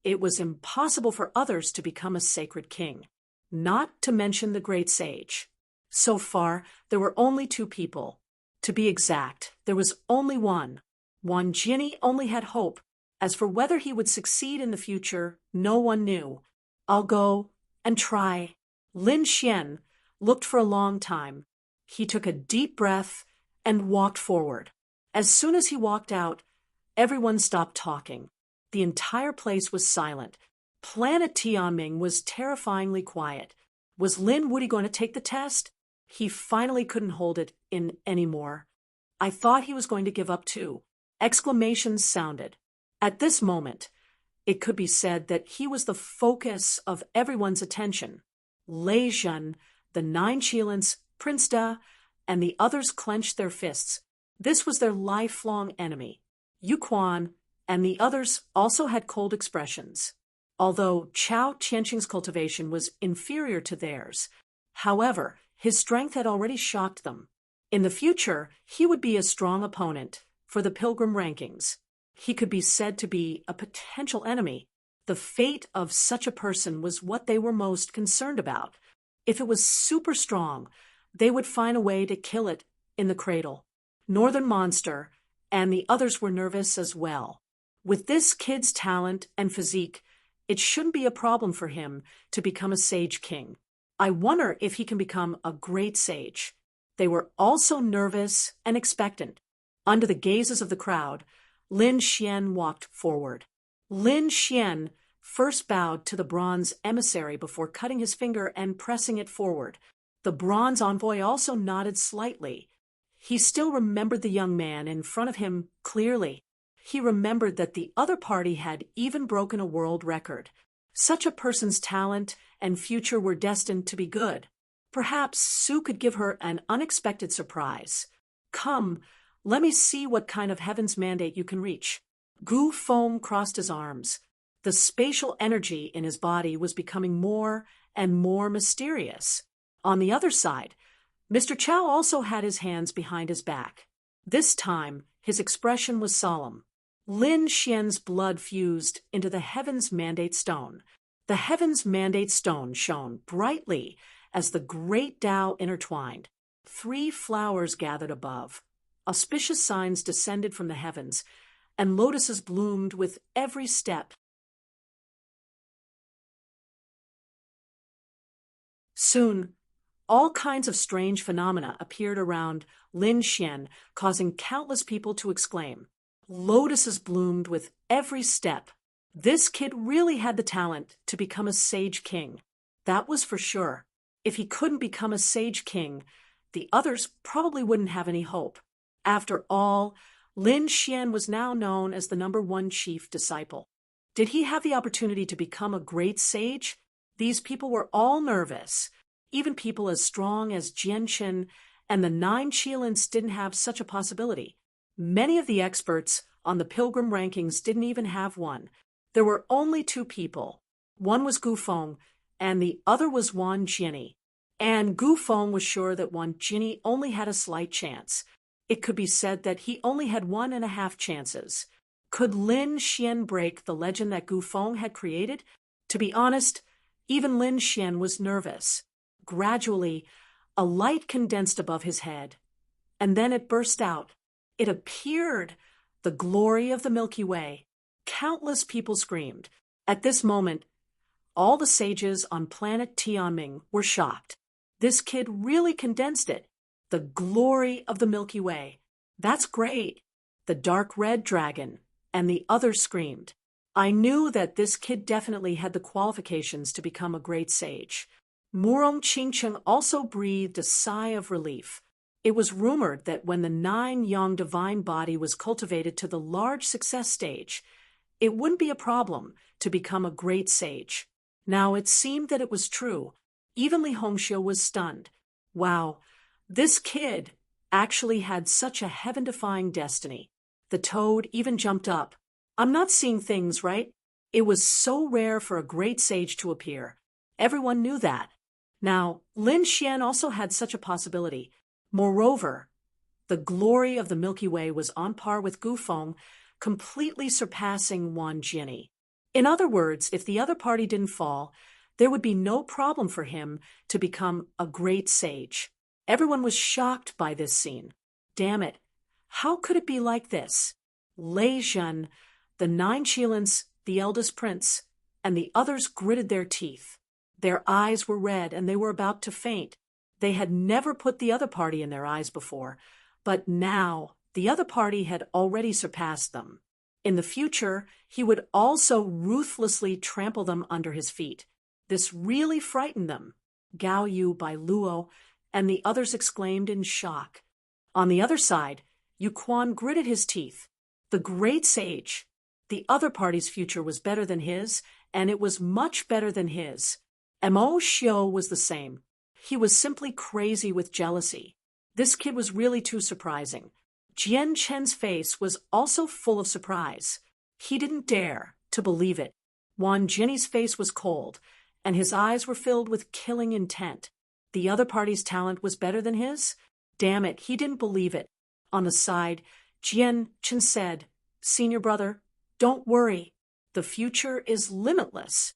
it was impossible for others to become a sacred king, not to mention the great sage. So far, there were only two people. To be exact, there was only one. Wan Jinni only had hope. As for whether he would succeed in the future, no one knew. I'll go and try. Lin Xian looked for a long time. He took a deep breath and walked forward. As soon as he walked out, everyone stopped talking. The entire place was silent. Planet Tianming was terrifyingly quiet. Was Lin Woody going to take the test? He finally couldn't hold it in anymore. I thought he was going to give up too. Exclamations sounded. At this moment, it could be said that he was the focus of everyone's attention. Lei Zhen, the nine Qilins, Prince Da, and the others clenched their fists. This was their lifelong enemy. Yu Quan and the others also had cold expressions. Although Chao Tianqing's cultivation was inferior to theirs, however, his strength had already shocked them. In the future, he would be a strong opponent for the Pilgrim rankings. He could be said to be a potential enemy. The fate of such a person was what they were most concerned about. If it was super strong, they would find a way to kill it in the cradle. Northern Monster and the others were nervous as well. With this kid's talent and physique, it shouldn't be a problem for him to become a sage king. I wonder if he can become a great sage. They were also nervous and expectant. Under the gazes of the crowd, Lin Xian walked forward. Lin Xian first bowed to the bronze emissary before cutting his finger and pressing it forward. The bronze envoy also nodded slightly. He still remembered the young man in front of him clearly. He remembered that the other party had even broken a world record. Such a person's talent and future were destined to be good. Perhaps Su could give her an unexpected surprise. Come, let me see what kind of heaven's mandate you can reach. Gu Feng crossed his arms. The spatial energy in his body was becoming more and more mysterious. On the other side, Mr. Chao also had his hands behind his back. This time, his expression was solemn. Lin Xian's blood fused into the Heaven's Mandate Stone. The Heaven's Mandate Stone shone brightly as the great Tao intertwined. 3 flowers gathered above. Auspicious signs descended from the heavens, and lotuses bloomed with every step. Soon, all kinds of strange phenomena appeared around Lin Xian, causing countless people to exclaim. Lotuses bloomed with every step. This kid really had the talent to become a sage king. That was for sure. If he couldn't become a sage king, the others probably wouldn't have any hope. After all, Lin Xian was now known as the #1 chief disciple. Did he have the opportunity to become a great sage? These people were all nervous. Even people as strong as Jianchen and the 9 Qilins didn't have such a possibility. Many of the experts on the Pilgrim rankings didn't even have one. There were only 2 people. One was Gu Feng, and the other was Wan Jinni. And Gu Feng was sure that Wan Jinni only had a slight chance. It could be said that he only had 1.5 chances. Could Lin Xian break the legend that Gu Feng had created? To be honest, even Lin Xian was nervous. Gradually, a light condensed above his head, and then it burst out. It appeared, the glory of the Milky Way. Countless people screamed. At this moment, all the sages on planet Tianming were shocked. This kid really condensed it. The glory of the Milky Way. That's great. The dark red dragon and the others screamed. I knew that this kid definitely had the qualifications to become a great sage. Murong Qingcheng also breathed a sigh of relief. It was rumored that when the 9 Yang divine body was cultivated to the large success stage, it wouldn't be a problem to become a great sage. Now it seemed that it was true. Even Li Hongxiu was stunned. Wow, this kid actually had such a heaven-defying destiny. The toad even jumped up. I'm not seeing things right. It was so rare for a great sage to appear. Everyone knew that. Now, Lin Xian also had such a possibility. Moreover, the glory of the Milky Way was on par with Gu Feng, completely surpassing Wan Jinni. In other words, if the other party didn't fall, there would be no problem for him to become a great sage. Everyone was shocked by this scene. Damn it, how could it be like this? Lei Zhen, the 9 Qilins, the eldest prince, and the others gritted their teeth. Their eyes were red and they were about to faint. They had never put the other party in their eyes before, but now the other party had already surpassed them. In the future, he would also ruthlessly trample them under his feet. This really frightened them. Gao Yu by Luo and the others exclaimed in shock. On the other side, Yu Quan gritted his teeth. The great sage. The other party's future was better than his, and it was much better than his. Mo Xiao was the same. He was simply crazy with jealousy. This kid was really too surprising. Jian Chen's face was also full of surprise. He didn't dare to believe it. Wan Jinny's face was cold, and his eyes were filled with killing intent. The other party's talent was better than his? Damn it, he didn't believe it. On the side, Jian Chen said, "Senior brother, don't worry. The future is limitless."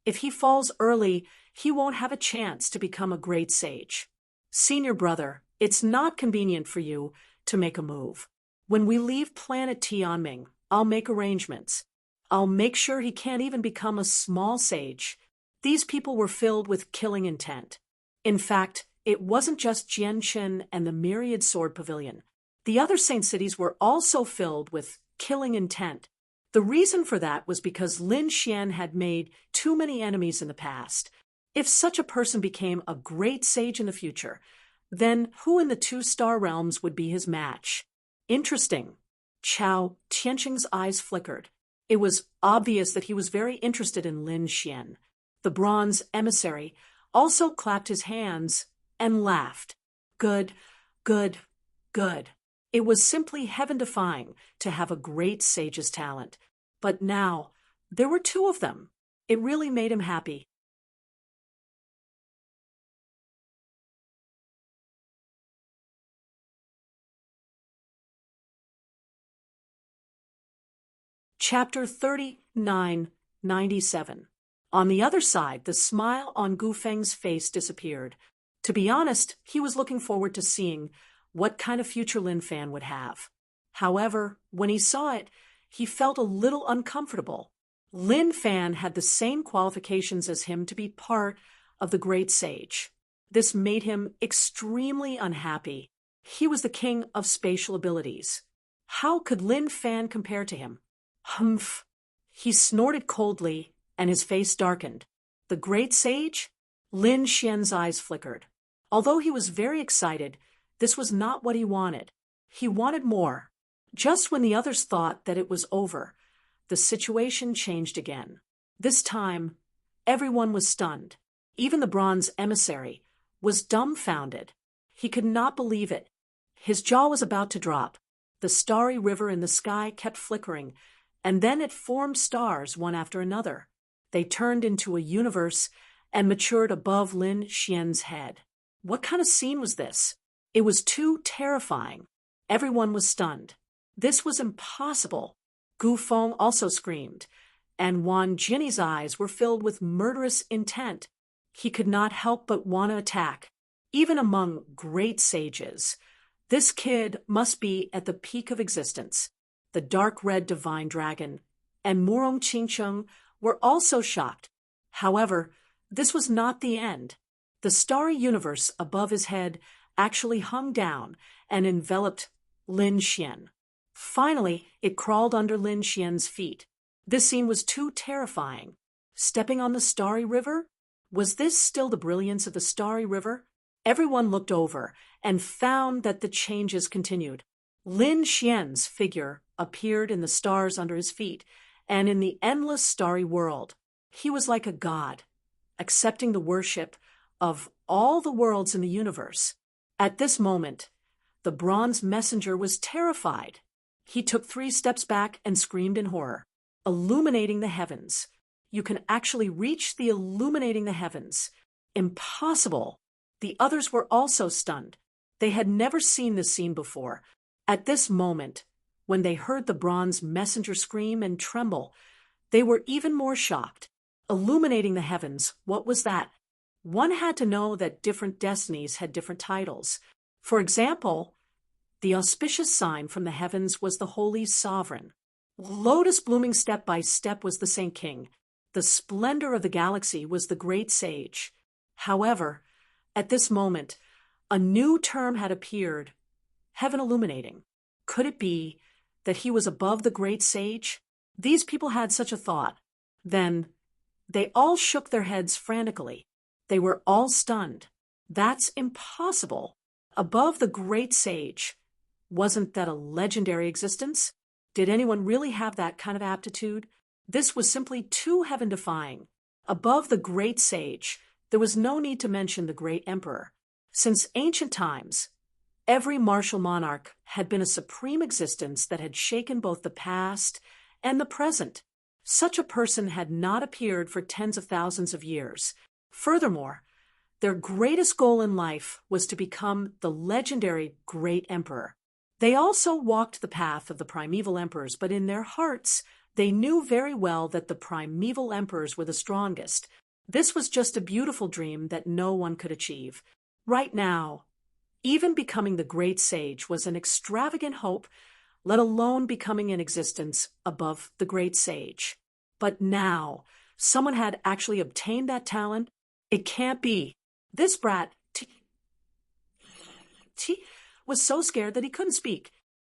If he falls early, he won't have a chance to become a great sage. Senior brother, it's not convenient for you to make a move. When we leave planet Tianming, I'll make arrangements. I'll make sure he can't even become a small sage. These people were filled with killing intent. In fact, it wasn't just Jianchen and the Myriad Sword Pavilion. The other Saint cities were also filled with killing intent. The reason for that was because Lin Xian had made too many enemies in the past. If such a person became a great sage in the future, then who in the 2-star realms would be his match? Interesting. Chao Tianqing's eyes flickered. It was obvious that he was very interested in Lin Xian. The bronze emissary also clapped his hands and laughed. Good, good, good. It was simply heaven-defying to have a great sage's talent. But now, there were 2 of them. It really made him happy. Chapter 3997. On the other side, the smile on Gu Feng's face disappeared. To be honest, he was looking forward to seeing what kind of future Lin Fan would have. However, when he saw it, he felt a little uncomfortable. Lin Fan had the same qualifications as him to be part of the great sage. This made him extremely unhappy. He was the king of spatial abilities. How could Lin Fan compare to him? Humph. He snorted coldly, and his face darkened. The great sage? Lin Xian's eyes flickered. Although he was very excited, this was not what he wanted. He wanted more. Just when the others thought that it was over, the situation changed again. This time, everyone was stunned. Even the bronze emissary was dumbfounded. He could not believe it. His jaw was about to drop. The starry river in the sky kept flickering, and then it formed stars one after another. They turned into a universe and matured above Lin Xian's head. What kind of scene was this? It was too terrifying. Everyone was stunned. This was impossible. Gu Feng also screamed, and Wan Jinny's eyes were filled with murderous intent. He could not help but want to attack. Even among great sages, this kid must be at the peak of existence. The dark red divine dragon and Murong Qingcheng were also shocked. However, this was not the end. The starry universe above his head actually hung down and enveloped Lin Xian. Finally, it crawled under Lin Xian's feet. This scene was too terrifying. Stepping on the starry river? Was this still the brilliance of the starry river? Everyone looked over and found that the changes continued. Lin Xian's figure appeared in the stars under his feet and in the endless starry world. He was like a god, accepting the worship of all the worlds in the universe. At this moment, the bronze messenger was terrified. He took 3 steps back and screamed in horror. Illuminating the heavens. You can actually reach the illuminating the heavens. Impossible. The others were also stunned. They had never seen this scene before. At this moment, when they heard the bronze messenger scream and tremble, they were even more shocked. Illuminating the heavens, what was that? One had to know that different destinies had different titles. For example, the auspicious sign from the heavens was the Holy Sovereign. Lotus blooming step by step was the Saint King. The splendor of the galaxy was the Great Sage. However, at this moment, a new term had appeared, heaven illuminating. Could it be that he was above the Great Sage? These people had such a thought. Then, They all shook their heads frantically. They were all stunned. That's impossible. Above the great sage. Wasn't that a legendary existence? Did anyone really have that kind of aptitude? This was simply too heaven-defying. Above the great sage, there was no need to mention the great emperor. Since ancient times, every martial monarch had been a supreme existence that had shaken both the past and the present. Such a person had not appeared for tens of thousands of years. Furthermore, their greatest goal in life was to become the legendary great emperor. They also walked the path of the primeval emperors, but in their hearts, they knew very well that the primeval emperors were the strongest. This was just a beautiful dream that no one could achieve. Right now, even becoming the great sage was an extravagant hope, let alone becoming an existence above the great sage. But now, someone had actually obtained that talent. It can't be. This brat, T was so scared that he couldn't speak.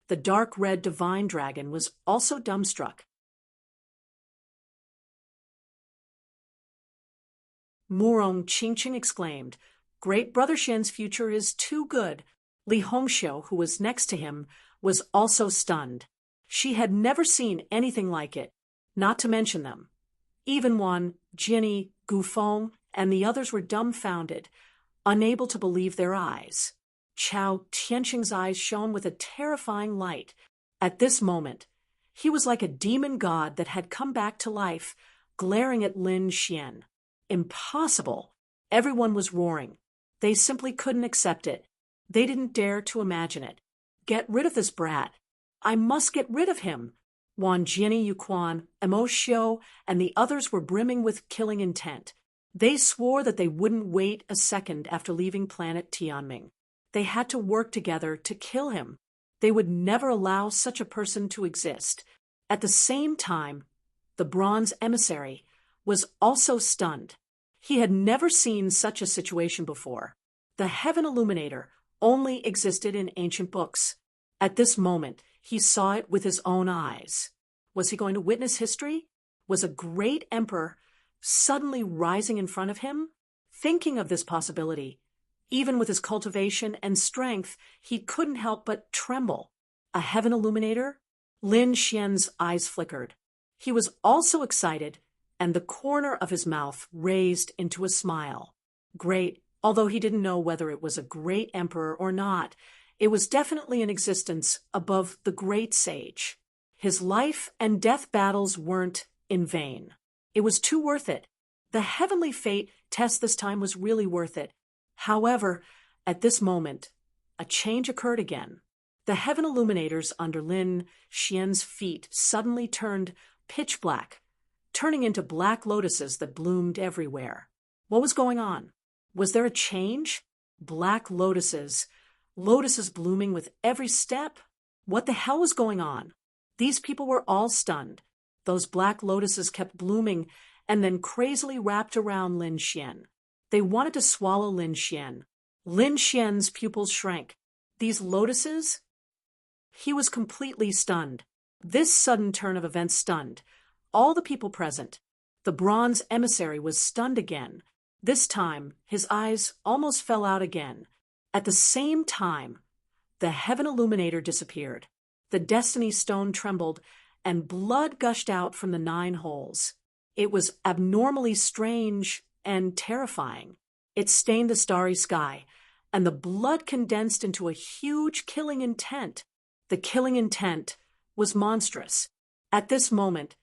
The dark red divine dragon was also dumbstruck. Murong Qingqing exclaimed, "Great Brother Shen's future is too good." Li Hongxiu, who was next to him, was also stunned. She had never seen anything like it, not to mention them. Even Wan, Jinny, Gufeng, and the others were dumbfounded, unable to believe their eyes. Chao Tianqing's eyes shone with a terrifying light. At this moment, he was like a demon god that had come back to life, glaring at Lin Xian. Impossible! Everyone was roaring. They simply couldn't accept it. They didn't dare to imagine it. Get rid of this brat. I must get rid of him. Wan Jinny, Yuquan, Emo Xiu, and the others were brimming with killing intent. They swore that they wouldn't wait a second after leaving planet Tianming. They had to work together to kill him. They would never allow such a person to exist. At the same time, the bronze emissary was also stunned. He had never seen such a situation before. The Heaven Illuminator only existed in ancient books. At this moment, he saw it with his own eyes. Was he going to witness history? Was a great emperor suddenly rising in front of him? Thinking of this possibility, even with his cultivation and strength, he couldn't help but tremble. A Heaven Illuminator? Lin Xian's eyes flickered. He was also excited, and the corner of his mouth raised into a smile. Great, although he didn't know whether it was a great emperor or not, it was definitely an existence above the great sage. His life and death battles weren't in vain. It was too worth it. The heavenly fate test this time was really worth it. However, at this moment, a change occurred again. The Heaven Illuminators under Lin Xian's feet suddenly turned pitch black, turning into black lotuses that bloomed everywhere. What was going on? Was there a change? Black lotuses blooming with every step? What the hell was going on? These people were all stunned. Those black lotuses kept blooming and then crazily wrapped around Lin Xian. They wanted to swallow Lin Xian. Lin Xian's pupils shrank. These lotuses? He was completely stunned. This sudden turn of events stunned all the people present. The bronze emissary was stunned again. This time, his eyes almost fell out again. At the same time, the Heaven Illuminator disappeared. The Destiny Stone trembled, and blood gushed out from the 9 holes. It was abnormally strange and terrifying. It stained the starry sky, and the blood condensed into a huge killing intent. The killing intent was monstrous. At this moment,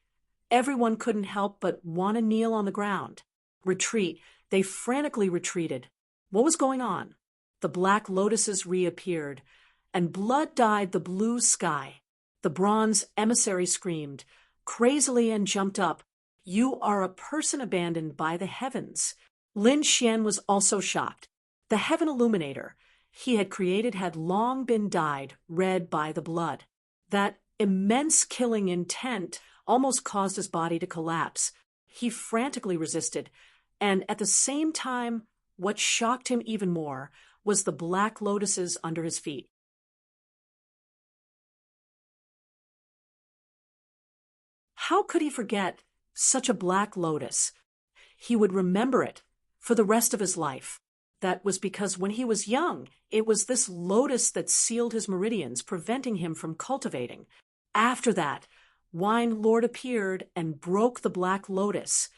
everyone couldn't help but want to kneel on the ground. Retreat. They frantically retreated. What was going on? The black lotuses reappeared, and blood dyed the blue sky. The bronze emissary screamed crazily and jumped up. "You are a person abandoned by the heavens." Lin Xian was also shocked. The Heaven Illuminator he had created had long been dyed red by the blood. That immense killing intent almost caused his body to collapse. He frantically resisted, and at the same time, what shocked him even more was the black lotuses under his feet. How could he forget such a black lotus? He would remember it for the rest of his life. That was because when he was young, it was this lotus that sealed his meridians, preventing him from cultivating. After that, Wine Lord appeared and broke the black lotus,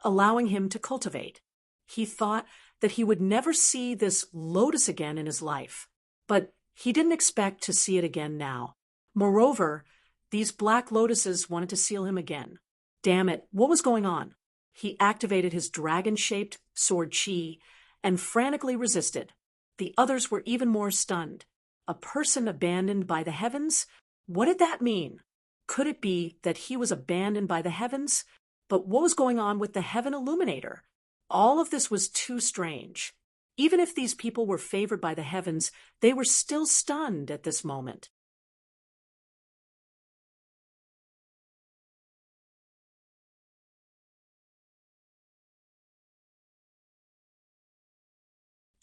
allowing him to cultivate. He thought that he would never see this lotus again in his life, but he didn't expect to see it again now. Moreover, these black lotuses wanted to seal him again. Damn it, what was going on? He activated his dragon-shaped sword chi and frantically resisted. The others were even more stunned. A person abandoned by the heavens? What did that mean? Could it be that he was abandoned by the heavens? But what was going on with the Heaven Illuminator? All of this was too strange. Even if these people were favored by the heavens, they were still stunned at this moment.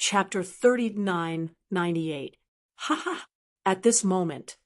Chapter 3998. Ha ha! At this moment,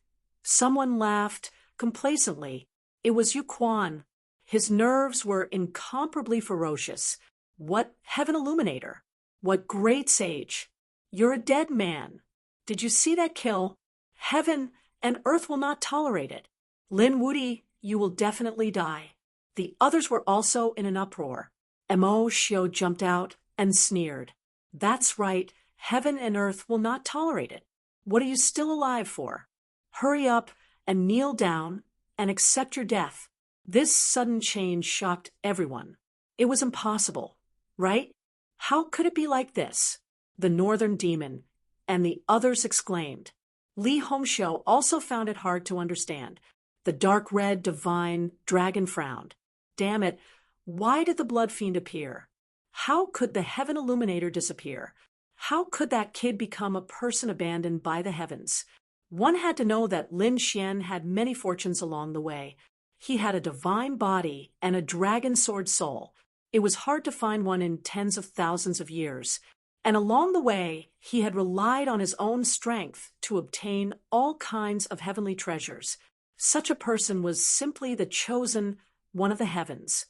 someone laughed complacently. It was Yu Quan. His nerves were incomparably ferocious. What Heaven Illuminator? What great sage! You're a dead man. Did you see that kill? Heaven and earth will not tolerate it. Lin Wudi, you will definitely die. The others were also in an uproar. Mo Xiu jumped out and sneered. That's right, heaven and earth will not tolerate it. What are you still alive for? Hurry up and kneel down and accept your death. This sudden change shocked everyone. It was impossible, right? How could it be like this? The northern demon and the others exclaimed. Li Hongxiu also found it hard to understand. The dark red divine dragon frowned. Damn it, why did the blood fiend appear? How could the Heaven Illuminator disappear? How could that kid become a person abandoned by the heavens? One had to know that Lin Xian had many fortunes along the way. He had a divine body and a dragon sword soul. It was hard to find one in tens of thousands of years. And along the way, he had relied on his own strength to obtain all kinds of heavenly treasures. Such a person was simply the chosen one of the heavens.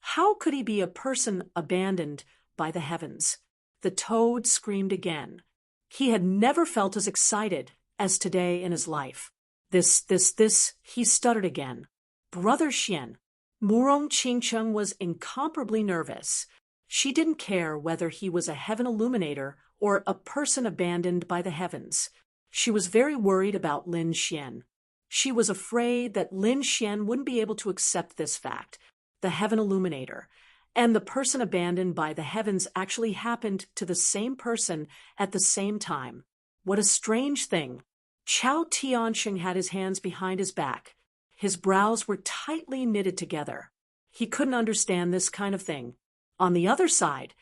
How could he be a person abandoned by the heavens? The toad screamed again. He had never felt as excited as today in his life. This, he stuttered again. Brother Xian. Murong Qingcheng was incomparably nervous. She didn't care whether he was a heaven illuminator or a person abandoned by the heavens. She was very worried about Lin Xian. She was afraid that Lin Xian wouldn't be able to accept this fact. The heaven illuminator and the person abandoned by the heavens actually happened to the same person at the same time. What a strange thing. Chao Tianxing had his hands behind his back. His brows were tightly knitted together. He couldn't understand this kind of thing. On the other side,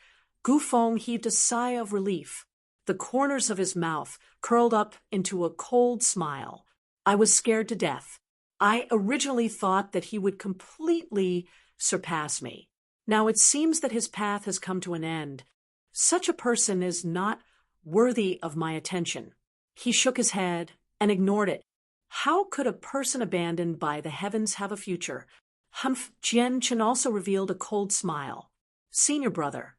Gu Feng heaved a sigh of relief. The corners of his mouth curled up into a cold smile. I was scared to death. I originally thought that he would completely surpass me. Now it seems that his path has come to an end. Such a person is not worthy of my attention. He shook his head and ignored it. How could a person abandoned by the heavens have a future? Humph Jian Chen also revealed a cold smile. Senior brother,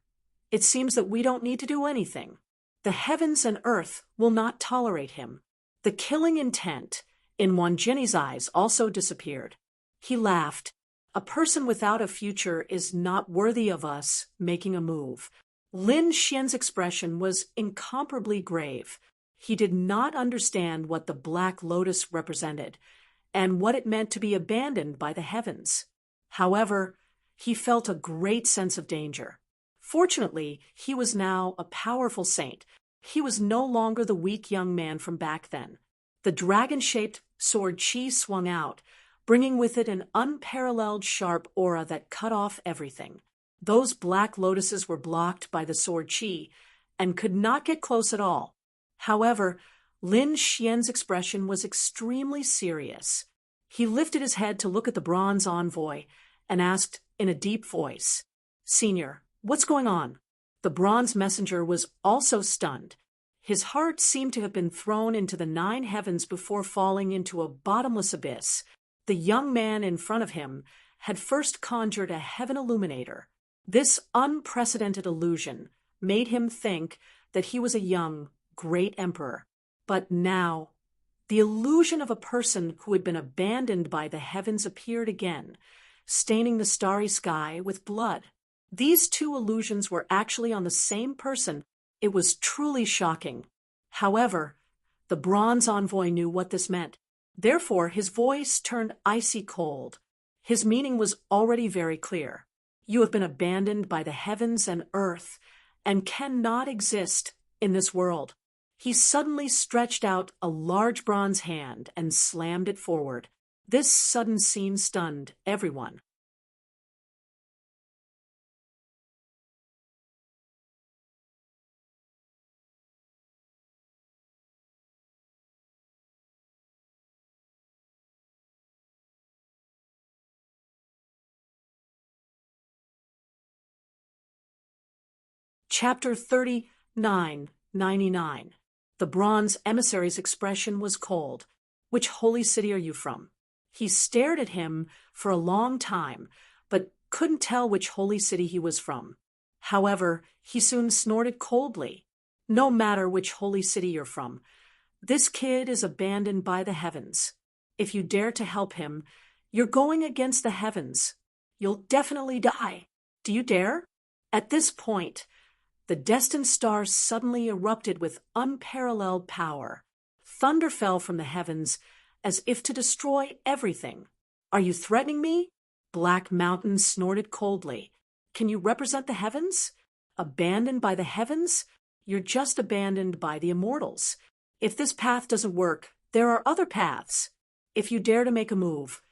it seems that we don't need to do anything. The heavens and earth will not tolerate him. The killing intent in Wan Jenny's eyes also disappeared. He laughed. A person without a future is not worthy of us making a move. Lin Xian's expression was incomparably grave. He did not understand what the black lotus represented and what it meant to be abandoned by the heavens. However, he felt a great sense of danger. Fortunately, he was now a powerful saint. He was no longer the weak young man from back then. The dragon-shaped sword chi swung out, bringing with it an unparalleled sharp aura that cut off everything. Those black lotuses were blocked by the sword chi and could not get close at all. However, Lin Xian's expression was extremely serious. He lifted his head to look at the bronze envoy and asked in a deep voice, Senior, what's going on? The bronze messenger was also stunned. His heart seemed to have been thrown into the 9 heavens before falling into a bottomless abyss. The young man in front of him had first conjured a heaven illuminator. This unprecedented illusion made him think that he was a young, great emperor. But now, the illusion of a person who had been abandoned by the heavens appeared again, staining the starry sky with blood. These two illusions were actually on the same person. It was truly shocking. However, the bronze envoy knew what this meant. Therefore, his voice turned icy cold. His meaning was already very clear. You have been abandoned by the heavens and earth, and cannot exist in this world. He suddenly stretched out a large bronze hand and slammed it forward. This sudden scene stunned everyone. Chapter 39:99. The bronze emissary's expression was cold. Which holy city are you from? He stared at him for a long time, but couldn't tell which holy city he was from. However, he soon snorted coldly. No matter which holy city you're from, this kid is abandoned by the heavens. If you dare to help him, you're going against the heavens. You'll definitely die. Do you dare? At this point, the destined star suddenly erupted with unparalleled power. Thunder fell from the heavens as if to destroy everything. Are you threatening me? Black Mountain snorted coldly. Can you represent the heavens? Abandoned by the heavens? You're just abandoned by the immortals. If this path doesn't work, there are other paths. If you dare to make a move,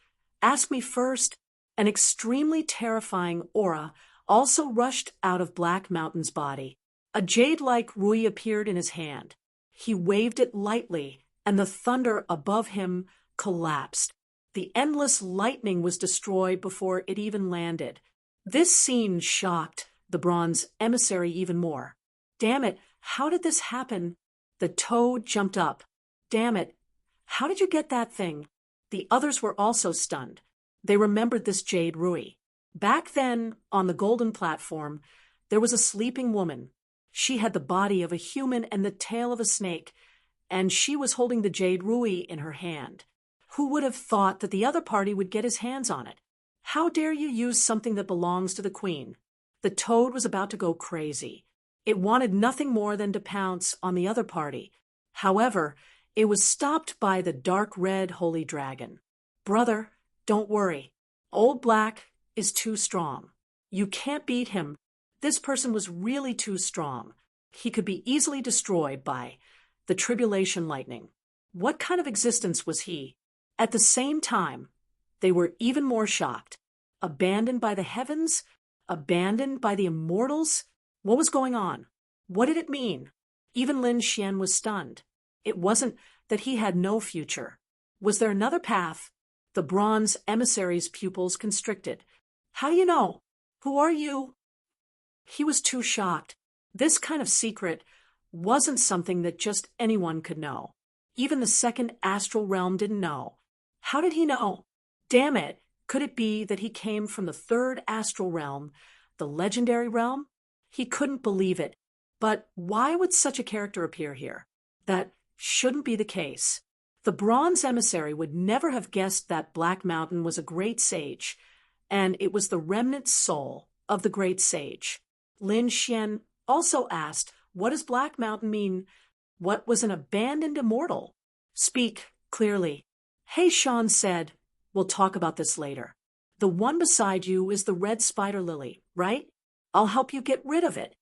ask me first. An extremely terrifying aura also rushed out of Black Mountain's body. A jade-like rui appeared in his hand. He waved it lightly, and the thunder above him collapsed. The endless lightning was destroyed before it even landed. This scene shocked the bronze emissary even more. Damn it, how did this happen? The toad jumped up. Damn it, how did you get that thing? The others were also stunned. They remembered this jade rui. Back then, on the golden platform, there was a sleeping woman. She had the body of a human and the tail of a snake, and she was holding the jade rui in her hand. Who would have thought that the other party would get his hands on it? How dare you use something that belongs to the queen? The toad was about to go crazy. It wanted nothing more than to pounce on the other party. However, it was stopped by the dark red holy dragon. Brother, don't worry. Old Black is too strong. You can't beat him. This person was really too strong. He could be easily destroyed by the tribulation lightning. What kind of existence was he? At the same time, they were even more shocked. Abandoned by the heavens? Abandoned by the immortals? What was going on? What did it mean? Even Lin Xian was stunned. It wasn't that he had no future. Was there another path? The bronze emissary's pupils constricted. How do you know? Who are you? He was too shocked. This kind of secret wasn't something that just anyone could know. Even the second astral realm didn't know. How did he know? Damn it, could it be that he came from the third astral realm, the legendary realm? He couldn't believe it. But why would such a character appear here? That shouldn't be the case. The bronze emissary would never have guessed that Black Mountain was a great sage, and it was the remnant soul of the great sage. Lin Xian also asked, what does Black Mountain mean? What was an abandoned immortal? Speak clearly. He Shan said, we'll talk about this later. The one beside you is the red spider lily, right? I'll help you get rid of it.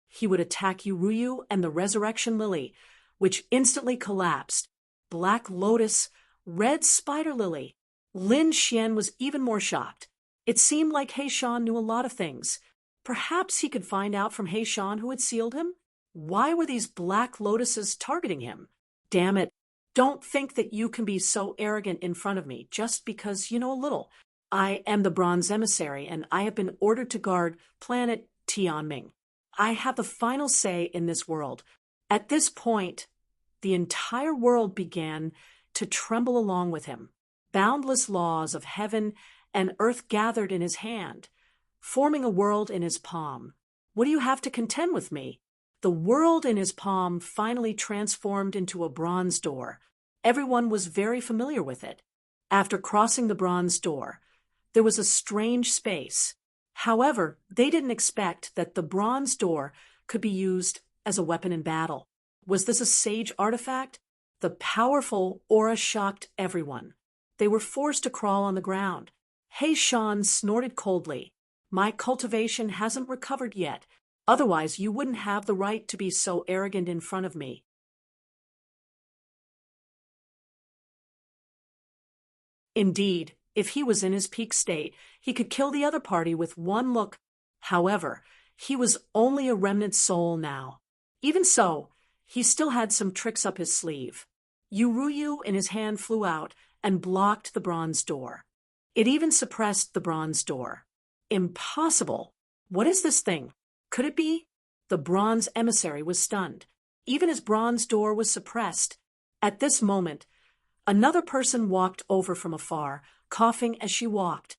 He would attack Yuruyu and the resurrection lily, which instantly collapsed. Black lotus, red spider lily. Lin Xian was even more shocked. It seemed like He Shan knew a lot of things. Perhaps he could find out from He Shan who had sealed him? Why were these black lotuses targeting him? Damn it. Don't think that you can be so arrogant in front of me just because you know a little. I am the bronze emissary, and I have been ordered to guard planet Tianming. I have the final say in this world. At this point, the entire world began to tremble along with him. Boundless laws of heaven and earth gathered in his hand. forming a world in his palm. What do you have to contend with me? The world in his palm finally transformed into a bronze door. Everyone was very familiar with it. After crossing the bronze door, there was a strange space. However, they didn't expect that the bronze door could be used as a weapon in battle. Was this a sage artifact? The powerful aura shocked everyone. They were forced to crawl on the ground. Hey Sean snorted coldly. My cultivation hasn't recovered yet. Otherwise, you wouldn't have the right to be so arrogant in front of me. Indeed, if he was in his peak state, he could kill the other party with one look. However, he was only a remnant soul now. Even so, he still had some tricks up his sleeve. Yuruyu in his hand flew out and blocked the bronze door. It even suppressed the bronze door. Impossible! What is this thing? Could it be? The bronze emissary was stunned. Even his bronze door was suppressed. At this moment, another person walked over from afar, coughing as she walked.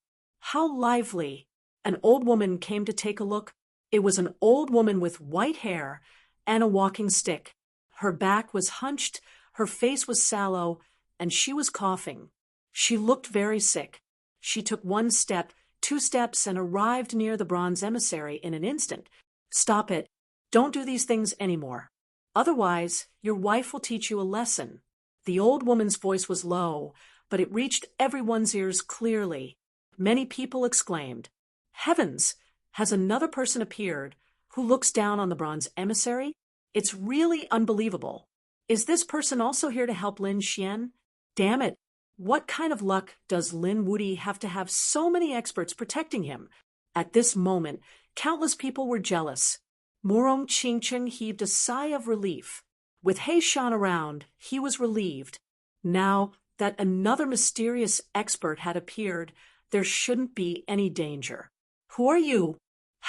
How lively! An old woman came to take a look. It was an old woman with white hair and a walking stick. Her back was hunched, her face was sallow, and she was coughing. She looked very sick. She took 1 step, 2 steps, and arrived near the bronze emissary in an instant. Stop it. Don't do these things anymore. Otherwise, your wife will teach you a lesson. The old woman's voice was low, but it reached everyone's ears clearly. Many people exclaimed, "Heavens! Has another person appeared who looks down on the bronze emissary? It's really unbelievable. Is this person also here to help Lin Xian? Damn it! What kind of luck does Lin Wuti have to have so many experts protecting him?" At this moment, countless people were jealous. Morong Qingcheng heaved a sigh of relief. With He Shan around, he was relieved. Now that another mysterious expert had appeared, there shouldn't be any danger. "Who are you?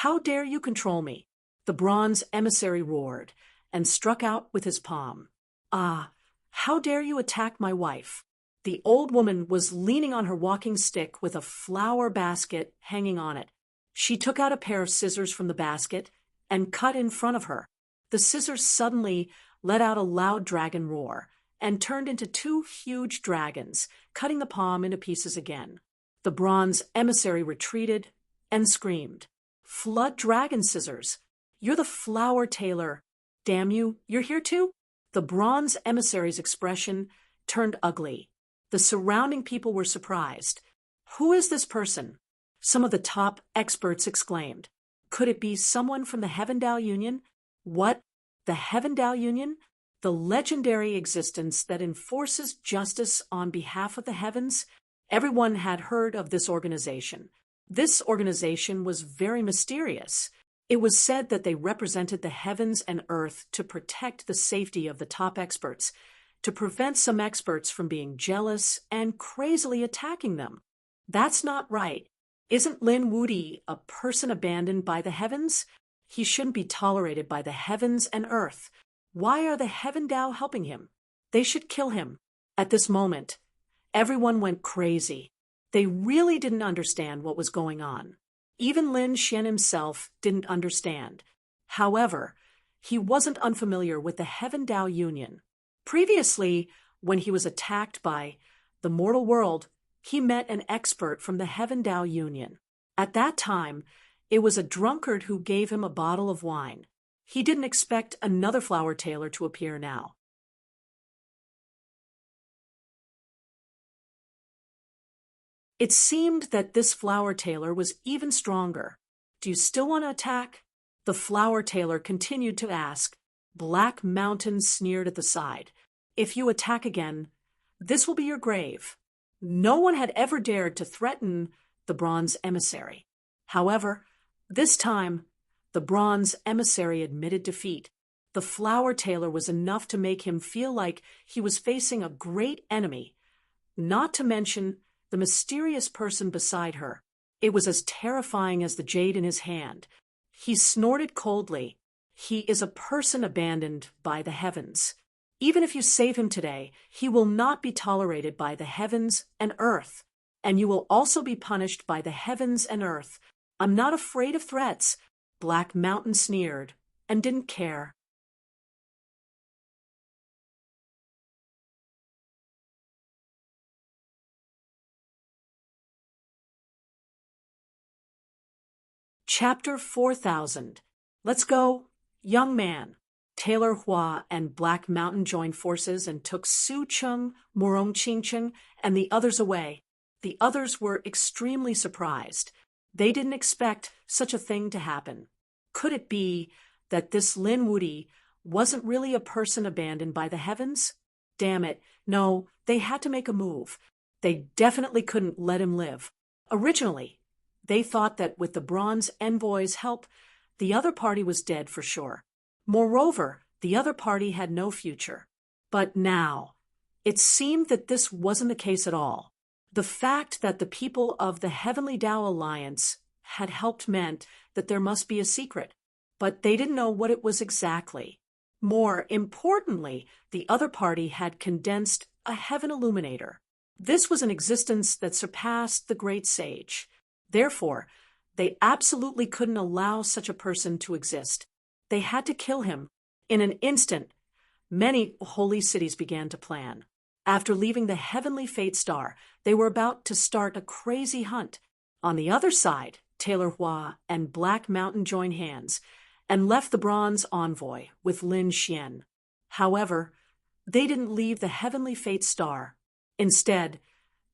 How dare you control me?" The bronze emissary roared and struck out with his palm. "Ah, how dare you attack my wife?" The old woman was leaning on her walking stick with a flower basket hanging on it. She took out a pair of scissors from the basket and cut in front of her. The scissors suddenly let out a loud dragon roar and turned into 2 huge dragons, cutting the palm into pieces again. The bronze emissary retreated and screamed, "Flood dragon scissors! You're the flower tailor! Damn you, you're here too?" The bronze emissary's expression turned ugly. The surrounding people were surprised. "Who is this person?" Some of the top experts exclaimed. Could it be someone from the Heavendao Union? What? The Heavendao Union? The legendary existence that enforces justice on behalf of the heavens? Everyone had heard of this organization. This organization was very mysterious. It was said that they represented the heavens and earth to protect the safety of the top experts, to prevent some experts from being jealous and crazily attacking them. That's not right. Isn't Lin Wuti a person abandoned by the heavens? He shouldn't be tolerated by the heavens and earth. Why are the Heavendao helping him? They should kill him. At this moment, everyone went crazy. They really didn't understand what was going on. Even Lin Xian himself didn't understand. However, he wasn't unfamiliar with the Heavendao Union. Previously, when he was attacked by the mortal world, he met an expert from the Heavendao Union. At that time, it was a drunkard who gave him a bottle of wine. He didn't expect another flower tailor to appear now. It seemed that this flower tailor was even stronger. "Do you still want to attack?" The flower tailor continued to ask. Black mountains sneered at the side. "If you attack again, this will be your grave." No one had ever dared to threaten the bronze emissary. However, this time, the bronze emissary admitted defeat. The flower tailor was enough to make him feel like he was facing a great enemy, not to mention the mysterious person beside her. It was as terrifying as the jade in his hand. He snorted coldly. "He is a person abandoned by the heavens. Even if you save him today, he will not be tolerated by the heavens and earth, and you will also be punished by the heavens and earth I'm not afraid of threats, Black Mountain sneered, and didn't care. Chapter 4000. Let's go, young man. Taylor Hua and Black Mountain joined forces and took Su Chung, Morong Chingcheng, and the others away. The others were extremely surprised. They didn't expect such a thing to happen. Could it be that this Lin Wudi wasn't really a person abandoned by the heavens? Damn it, no, they had to make a move. They definitely couldn't let him live. Originally, they thought that with the Bronze Envoy's help, the other party was dead for sure. Moreover, the other party had no future. But now, it seemed that this wasn't the case at all. The fact that the people of the Heavenly Tao Alliance had helped meant that there must be a secret, but they didn't know what it was exactly. More importantly, the other party had condensed a heaven illuminator. This was an existence that surpassed the great sage. Therefore, they absolutely couldn't allow such a person to exist. They had to kill him. In an instant, many holy cities began to plan. After leaving the heavenly fate star, they were about to start a crazy hunt. On the other side, Taylor Hua and Black Mountain joined hands and left the bronze envoy with Lin Xian. However, they didn't leave the heavenly fate star. Instead,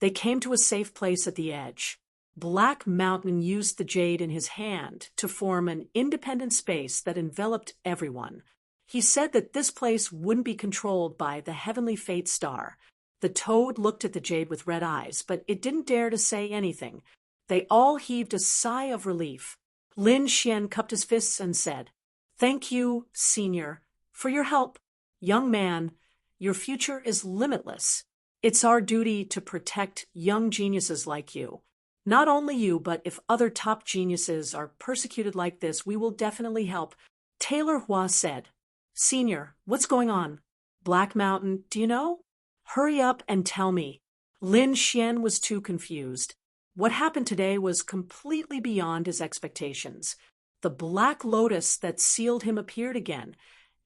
they came to a safe place at the edge. Black Mountain used the jade in his hand to form an independent space that enveloped everyone. He said that this place wouldn't be controlled by the heavenly fate star. The toad looked at the jade with red eyes, but it didn't dare to say anything. They all heaved a sigh of relief. Lin Xian cupped his fists and said, "Thank you, Senior, for your help. Young man, your future is limitless. It's our duty to protect young geniuses like you. Not only you, but if other top geniuses are persecuted like this, we will definitely help." Taylor Hua said, "Senior, what's going on?" Black Mountain, do you know? Hurry up and tell me. Lin Xian was too confused. What happened today was completely beyond his expectations. The black lotus that sealed him appeared again,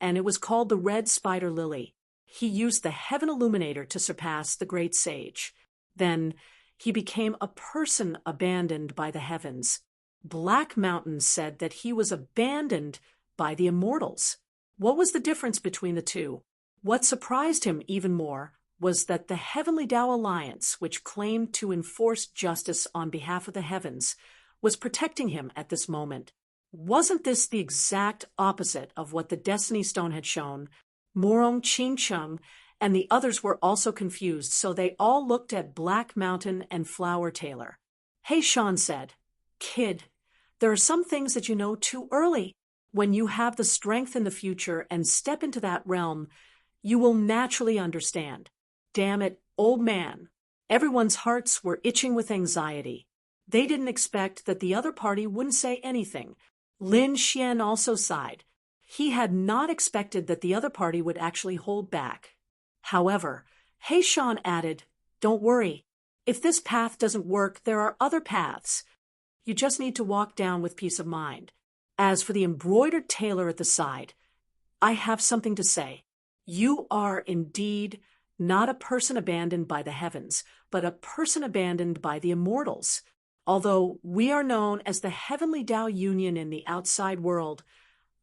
and it was called the Red Spider Lily. He used the heaven illuminator to surpass the great sage. Then he became a person abandoned by the heavens. Black Mountain said that he was abandoned by the immortals. What was the difference between the two? What surprised him even more was that the Heavenly Tao Alliance, which claimed to enforce justice on behalf of the heavens, was protecting him at this moment. Wasn't this the exact opposite of what the Destiny Stone had shown? Morong Chingcheng and the others were also confused, so they all looked at Black Mountain and Flower Taylor. Hey, Sean said, "Kid, there are some things that you know too early. When you have the strength in the future and step into that realm, you will naturally understand." Damn it, old man. Everyone's hearts were itching with anxiety. They didn't expect that the other party wouldn't say anything. Lin Xian also sighed. He had not expected that the other party would actually hold back. However, He Shan added, "Don't worry. If this path doesn't work, there are other paths. You just need to walk down with peace of mind." As for the embroidered tailor at the side, I have something to say. You are indeed not a person abandoned by the heavens, but a person abandoned by the immortals. Although we are known as the Heavenly Tao Union in the outside world,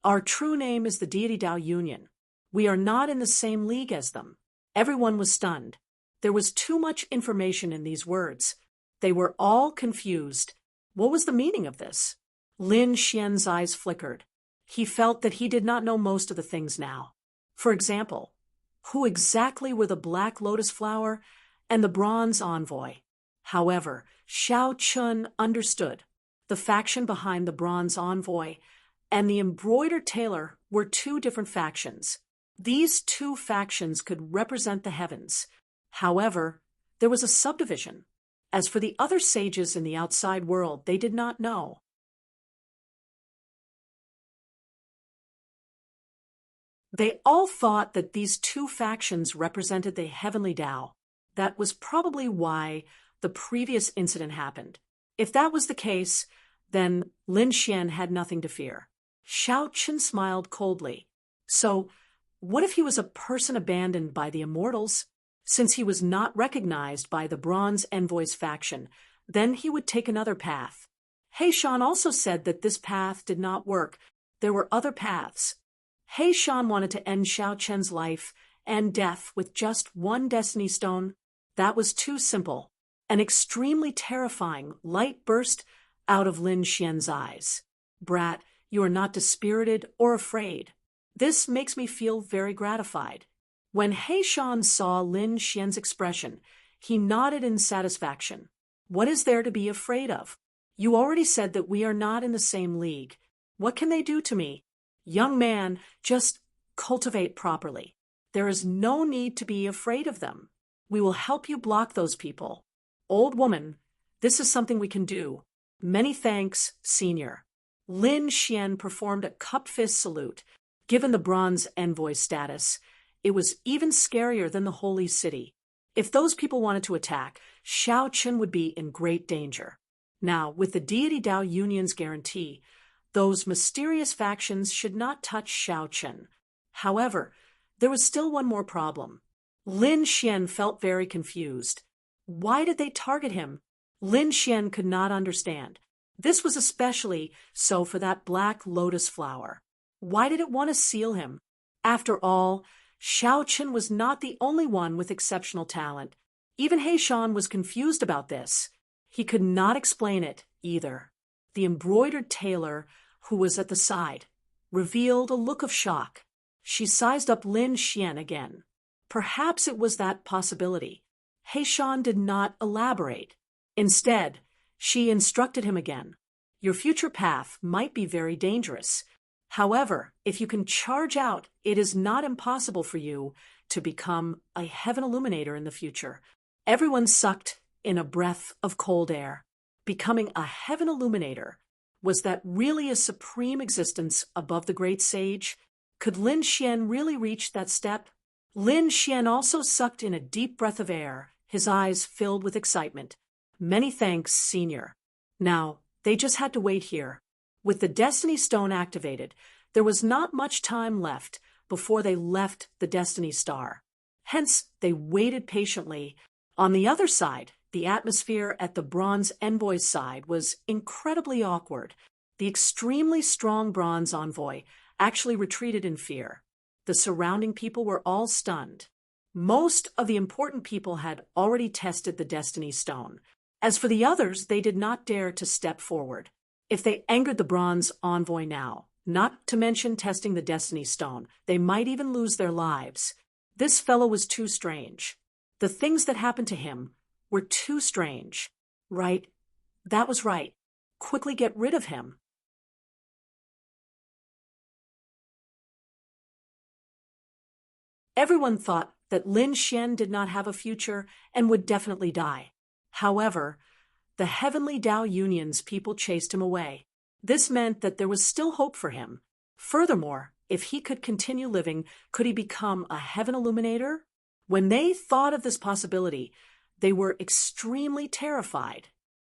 our true name is the Deity Tao Union. We are not in the same league as them. Everyone was stunned. There was too much information in these words. They were all confused. What was the meaning of this? Lin Xian's eyes flickered. He felt that he did not know most of the things now. For example, who exactly were the Black Lotus Flower and the Bronze Envoy? However, Xiao Chun understood. The faction behind the Bronze Envoy and the Embroidered Tailor were two different factions. These two factions could represent the heavens. However, there was a subdivision. As for the other sages in the outside world, they did not know. They all thought that these two factions represented the Heavenly Tao. That was probably why the previous incident happened. If that was the case, then Lin Xian had nothing to fear. Xiao Chen smiled coldly. So, what if he was a person abandoned by the immortals? Since he was not recognized by the Bronze Envoys faction, then he would take another path. He Shan also said that this path did not work. There were other paths. He Shan wanted to end Xiao Chen's life and death with just one destiny stone. That was too simple. An extremely terrifying light burst out of Lin Xian's eyes. Brat, you are not dispirited or afraid. This makes me feel very gratified. When He Shan saw Lin Xian's expression, he nodded in satisfaction. What is there to be afraid of? You already said that we are not in the same league. What can they do to me? Young man, just cultivate properly. There is no need to be afraid of them. We will help you block those people. Old woman, this is something we can do. Many thanks, senior. Lin Xian performed a cupped fist salute. Given the Bronze Envoy status, it was even scarier than the Holy City. If those people wanted to attack, Xiao Chen would be in great danger. Now, with the Deity Dao Union's guarantee, those mysterious factions should not touch Xiao Chen. However, there was still one more problem. Lin Xian felt very confused. Why did they target him? Lin Xian could not understand. This was especially so for that black lotus flower. Why did it want to seal him? After all, Xiao Chen was not the only one with exceptional talent. Even He Shan was confused about this. He could not explain it either. The embroidered tailor, who was at the side, revealed a look of shock. She sized up Lin Xian again. Perhaps it was that possibility. He Shan did not elaborate. Instead, she instructed him again. Your future path might be very dangerous. However, if you can charge out, it is not impossible for you to become a heaven illuminator in the future. Everyone sucked in a breath of cold air. Becoming a heaven illuminator, was that really a supreme existence above the great sage? Could Lin Xian really reach that step? Lin Xian also sucked in a deep breath of air, his eyes filled with excitement. Many thanks, senior. Now, they just had to wait here. With the Destiny Stone activated, there was not much time left before they left the Destiny Star. Hence, they waited patiently. On the other side, the atmosphere at the Bronze Envoy's side was incredibly awkward. The extremely strong Bronze Envoy actually retreated in fear. The surrounding people were all stunned. Most of the important people had already tested the Destiny Stone. As for the others, they did not dare to step forward. If they angered the Bronze Envoy now, not to mention testing the Destiny Stone, they might even lose their lives. This fellow was too strange. The things that happened to him were too strange. Right? That was right. Quickly get rid of him. Everyone thought that Lin Xian did not have a future and would definitely die. However, the Heavenly Dao Union's people chased him away. This meant that there was still hope for him. Furthermore, if he could continue living, could he become a heaven illuminator? When they thought of this possibility, they were extremely terrified.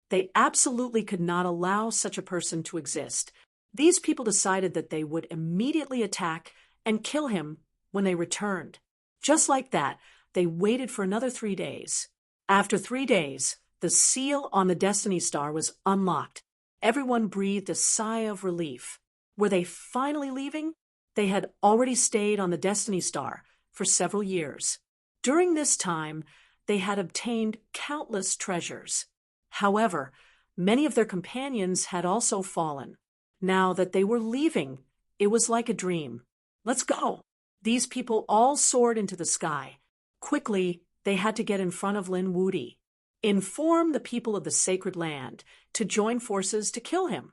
They absolutely could not allow such a person to exist. These people decided that they would immediately attack and kill him when they returned. Just like that, they waited for another 3 days. After 3 days, the seal on the Destiny Star was unlocked. Everyone breathed a sigh of relief. Were they finally leaving? They had already stayed on the Destiny Star for several years. During this time, they had obtained countless treasures. However, many of their companions had also fallen. Now that they were leaving, it was like a dream. Let's go! These people all soared into the sky. Quickly, they had to get in front of Lin Wudi. Inform the people of the sacred land to join forces to kill him.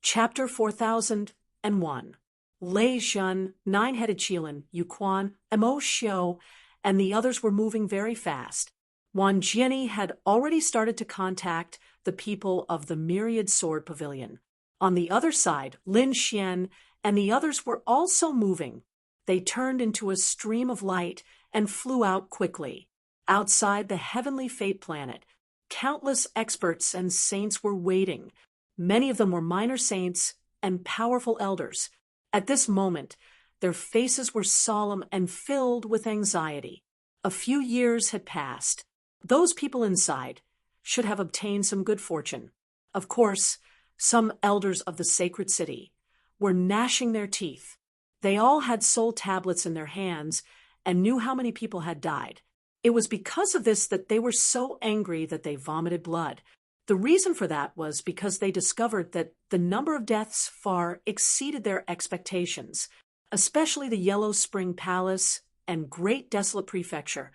Chapter 4001. Lei Zhen, Nine-Headed Qilin, Yu Quan, Mo Xiu, and the others were moving very fast. Wan Jiani had already started to contact the people of the Myriad Sword Pavilion. On the other side, Lin Xian and the others were also moving. They turned into a stream of light and flew out quickly. Outside the heavenly fate planet, countless experts and saints were waiting. Many of them were minor saints and powerful elders. At this moment, their faces were solemn and filled with anxiety. A few years had passed. Those people inside should have obtained some good fortune. Of course, some elders of the sacred city were gnashing their teeth. They all had soul tablets in their hands and knew how many people had died. It was because of this that they were so angry that they vomited blood. The reason for that was because they discovered that the number of deaths far exceeded their expectations, especially the Yellow Spring Palace and Great Desolate Prefecture.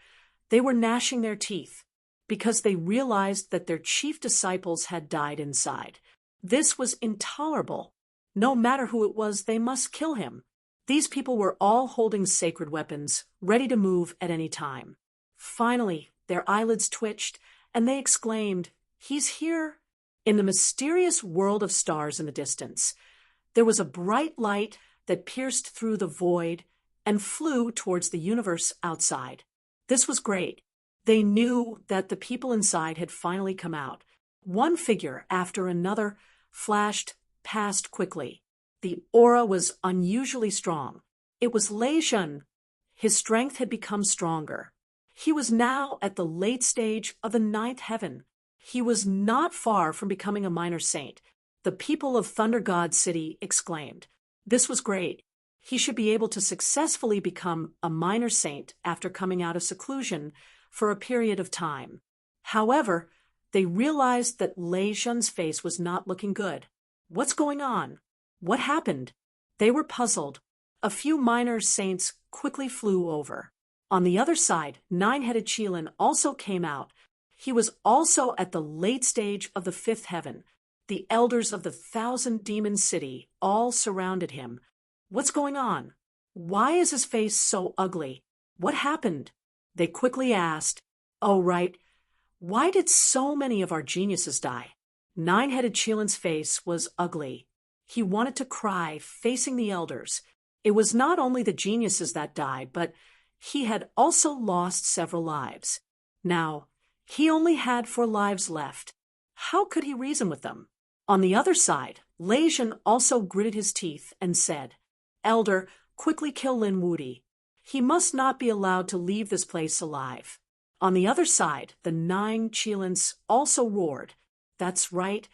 They were gnashing their teeth because they realized that their chief disciples had died inside. This was intolerable. No matter who it was, they must kill him. These people were all holding sacred weapons, ready to move at any time. Finally, their eyelids twitched, and they exclaimed, "He's here!" In the mysterious world of stars in the distance, there was a bright light that pierced through the void and flew towards the universe outside. This was great. They knew that the people inside had finally come out. One figure after another flashed past quickly. The aura was unusually strong. It was Lei Zhen. His strength had become stronger. He was now at the late stage of the ninth heaven. He was not far from becoming a minor saint. The people of Thunder God City exclaimed. This was great. He should be able to successfully become a minor saint after coming out of seclusion for a period of time. However, they realized that Lei Zhen's face was not looking good. What's going on? What happened? They were puzzled. A few minor saints quickly flew over. On the other side, Nine-Headed Qilin also came out. He was also at the late stage of the fifth heaven. The elders of the 1,000-demon city all surrounded him. What's going on? Why is his face so ugly? What happened? They quickly asked. Oh, right. Why did so many of our geniuses die? Nine-Headed Qilin's face was ugly. He wanted to cry, facing the elders. It was not only the geniuses that died, but he had also lost several lives. Now, he only had 4 lives left. How could he reason with them? On the other side, Lei Zhen also gritted his teeth and said, Elder, quickly kill Lin Wudi. He must not be allowed to leave this place alive. On the other side, the 9 Qilins also roared. That's right.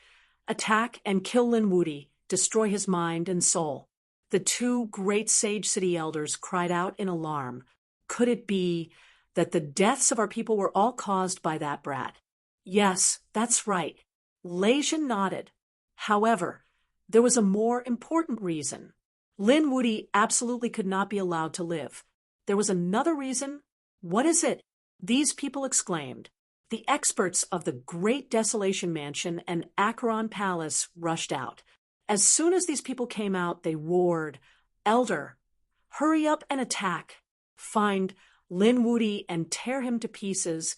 Attack and kill Lin Wudi, destroy his mind and soul. The 2 great Sage City elders cried out in alarm. Could it be that the deaths of our people were all caused by that brat? Yes, that's right. Lei Zhen nodded. However, there was a more important reason. Lin Wudi absolutely could not be allowed to live. There was another reason. What is it? These people exclaimed. The experts of the Great Desolation Mansion and Acheron Palace rushed out. As soon as these people came out, they roared, Elder, hurry up and attack. Find Lin Wudi and tear him to pieces.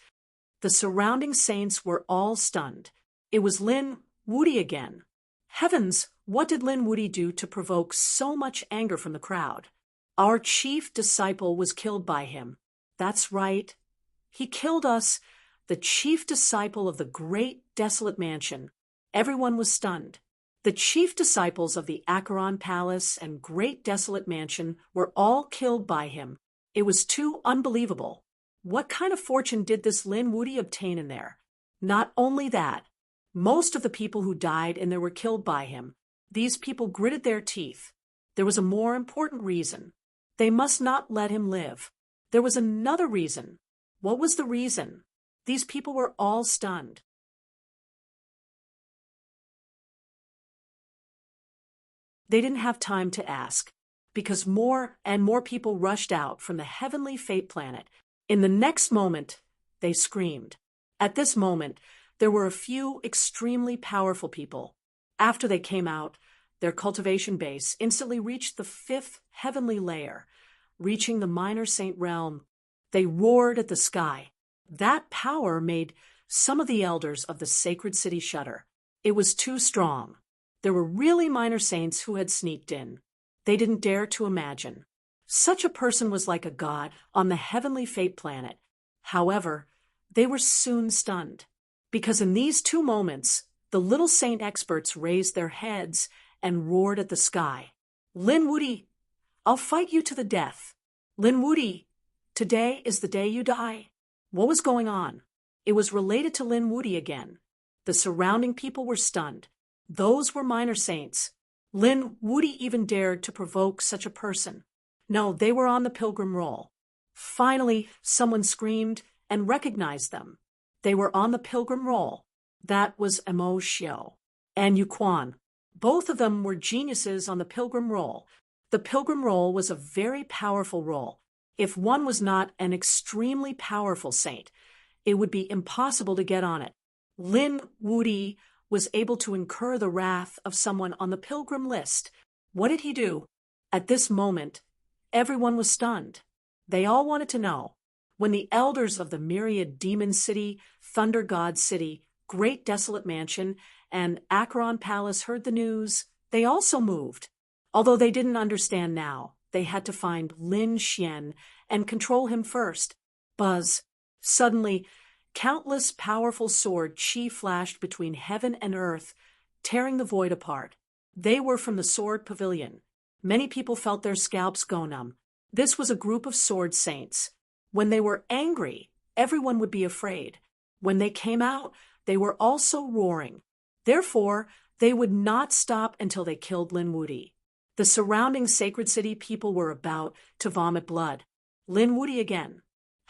The surrounding saints were all stunned. It was Lin Wudi again. Heavens, what did Lin Wudi do to provoke so much anger from the crowd? Our chief disciple was killed by him. That's right. He killed us, the chief disciple of the Great Desolate Mansion. Everyone was stunned. The chief disciples of the Acheron Palace and Great Desolate Mansion were all killed by him. It was too unbelievable. What kind of fortune did this Lin Wudi obtain in there? Not only that, most of the people who died in there were killed by him. These people gritted their teeth. There was a more important reason. They must not let him live. There was another reason. What was the reason? These people were all stunned. They didn't have time to ask, because more and more people rushed out from the heavenly fate planet. In the next moment, they screamed. At this moment, there were a few extremely powerful people. After they came out, their cultivation base instantly reached the 5th heavenly layer. Reaching the minor saint realm, they roared at the sky. That power made some of the elders of the sacred city shudder. It was too strong. There were really minor saints who had sneaked in. they didn't dare to imagine. Such a person was like a god on the heavenly fate planet. However, they were soon stunned, because in these 2 moments, the little saint experts raised their heads and roared at the sky. Lin Woody, I'll fight you to the death. Lin Woody, today is the day you die. What was going on? It was related to Lin Woody again. The surrounding people were stunned. Those were minor saints. Lin Woody even dared to provoke such a person. No, they were on the pilgrim roll. Finally, someone screamed and recognized them. They were on the pilgrim roll. That was Amo Xiao and Yu Quan. Both of them were geniuses on the pilgrim roll. The pilgrim roll was a very powerful roll. If one was not an extremely powerful saint, it would be impossible to get on it. Lin Woody was able to incur the wrath of someone on the pilgrim list. What did he do? At this moment, everyone was stunned. They all wanted to know. When the elders of the myriad demon city, thunder god city, great desolate mansion, and Acheron Palace heard the news, they also moved. Although they didn't understand now, they had to find Lin Xian and control him first. Buzz. Suddenly, countless powerful sword chi flashed between heaven and earth, tearing the void apart. They were from the sword pavilion. Many people felt their scalps go numb. This was a group of sword saints. When they were angry, everyone would be afraid. When they came out, they were also roaring. Therefore, they would not stop until they killed Lin Woody. The surrounding sacred city people were about to vomit blood. Lin Woody again.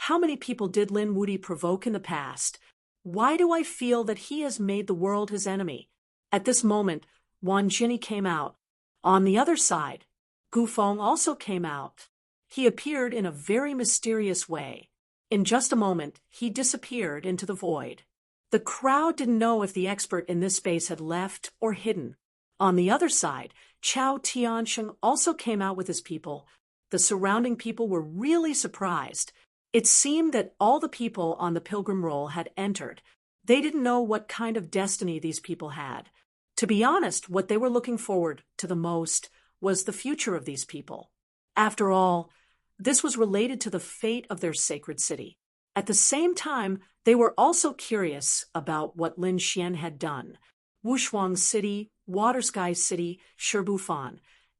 How many people did Lin Woody provoke in the past? Why do I feel that he has made the world his enemy? At this moment, Wan Jinny came out. On the other side, Gu Feng also came out. He appeared in a very mysterious way. In just a moment, he disappeared into the void. The crowd didn't know if the expert in this space had left or hidden. On the other side, Chao Tiansheng also came out with his people. The surrounding people were really surprised. It seemed that all the people on the pilgrim roll had entered. They didn't know what kind of destiny these people had. To be honest, what they were looking forward to the most was the future of these people. After all, this was related to the fate of their sacred city. At the same time, they were also curious about what Lin Xian had done. Wushuang City, Water Sky City, Shibufan,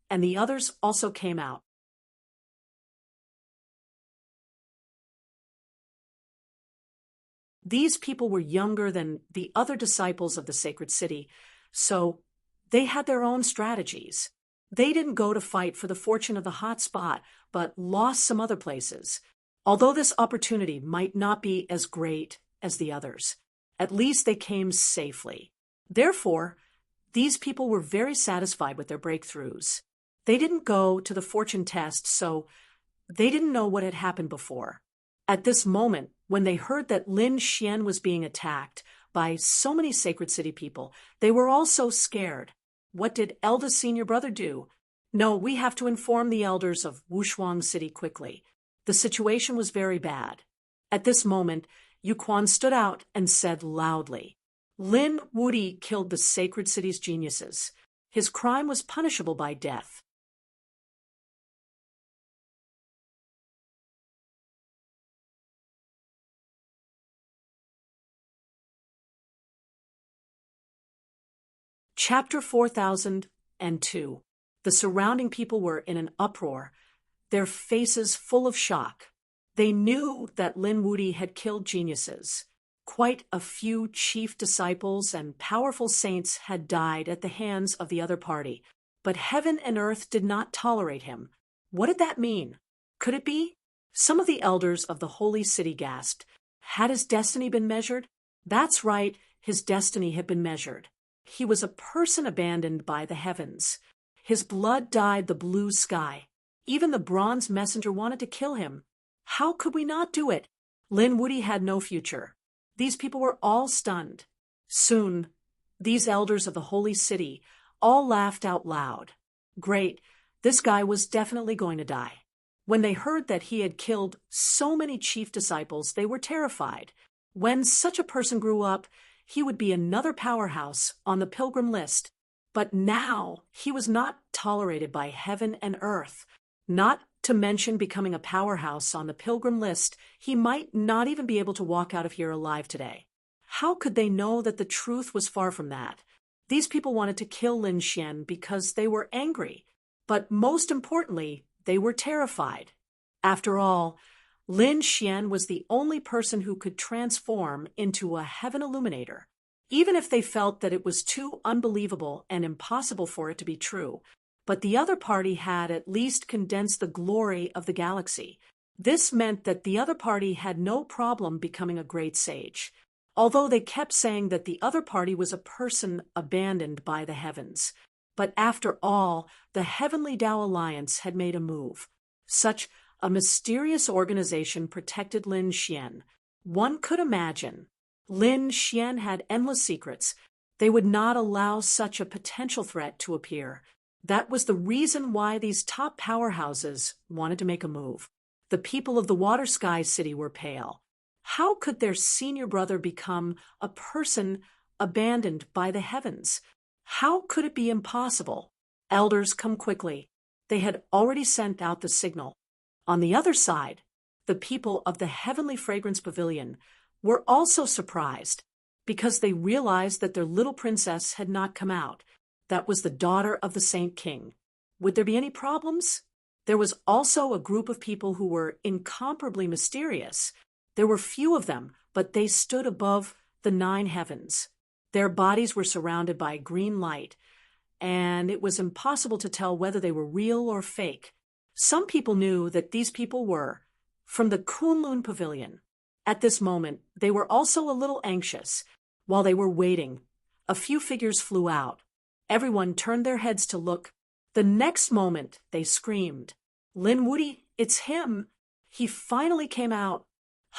and the others also came out. These people were younger than the other disciples of the sacred city, so they had their own strategies. They didn't go to fight for the fortune of the hot spot, but lost some other places. Although this opportunity might not be as great as the others, at least they came safely. Therefore, these people were very satisfied with their breakthroughs. They didn't go to the fortune test, so they didn't know what had happened before. At this moment, when they heard that Lin Xian was being attacked by so many sacred city people, they were all so scared. What did eldest senior brother do? No, we have to inform the elders of Wushuang City quickly. The situation was very bad. At this moment, Yu Quan stood out and said loudly, Lin Woody killed the sacred city's geniuses. His crime was punishable by death. Chapter 4002. The surrounding people were in an uproar, their faces full of shock. They knew that Lin Woody had killed geniuses. Quite a few chief disciples and powerful saints had died at the hands of the other party, but heaven and earth did not tolerate him. What did that mean? Could it be? Some of the elders of the holy city gasped. Had his destiny been measured? That's right, his destiny had been measured. He was a person abandoned by the heavens. His blood dyed the blue sky. Even the bronze messenger wanted to kill him. How could we not do it? Lin Woody had no future. These people were all stunned. Soon, these elders of the holy city all laughed out loud. Great, this guy was definitely going to die. When they heard that he had killed so many chief disciples, they were terrified. When such a person grew up, he would be another powerhouse on the pilgrim list. But now he was not tolerated by heaven and earth. Not to mention becoming a powerhouse on the pilgrim list, he might not even be able to walk out of here alive today. How could they know that the truth was far from that? These people wanted to kill Lin Xian because they were angry, but most importantly, they were terrified. After all, Lin Xian was the only person who could transform into a heaven illuminator. Even if they felt that it was too unbelievable and impossible for it to be true, but the other party had at least condensed the glory of the galaxy. This meant that the other party had no problem becoming a great sage, although they kept saying that the other party was a person abandoned by the heavens. But after all, the Heavenly Tao Alliance had made a move. Such a mysterious organization protected Lin Xian. One could imagine. Lin Xian had endless secrets. They would not allow such a potential threat to appear. That was the reason why these top powerhouses wanted to make a move. The people of the Water Sky City were pale. How could their senior brother become a person abandoned by the heavens? How could it be impossible? Elders, come quickly. They had already sent out the signal. On the other side, the people of the Heavenly Fragrance Pavilion were also surprised because they realized that their little princess had not come out. That was the daughter of the Saint King. Would there be any problems? There was also a group of people who were incomparably mysterious. There were few of them, but they stood above the 9 heavens. Their bodies were surrounded by green light, and it was impossible to tell whether they were real or fake. Some people knew that these people were from the Kunlun Pavilion. At this moment, they were also a little anxious. While they were waiting, a few figures flew out. Everyone turned their heads to look. The next moment, they screamed, "Lin Wuti, it's him! He finally came out!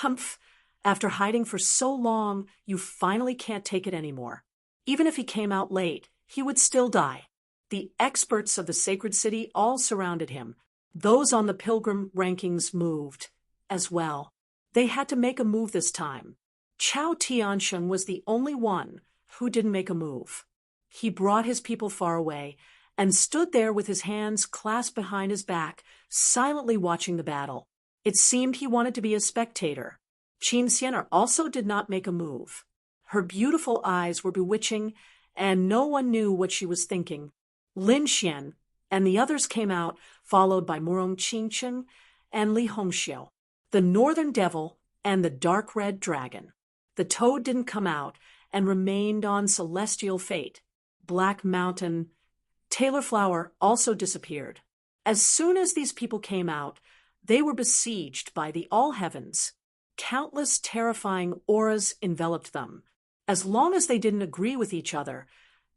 Humph! After hiding for so long, you finally can't take it anymore." Even if he came out late, he would still die. The experts of the sacred city all surrounded him. Those on the pilgrim rankings moved as well. They had to make a move this time. Chao Tiansheng was the only one who didn't make a move. He brought his people far away and stood there with his hands clasped behind his back, silently watching the battle. It seemed he wanted to be a spectator. Qin Xian also did not make a move. Her beautiful eyes were bewitching, and no one knew what she was thinking. Lin Xian and the others came out, followed by Murong Qingcheng and Li Hongxiu, the Northern Devil and the Dark Red Dragon. The Toad didn't come out and remained on celestial fate. Black Mountain, Taylor Flower also disappeared. As soon as these people came out, they were besieged by the all heavens. Countless terrifying auras enveloped them. As long as they didn't agree with each other,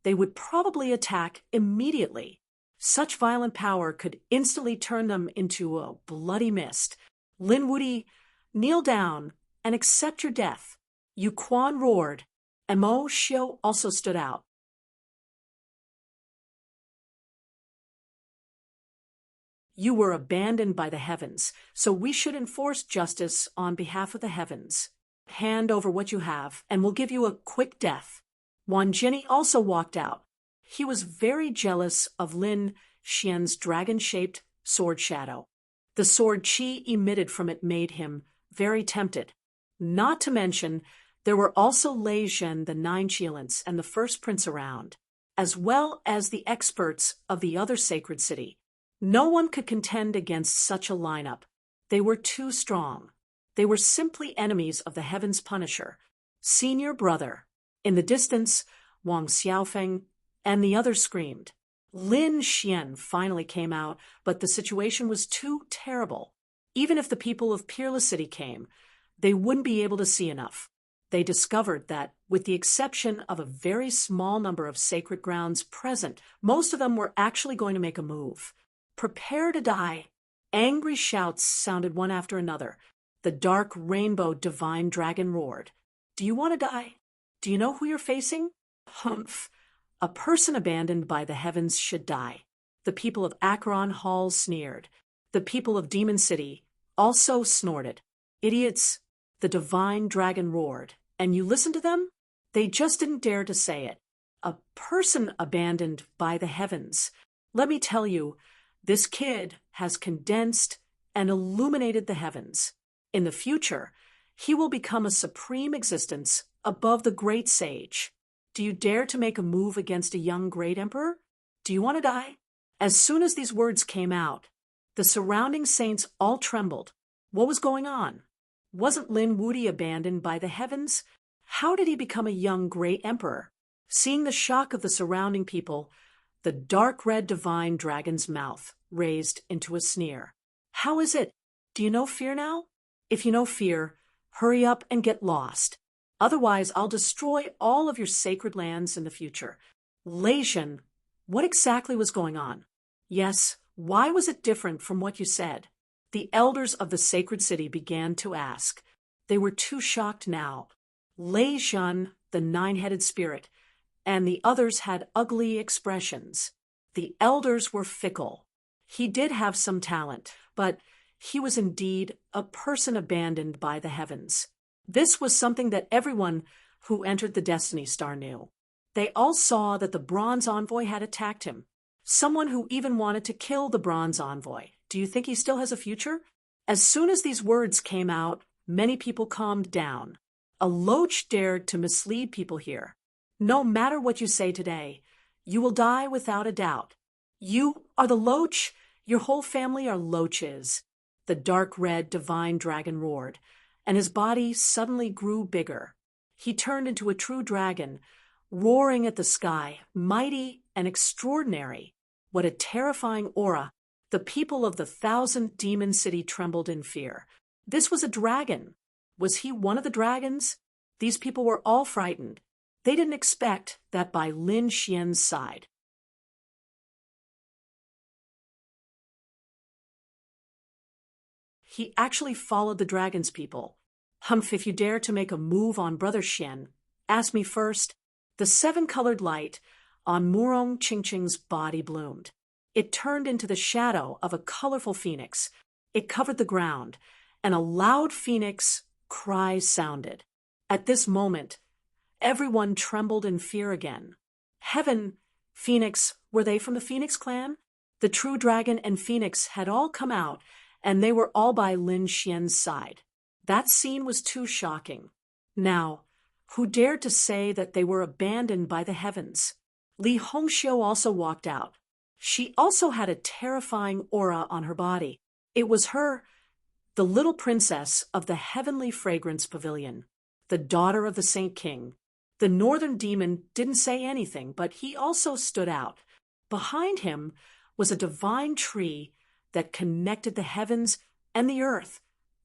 they would probably attack immediately. Such violent power could instantly turn them into a bloody mist. Lin Wuti, kneel down and accept your death. Yu Quan roared, and Mo Xiu also stood out. You were abandoned by the heavens, so we should enforce justice on behalf of the heavens. Hand over what you have, and we'll give you a quick death. Wan Jinni also walked out. He was very jealous of Lin Xian's dragon-shaped sword shadow. The sword qi emitted from it made him very tempted. Not to mention, there were also Lei Zhen, the 9 Qilins, and the first prince around, as well as the experts of the other sacred city. No one could contend against such a lineup. They were too strong. They were simply enemies of the Heaven's Punisher, senior brother. In the distance, Wang Xiaofeng and the others screamed. Lin Xian finally came out, but the situation was too terrible. Even if the people of Peerless City came, they wouldn't be able to see enough. They discovered that, with the exception of a very small number of sacred grounds present, most of them were actually going to make a move. Prepare to die. Angry shouts sounded one after another. The dark rainbow divine dragon roared. Do you want to die? Do you know who you're facing? Humph. A person abandoned by the heavens should die. The people of Acheron Hall sneered. The people of Demon City also snorted. Idiots. The divine dragon roared. And you listened to them? They just didn't dare to say it. A person abandoned by the heavens. Let me tell you, this kid has condensed and illuminated the heavens. In the future, he will become a supreme existence above the great sage. Do you dare to make a move against a young great emperor? Do you want to die? As soon as these words came out, the surrounding saints all trembled. What was going on? Wasn't Lin Wudi abandoned by the heavens? How did he become a young great emperor? Seeing the shock of the surrounding people, the dark red divine dragon's mouth raised into a sneer. How is it? Do you know fear now? If you know fear, hurry up and get lost. Otherwise, I'll destroy all of your sacred lands in the future. Leishan, what exactly was going on? Yes, why was it different from what you said? The elders of the sacred city began to ask. They were too shocked now. Leishan, the nine-headed spirit, and the others had ugly expressions. The elders were fickle. He did have some talent, but he was indeed a person abandoned by the heavens. This was something that everyone who entered the Destiny Star knew. They all saw that the Bronze Envoy had attacked him. Someone who even wanted to kill the Bronze Envoy. Do you think he still has a future? As soon as these words came out, many people calmed down. A loach dared to mislead people here. No matter what you say today, you will die without a doubt. You are the loach? Your whole family are loaches. The dark red divine dragon roared, and his body suddenly grew bigger. He turned into a true dragon, roaring at the sky, mighty and extraordinary. What a terrifying aura! The people of the 1,000 demon city trembled in fear. This was a dragon. Was he one of the dragons? These people were all frightened. They didn't expect that by Lin Xian's side. He actually followed the dragon's people. Humph, if you dare to make a move on Brother Xian, ask me first. The seven-colored light on Murong Qingqing's body bloomed. It turned into the shadow of a colorful phoenix. It covered the ground, and a loud phoenix cry sounded. At this moment, everyone trembled in fear again. Heaven, Phoenix, were they from the Phoenix clan? The true dragon and Phoenix had all come out, and they were all by Lin Xian's side. That scene was too shocking. Now, who dared to say that they were abandoned by the heavens? Li Hongxiu also walked out. She also had a terrifying aura on her body. It was her, the little princess of the heavenly fragrance pavilion, the daughter of the Saint King. The northern demon didn't say anything, but he also stood out. Behind him was a divine tree that connected the heavens and the earth,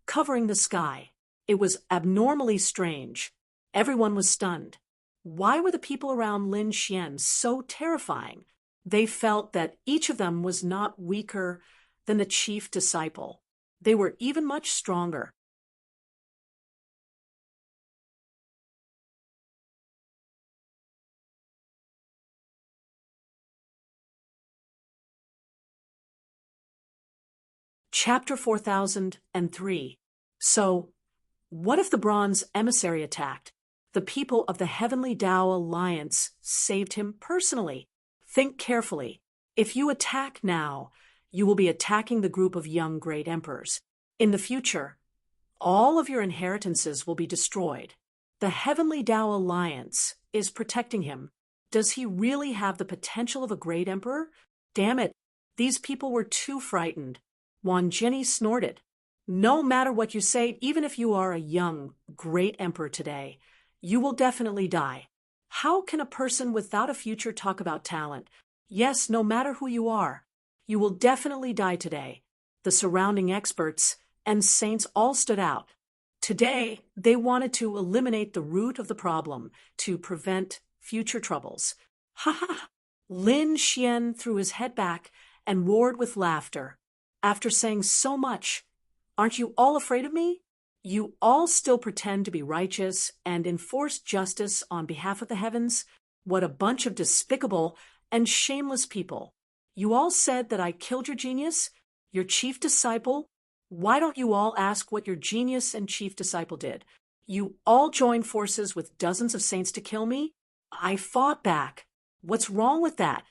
covering the sky. It was abnormally strange. Everyone was stunned. Why were the people around Lin Xian so terrifying? They felt that each of them was not weaker than the chief disciple. They were even much stronger. Chapter 4003. So, what if the bronze emissary attacked? The people of the Heavenly Tao Alliance saved him personally. Think carefully. If you attack now, you will be attacking the group of young great emperors. In the future, all of your inheritances will be destroyed. The Heavenly Tao Alliance is protecting him. Does he really have the potential of a great emperor? Damn it, these people were too frightened. Wan Jinny snorted. No matter what you say, even if you are a young, great emperor today, you will definitely die. How can a person without a future talk about talent? Yes, no matter who you are, you will definitely die today. The surrounding experts and saints all stood out. Today, they wanted to eliminate the root of the problem to prevent future troubles. Ha ha! Lin Xian threw his head back and roared with laughter. After saying so much, aren't you all afraid of me? You all still pretend to be righteous and enforce justice on behalf of the heavens? What a bunch of despicable and shameless people. You all said that I killed your genius, your chief disciple. Why don't you all ask what your genius and chief disciple did? You all joined forces with dozens of saints to kill me? I fought back. What's wrong with that?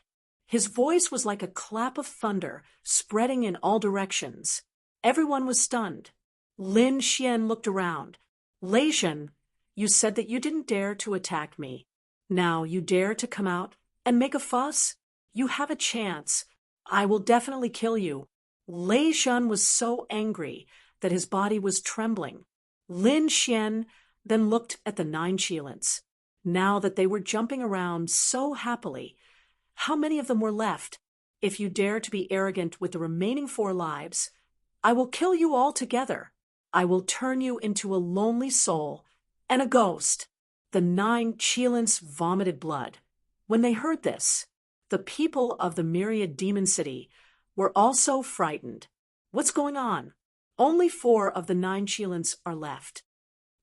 His voice was like a clap of thunder, spreading in all directions. Everyone was stunned. Lin Xian looked around. Lei Zhen, you said that you didn't dare to attack me. Now you dare to come out and make a fuss? You have a chance. I will definitely kill you. Lei Zhen was so angry that his body was trembling. Lin Xian then looked at the 9 Qilins. Now that they were jumping around so happily, how many of them were left? If you dare to be arrogant with the remaining 4 lives, I will kill you all together. I will turn you into a lonely soul and a ghost. The 9 Qilins vomited blood. When they heard this, the people of the myriad demon city were also frightened. What's going on? Only 4 of the 9 Qilins are left.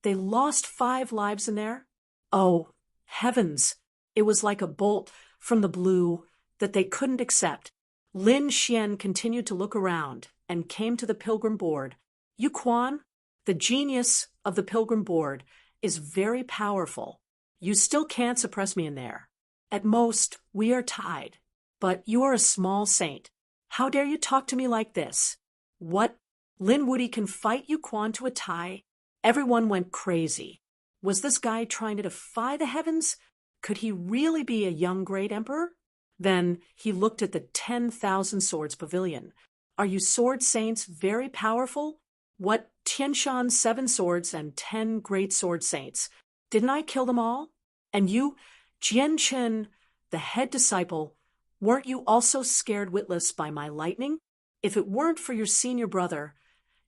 They lost 5 lives in there? Oh, heavens! It was like a bolt from the blue that they couldn't accept. Lin Xian continued to look around and came to the pilgrim board. Yu Quan, the genius of the pilgrim board, is very powerful. You still can't suppress me in there. At most, we are tied. But you are a small saint. How dare you talk to me like this? What? Lin Wudy can fight Yu Quan to a tie? Everyone went crazy. Was this guy trying to defy the heavens? Could he really be a young great emperor? Then he looked at the 10,000 Swords Pavilion. Are you sword saints very powerful? What, Tianshan's 7 swords and 10 great sword saints? Didn't I kill them all? And you, Jian Chen, the head disciple, weren't you also scared witless by my lightning? If it weren't for your senior brother,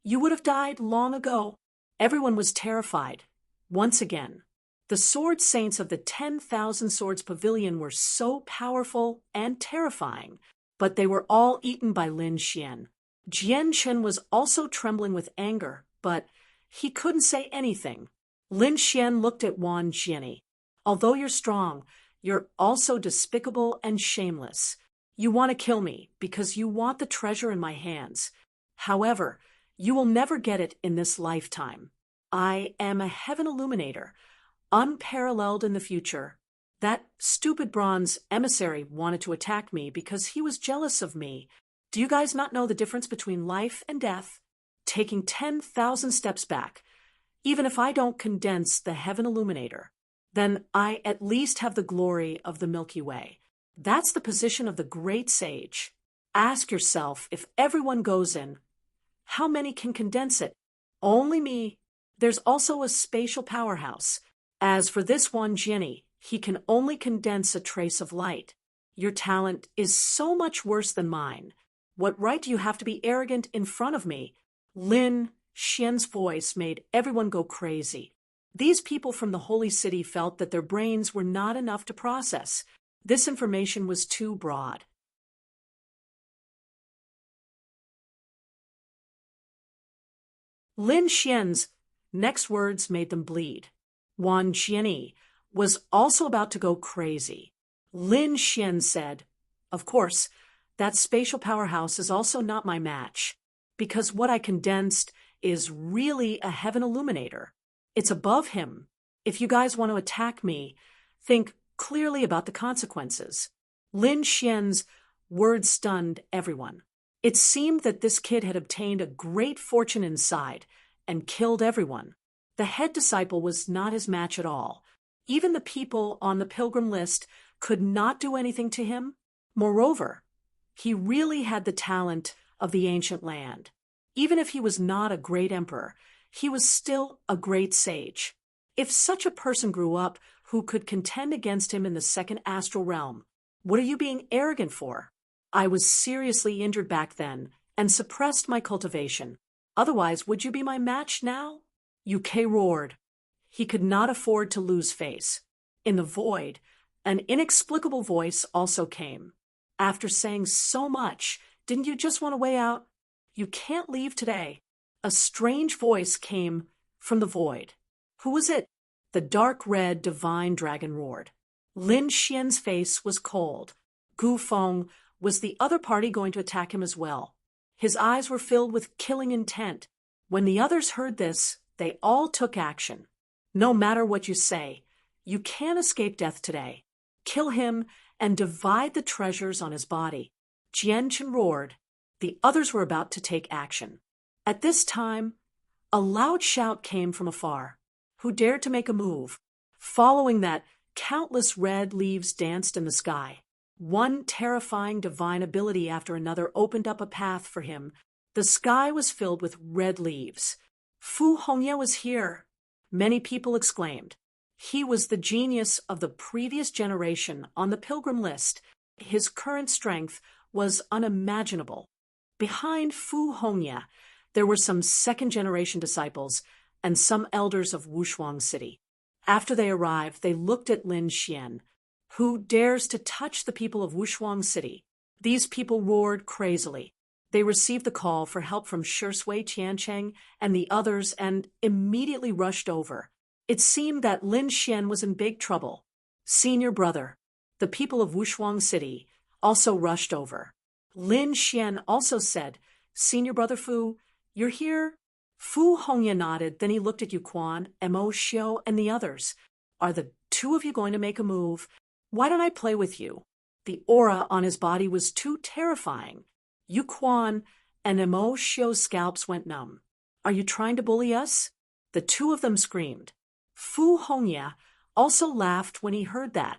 you would have died long ago. Everyone was terrified. Once again, the sword saints of the 10,000 Swords Pavilion were so powerful and terrifying, but they were all eaten by Lin Xian. Jian Chen was also trembling with anger, but he couldn't say anything. Lin Xian looked at Wan Jianyi. Although you're strong, you're also despicable and shameless. You want to kill me because you want the treasure in my hands. However, you will never get it in this lifetime. I am a heaven illuminator, unparalleled in the future. That stupid bronze emissary wanted to attack me because he was jealous of me. Do you guys not know the difference between life and death? Taking 10,000 steps back, even if I don't condense the heaven illuminator, then I at least have the glory of the Milky Way. That's the position of the great sage. Ask yourself, if everyone goes in, how many can condense it? Only me. There's also a spatial powerhouse. As for this one Jinny, he can only condense a trace of light. Your talent is so much worse than mine. What right do you have to be arrogant in front of me? Lin Xian's voice made everyone go crazy. These people from the holy city felt that their brains were not enough to process. This information was too broad. Lin Xian's next words made them bleed. Wan Jianyi was also about to go crazy. Lin Xian said, "Of course, that spatial powerhouse is also not my match, because what I condensed is really a heaven illuminator. It's above him. If you guys want to attack me, think clearly about the consequences." Lin Xian's words stunned everyone. It seemed that this kid had obtained a great fortune inside and killed everyone. The head disciple was not his match at all. Even the people on the pilgrim list could not do anything to him. Moreover, he really had the talent of the ancient land. Even if he was not a great emperor, he was still a great sage. If such a person grew up who could contend against him in the second astral realm, what are you being arrogant for? I was seriously injured back then and suppressed my cultivation. Otherwise, would you be my match now? UK roared. He could not afford to lose face. In the void, an inexplicable voice also came. After saying so much, didn't you just want to way out? You can't leave today. A strange voice came from the void. Who was it? The dark red divine dragon roared. Lin Xian's face was cold. Gu Feng was the other party going to attack him as well. His eyes were filled with killing intent. When the others heard this, they all took action. No matter what you say, you can't escape death today. Kill him and divide the treasures on his body. Jian Chen roared. The others were about to take action. At this time, a loud shout came from afar. Who dared to make a move? Following that, countless red leaves danced in the sky. One terrifying divine ability after another opened up a path for him. The sky was filled with red leaves. Fu Hongye was here, many people exclaimed. He was the genius of the previous generation on the pilgrim list. His current strength was unimaginable. Behind Fu Hongye, there were some second-generation disciples and some elders of Wushuang City. After they arrived, they looked at Lin Xian. Who dares to touch the people of Wushuang City? These people roared crazily. They received the call for help from Shui Tiancheng and the others and immediately rushed over. It seemed that Lin Xian was in big trouble. Senior brother, the people of Wushuang City, also rushed over. Lin Xian also said, Senior brother Fu, you're here? Fu Hongye nodded, then he looked at Yuquan, Mo Xiu, and the others. Are the two of you going to make a move? Why don't I play with you? The aura on his body was too terrifying. Yuquan and Mo Xiu's scalps went numb. Are you trying to bully us? The two of them screamed. Fu Hongye also laughed when he heard that.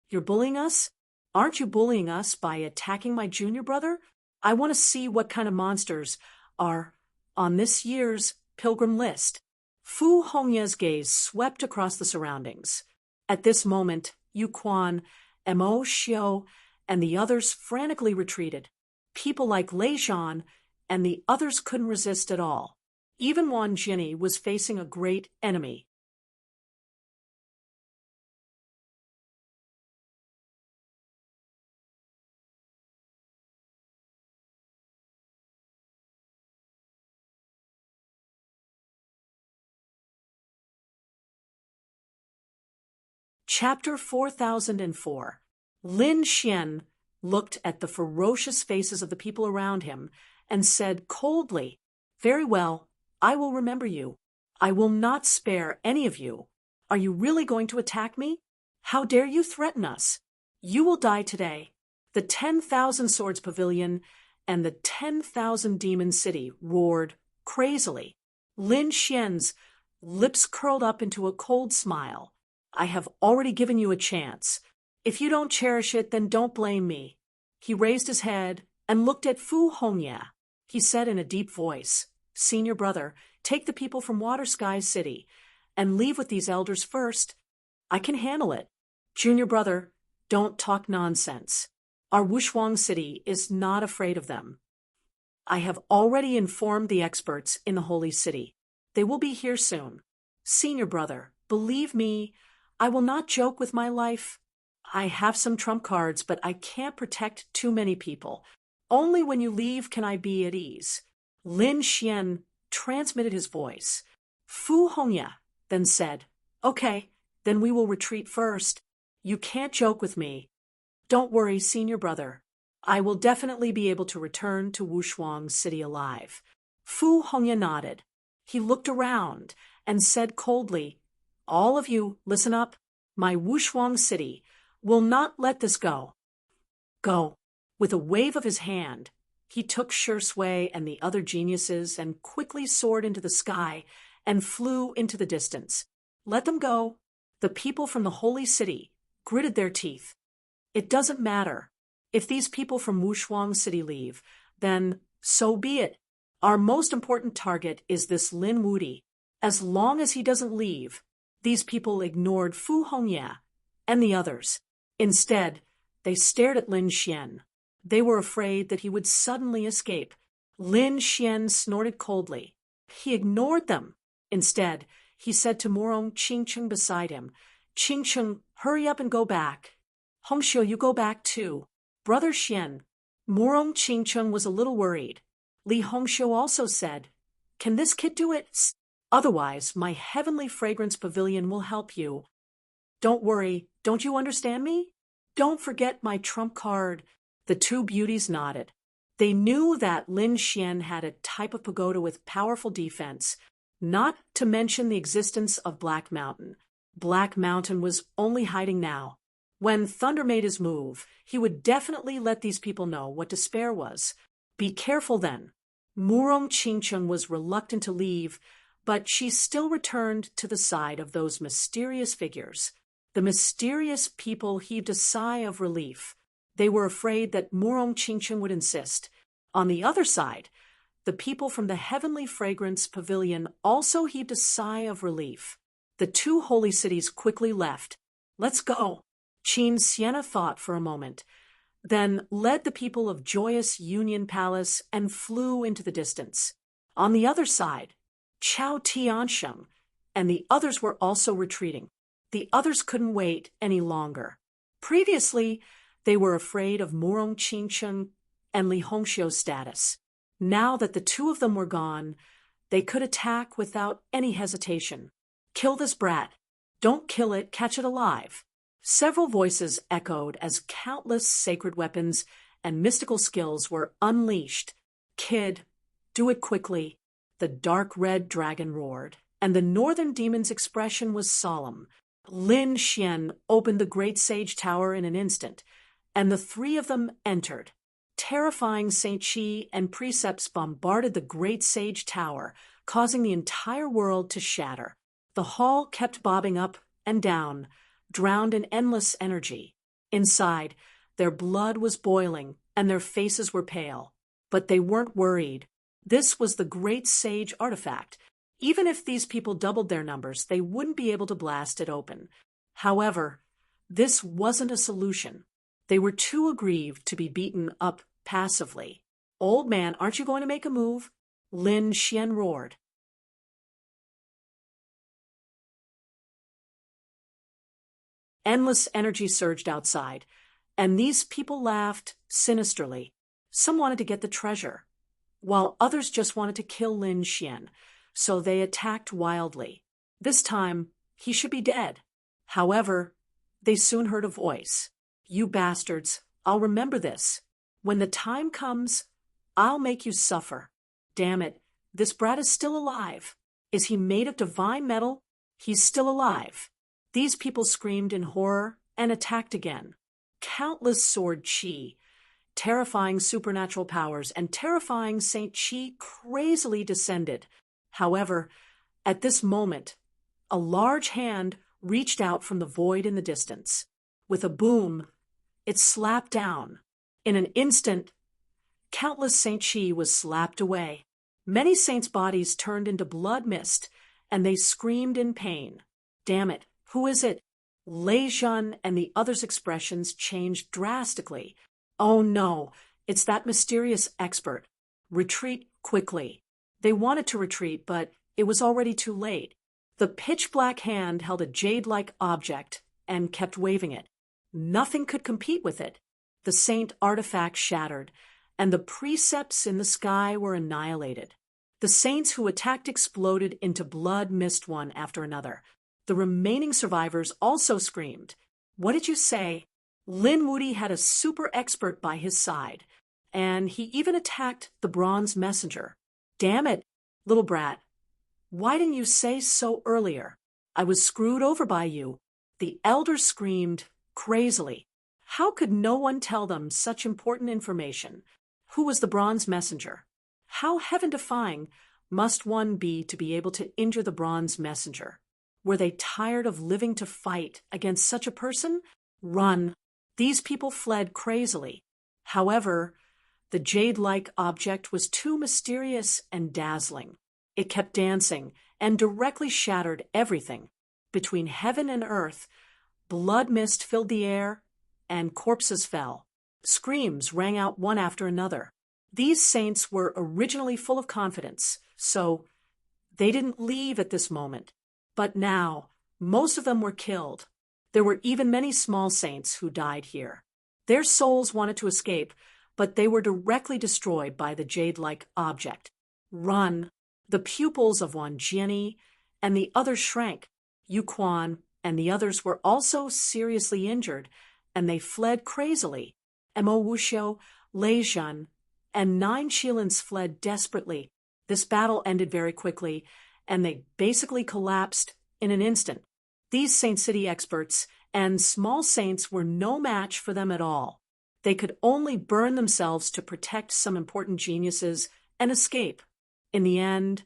You're bullying us? Aren't you bullying us by attacking my junior brother? I want to see what kind of monsters are on this year's pilgrim list. Fu Hongye's gaze swept across the surroundings. At this moment, Yuquan, Mo Xiu, and the others frantically retreated. People like Lei Zhan and the others couldn't resist at all. Even Wan Jinni was facing a great enemy. Chapter 4004. Lin Xian looked at the ferocious faces of the people around him and said coldly, Very well, I will remember you. I will not spare any of you. Are you really going to attack me? How dare you threaten us? You will die today. The 10,000 Swords Pavilion and the 10,000 Demon City roared crazily. Lin Xian's lips curled up into a cold smile. I have already given you a chance. If you don't cherish it, then don't blame me. He raised his head and looked at Fu Hongye. He said in a deep voice, Senior brother, take the people from Water Sky City and leave with these elders first. I can handle it. Junior brother, don't talk nonsense. Our Wushuang City is not afraid of them. I have already informed the experts in the Holy City. They will be here soon. Senior brother, believe me, I will not joke with my life. I have some trump cards, but I can't protect too many people. Only when you leave can I be at ease. Lin Xian transmitted his voice. Fu Hongye then said, Okay, then we will retreat first. You can't joke with me. Don't worry, senior brother. I will definitely be able to return to Wushuang City alive. Fu Hongye nodded. He looked around and said coldly, All of you, listen up. My Wushuang City will not let this go. Go. With a wave of his hand, he took Shui and the other geniuses and quickly soared into the sky and flew into the distance. Let them go. The people from the Holy City gritted their teeth. It doesn't matter. If these people from Wushuang City leave, then so be it. Our most important target is this Lin Wudi. As long as he doesn't leave, these people ignored Fu Hongye and the others. Instead, they stared at Lin Xian. They were afraid that he would suddenly escape. Lin Xian snorted coldly. He ignored them. Instead, he said to Murong Qingcheng beside him, Qingcheng, hurry up and go back. Hongxiu, you go back too. Brother Xian. Murong Qingcheng was a little worried. Li Hongxiu also said, Can this kid do it? Otherwise, my heavenly fragrance pavilion will help you. Don't worry, don't you understand me? Don't forget my trump card. The two beauties nodded. They knew that Lin Xian had a type of pagoda with powerful defense, not to mention the existence of Black Mountain. Black Mountain was only hiding now. When Thunder made his move, he would definitely let these people know what despair was. Be careful then. Murong Qingcheng was reluctant to leave, but she still returned to the side of those mysterious figures. The mysterious people heaved a sigh of relief. They were afraid that Murong Qingcheng would insist. On the other side, the people from the Heavenly Fragrance Pavilion also heaved a sigh of relief. The two holy cities quickly left. Let's go. Qin Sienna thought for a moment, then led the people of Joyous Union Palace and flew into the distance. On the other side, Chao Tiansheng and the others were also retreating. The others couldn't wait any longer. Previously, they were afraid of Murong Qingcheng and Li Hongxiu's status. Now that the two of them were gone, they could attack without any hesitation. Kill this brat. Don't kill it, catch it alive. Several voices echoed as countless sacred weapons and mystical skills were unleashed. Kid, do it quickly. The dark red dragon roared, and the northern demon's expression was solemn. Lin Xian opened the great sage tower in an instant, and the three of them entered. Terrifying Saint Chi and precepts bombarded the great sage tower, causing the entire world to shatter. The hall kept bobbing up and down, drowned in endless energy. Inside, their blood was boiling and their faces were pale. But they weren't worried. This was the great sage artifact. Even if these people doubled their numbers, they wouldn't be able to blast it open. However, this wasn't a solution. They were too aggrieved to be beaten up passively. Old man, aren't you going to make a move? Lin Xian roared. Endless energy surged outside, and these people laughed sinisterly. Some wanted to get the treasure, while others just wanted to kill Lin Xian, so they attacked wildly. This time, he should be dead. However, they soon heard a voice. You bastards, I'll remember this. When the time comes, I'll make you suffer. Damn it, this brat is still alive. Is he made of divine metal? He's still alive. These people screamed in horror and attacked again. Countless sword chi, terrifying supernatural powers, and terrifying Saint Chi crazily descended. However, at this moment, a large hand reached out from the void in the distance. With a boom, it slapped down. In an instant, countless Saint Chi was slapped away. Many saints' bodies turned into blood mist, and they screamed in pain. Damn it, who is it? Lei Zhan and the others' expressions changed drastically. Oh no, it's that mysterious expert. Retreat quickly. They wanted to retreat, but it was already too late. The pitch-black hand held a jade-like object and kept waving it. Nothing could compete with it. The saint artifact shattered, and the precepts in the sky were annihilated. The saints who attacked exploded into blood mist one after another. The remaining survivors also screamed. What did you say? Lin Wudi had a super expert by his side, and he even attacked the bronze messenger. Damn it, little brat. Why didn't you say so earlier? I was screwed over by you. The elders screamed crazily. How could no one tell them such important information? Who was the bronze messenger? How heaven-defying must one be to be able to injure the bronze messenger? Were they tired of living to fight against such a person? Run. These people fled crazily. However, the jade-like object was too mysterious and dazzling. It kept dancing and directly shattered everything. Between heaven and earth, blood mist filled the air, and corpses fell. Screams rang out one after another. These saints were originally full of confidence, so they didn't leave at this moment. But now, most of them were killed. There were even many small saints who died here. Their souls wanted to escape, but they were directly destroyed by the jade-like object. Run. The pupils of one Jianni and the other shrank. Yu Quan and the others were also seriously injured, and they fled crazily. Mo Wuxiu, Lei Zhan, and 9 Qilins fled desperately. This battle ended very quickly, and they basically collapsed in an instant. These Saint City experts and small saints were no match for them at all. They could only burn themselves to protect some important geniuses and escape. In the end,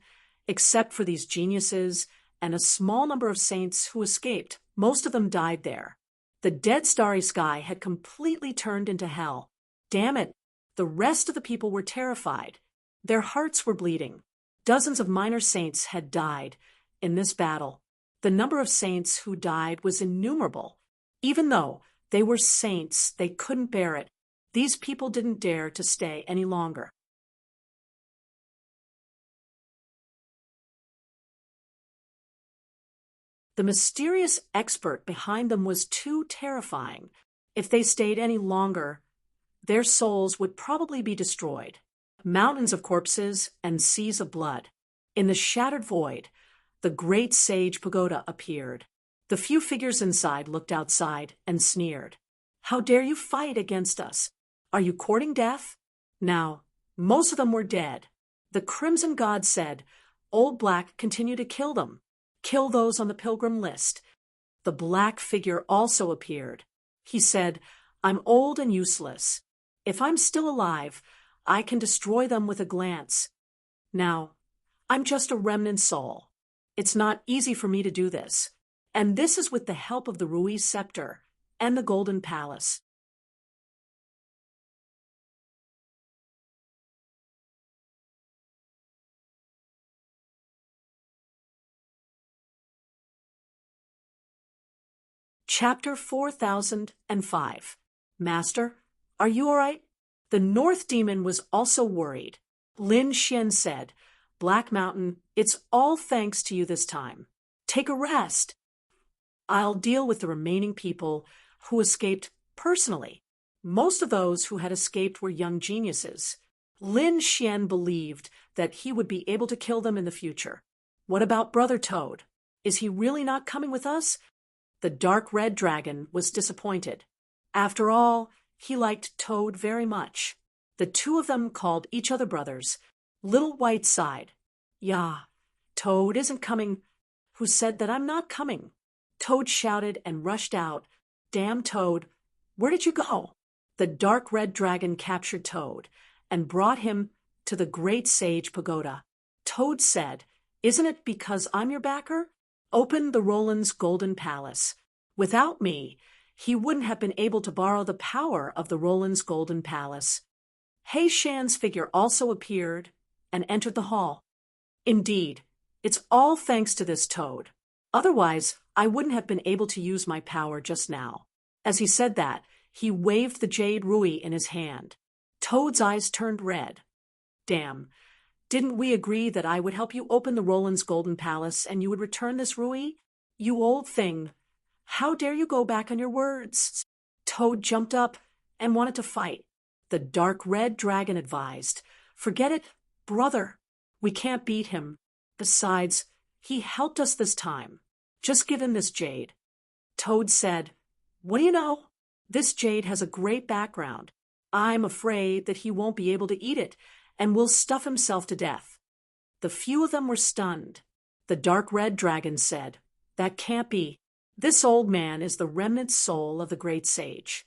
except for these geniuses and a small number of saints who escaped, most of them died there. The dead starry sky had completely turned into hell. Damn it, the rest of the people were terrified. Their hearts were bleeding. Dozens of minor saints had died in this battle. The number of saints who died was innumerable. Even though they were saints, they couldn't bear it. These people didn't dare to stay any longer. The mysterious expert behind them was too terrifying. If they stayed any longer, their souls would probably be destroyed. Mountains of corpses and seas of blood. In the shattered void, the great sage pagoda appeared. The few figures inside looked outside and sneered. How dare you fight against us? Are you courting death? Now, most of them were dead. The Crimson God said, Old Black, continue to kill them. Kill those on the pilgrim list. The black figure also appeared. He said, I'm old and useless. If I'm still alive, I can destroy them with a glance. Now, I'm just a remnant soul. It's not easy for me to do this. And this is with the help of the Rui's scepter and the Golden Palace. Chapter 4005. Master, are you all right? The North Demon was also worried. Lin Xian said, Black Mountain, it's all thanks to you this time. Take a rest. I'll deal with the remaining people who escaped personally. Most of those who had escaped were young geniuses. Lin Xian believed that he would be able to kill them in the future. What about Brother Toad? Is he really not coming with us? The dark red dragon was disappointed. After all, he liked Toad very much. The two of them called each other brothers. Little White sighed. Yeah, Toad isn't coming. Who said that I'm not coming? Toad shouted and rushed out. Damn Toad, where did you go? The dark red dragon captured Toad and brought him to the great sage pagoda. Toad said, Isn't it because I'm your backer? Open the Roland's Golden Palace. Without me, he wouldn't have been able to borrow the power of the Roland's Golden Palace. He Shan's figure also appeared and entered the hall. Indeed, it's all thanks to this Toad. Otherwise, I wouldn't have been able to use my power just now. As he said that, he waved the jade Rui in his hand. Toad's eyes turned red. Damn, didn't we agree that I would help you open the Roland's Golden Palace and you would return this Rui? You old thing. How dare you go back on your words? Toad jumped up and wanted to fight. The dark red dragon advised, Forget it, brother. We can't beat him. Besides, he helped us this time. Just give him this jade. Toad said, What do you know? This jade has a great background. I'm afraid that he won't be able to eat it and will stuff himself to death. The few of them were stunned. The dark red dragon said, That can't be. This old man is the remnant soul of the great sage.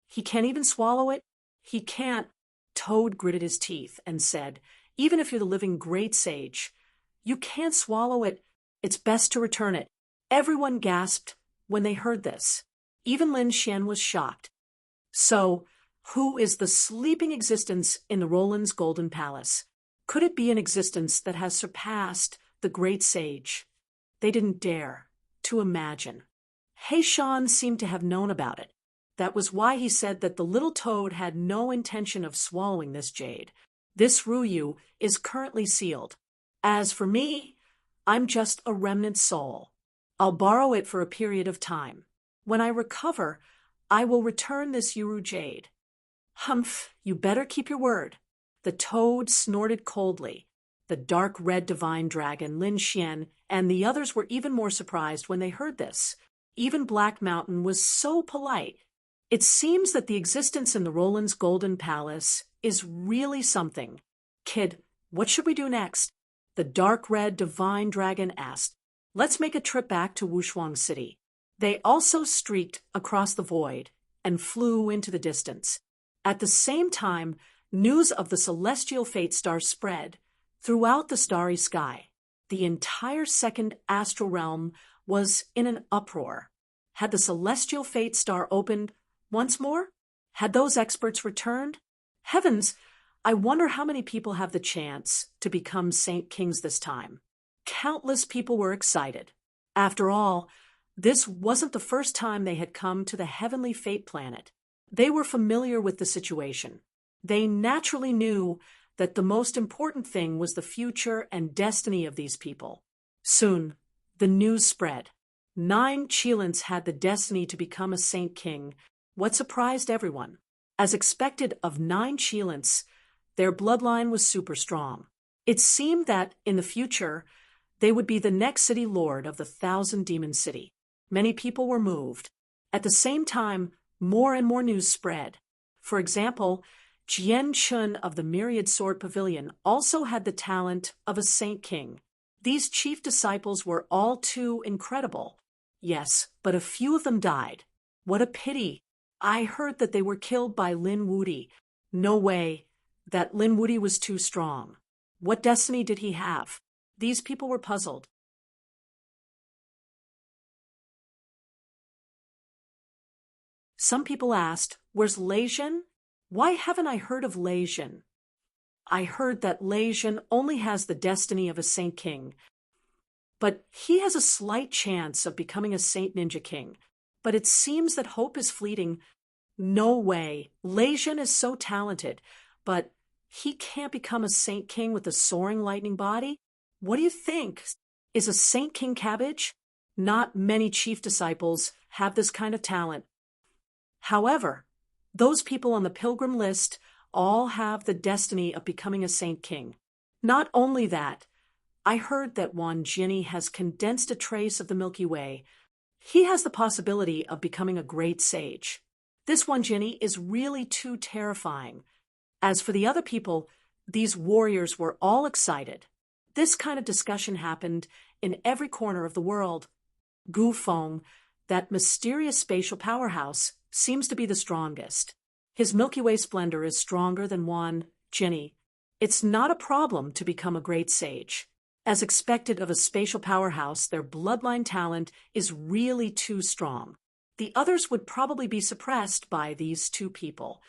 He can't even swallow it? He can't. Toad gritted his teeth and said, Even if you're the living great sage, you can't swallow it. It's best to return it. Everyone gasped when they heard this. Even Lin Xian was shocked. So, who is the sleeping existence in the Roland's Golden Palace? Could it be an existence that has surpassed the great sage? They didn't dare to imagine. He Shan seemed to have known about it. That was why he said that the little Toad had no intention of swallowing this jade. This Ruyu is currently sealed. As for me, I'm just a remnant soul. I'll borrow it for a period of time. When I recover, I will return this Yuru jade. Humph, you better keep your word. The Toad snorted coldly. The dark red divine dragon, Lin Xian, and the others were even more surprised when they heard this. Even Black Mountain was so polite. It seems that the existence in the Roland's Golden Palace is really something. Kid, what should we do next? The dark red divine dragon asked. Let's make a trip back to Wushuang City. They also streaked across the void and flew into the distance. At the same time, news of the celestial fate star spread throughout the starry sky. The entire second astral realm was in an uproar. Had the celestial fate star opened once more? Had those experts returned? Heavens, I wonder how many people have the chance to become Saint Kings this time. Countless people were excited. After all, this wasn't the first time they had come to the heavenly fate planet. They were familiar with the situation. They naturally knew that the most important thing was the future and destiny of these people. Soon, the news spread. 9 Cheelans had the destiny to become a Saint King. What surprised everyone? As expected of 9 Cheelans, their bloodline was super strong. It seemed that, in the future, they would be the next city lord of the 1,000-demon city. Many people were moved. At the same time, more and more news spread. For example, Jian Chun of the Myriad Sword Pavilion also had the talent of a Saint King. These chief disciples were all too incredible. Yes, but a few of them died. What a pity. I heard that they were killed by Lin Wudi. No way. That Lin Wudi was too strong. What destiny did he have? These people were puzzled. Some people asked, "Where's Lei Jin? Why haven't I heard of Lei Jin?" I heard that Lei Jin only has the destiny of a Saint King, but he has a slight chance of becoming a Saint Ninja King. But it seems that hope is fleeting. No way. Lei Jin is so talented, but he can't become a Saint King with a soaring lightning body? What do you think? Is a Saint King cabbage? Not many chief disciples have this kind of talent. However, those people on the pilgrim list all have the destiny of becoming a Saint King. Not only that, I heard that Wan Jinni has condensed a trace of the Milky Way. He has the possibility of becoming a great sage. This Wan Jinni is really too terrifying. As for the other people, these warriors were all excited. This kind of discussion happened in every corner of the world. Gu Feng, that mysterious spatial powerhouse, seems to be the strongest. His Milky Way splendor is stronger than Wan Jinni. It's not a problem to become a great sage. As expected of a spatial powerhouse, their bloodline talent is really too strong. The others would probably be suppressed by these 2 people.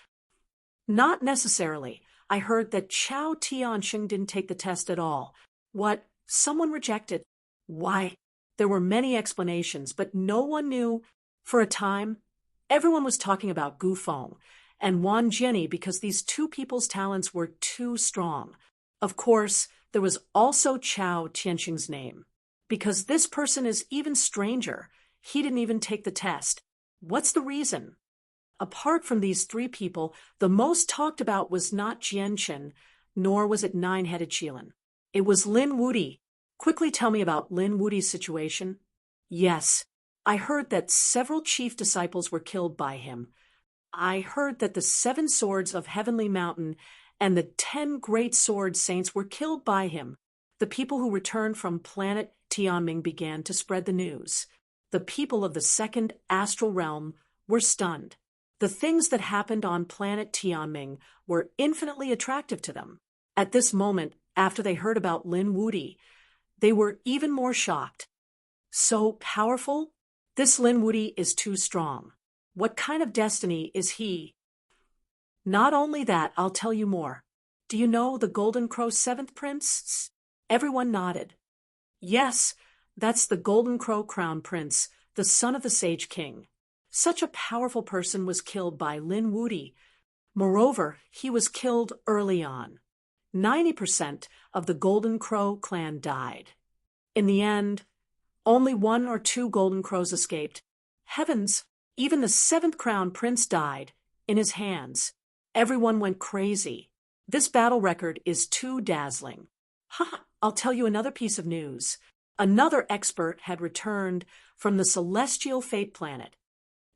Not necessarily. I heard that Chao Tianxing didn't take the test at all. What? Someone rejected? Why? There were many explanations, but no one knew. For a time, everyone was talking about Gu Feng and Wan Jinni because these 2 people's talents were too strong. Of course, there was also Chao Tianxing's name. Because this person is even stranger. He didn't even take the test. What's the reason? Apart from these 3 people, the most talked about was not Jian Chen, nor was it 9-headed Cheelan. It was Lin Wudi. Quickly tell me about Lin Wudi's situation. Yes, I heard that several chief disciples were killed by him. I heard that the 7 swords of Heavenly Mountain and the 10 great sword saints were killed by him. The people who returned from planet Tianming began to spread the news. The people of the second astral realm were stunned. The things that happened on planet Tianming were infinitely attractive to them. At this moment, after they heard about Lin Wudi, they were even more shocked. So powerful? This Lin Wudi is too strong. What kind of destiny is he? Not only that, I'll tell you more. Do you know the Golden Crow's 7th prince? Everyone nodded. Yes, that's the Golden Crow Crown Prince, the son of the Sage King. Such a powerful person was killed by Lin Wudi. Moreover, he was killed early on. 90% of the Golden Crow clan died. In the end, only 1 or 2 Golden Crows escaped. Heavens, even the 7th Crown Prince died in his hands. Everyone went crazy. This battle record is too dazzling. I'll tell you another piece of news. Another expert had returned from the celestial fate planet.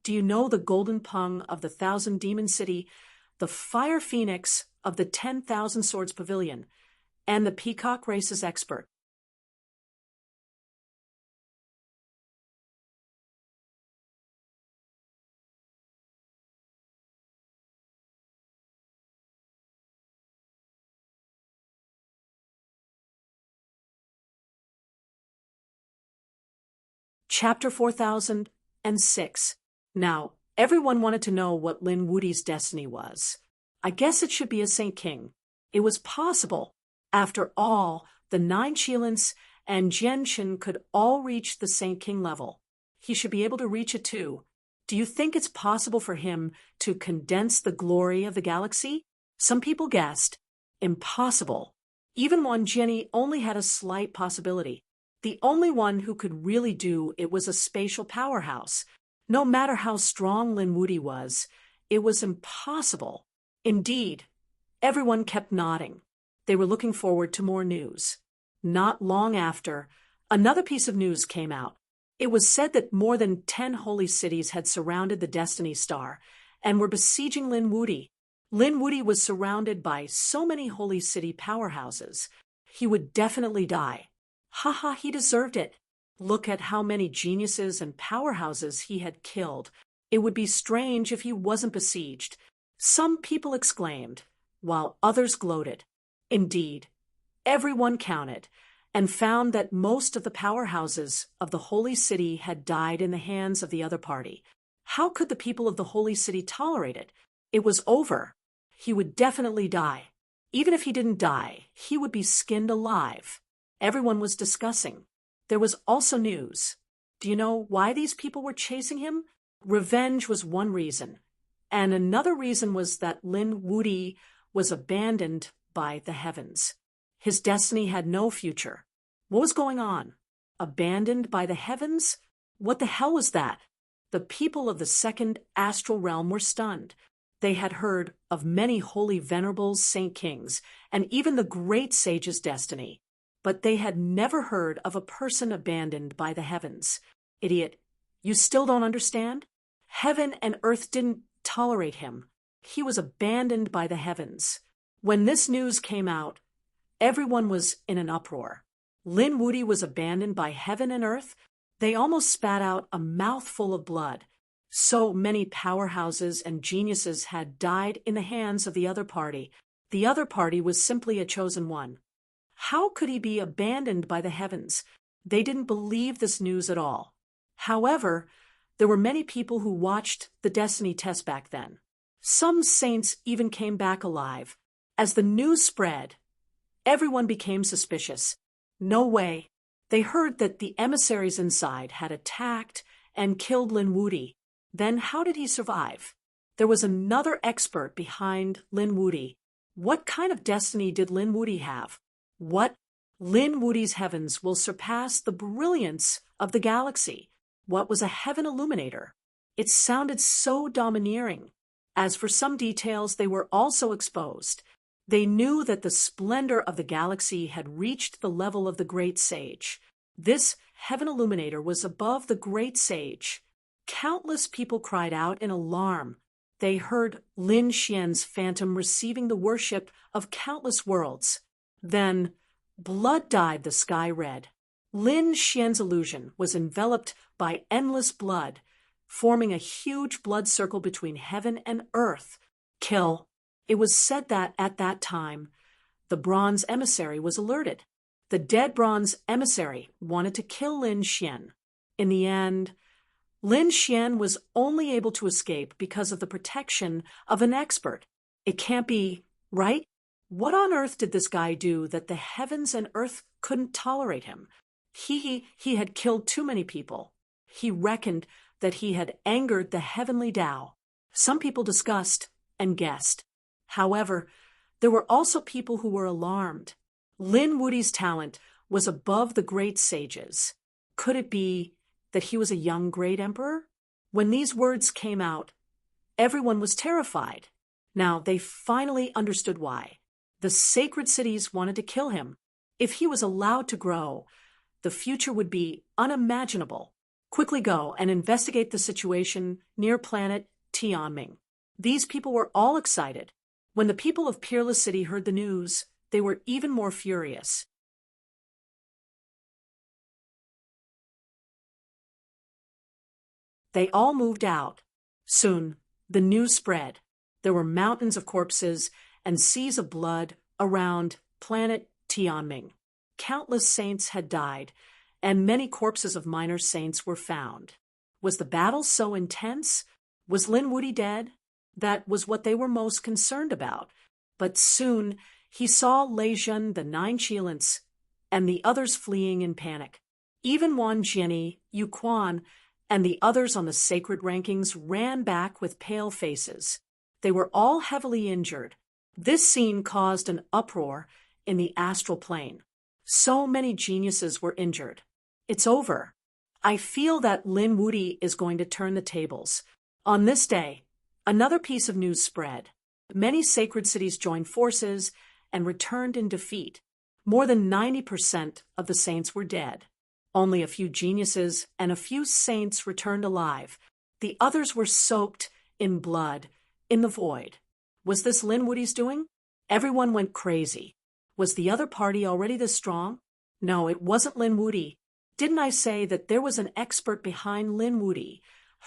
Do you know the Golden Pung of the 1,000-demon city, the Fire Phoenix of the 10,000 Swords Pavilion, and the Peacock Race's expert? Chapter 4006. Now, everyone wanted to know what Lin Wudi's destiny was. I guess it should be a Saint King. It was possible. After all, the 9 Qilins and Genshin could all reach the Saint King level. He should be able to reach it too. Do you think it's possible for him to condense the glory of the galaxy? Some people guessed. Impossible. Even Wan Jenny only had a slight possibility. The only one who could really do it was a spatial powerhouse. No matter how strong Lin Wudi was, it was impossible. Indeed, everyone kept nodding. They were looking forward to more news. Not long after, another piece of news came out. It was said that more than 10 holy cities had surrounded the Destiny Star and were besieging Lin Wudi. Lin Wudi was surrounded by so many holy city powerhouses. He would definitely die. Haha, he deserved it. Look at how many geniuses and powerhouses he had killed. It would be strange if he wasn't besieged. Some people exclaimed, while others gloated. Indeed, everyone counted and found that most of the powerhouses of the holy city had died in the hands of the other party. How could the people of the holy city tolerate it? It was over. He would definitely die. Even if he didn't die, he would be skinned alive. Everyone was discussing. There was also news. Do you know why these people were chasing him? Revenge was one reason. And another reason was that Lin Wudi was abandoned by the heavens. His destiny had no future. What was going on? Abandoned by the heavens? What the hell was that? The people of the second astral realm were stunned. They had heard of many holy venerables, saint kings, and even the great sage's destiny. But they had never heard of a person abandoned by the heavens. Idiot, you still don't understand? Heaven and earth didn't tolerate him. He was abandoned by the heavens. When this news came out, everyone was in an uproar. Lin Wudi was abandoned by heaven and earth. They almost spat out a mouthful of blood. So many powerhouses and geniuses had died in the hands of the other party. The other party was simply a chosen one. How could he be abandoned by the heavens? They didn't believe this news at all. However, there were many people who watched the destiny test back then. Some saints even came back alive. As the news spread, everyone became suspicious. No way. They heard that the emissaries inside had attacked and killed Lin Wudi. Then how did he survive? There was another expert behind Lin Wudi. What kind of destiny did Lin Wudi have? What? Lin Wudi's heavens will surpass the brilliance of the galaxy. What was a heaven illuminator? It sounded so domineering. As for some details, they were also exposed. They knew that the splendor of the galaxy had reached the level of the great sage. This heaven illuminator was above the great sage. Countless people cried out in alarm. They heard Lin Xian's phantom receiving the worship of countless worlds. Then, blood dyed the sky red. Lin Xian's illusion was enveloped by endless blood, forming a huge blood circle between heaven and earth. Kill. It was said that at that time, the bronze emissary was alerted. The dead bronze emissary wanted to kill Lin Xian. In the end, Lin Xian was only able to escape because of the protection of an expert. It can't be, right? What on earth did this guy do that the heavens and earth couldn't tolerate him? He had killed too many people. He reckoned that he had angered the heavenly Tao. Some people discussed and guessed. However, there were also people who were alarmed. Lin Wudi's talent was above the great sages. Could it be that he was a young great emperor? When these words came out, everyone was terrified. Now they finally understood why. The sacred cities wanted to kill him. If he was allowed to grow, the future would be unimaginable. Quickly go and investigate the situation near planet Tianming. These people were all excited. When the people of Peerless City heard the news, they were even more furious. They all moved out. Soon, the news spread. There were mountains of corpses and seas of blood around planet Tianming. Countless saints had died, and many corpses of minor saints were found. Was the battle so intense? Was Lin Wuti dead? That was what they were most concerned about. But soon he saw Lei Zhen, the 9 Qilins, and the others fleeing in panic. Even Wan Jiani, Yu Quan, and the others on the sacred rankings ran back with pale faces. They were all heavily injured. This scene caused an uproar in the astral plane. So many geniuses were injured. It's over. I feel that Lin Wuti is going to turn the tables. On this day, another piece of news spread. Many sacred cities joined forces and returned in defeat. More than 90% of the saints were dead. Only a few geniuses and a few saints returned alive. The others were soaked in blood, in the void. Was this Lin Wuti's doing? Everyone went crazy. Was the other party already this strong? No, it wasn't Lin Wuti. Didn't I say that there was an expert behind Lin Wuti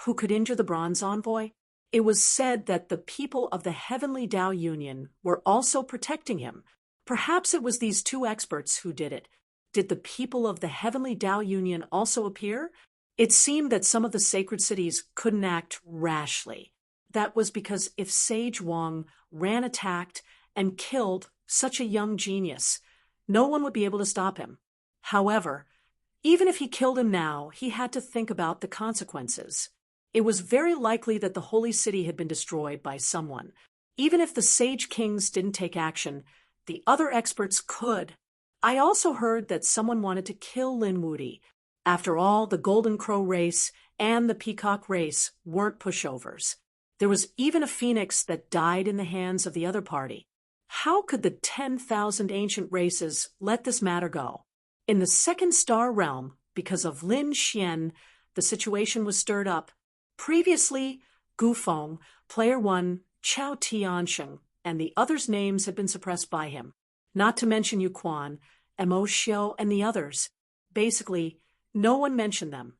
who could injure the Bronze Envoy? It was said that the people of the Heavenly Tao Union were also protecting him. Perhaps it was these 2 experts who did it. Did the people of the Heavenly Tao Union also appear? It seemed that some of the sacred cities couldn't act rashly. That was because if Sage Wang ran attacked and killed such a young genius, no one would be able to stop him. However, even if he killed him now, he had to think about the consequences. It was very likely that the holy city had been destroyed by someone. Even if the Sage Kings didn't take action, the other experts could. I also heard that someone wanted to kill Lin Wuti. After all, the Golden Crow race and the Peacock race weren't pushovers. There was even a phoenix that died in the hands of the other party. How could the 10,000 ancient races let this matter go? In the second star realm, because of Lin Xian, the situation was stirred up. Previously, Gu Feng, Player 1, Chao Tiansheng, and the others' names had been suppressed by him. Not to mention Yu Quan, Mo Xiu, and the others. Basically, no one mentioned them.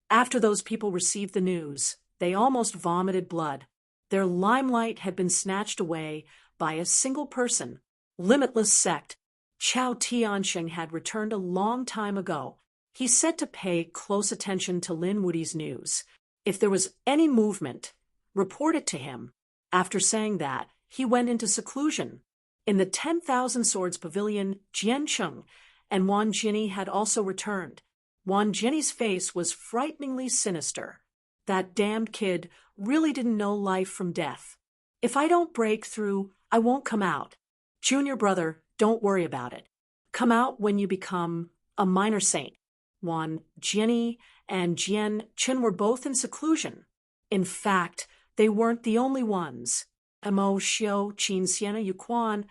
After those people received the news, they almost vomited blood. Their limelight had been snatched away by a single person. Limitless sect. Chao Tiansheng had returned a long time ago. He said to pay close attention to Lin Wuti's news. If there was any movement, report it to him. After saying that, he went into seclusion. In the 10,000 Swords Pavilion, Jian Cheng and Wan Jiani had also returned. Wan Jiani's face was frighteningly sinister. That damned kid really didn't know life from death. If I don't break through, I won't come out. Junior brother, don't worry about it. Come out when you become a minor saint. Wan Jiani and Jian Chen were both in seclusion. In fact, they weren't the only ones. Mo Xiu, Qin Sienna, Yu Quan,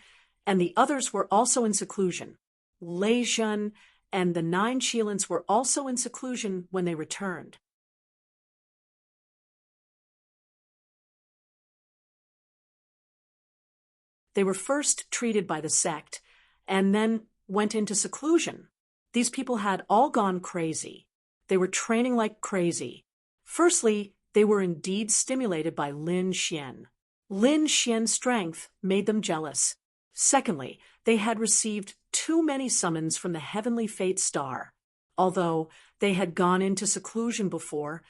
and the others were also in seclusion. Lei Zhen and the 9 Qilins were also in seclusion when they returned. They were first treated by the sect, and then went into seclusion. These people had all gone crazy. They were training like crazy. Firstly, they were indeed stimulated by Lin Xian. Lin Xian's strength made them jealous. Secondly, they had received too many summons from the heavenly fate star. Although they had gone into seclusion before,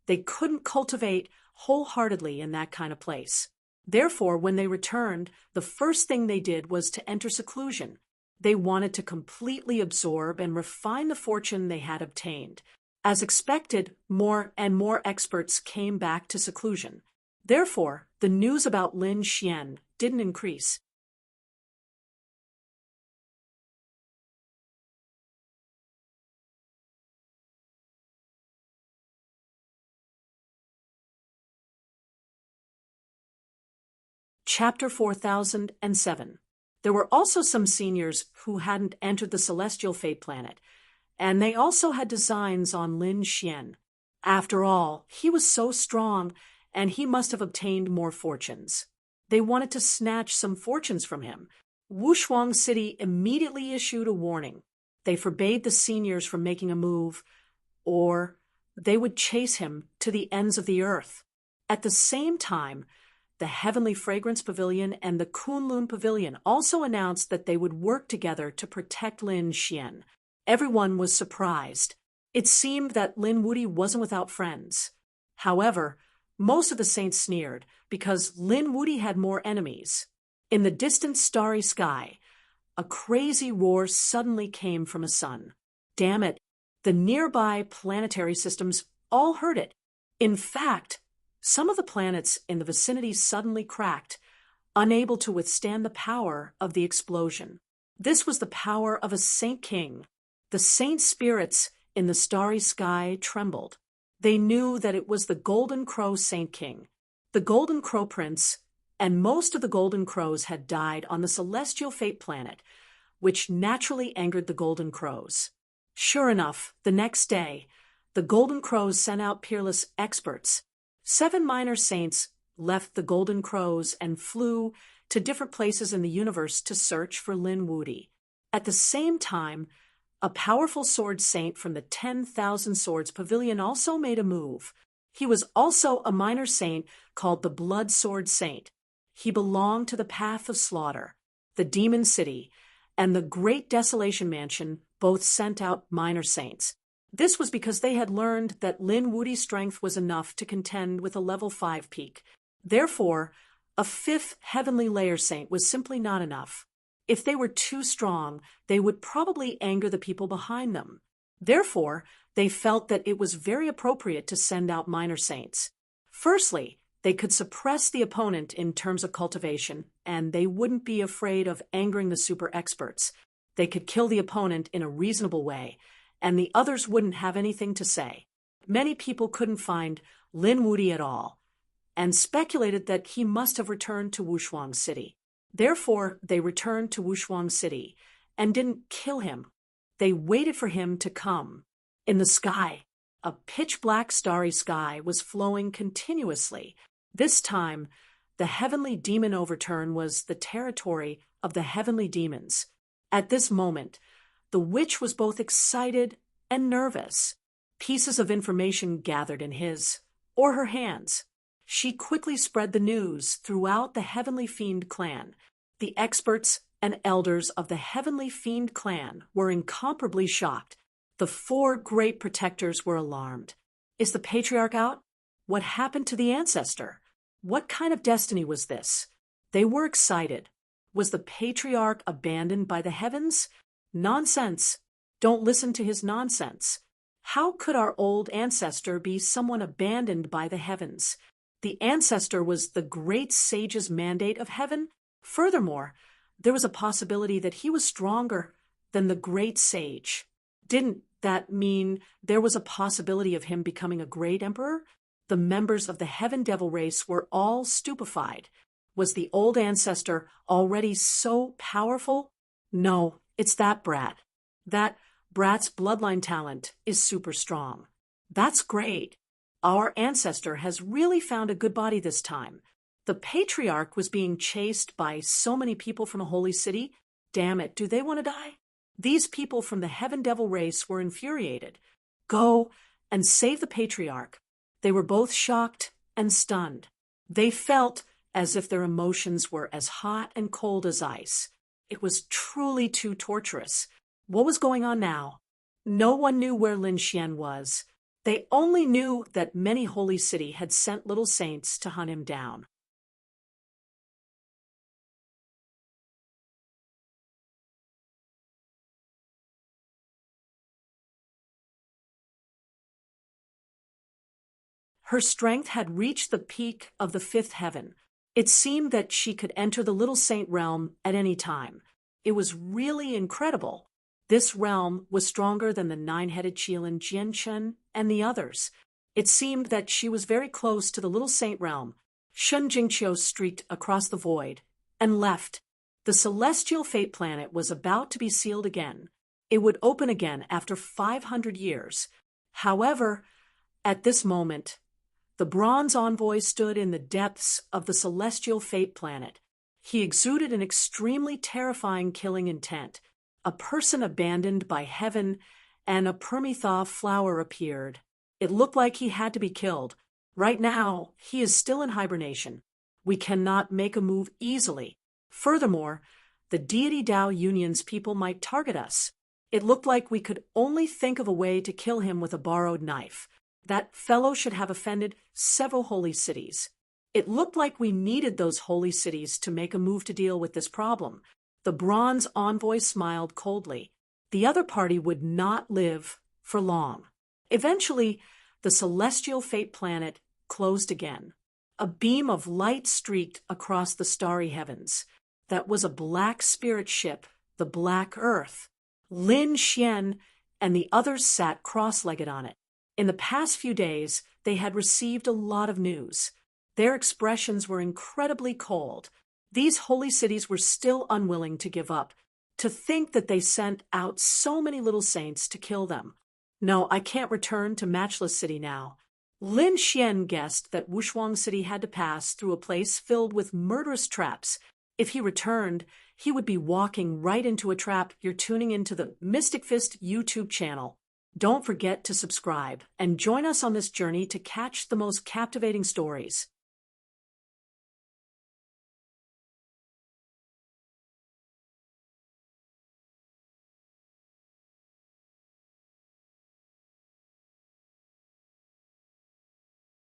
they couldn't cultivate wholeheartedly in that kind of place. Therefore, when they returned, the first thing they did was to enter seclusion. They wanted to completely absorb and refine the fortune they had obtained. As expected, more and more experts came back to seclusion. Therefore, the news about Lin Xian didn't increase. Chapter 4007. There were also some seniors who hadn't entered the celestial fate planet, and they also had designs on Lin Xian. After all, he was so strong, and he must have obtained more fortunes. They wanted to snatch some fortunes from him. Wushuang City immediately issued a warning. They forbade the seniors from making a move, or they would chase him to the ends of the earth. At the same time, the Heavenly Fragrance Pavilion and the Kunlun Pavilion also announced that they would work together to protect Lin Xian. Everyone was surprised. It seemed that Lin Wuti wasn't without friends. However, most of the saints sneered because Lin Wuti had more enemies. In the distant starry sky, a crazy roar suddenly came from a sun. Damn it, the nearby planetary systems all heard it. In fact, some of the planets in the vicinity suddenly cracked, unable to withstand the power of the explosion. This was the power of a saint king. The saint spirits in the starry sky trembled. They knew that it was the Golden Crow Saint King. The Golden Crow Prince and most of the Golden Crows had died on the celestial fate planet, which naturally angered the Golden Crows. Sure enough, the next day, the Golden Crows sent out peerless experts. 7 minor saints left the Golden Crows and flew to different places in the universe to search for Lin Wuti. At the same time, a powerful sword saint from the 10,000 Swords Pavilion also made a move. He was also a minor saint called the Blood Sword Saint. He belonged to the Path of Slaughter, the Demon City, and the Great Desolation Mansion both sent out minor saints. This was because they had learned that Lin Wuti's strength was enough to contend with a level 5 peak. Therefore, a 5th heavenly layer saint was simply not enough. If they were too strong, they would probably anger the people behind them. Therefore, they felt that it was very appropriate to send out minor saints. Firstly, they could suppress the opponent in terms of cultivation, and they wouldn't be afraid of angering the super experts. They could kill the opponent in a reasonable way, and the others wouldn't have anything to say. Many people couldn't find Lin Wuti at all, and speculated that he must have returned to Wushuang City. Therefore, they returned to Wushuang City and didn't kill him. They waited for him to come. In the sky, a pitch-black starry sky was flowing continuously. This time, the heavenly demon overturn was the territory of the heavenly demons. At this moment, the witch was both excited and nervous. Pieces of information gathered in his or her hands. She quickly spread the news throughout the Heavenly Fiend clan. The experts and elders of the Heavenly Fiend clan were incomparably shocked. The 4 great protectors were alarmed. Is the patriarch out? What happened to the ancestor? What kind of destiny was this? They were excited. Was the patriarch abandoned by the heavens? Nonsense. Don't listen to his nonsense. How could our old ancestor be someone abandoned by the heavens? The ancestor was the great sage's mandate of heaven. Furthermore, there was a possibility that he was stronger than the great sage. Didn't that mean there was a possibility of him becoming a great emperor? The members of the Heaven Devil race were all stupefied. Was the old ancestor already so powerful? No, it's that brat. That brat's bloodline talent is super strong. That's great. Our ancestor has really found a good body this time. The patriarch was being chased by so many people from a holy city. Damn it, do they want to die? These people from the Heaven Devil race were infuriated. Go and save the patriarch. They were both shocked and stunned. They felt as if their emotions were as hot and cold as ice. It was truly too torturous. What was going on now? No one knew where Lin Xian was. They only knew that many holy city had sent little saints to hunt him down. Her strength had reached the peak of the 5th heaven. It seemed that she could enter the little saint realm at any time. It was really incredible. This realm was stronger than the 9-headed Qilin Jianchen and the others. It seemed that she was very close to the little saint realm. Shun Jingqiu streaked across the void and left. The celestial fate planet was about to be sealed again. It would open again after 500 years. However, at this moment, the bronze envoy stood in the depths of the celestial fate planet. He exuded an extremely terrifying killing intent. A person abandoned by heaven, and a Permitha flower appeared. It looked like he had to be killed. Right now, he is still in hibernation. We cannot make a move easily. Furthermore, the deity Tao Union's people might target us. It looked like we could only think of a way to kill him with a borrowed knife. That fellow should have offended several holy cities. It looked like we needed those holy cities to make a move to deal with this problem. The bronze envoy smiled coldly. The other party would not live for long. Eventually, the celestial fate planet closed again. A beam of light streaked across the starry heavens. That was a black spirit ship, the Black Earth. Lin Xian and the others sat cross-legged on it. In the past few days, they had received a lot of news. Their expressions were incredibly cold. These holy cities were still unwilling to give up. To think that they sent out so many little saints to kill them. No, I can't return to Matchless City now. Lin Xian guessed that Wushuang City had to pass through a place filled with murderous traps. If he returned, he would be walking right into a trap. You're tuning into the Mystic Fist YouTube channel. Don't forget to subscribe and join us on this journey to catch the most captivating stories.